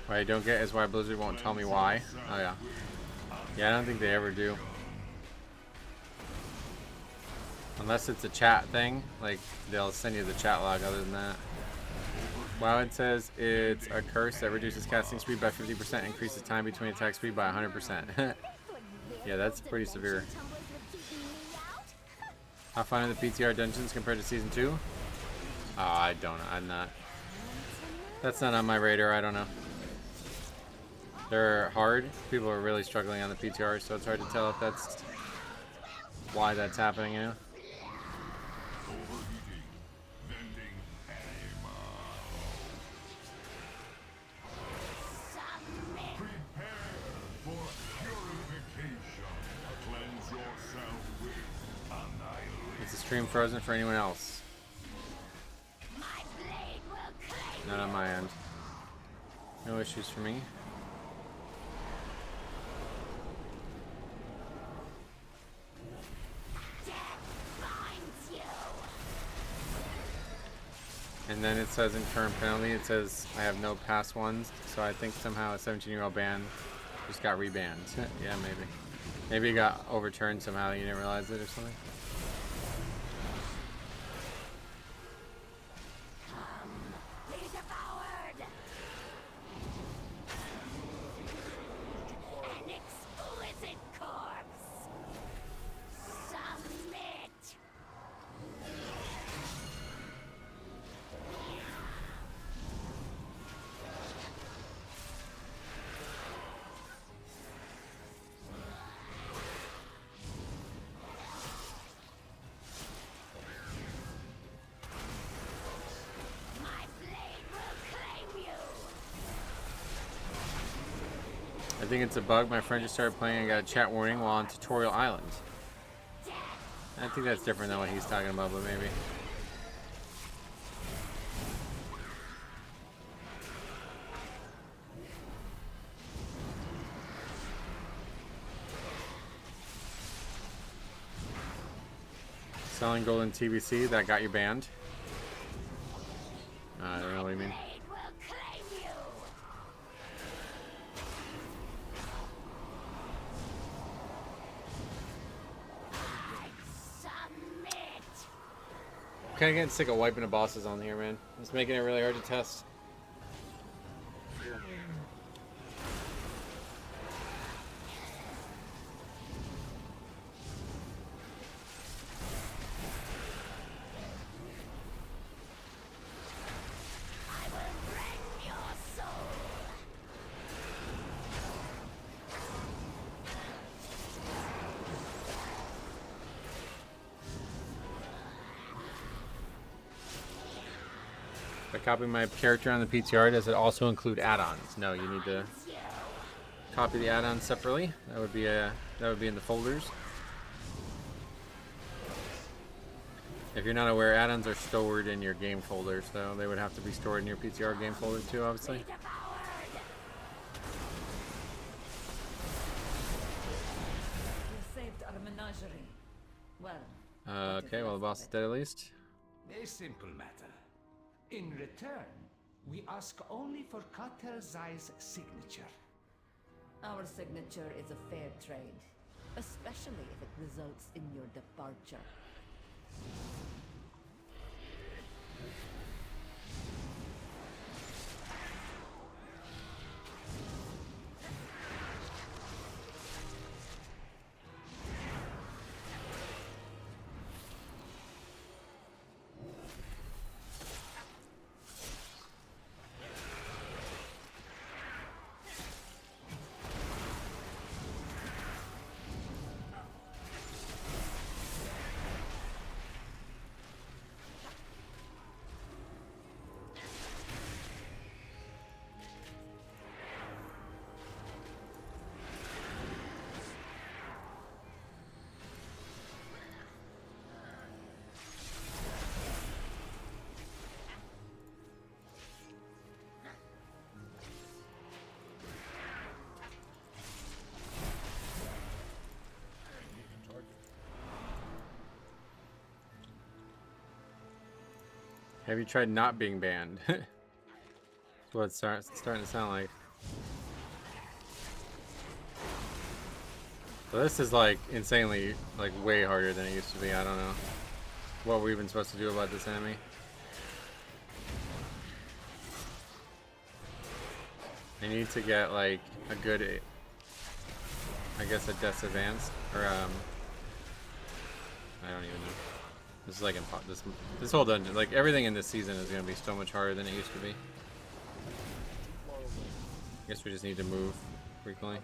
What I don't get is why Blizzard won't tell me why. Oh yeah. Yeah, I don't think they ever do. Unless it's a chat thing, like they'll send you the chat log. Other than that, wow, it says it's a curse that reduces casting speed by 50%, increases time between attack speed by 100%. Yeah, that's pretty severe. How fun are the PTR dungeons compared to season 2? Oh, I don't know. I'm not. That's not on my radar. I don't know. They're hard. People are really struggling on the PTR, so it's hard to tell if that's why that's happening, you know? Is the stream frozen for anyone else? Not on my end. No issues for me. And then it says in current penalty, it says I have no past ones, so I think somehow a 17-year-old ban just got rebanned. Yeah, maybe. Maybe it got overturned somehow, you didn't realize it or something. think it's a bug. My friend just started playing and got a chat warning while on Tutorial Island. I think that's different than what he's talking about, but maybe. Selling golden TBC, that got you banned. I don't know what you mean. I'm kind of getting sick of wiping the bosses on here, man. It's making it really hard to test. If I copy my character on the PTR, does it also include add-ons? No, you need to copy the add-ons separately. That would be in the folders. If you're not aware, add-ons are stored in your game folder, so they would have to be stored in your PTR game folder too, obviously. You saved our menagerie. Well. Okay, well the boss is dead at least. A simple matter. In return, we ask only for Cartel Zai's signature. Our signature is a fair trade, especially if it results in your departure. Have you tried not being banned? That's what it's starting to sound like. So this is like insanely, like way harder than it used to be. I don't know what we're even supposed to do about this enemy. I need to get like a good, I guess a Death's Advance, or I don't even know. This is like this whole dungeon, like everything in this season is going to be so much harder than it used to be. I guess we just need to move frequently.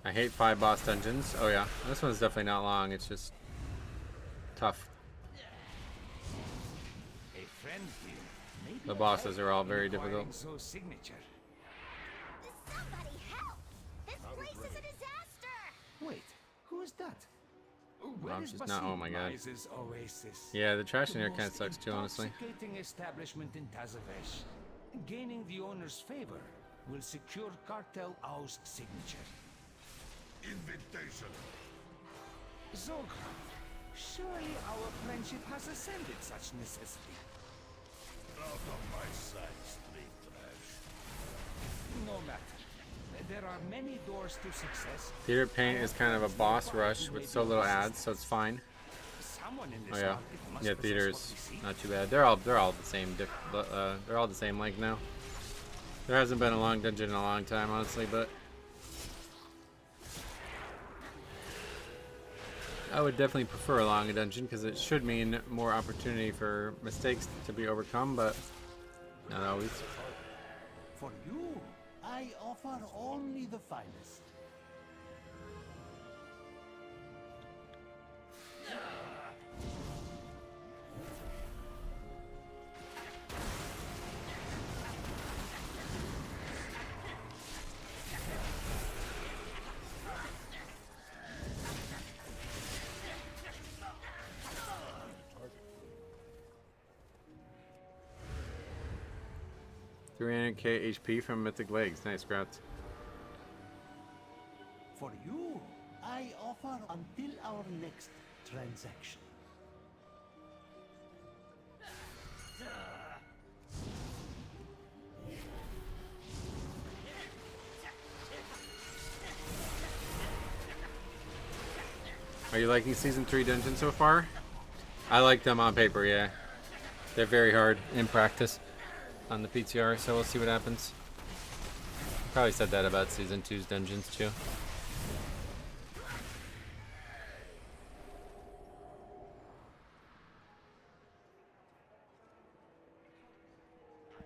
I hate 5 boss dungeons. Oh yeah, this one's definitely not long. It's just tough. The bosses are all very difficult. Signature. Somebody help! This place is a disaster! Wait, who is that? I'm just not. Oh my god. Oasis? Yeah, the trash in here kind of sucks too, honestly. Intoxicating establishment in Tazavesh. Gaining the owner's favor will secure Cartel Au's signature. Invitation. Zolkran, surely our friendship has ascended such necessity. Out of my sight, street trash. No matter. There are many doors to success. Theater Paint is kind of a boss rush with so little ads, so it's fine. Oh yeah, yeah. Theater's not too bad. They're all the same. They're all the same length now. There hasn't been a long dungeon in a long time, honestly, but I would definitely prefer a longer dungeon because it should mean more opportunity for mistakes to be overcome, but not always. For you, I offer only the finest. $300k HP from Mythic Legs. Nice, grats. For you, I offer until our next transaction. Are you liking Season 3 dungeons so far? I like them on paper, yeah. They're very hard in practice on the PTR, so we'll see what happens. Probably said that about Season 2's dungeons, too.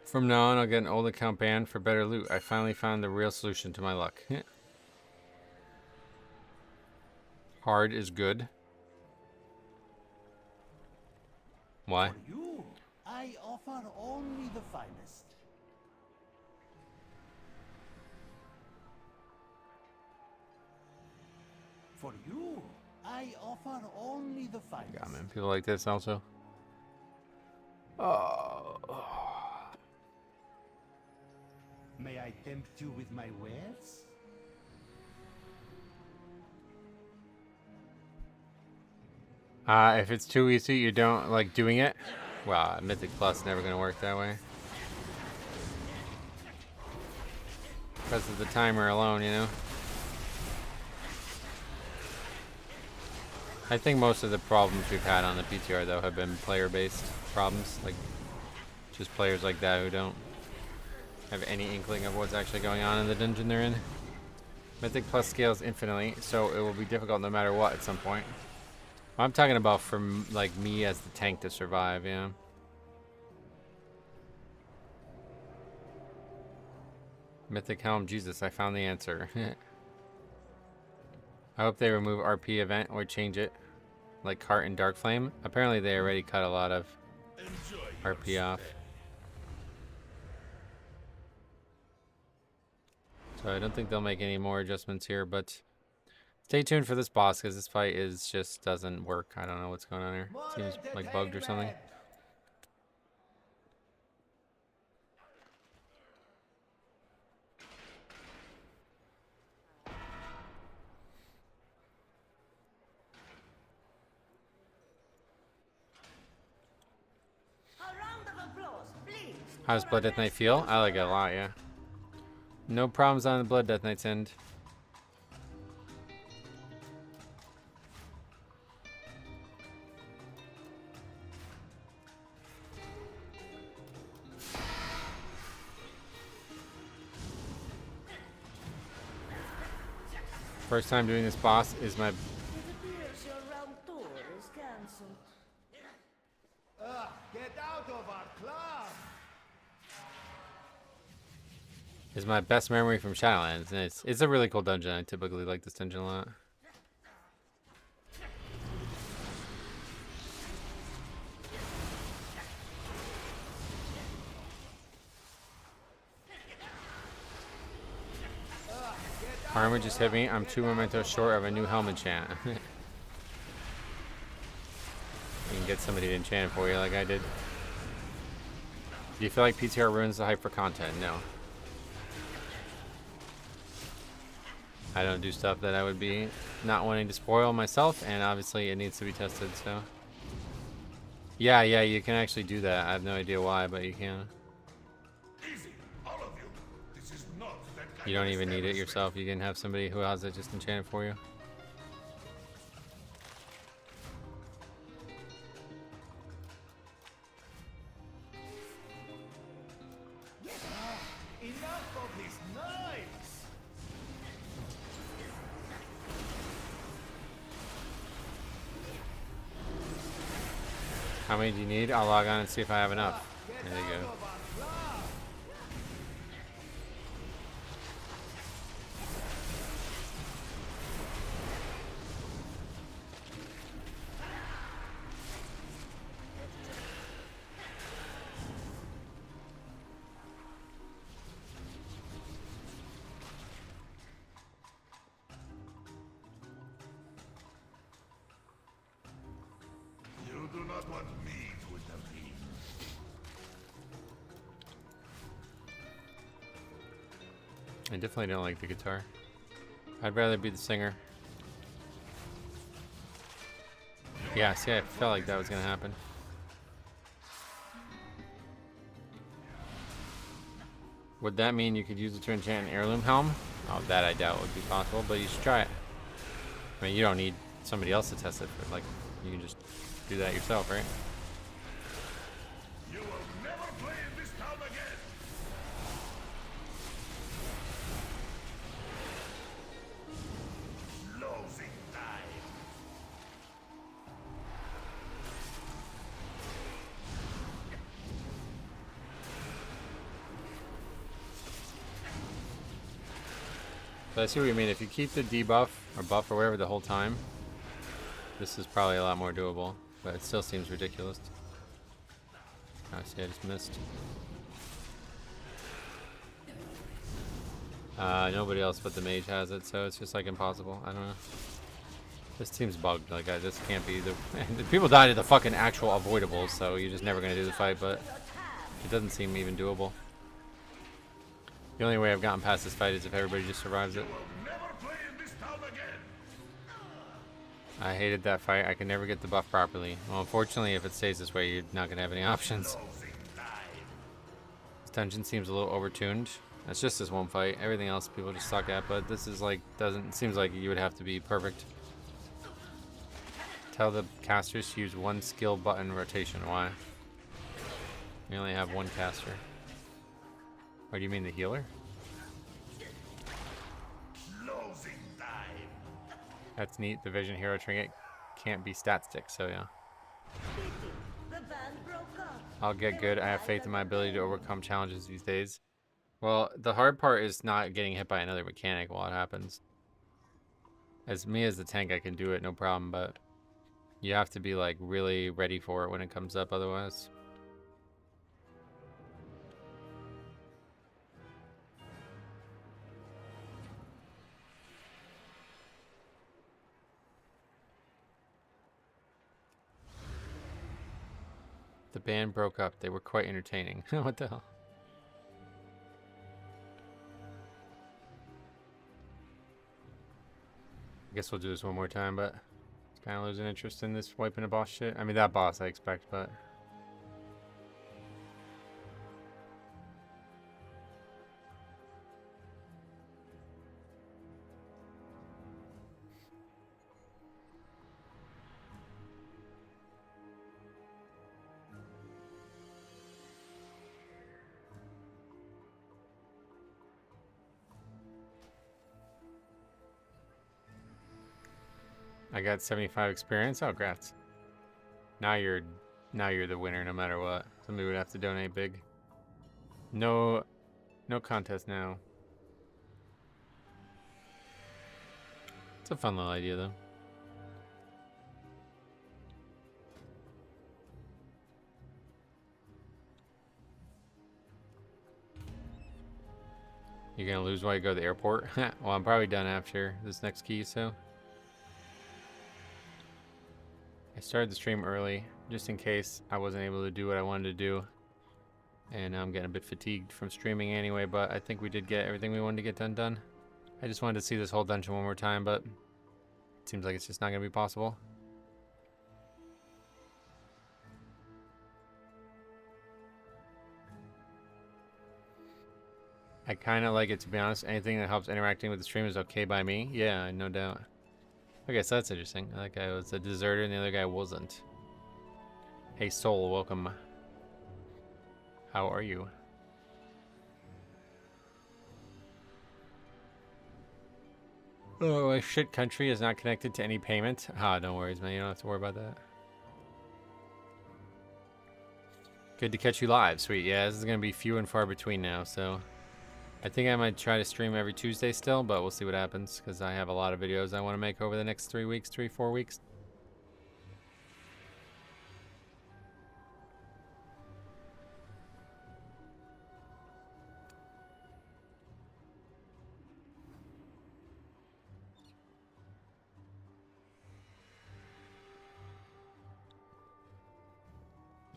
From now on, I'll get an old account banned for better loot. I finally found the real solution to my luck. Hard is good. Why? For you, I offer only the finest. For you, I offer only the finest. Yeah, man. People like this also. Oh. May I tempt you with my wares? If it's too easy, you don't like doing it. Well, Mythic Plus never gonna work that way. Because of the timer alone, you know. I think most of the problems we've had on the PTR though have been player-based problems, like just players like that who don't have any inkling of what's actually going on in the dungeon they're in. Mythic Plus scales infinitely, so it will be difficult no matter what at some point. I'm talking about from like me as the tank to survive, yeah. Mythic Helm, Jesus, I found the answer. I hope they remove RP event or change it, like Cart and Dark Flame. Apparently they already cut a lot of RP off. So I don't think they'll make any more adjustments here, but stay tuned for this boss because this fight is just doesn't work. I don't know what's going on here. Seems like bugged or something. How does Blood Death Knight feel? I like it a lot, yeah. No problems on the Blood Death Knight's end. First time doing this boss is my... Get out of our club! Is my best memory from Shadowlands, and it's a really cool dungeon. I typically like this dungeon a lot. Armor just hit me. I'm 2 mementos short of a new helm enchant. You can get somebody to enchant it for you like I did. Do you feel like PTR ruins the hype for content? No. I don't do stuff that I would be not wanting to spoil myself, and obviously it needs to be tested, so. Yeah, you can actually do that. I have no idea why, but you can. Easy, all of you. This is not that kind You don't of even need it establishment. yourself. You can have somebody who has it just enchant it for you. Enough How many do you need? I'll log on and see if I have enough. There you go. You do not want me to intervene. I definitely don't like the guitar. I'd rather be the singer. Yeah, see, I felt like that was gonna happen. Would that mean you could use it to enchant an heirloom helm? Oh, that I doubt would be possible, but you should try it. I mean, you don't need somebody else to test it, but like, you can just do that yourself, right? You will never play in this town again. Losing time. So I see what you mean. If you keep the debuff or buff or whatever the whole time, this is probably a lot more doable, but it still seems ridiculous. Oh, see, I just missed. Nobody else but the mage has it, so it's just like impossible. I don't know. This team's bugged. Like, this can't be the people died at the fucking actual avoidables, so you're just never gonna do the fight. But it doesn't seem even doable. The only way I've gotten past this fight is if everybody just survives it. I hated that fight. I could never get the buff properly. Well, unfortunately, if it stays this way, you're not going to have any options. This dungeon seems a little overtuned. It's just this one fight. Everything else people just suck at, but this is like, seems like you would have to be perfect. Tell the casters to use one skill button rotation. Why? We only have one caster. Or do you mean the healer? That's neat. The Vision Hero trinket can't be stat stick, so yeah. I'll get good. I have faith in my ability to overcome challenges these days. Well, the hard part is not getting hit by another mechanic while it happens. As me as the tank, I can do it, no problem, but you have to be like really ready for it when it comes up otherwise. The band broke up. They were quite entertaining. What the hell? I guess we'll do this one more time, but kind of losing interest in this wiping a boss shit. I mean, that boss I expect, but... I got 75 experience. Oh, grats. Now you're the winner no matter what. Somebody would have to donate big. No contest now. It's a fun little idea though. You're gonna lose while you go to the airport? Well, I'm probably done after this next key, so. I started the stream early, just in case I wasn't able to do what I wanted to do. And I'm getting a bit fatigued from streaming anyway, but I think we did get everything we wanted to get done. I just wanted to see this whole dungeon one more time, but it seems like it's just not going to be possible. I kind of like it, to be honest. Anything that helps interacting with the stream is okay by me. Yeah, no doubt. Okay, so that's interesting. That guy was a deserter and the other guy wasn't. Hey Soul, welcome. How are you? Oh, a shit country is not connected to any payment. Ah, don't worry, man. You don't have to worry about that. Good to catch you live. Sweet. Yeah, this is going to be few and far between now, so I think I might try to stream every Tuesday still, but we'll see what happens because I have a lot of videos I want to make over the next 3 weeks, 4 weeks.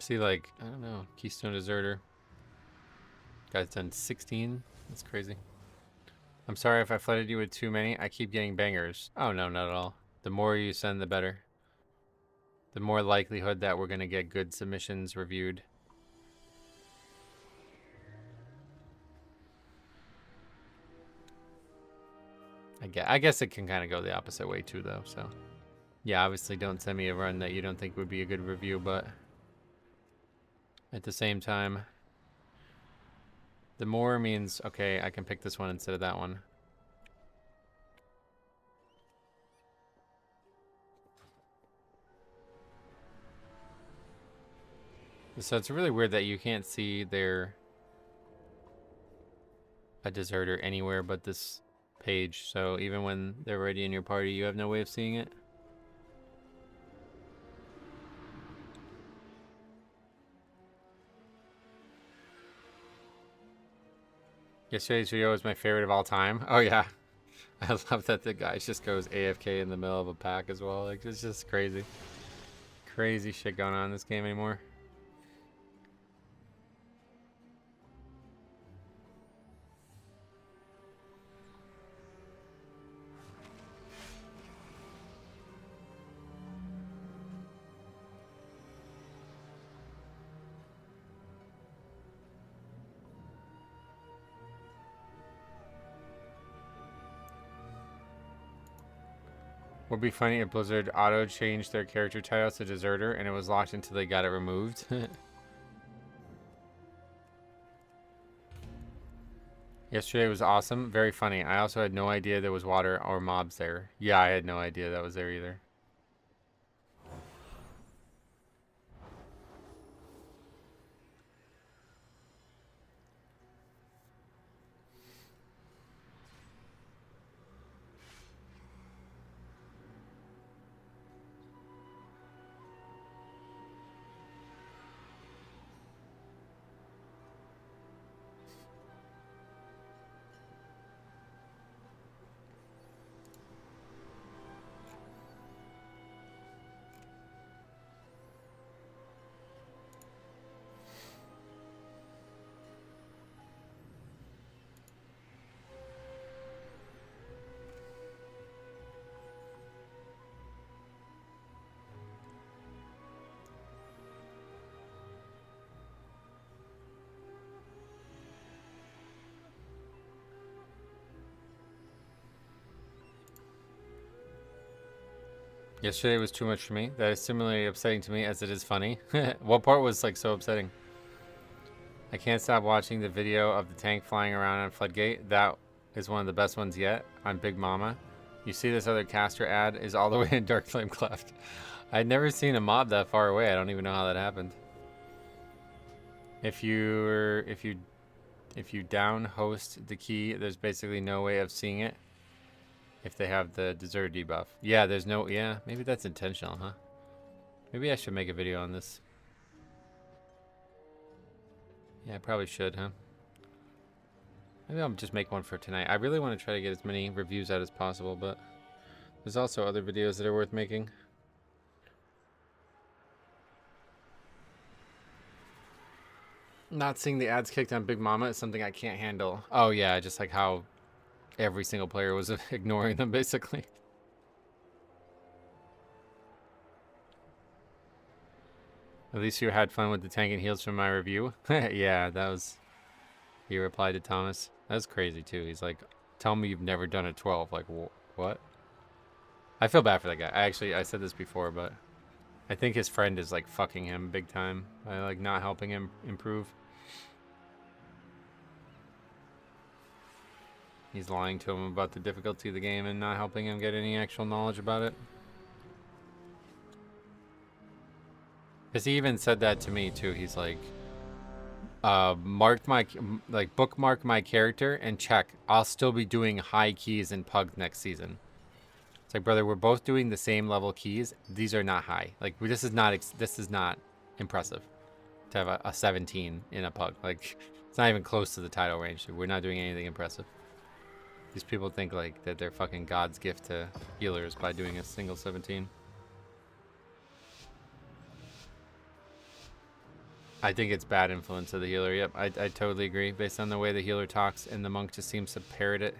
See, like, I don't know, Keystone Deserter. Guy's done 16. That's crazy. I'm sorry if I flooded you with too many. I keep getting bangers. Oh, no, not at all. The more you send, the better. The more likelihood that we're going to get good submissions reviewed. I guess it can kind of go the opposite way, too, though, so. Yeah, obviously don't send me a run that you don't think would be a good review, but at the same time, the more means, okay, I can pick this one instead of that one. So it's really weird that you can't see a deserter anywhere but this page. So even when they're already in your party, you have no way of seeing it. Yesterday's video was my favorite of all time. Oh yeah. I love that the guy just goes AFK in the middle of a pack as well. Like, it's just crazy. Crazy shit going on in this game anymore. Would be funny if Blizzard auto changed their character title to Deserter and it was locked until they got it removed. Yesterday was awesome. Very funny. I also had no idea there was water or mobs there. Yeah, I had no idea that was there either. Yesterday was too much for me. That is similarly upsetting to me as it is funny. What part was like so upsetting? I can't stop watching the video of the tank flying around on Floodgate. That is one of the best ones yet on Big Mama. You see this other caster ad is all the way in Dark Flame Cleft. I'd never seen a mob that far away. I don't even know how that happened. If you down host the key, there's basically no way of seeing it. If they have the desert debuff. Yeah, there's no... Yeah, maybe that's intentional, huh? Maybe I should make a video on this. Yeah, I probably should, huh? Maybe I'll just make one for tonight. I really want to try to get as many reviews out as possible, but there's also other videos that are worth making. Not seeing the ads kicked on Big Mama is something I can't handle. Oh yeah, just like how every single player was ignoring them, basically. At least you had fun with the tank and heals from my review. Yeah, that was... He replied to Thomas. That was crazy, too. He's like, tell me you've never done a 12. Like, what? I feel bad for that guy. I said this before, but I think his friend is, like, fucking him big time by, like, not helping him improve. He's lying to him about the difficulty of the game and not helping him get any actual knowledge about it. Because he even said that to me, too. He's like, bookmark my character and check. I'll still be doing high keys in Pug next season. It's like, brother, we're both doing the same level keys. These are not high. Like, this is not impressive to have a 17 in a Pug. Like, it's not even close to the title range. We're not doing anything impressive. These people think like that they're fucking God's gift to healers by doing a single 17. I think it's bad influence of the healer. Yep, I totally agree. Based on the way the healer talks, and the monk just seems to parrot it.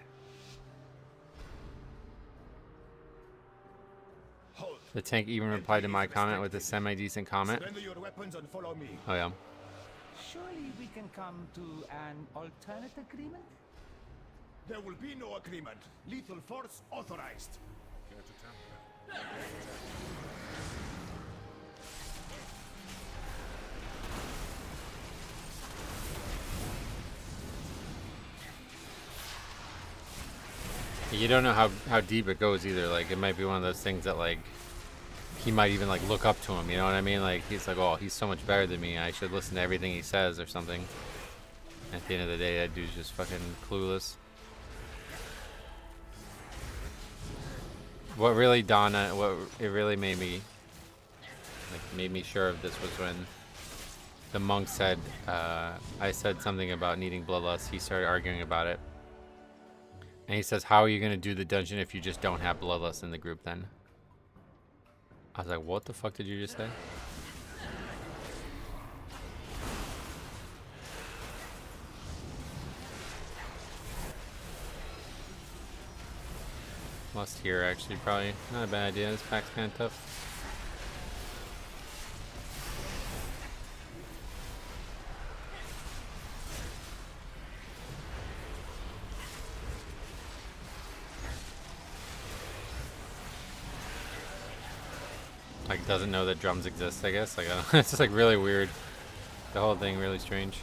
The tank even replied to my comment with a semi-decent comment. Oh yeah. Surely we can come to an alternate agreement? There will be no agreement. Lethal force authorized. You don't know how deep it goes either. Like, it might be one of those things that, like, he might even, like, look up to him. You know what I mean? Like, he's like, oh, he's so much better than me. I should listen to everything he says or something. At the end of the day, that dude's just fucking clueless. What really made me sure of this was when the monk said, I said something about needing bloodlust. He started arguing about it. And he says, how are you going to do the dungeon if you just don't have bloodlust in the group then? I was like, what the fuck did you just say? Lust here, actually, probably not a bad idea. This pack's kind of tough. Like, doesn't know that drums exist, I guess. Like, I don't, it's just like really weird. The whole thing really strange.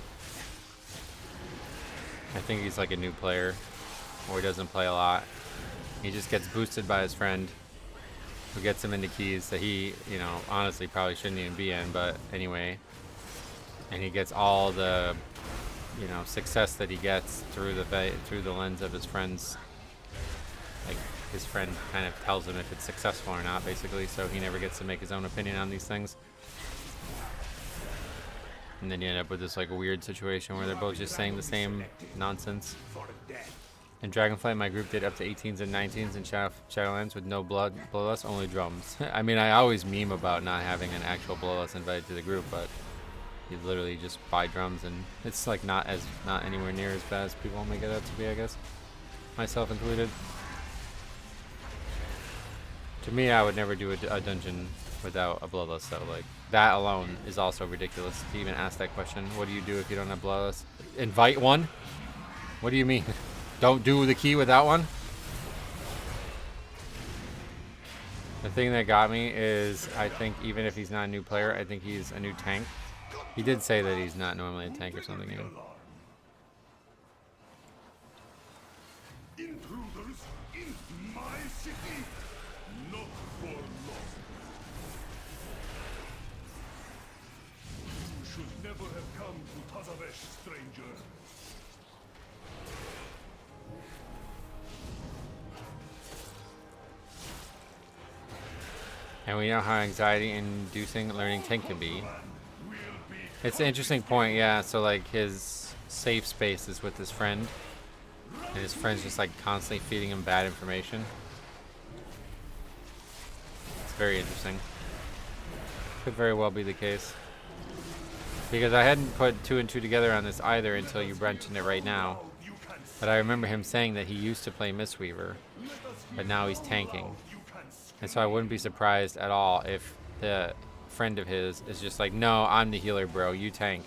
I think he's like a new player, or he doesn't play a lot. He just gets boosted by his friend, who gets him into keys that he, you know, honestly probably shouldn't even be in, but anyway. And he gets all the, you know, success that he gets through the lens of his friend's, like, his friend kind of tells him if it's successful or not, basically, so he never gets to make his own opinion on these things. And then you end up with this like weird situation where they're both just saying the same nonsense. In Dragonflight, my group did up to 18s and 19s in Shadowlands with no bloodlust, only drums. I mean, I always meme about not having an actual bloodlust invited to the group, but you literally just buy drums, and it's like not anywhere near as bad as people make it out to be, I guess, myself included. To me, I would never do a dungeon without a bloodlust, so like that alone is also ridiculous to even ask that question. What do you do if you don't have bloodlust? Invite one? What do you mean? Don't do the key without one? The thing that got me is, I think even if he's not a new player, I think he's a new tank. He did say that he's not normally a tank or something, you know. Intruders in my city, not for long. You should never have come to Tazavesh, stranger. And we know how anxiety-inducing learning tank can be. It's an interesting point, yeah. So like his safe space is with his friend, and his friend's just like constantly feeding him bad information. It's very interesting. Could very well be the case. Because I hadn't put 2 and 2 together on this either until you mentioned it right now. But I remember him saying that he used to play Mistweaver, but now he's tanking. And so I wouldn't be surprised at all if the friend of his is just like, no, I'm the healer, bro, you tank.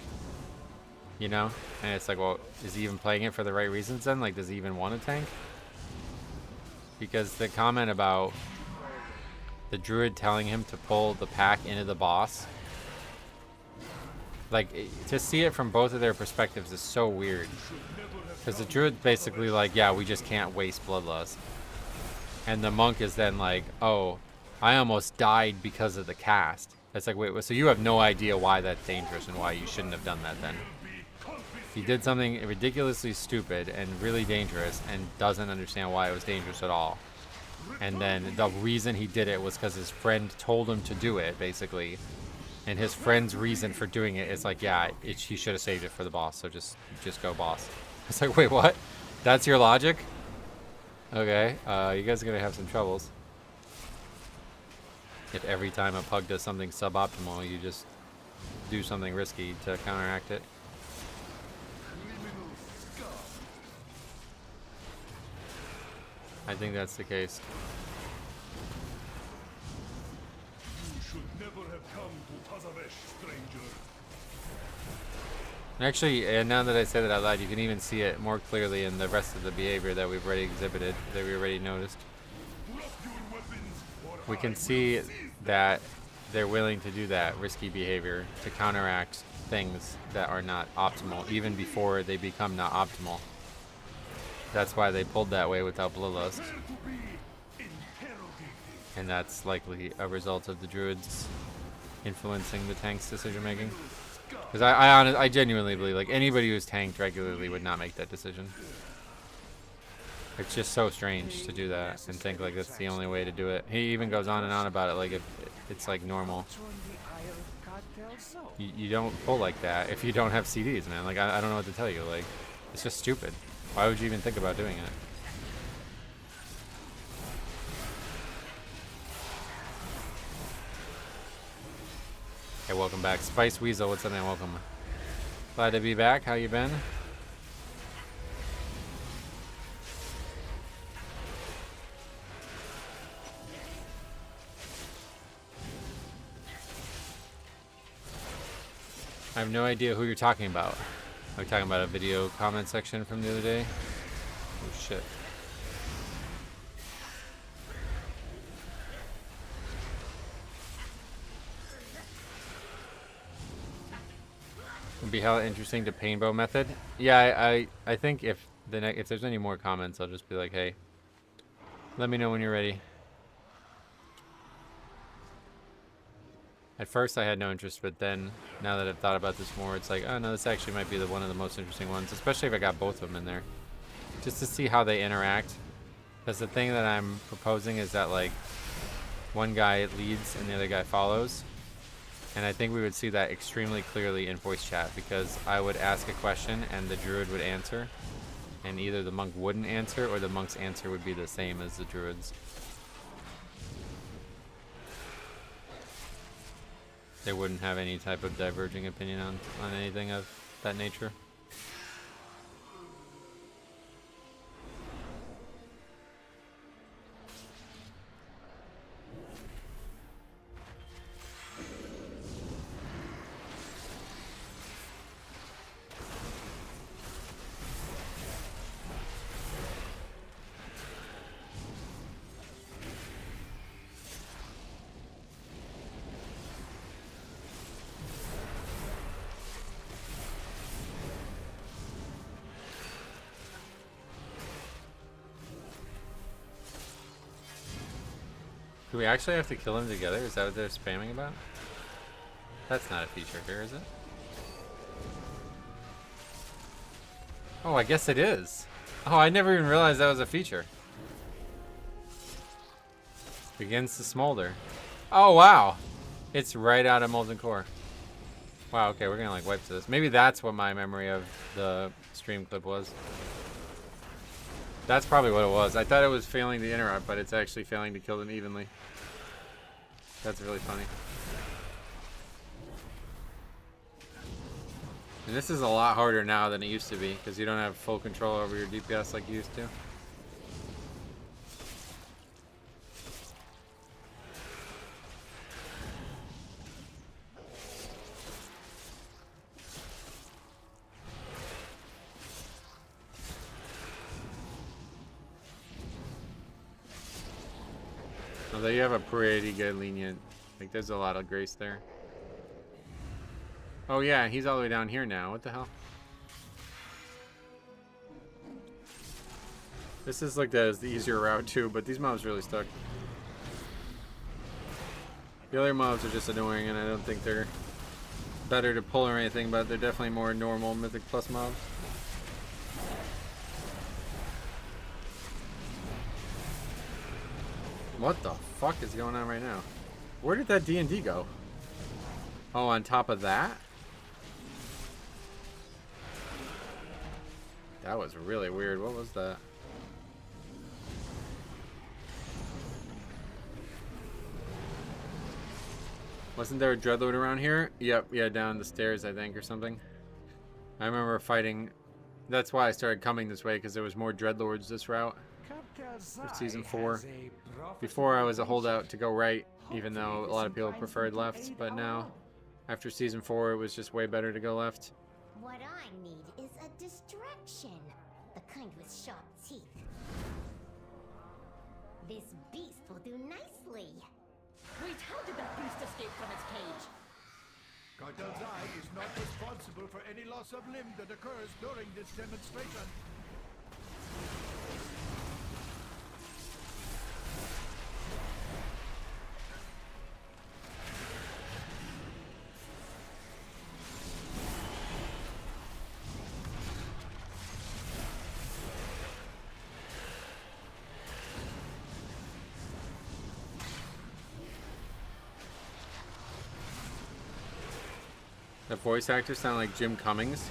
You know? And it's like, well, is he even playing it for the right reasons then? Like, does he even want to tank? Because the comment about the druid telling him to pull the pack into the boss, like, to see it from both of their perspectives is so weird. Because the druid's basically like, yeah, we just can't waste bloodlust. And the monk is then like, oh, I almost died because of the cast. It's like, wait, so you have no idea why that's dangerous and why you shouldn't have done that then. He did something ridiculously stupid and really dangerous and doesn't understand why it was dangerous at all. And then the reason he did it was because his friend told him to do it, basically. And his friend's reason for doing it is like, yeah, he should have saved it for the boss, so just go boss. It's like, wait, what? That's your logic? Okay, you guys are going to have some troubles. If every time a pug does something suboptimal, you just do something risky to counteract it. I think that's the case. You should never have come to Tazavesh, stranger. Actually, and now that I say that out loud, you can even see it more clearly in the rest of the behavior that we've already exhibited, that we already noticed. We can see that they're willing to do that risky behavior to counteract things that are not optimal, even before they become not optimal. That's why they pulled that way without Bloodlust. And that's likely a result of the druids influencing the tank's decision making. Because I genuinely believe, like, anybody who's tanked regularly would not make that decision. It's just so strange to do that and think like that's the only way to do it. He even goes on and on about it like it's like normal. You don't pull like that if you don't have CDs, man. Like, I don't know what to tell you. Like, it's just stupid. Why would you even think about doing it? Hey, welcome back. Spice Weasel, what's up, man? Welcome. Glad to be back. How you been? I have no idea who you're talking about. Are we talking about a video comment section from the other day? Oh shit. It'd be hella interesting to painbow method. Yeah, I think if there's any more comments, I'll just be like, hey, let me know when you're ready. At first I had no interest, but then now that I've thought about this more, it's like, oh no, this actually might be one of the most interesting ones, especially if I got both of them in there. Just to see how they interact. Because the thing that I'm proposing is that, like, one guy leads and the other guy follows. And I think we would see that extremely clearly in voice chat, because I would ask a question and the druid would answer. And either the monk wouldn't answer or the monk's answer would be the same as the druid's. They wouldn't have any type of diverging opinion on anything of that nature. Do we actually have to kill them together? Is that what they're spamming about? That's not a feature here, is it? Oh, I guess it is. Oh, I never even realized that was a feature. Begins to smolder. Oh, wow. It's right out of Molten Core. Wow, okay, we're gonna like wipe to this. Maybe that's what my memory of the stream clip was. That's probably what it was. I thought it was failing to interrupt, but it's actually failing to kill them evenly. That's really funny. And this is a lot harder now than it used to be, because you don't have full control over your DPS like you used to. Although you have a pretty good lenient, like there's a lot of grace there. Oh yeah, he's all the way down here now. What the hell? This is like the easier route too, but these mobs really stuck. The other mobs are just annoying, and I don't think they're better to pull or anything, but they're definitely more normal Mythic Plus mobs. What the fuck is going on right now? Where did that D&D go? Oh, on top of that? That was really weird. What was that? Wasn't there a Dreadlord around here? Yep, yeah, down the stairs, I think, or something. I remember fighting. That's why I started coming this way, because there was more Dreadlords this route for Season 4. Before, I was a holdout to go right, even though a lot of people preferred left. But now, after Season 4, it was just way better to go left. What I need is a distraction. The kind with sharp teeth. This beast will do nicely. Wait, how did that beast escape from its cage? Cartel's Eye is not responsible for any loss of limb that occurs during this demonstration. The voice actors sound like Jim Cummings.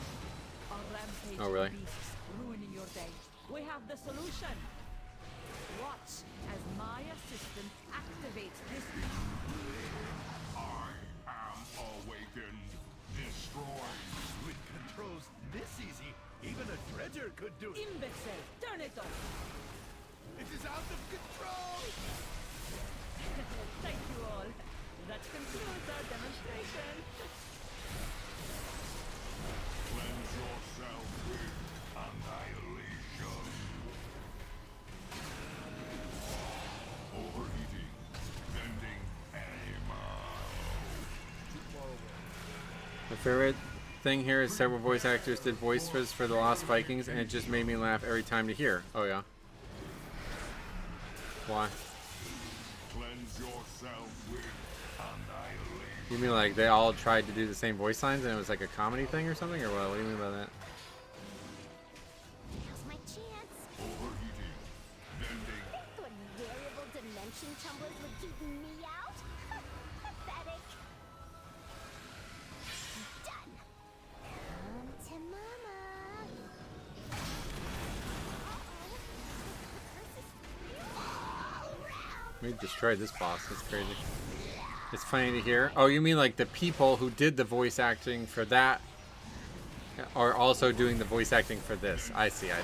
Oh, really? Ruining your day. We have the solution. Watch as my assistant activates this. I am awakened. Destroy. With controls this easy, even a dredger could do it. Imbecile, turn it off. It is out of control. Thank you all. That concludes our demonstration. Cleanse yourself with annihilation. Overeating. Vending animal. My favorite thing here is several voice actors did voices for the Lost Vikings, and it just made me laugh every time to hear. Oh, yeah. Why? Cleanse yourself with annihilation. You mean like they all tried to do the same voice lines and it was like a comedy thing or something, or what? What do you mean by that? Now's my chance. Overeating. Vending. Thought variable dimension tumblers would keep me out? Pathetic. Done. Come to mama. We destroyed this boss. That's crazy. It's funny to hear. Oh, you mean like the people who did the voice acting for that are also doing the voice acting for this? I see. I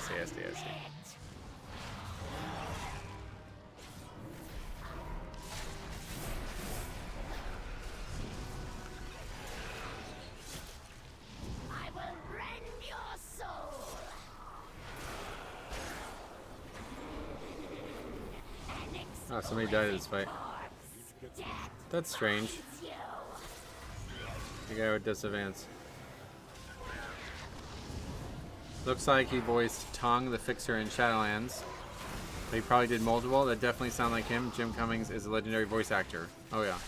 will rend your soul. Oh, somebody died in this fight. That's strange. The guy with disadvance. Looks like he voiced Tong the Fixer in Shadowlands. But he probably did multiple. That definitely sound like him. Jim Cummings is a legendary voice actor. Oh yeah.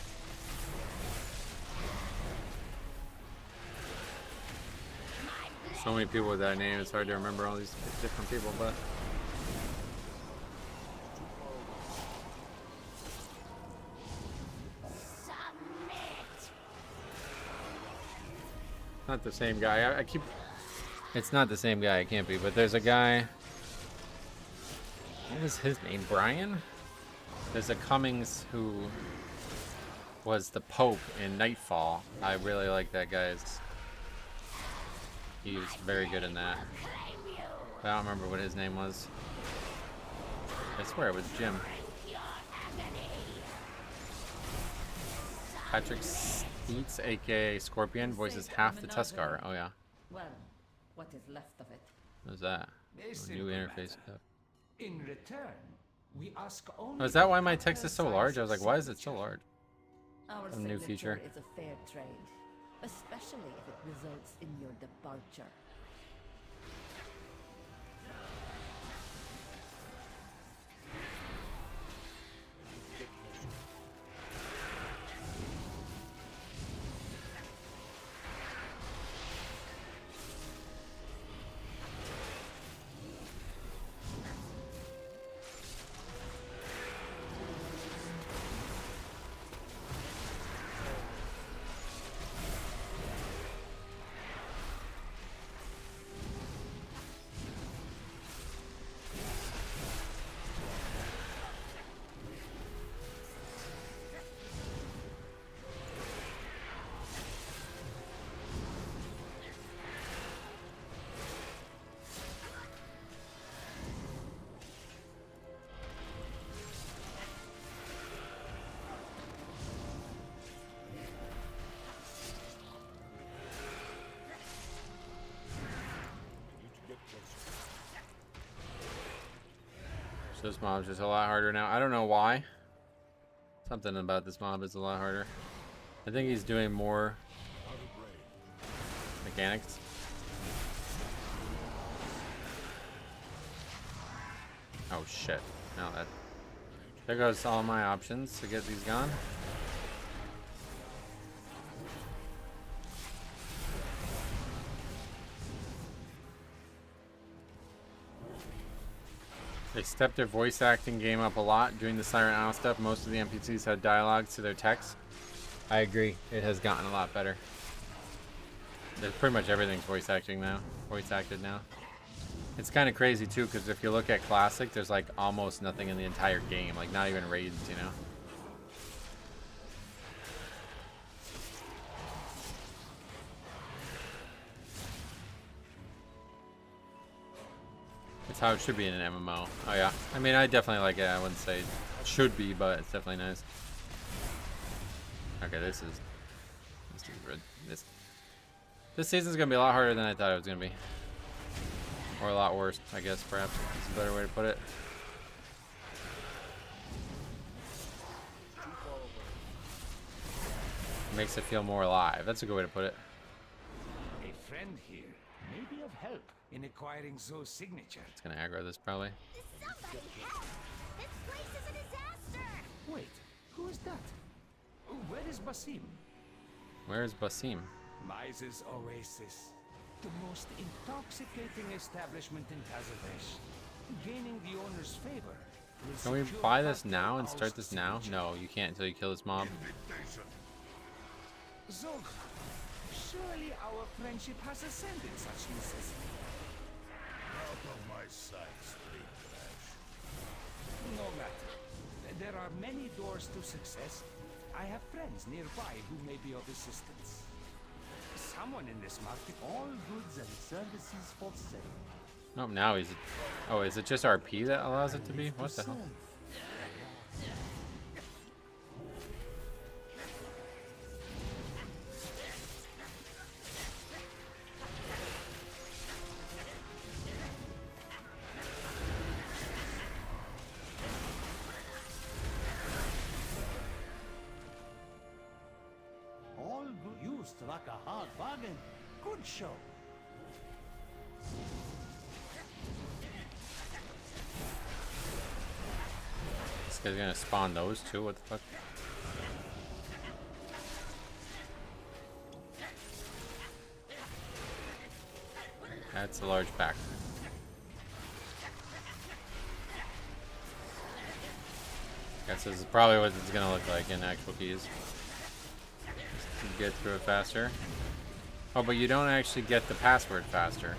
So many people with that name. It's hard to remember all these different people, but. Not the same guy. I keep. It's not the same guy. It can't be. But there's a guy. What was his name? Brian? There's a Cummings who was the Pope in Nightfall. I really like that guy's. He was very good in that. But I don't remember what his name was. I swear it was Jim. Patrick Eats, aka Scorpion, voices half the Tuskar. Oh yeah. Well, what is left of it? What is that? Oh, new interface stuff. In return, we ask only. Oh, is that why my text is so large? I was like, why is it so large? Our A new feature. is a fair trade, especially if it results in your departure. So this mob's just a lot harder now. I don't know why. Something about this mob is a lot harder. I think he's doing more mechanics. Oh shit. No, that... There goes all my options to get these gone. They stepped their voice acting game up a lot during the Siren Isle stuff. Most of the NPCs had dialogue to their text. I agree. It has gotten a lot better. There's pretty much everything's voice acting now. Voice acted now. It's kind of crazy too, because if you look at Classic, there's like almost nothing in the entire game. Like not even raids, you know? It's how it should be in an MMO. Oh yeah. I mean, I definitely like it. I wouldn't say it should be, but it's definitely nice. Okay, this season's gonna be a lot harder than I thought it was gonna be. Or a lot worse, I guess, perhaps. Is a better way to put it. Makes it feel more alive. That's a good way to put it. A friend here may be of help in acquiring Zoe's signature. It's gonna aggro this probably. Somebody help! This place is a disaster! Wait, who is that? Where is Basim? Where is Basim? Mize's Oasis. The most intoxicating establishment in Kazavesh. Gaining the owner's favor. Can we buy this now and start this now? No, you can't until you kill this mob. Zog, surely our friendship has ascended such necessity. Out of my sight, street trash. No matter. There are many doors to success. I have friends nearby who may be of assistance. Someone in this market, all goods and services for sale. Nope, now he's... Oh, is it just RP that allows it to be? What the hell? All good. You struck a hard bargain. Good show. This guy's gonna spawn those too? What the fuck? That's a large pack. Guess this is probably what it's gonna look like in actual keys. Just to get through it faster. Oh, but you don't actually get the password faster.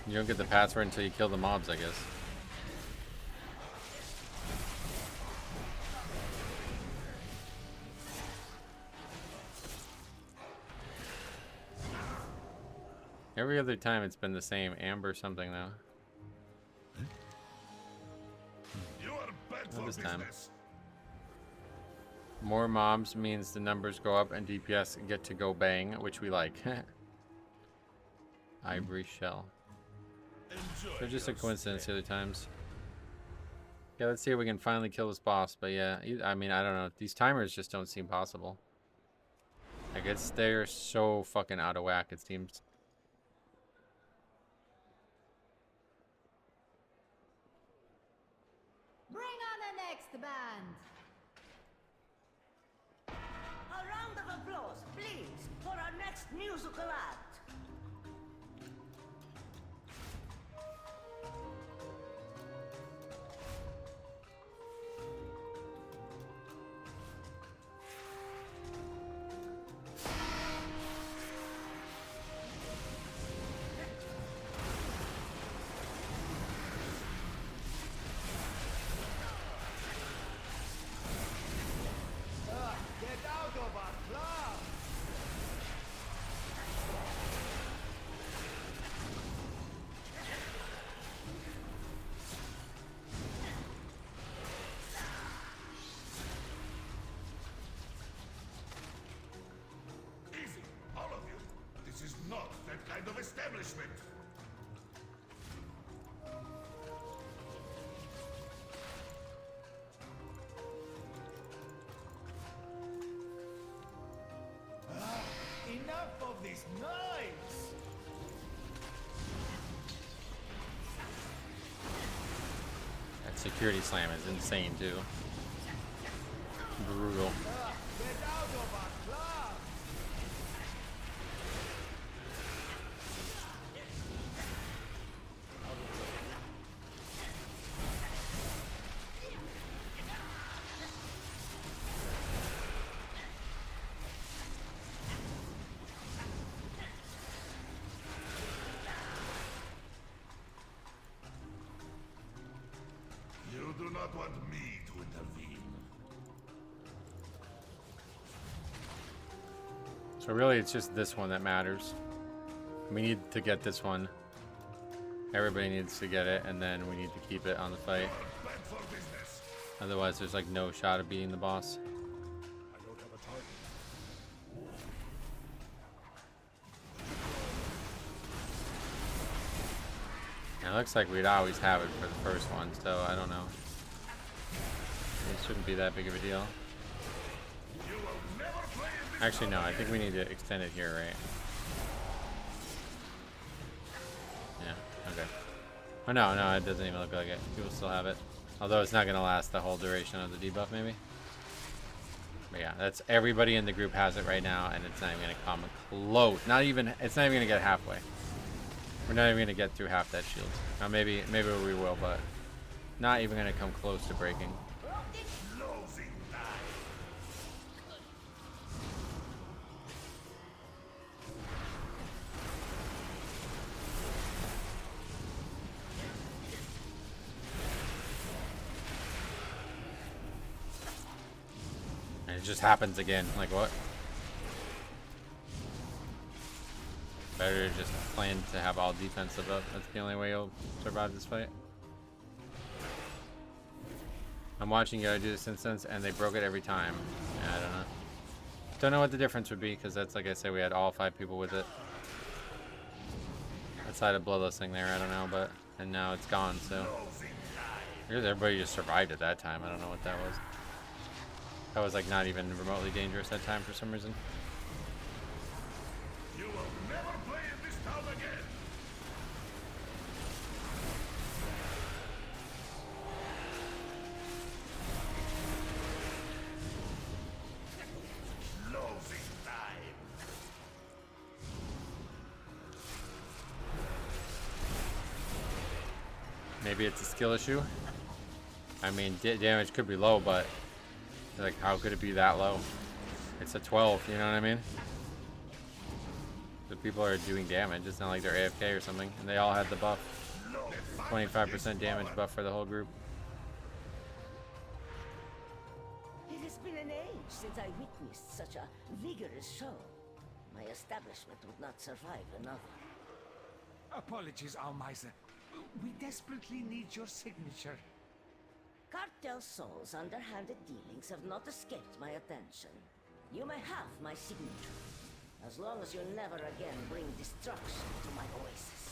You don't get the password until you kill the mobs, I guess. Every other time it's been the same. Amber something though. You are bad Not for this time. business. More mobs means the numbers go up and DPS get to go bang, which we like. Ivory shell. Enjoy They're just a your coincidence stay. the other times. Yeah, let's see if we can finally kill this boss. But yeah, I mean, I don't know. These timers just don't seem possible. Like, they're so fucking out of whack, it seems. Bring on the next band! A round of applause, please, for our next musical act. Get out of our club! establishment. Enough of this noise! That security slam is insane too. Brutal. Get out of our club! You do not want me to intervene. So really it's just this one that matters. We need to get this one. Everybody needs to get it, and then we need to keep it on the fight. Back for business. Otherwise there's like no shot of beating the boss. I don't have a target. And it looks like we'd always have it for the first one, so I don't know. It shouldn't be that big of a deal. You will never play in this. Actually, no, I think we need to extend it here, right? Yeah, okay. Oh, no, it doesn't even look like it. People still have it. Although it's not going to last the whole duration of the debuff, maybe. But yeah, that's everybody in the group has it right now, and it's not even going to come close. It's not even going to get halfway. We're not even going to get through half that shield. Now, maybe we will, but not even going to come close to breaking. Closing time. And it just happens again. Like, what? Better just plan to have all defensive up. That's the only way you'll survive this fight. I'm watching you do this instance, and they broke it every time. Yeah, I don't know. Don't know what the difference would be, because that's, like I said, we had all 5 people with it. Outside of Bloodless thing there, I don't know, but... And now it's gone, so... Here's everybody just survived at that time. I don't know what that was. That was, like, not even remotely dangerous that time for some reason. You will never play in this town again. Closing time. Maybe it's a skill issue. I mean, damage could be low, but like, how could it be that low? It's a 12, you know what I mean? The people are doing damage. It's not like they're AFK or something, and they all had the buff. 25% damage buff for the whole group. It has been an age since I witnessed such a vigorous show. My establishment would not survive another. Apologies, Almiser. We desperately need your signature. Cartel Soul's underhanded dealings have not escaped my attention. You may have my signature, as long as you never again bring destruction to my oasis.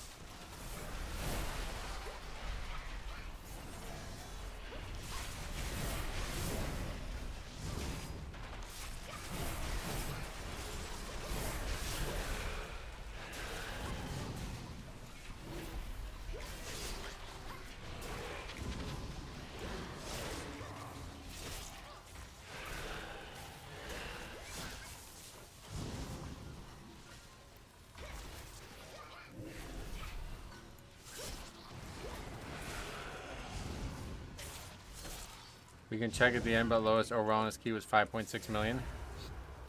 We can check at the end, but lowest overall on his key was 5.6 million.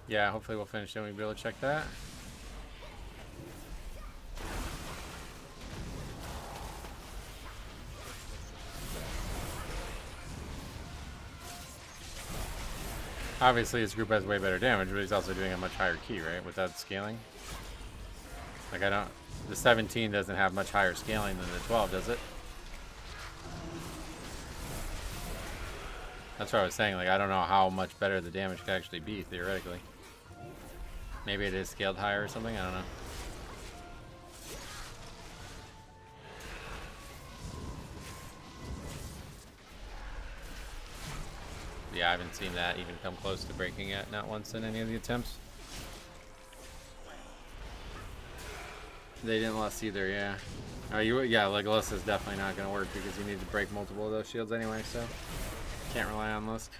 Yeah, hopefully we'll finish it and we'll be able to check that. Obviously his group has way better damage, but he's also doing a much higher key, right? Without scaling. Like, the 17 doesn't have much higher scaling than the 12, does it? That's what I was saying, like, I don't know how much better the damage could actually be, theoretically. Maybe it is scaled higher or something, I don't know. Yeah, I haven't seen that even come close to breaking yet. Not once in any of the attempts. They didn't lust either, yeah. Oh, yeah, Legolas is definitely not going to work because you need to break multiple of those shields anyway, so can't rely on lust.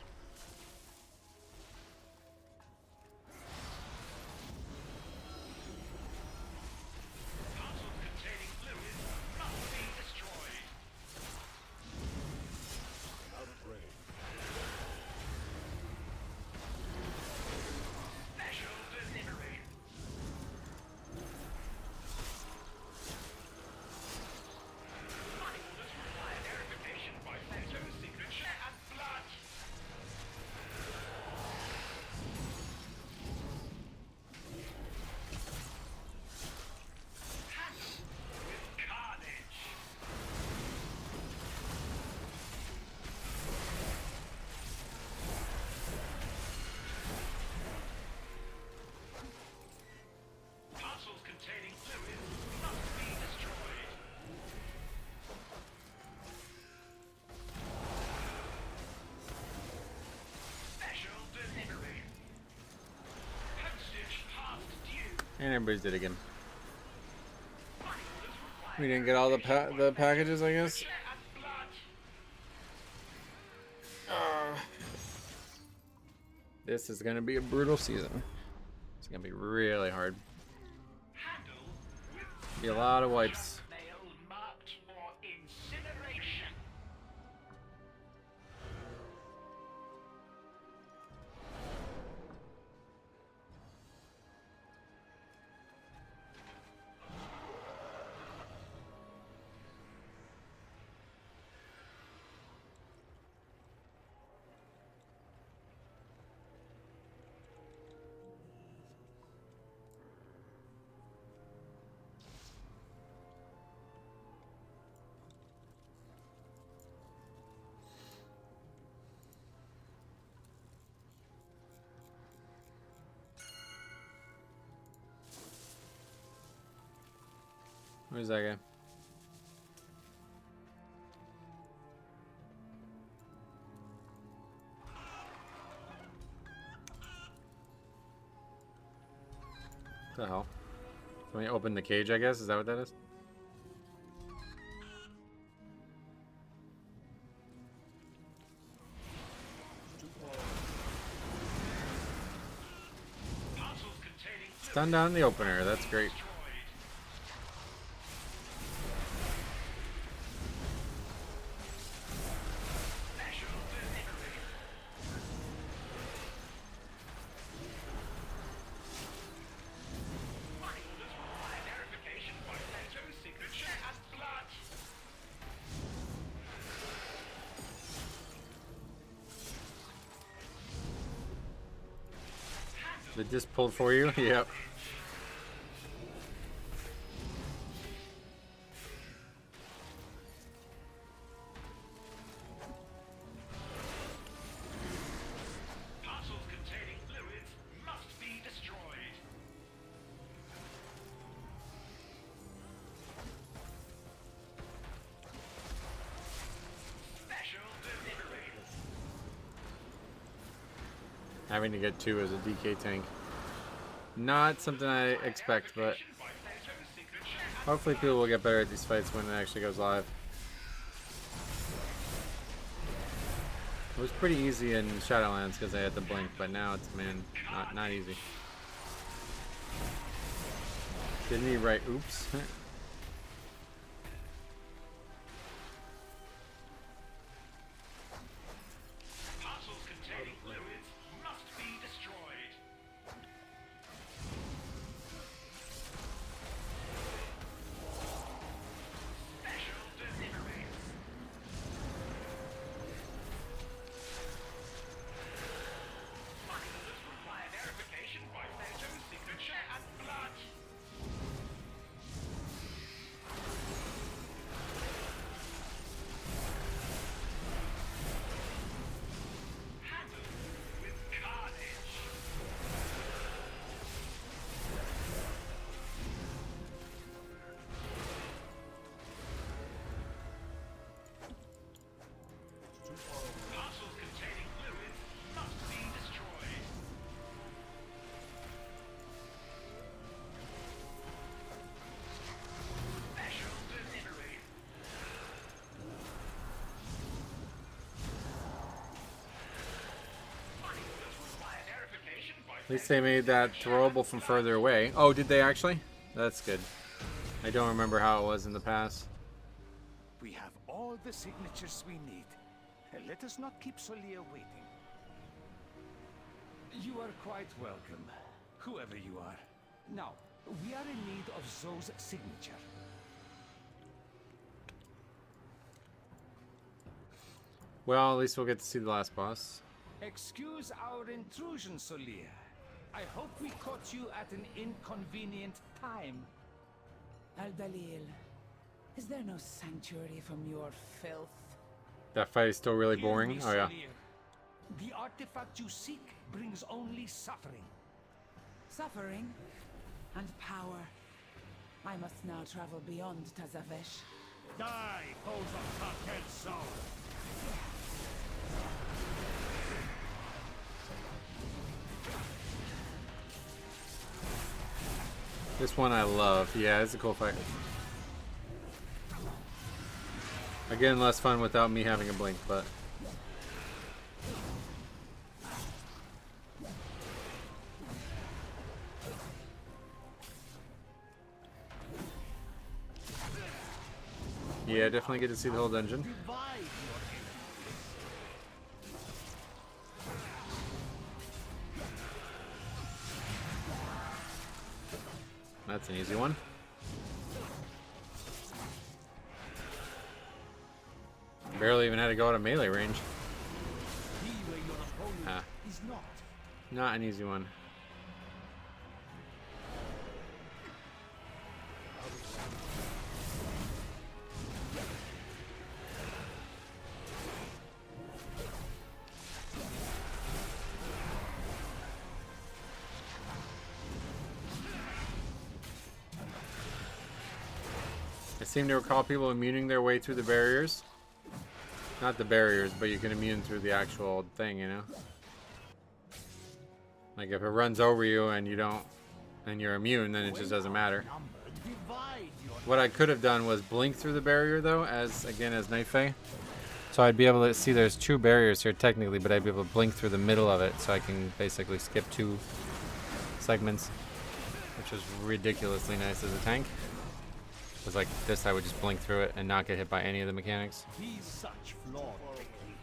And everybody's dead again. We didn't get all the packages, I guess. This is gonna be a brutal season. It's gonna be really hard. Be a lot of wipes. Where's that guy? What the hell? Can we open the cage, I guess? Is that what that is? Stun down the opener, that's great. They just pulled for you? Yep. Having to get 2 as a DK tank. Not something I expect, but hopefully people will get better at these fights when it actually goes live. It was pretty easy in Shadowlands because I had to blink, but now it's, man, not easy. Didn't he write oops? At least they made that throwable from further away. Oh, did they actually? That's good. I don't remember how it was in the past. We have all the signatures we need. Let us not keep Solia waiting. You are quite welcome, whoever you are. Now, we are in need of Zoe's signature. Well, at least we'll get to see the last boss. Excuse our intrusion, Solia. I hope we caught you at an inconvenient time. Al-Dalil, is there no sanctuary from your filth? That fight is still really Hear boring. me, Oh, yeah. Solia. The artifact you seek brings only suffering. Suffering and power. I must now travel beyond Tazavesh. Die, foes of Cartel Soul! This one I love. Yeah, it's a cool fight. Again, less fun without me having a blink, but... yeah, definitely get to see the whole dungeon. That's an easy one. Barely even had to go out of melee range. Ah, not an easy one. I seem to recall people immuning their way through the barriers. Not the barriers, but you can immune through the actual thing, you know? Like if it runs over you and you don't, and you're immune, then it just doesn't matter. What I could have done was blink through the barrier though, as Night Fae. So I'd be able to see there's 2 barriers here technically, but I'd be able to blink through the middle of it, so I can basically skip 2 segments, which is ridiculously nice as a tank. Because like this, I would just blink through it and not get hit by any of the mechanics. He's such flawed technique.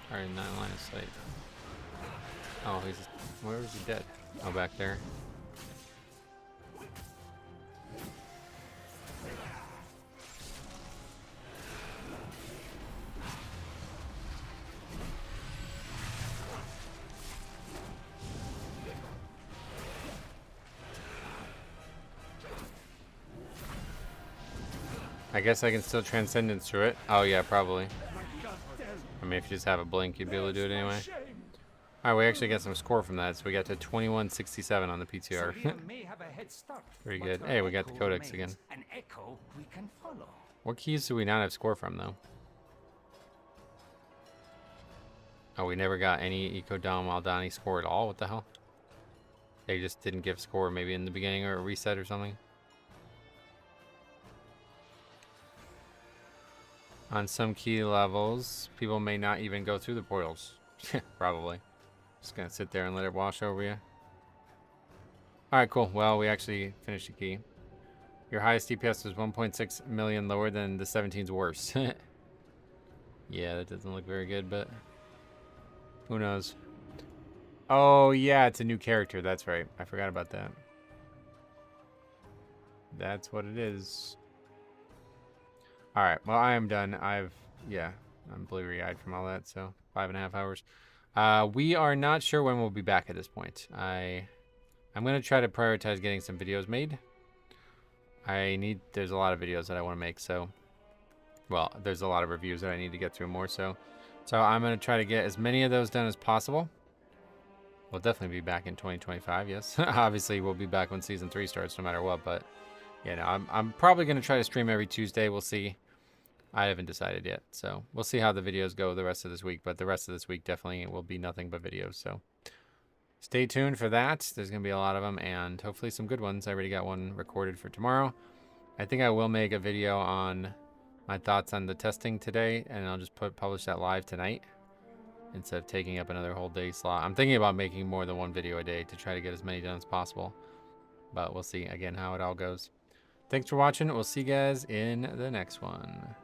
Alright, 9 line of sight. Oh, he's... where is he dead? Oh, back there. I guess I can still Transcendence through it. Oh yeah, probably. I mean, if you just have a blink, you'd be able to do it anyway. Alright, we actually got some score from that, so we got to 2167 on the PTR. Pretty good. Hey, we got the Codex again. What keys do we not have score from, though? Oh, we never got any Eco Dom Aldani score at all? What the hell? They just didn't give score maybe in the beginning or a reset or something. On some key levels, people may not even go through the portals. Probably. Just gonna sit there and let it wash over you. Alright, cool. Well, we actually finished the key. Your highest DPS was 1.6 million lower than the 17's worst. Yeah, that doesn't look very good, but who knows? Oh, yeah, it's a new character. That's right. I forgot about that. That's what it is. Alright, well, I am done. I'm bleary-eyed from all that, so 5.5 hours. We are not sure when we'll be back at this point. I'm going to try to prioritize getting some videos made. There's a lot of videos that I want to make, so... well, there's a lot of reviews that I need to get through more, so I'm going to try to get as many of those done as possible. We'll definitely be back in 2025, yes. Obviously, we'll be back when Season 3 starts, no matter what, but... yeah, no, I'm probably going to try to stream every Tuesday. We'll see. I haven't decided yet, so we'll see how the videos go the rest of this week, but the rest of this week definitely will be nothing but videos, so stay tuned for that. There's going to be a lot of them, and hopefully some good ones. I already got one recorded for tomorrow. I think I will make a video on my thoughts on the testing today, and I'll just publish that live tonight instead of taking up another whole day slot. I'm thinking about making more than one video a day to try to get as many done as possible, but we'll see again how it all goes. Thanks for watching. We'll see you guys in the next one.